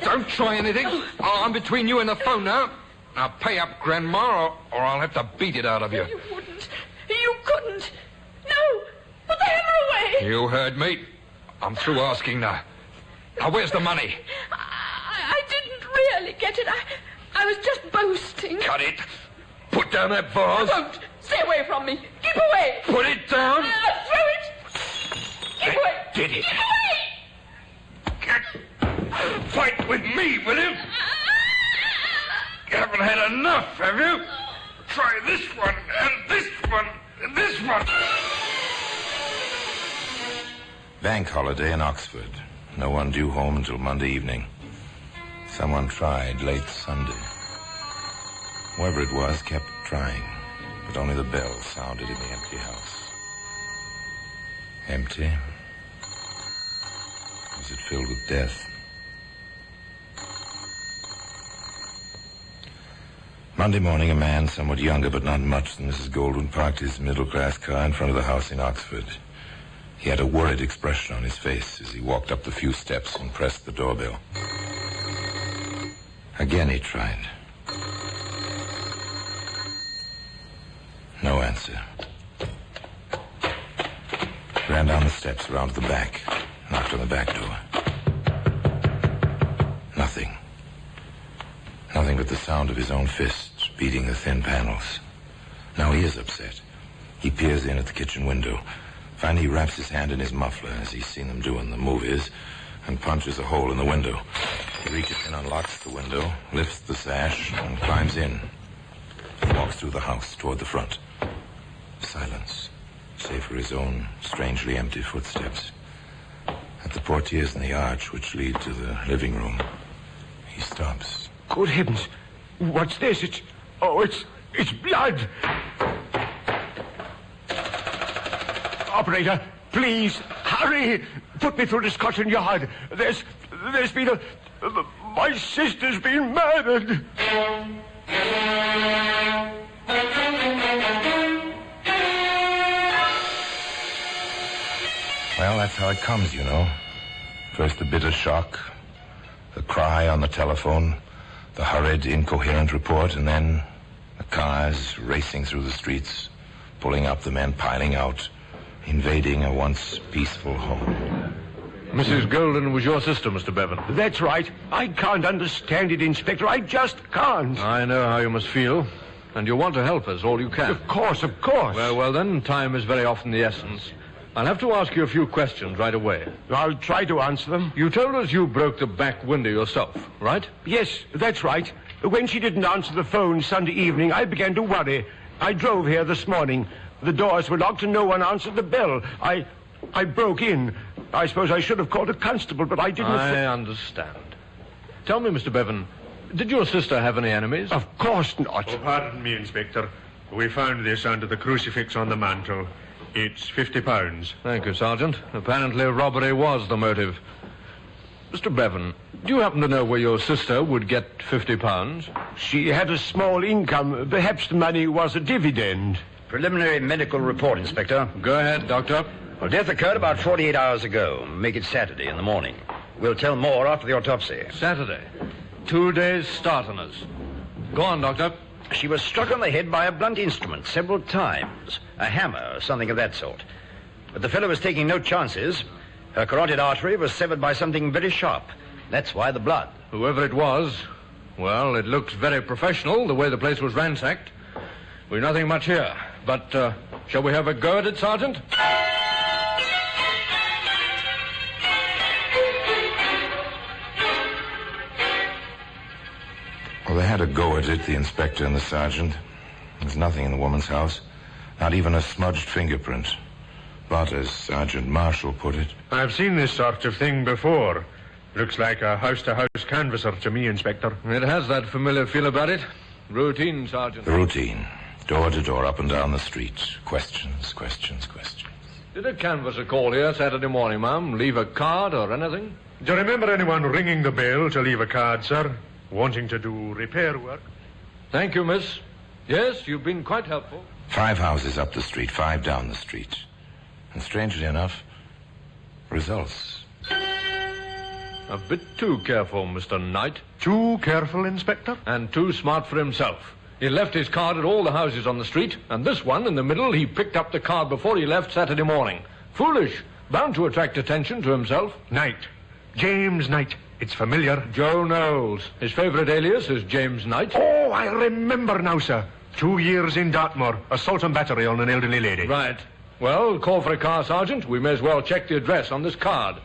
Don't try anything. I'm between you and the phone now. Now pay up, Grandma, or I'll have to beat it out of you. You wouldn't. You couldn't. No. Put the hammer away. You heard me. I'm through asking now. Now, where's the money? I didn't really get it. I was just boasting. Cut it. Put down that vase. I won't. Stay away from me. Keep away. Put it down. Throw it. Keep away. Did it. Keep away. Fight with me, will you? You haven't had enough, have you? Try this one, and this one, and this one. Bank holiday in Oxford. No one due home until Monday evening. Someone tried late Sunday. Whoever it was kept trying, but only the bell sounded in the empty house. Empty? Was it filled with death? Monday morning, a man somewhat younger but not much than Mrs. Goldwyn parked his middle-class car in front of the house in Oxford. He had a worried expression on his face as he walked up the few steps and pressed the doorbell. Again he tried. No answer. Ran down the steps, around to the back, knocked on the back door. Nothing. Nothing but the sound of his own fists beating the thin panels. Now he is upset. He peers in at the kitchen window. Finally, he wraps his hand in his muffler, as he's seen them do in the movies, and punches a hole in the window. He reaches in, unlocks the window, lifts the sash, and climbs in. He walks through the house toward the front. Silence, save for his own strangely empty footsteps. At the portieres in the arch which lead to the living room, he stops. Good heavens. What's this? It's blood. Operator, please, hurry. Put me through to Scotland Yard. There's been my sister's been murdered. Well, that's how it comes, you know. First the bitter shock, the cry on the telephone, the hurried, incoherent report, and then the cars racing through the streets, pulling up, the men piling out, invading a once peaceful home. Mrs. Golden was your sister, Mr. Bevan. That's right. I can't understand it, Inspector. I just can't. I know how you must feel, and you want to help us all you can. Of course, of course. Well, then, time is very often the essence. I'll have to ask you a few questions right away. I'll try to answer them. You told us you broke the back window yourself, right? Yes, that's right. When she didn't answer the phone Sunday evening, I began to worry. I drove here this morning. The doors were locked and no one answered the bell. I broke in. I suppose I should have called a constable, but I didn't... I understand. Tell me, Mr. Bevan, did your sister have any enemies? Of course not. Oh, pardon me, Inspector. We found this under the crucifix on the mantel. It's £50. Thank you, Sergeant. Apparently robbery was the motive. Mr. Bevan, do you happen to know where your sister would get £50? She had a small income. Perhaps the money was a dividend. Preliminary medical report, Inspector. Go ahead, Doctor. Well, death occurred about 48 hours ago. Make it Saturday in the morning. We'll tell more after the autopsy. Saturday. 2 days start on us. Go on, Doctor. She was struck on the head by a blunt instrument several times. A hammer or something of that sort. But the fellow was taking no chances. Her carotid artery was severed by something very sharp. That's why the blood. Whoever it was, well, it looks very professional, the way the place was ransacked. We've nothing much here. But, shall we have a go at it, Sergeant? Well, they had a go at it, the inspector and the sergeant. There's nothing in the woman's house. Not even a smudged fingerprint. But, as Sergeant Marshall put it... I've seen this sort of thing before. Looks like a house-to-house canvasser to me, Inspector. It has that familiar feel about it. Routine, Sergeant. The routine. Door to door, up and down the street. Questions, questions, questions. Did a canvasser call here Saturday morning, ma'am? Leave a card or anything? Do you remember anyone ringing the bell to leave a card, sir? Wanting to do repair work? Thank you, miss. Yes, you've been quite helpful. 5 houses up the street, 5 down the street. And strangely enough, results. A bit too careful, Mr. Knight. Too careful, Inspector? And too smart for himself. He left his card at all the houses on the street, and this one in the middle, he picked up the card before he left Saturday morning. Foolish. Bound to attract attention to himself. Knight. James Knight. It's familiar. Joe Knowles. His favorite alias is James Knight. Oh, I remember now, sir. 2 years in Dartmoor. Assault and battery on an elderly lady. Right. Well, call for a car, Sergeant. We may as well check the address on this card.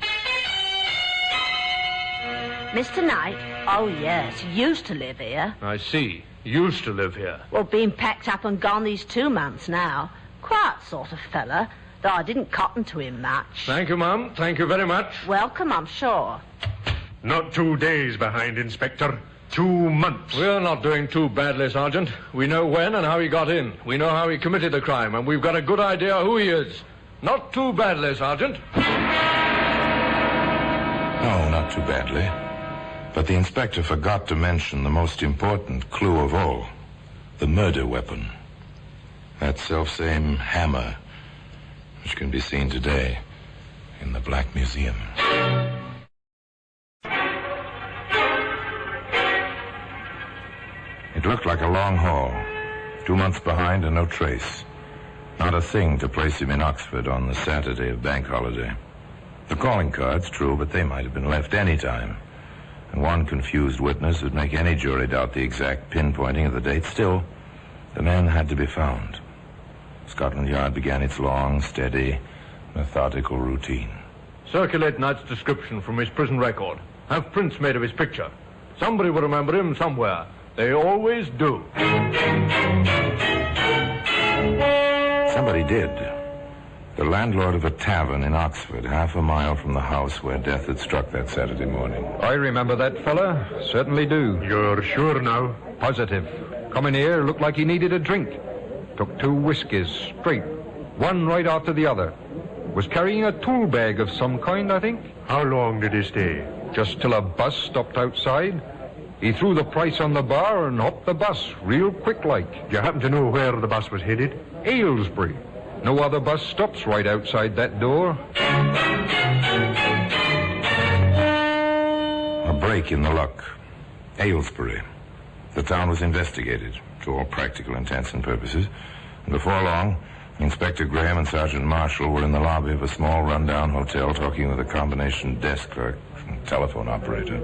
Mr. Knight? Oh, yes. He used to live here. I see. Used to live here. Well, been packed up and gone these 2 months now. Quiet sort of fella, though I didn't cotton to him much. Thank you, ma'am. Thank you very much. Welcome, I'm sure. Not 2 days behind, Inspector. 2 months. We're not doing too badly, Sergeant. We know when and how he got in. We know how he committed the crime, and we've got a good idea who he is. Not too badly, Sergeant. No, not too badly. But the inspector forgot to mention the most important clue of all. The murder weapon. That selfsame hammer, which can be seen today in the Black Museum. It looked like a long haul. 2 months behind and no trace. Not a thing to place him in Oxford on the Saturday of bank holiday. The calling cards, true, but they might have been left any time. And one confused witness would make any jury doubt the exact pinpointing of the date. Still, the man had to be found. Scotland Yard began its long, steady, methodical routine. Circulate Knight's description from his prison record. Have prints made of his picture. Somebody will remember him somewhere. They always do. Somebody did. The landlord of a tavern in Oxford, half a mile from the house where death had struck that Saturday morning. I remember that fella. Certainly do. You're sure now? Positive. Coming here, looked like he needed a drink. Took 2 whiskies, straight. One right after the other. Was carrying a tool bag of some kind, I think. How long did he stay? Just till a bus stopped outside. He threw the price on the bar and hopped the bus, real quick-like. Do you happen to know where the bus was headed? Aylesbury. No other bus stops right outside that door. A break in the luck. Aylesbury. The town was investigated, to all practical intents and purposes. And before long, Inspector Graham and Sergeant Marshall were in the lobby of a small rundown hotel talking with a combination desk clerk and telephone operator.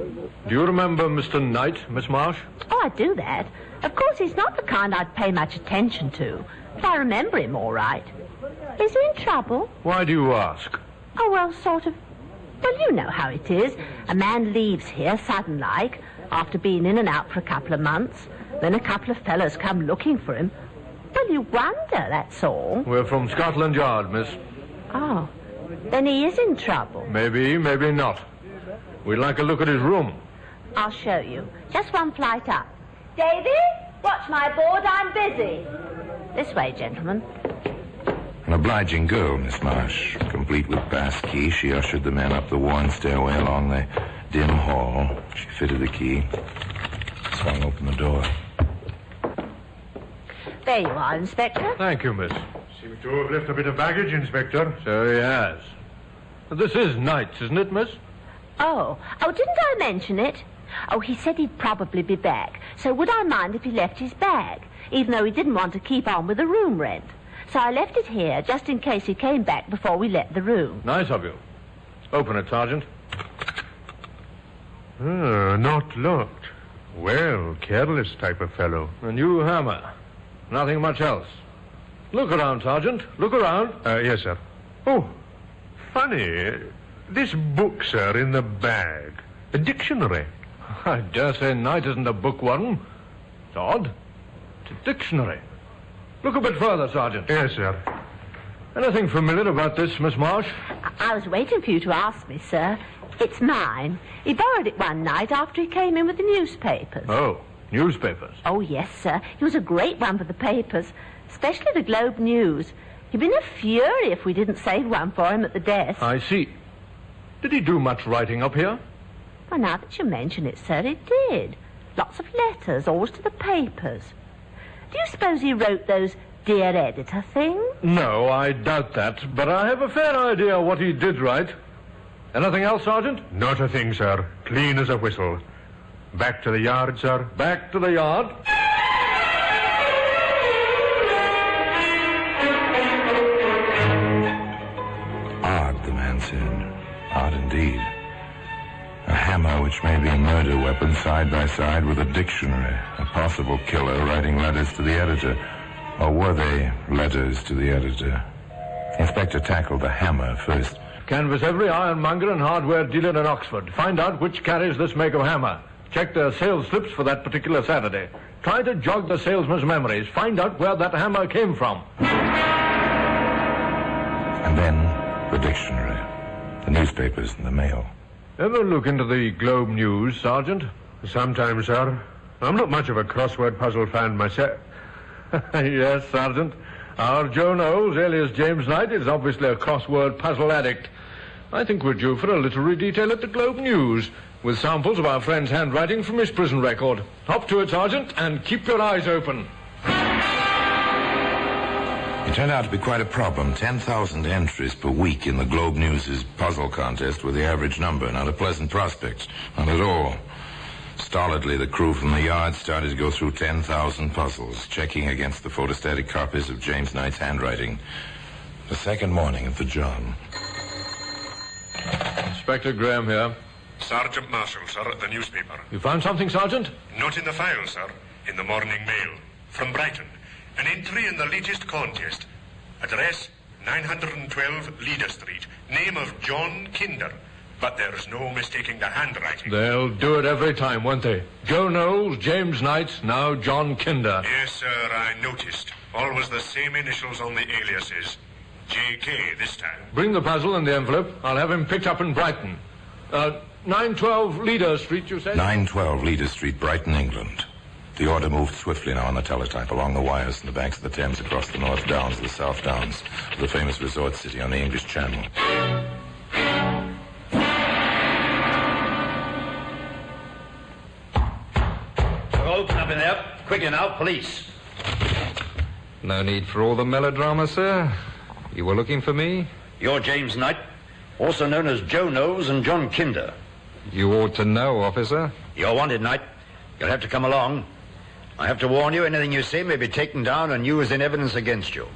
Do you remember Mr. Knight, Miss Marsh? Oh, I do that. Of course, he's not the kind I'd pay much attention to, but I remember him all right. Is he in trouble? Why do you ask? Oh, well, sort of. Well, you know how it is. A man leaves here sudden-like, after being in and out for a couple of months. Then a couple of fellows come looking for him. Well, you wonder, that's all. We're from Scotland Yard, miss. Oh, then he is in trouble. Maybe, maybe not. We'd like a look at his room. I'll show you. Just one flight up. Davy, watch my board, I'm busy. This way, gentlemen. An obliging girl, Miss Marsh. Complete with pass key, she ushered the men up the worn stairway along the dim hall. She fitted the key, swung open the door. There you are, Inspector. Thank you, miss. Seems to have left a bit of baggage, Inspector. So he has. This is Knight's, isn't it, miss? Oh, didn't I mention it? Oh, he said he'd probably be back, so would I mind if he left his bag, even though he didn't want to keep on with the room rent? So I left it here, just in case he came back before we let the room. Nice of you. Open it, Sergeant. Not locked. Well, careless type of fellow. A new hammer. Nothing much else. Look around, Sergeant. Look around. Yes, sir. Oh, funny. This book, sir, in the bag. A dictionary. I dare say Knight isn't a bookworm. It's odd. It's a dictionary. Look a bit further, Sergeant. Yes, sir. Anything familiar about this, Miss Marsh? I was waiting for you to ask me, sir. It's mine. He borrowed it one night after he came in with the newspapers. Oh. Newspapers? Oh, yes, sir. He was a great one for the papers, especially the Globe News. He'd been a fury if we didn't save one for him at the desk. I see. Did he do much writing up here? Well, now that you mention it, sir, he did. Lots of letters, always to the papers. Do you suppose he wrote those Dear Editor things? No, I doubt that, but I have a fair idea what he did write. Anything else, Sergeant? Not a thing, sir. Clean as a whistle. Back to the yard, sir. Back to the yard. Odd, the man said. Odd indeed. A hammer, which may be a murder weapon, side by side with a dictionary. A possible killer writing letters to the editor. Or were they letters to the editor? The inspector tackled the hammer first. Canvass every ironmonger and hardware dealer in Oxford. Find out which carries this make of hammer. Check their sales slips for that particular Saturday. Try to jog the salesman's memories. Find out where that hammer came from. And then the dictionary, the newspapers and the mail. Ever look into the Globe News, Sergeant? Sometimes, sir. I'm not much of a crossword puzzle fan myself. Yes, Sergeant. Our Joe Knowles, alias James Knight, is obviously a crossword puzzle addict. I think we're due for a literary detail at the Globe News, with samples of our friend's handwriting from his prison record. Hop to it, Sergeant, and keep your eyes open. It turned out to be quite a problem. 10,000 entries per week in the Globe News' puzzle contest were the average number. Not a pleasant prospect. Not at all. Stolidly, the crew from the yard started to go through 10,000 puzzles, checking against the photostatic copies of James Knight's handwriting. The second morning of the job. Inspector Graham here. Sergeant Marshall, sir, at the newspaper. You found something, Sergeant? Not in the file, sir. In the Morning Mail. From Brighton. An entry in the latest contest. Address 912 Leader Street. Name of John Kinder. But there's no mistaking the handwriting. They'll do it every time, won't they? Joe Knowles, James Knight, now John Kinder. Yes, sir, I noticed. Always the same initials on the aliases. J.K. this time. Bring the puzzle and the envelope. I'll have him picked up in Brighton. 912 Leader Street, you said? 912 Leader Street, Brighton, England. The order moved swiftly now on the teletype along the wires from the banks of the Thames across the North Downs to the South Downs, the famous resort city on the English Channel. Open up in there. Quickly now, police. No need for all the melodrama, sir. You were looking for me? You're James Knight, also known as Joe Knowles and John Kinder. You ought to know, officer. You're wanted, Knight. You'll have to come along. I have to warn you, anything you say may be taken down and used in evidence against you.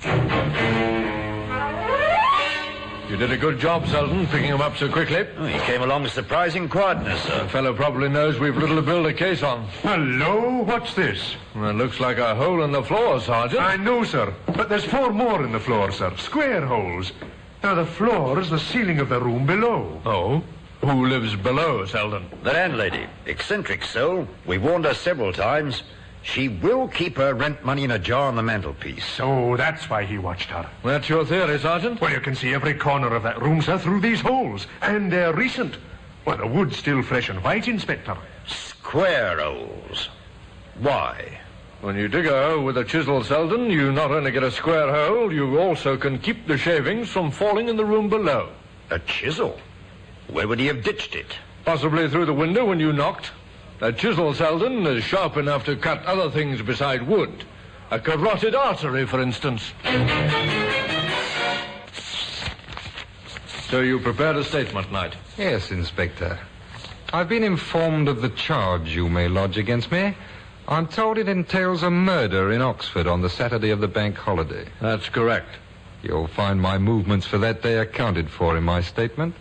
You did a good job, Selden, picking him up so quickly. Oh, he came along with surprising quietness, sir. The fellow probably knows we've little to build a case on. Hello? What's this? Well, it looks like a hole in the floor, Sergeant. I know, sir. But there's 4 more in the floor, sir. Square holes. Now, the floor is the ceiling of the room below. Oh? Who lives below, Selden? The landlady. Eccentric soul. We've warned her several times. She will keep her rent money in a jar on the mantelpiece. So that's why he watched her. That's your theory, Sergeant? Well, you can see every corner of that room, sir, through these holes. And they're recent. Well, the wood's still fresh and white, Inspector. Square holes. Why? When you dig a hole with a chisel, Selden, you not only get a square hole, you also can keep the shavings from falling in the room below. A chisel? Where would he have ditched it? Possibly through the window when you knocked. A chisel, Selden, is sharp enough to cut other things beside wood. A carotid artery, for instance. So you prepared a statement, Knight? Yes, Inspector. I've been informed of the charge you may lodge against me. I'm told it entails a murder in Oxford on the Saturday of the bank holiday. That's correct. You'll find my movements for that day accounted for in my statement.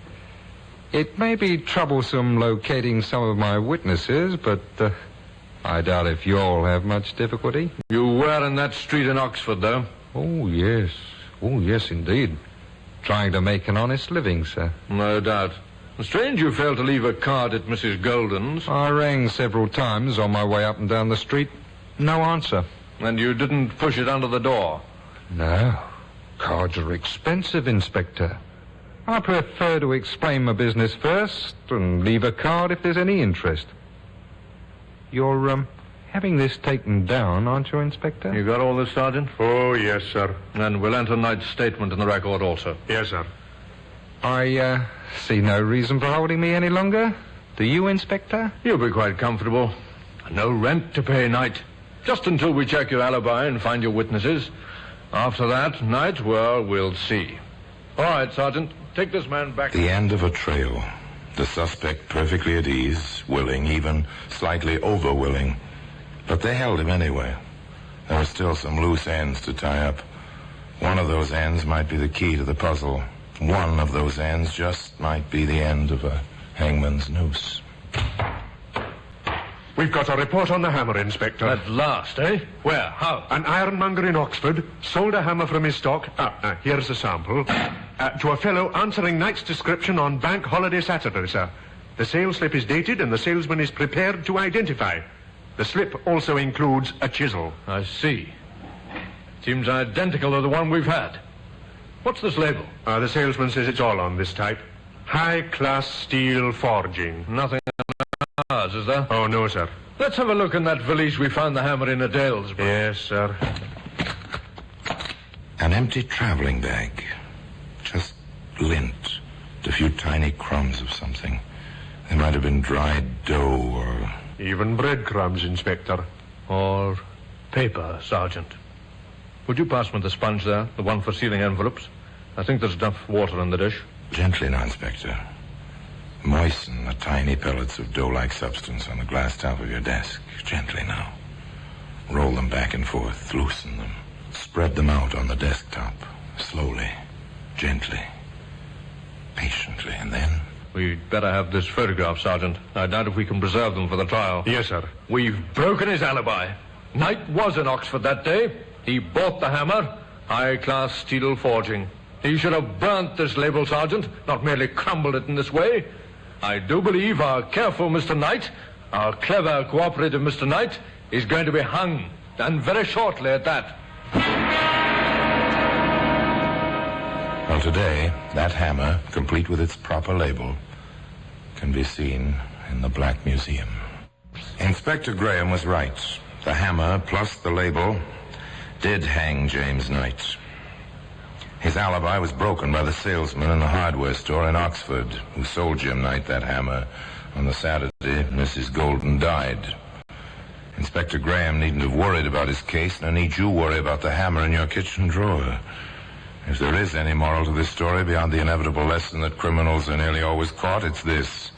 It may be troublesome locating some of my witnesses, but I doubt if you'll have much difficulty. You were in that street in Oxford, though? Oh, yes. Oh, yes, indeed. Trying to make an honest living, sir. No doubt. Strange you failed to leave a card at Mrs. Golden's. I rang several times on my way up and down the street. No answer. And you didn't push it under the door? No. Cards are expensive, Inspector. I prefer to explain my business first and leave a card if there's any interest. You're having this taken down, aren't you, Inspector? You got all this, Sergeant? Oh, yes, sir. And we'll enter Knight's statement in the record also. Yes, sir. I see no reason for holding me any longer. Do you, Inspector? You'll be quite comfortable. No rent to pay, Knight. Just until we check your alibi and find your witnesses. After that, Knight, well, we'll see. All right, Sergeant. Take this man back. The end of a trail. The suspect perfectly at ease, willing, even slightly over-willing. But they held him anyway. There are still some loose ends to tie up. One of those ends might be the key to the puzzle. One of those ends just might be the end of a hangman's noose. We've got a report on the hammer, Inspector. At last, eh? Where? How? An ironmonger in Oxford sold a hammer from his stock. Here's a sample. To a fellow answering Knight's description on Bank Holiday Saturday, sir. The sales slip is dated and the salesman is prepared to identify. The slip also includes a chisel. I see. Seems identical to the one we've had. What's this label? The salesman says it's all on this type. High-class steel forging. Nothing on ours, is there? Oh, no, sir. Let's have a look in that valise we found the hammer in at Aylesbury. Yes, sir. An empty traveling bag. Just lint. A few tiny crumbs of something. They might have been dried dough or... Even breadcrumbs, Inspector. Or paper, Sergeant. Would you pass me the sponge there, the one for sealing envelopes? I think there's enough water in the dish. Gently now, Inspector. Moisten the tiny pellets of dough-like substance on the glass top of your desk. Gently now. Roll them back and forth. Loosen them. Spread them out on the desktop. Slowly. Gently. Patiently. And then... We'd better have this photograph, Sergeant. I doubt if we can preserve them for the trial. Yes, sir. We've broken his alibi. Knight was in Oxford that day. He bought the hammer. High-class steel forging. He should have burnt this label, Sergeant, not merely crumbled it in this way. I do believe our careful Mr. Knight, our clever, cooperative Mr. Knight, is going to be hung, and very shortly at that. Well, today, that hammer, complete with its proper label, can be seen in the Black Museum. Inspector Graham was right. The hammer, plus the label, did hang James Knight. His alibi was broken by the salesman in the hardware store in Oxford who sold Jim Knight that hammer on the Saturday Mrs. Golden died. Inspector Graham needn't have worried about his case, nor need you worry about the hammer in your kitchen drawer. If there is any moral to this story beyond the inevitable lesson that criminals are nearly always caught, it's this.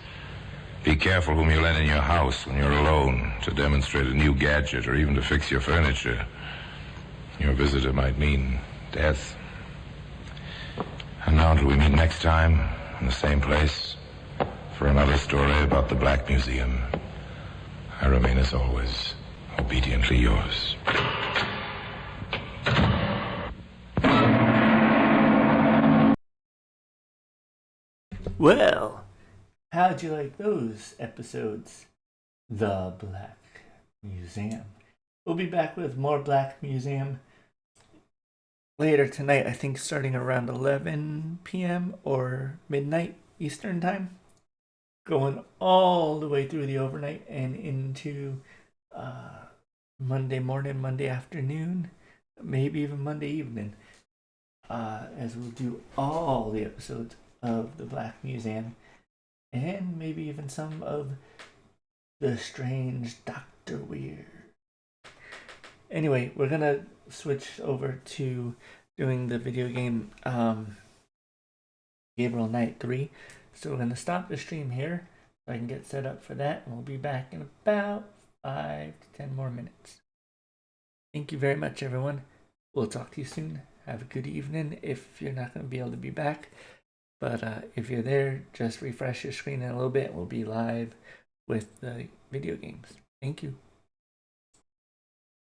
Be careful whom you let in your house when you're alone to demonstrate a new gadget or even to fix your furniture. Your visitor might mean death. And now until we meet next time in the same place for another story about the Black Museum, I remain as always obediently yours. Well, how'd you like those episodes? The Black Museum. We'll be back with more Black Museum later tonight, I think starting around 11 p.m. or midnight Eastern Time. Going all the way through the overnight and into Monday morning, Monday afternoon, maybe even Monday evening. As we'll do all the episodes of the Black Museum and maybe even some of the strange Dr. Weird. Anyway, we're gonna switch over to doing the video game Gabriel Knight 3. So we're gonna stop the stream here so I can get set up for that, and we'll be back in about 5 to 10 more minutes. Thank you very much, everyone. We'll talk to you soon. Have a good evening if you're not going to be able to be back. But if you're there, just refresh your screen in a little bit. We'll be live with the video games. Thank you.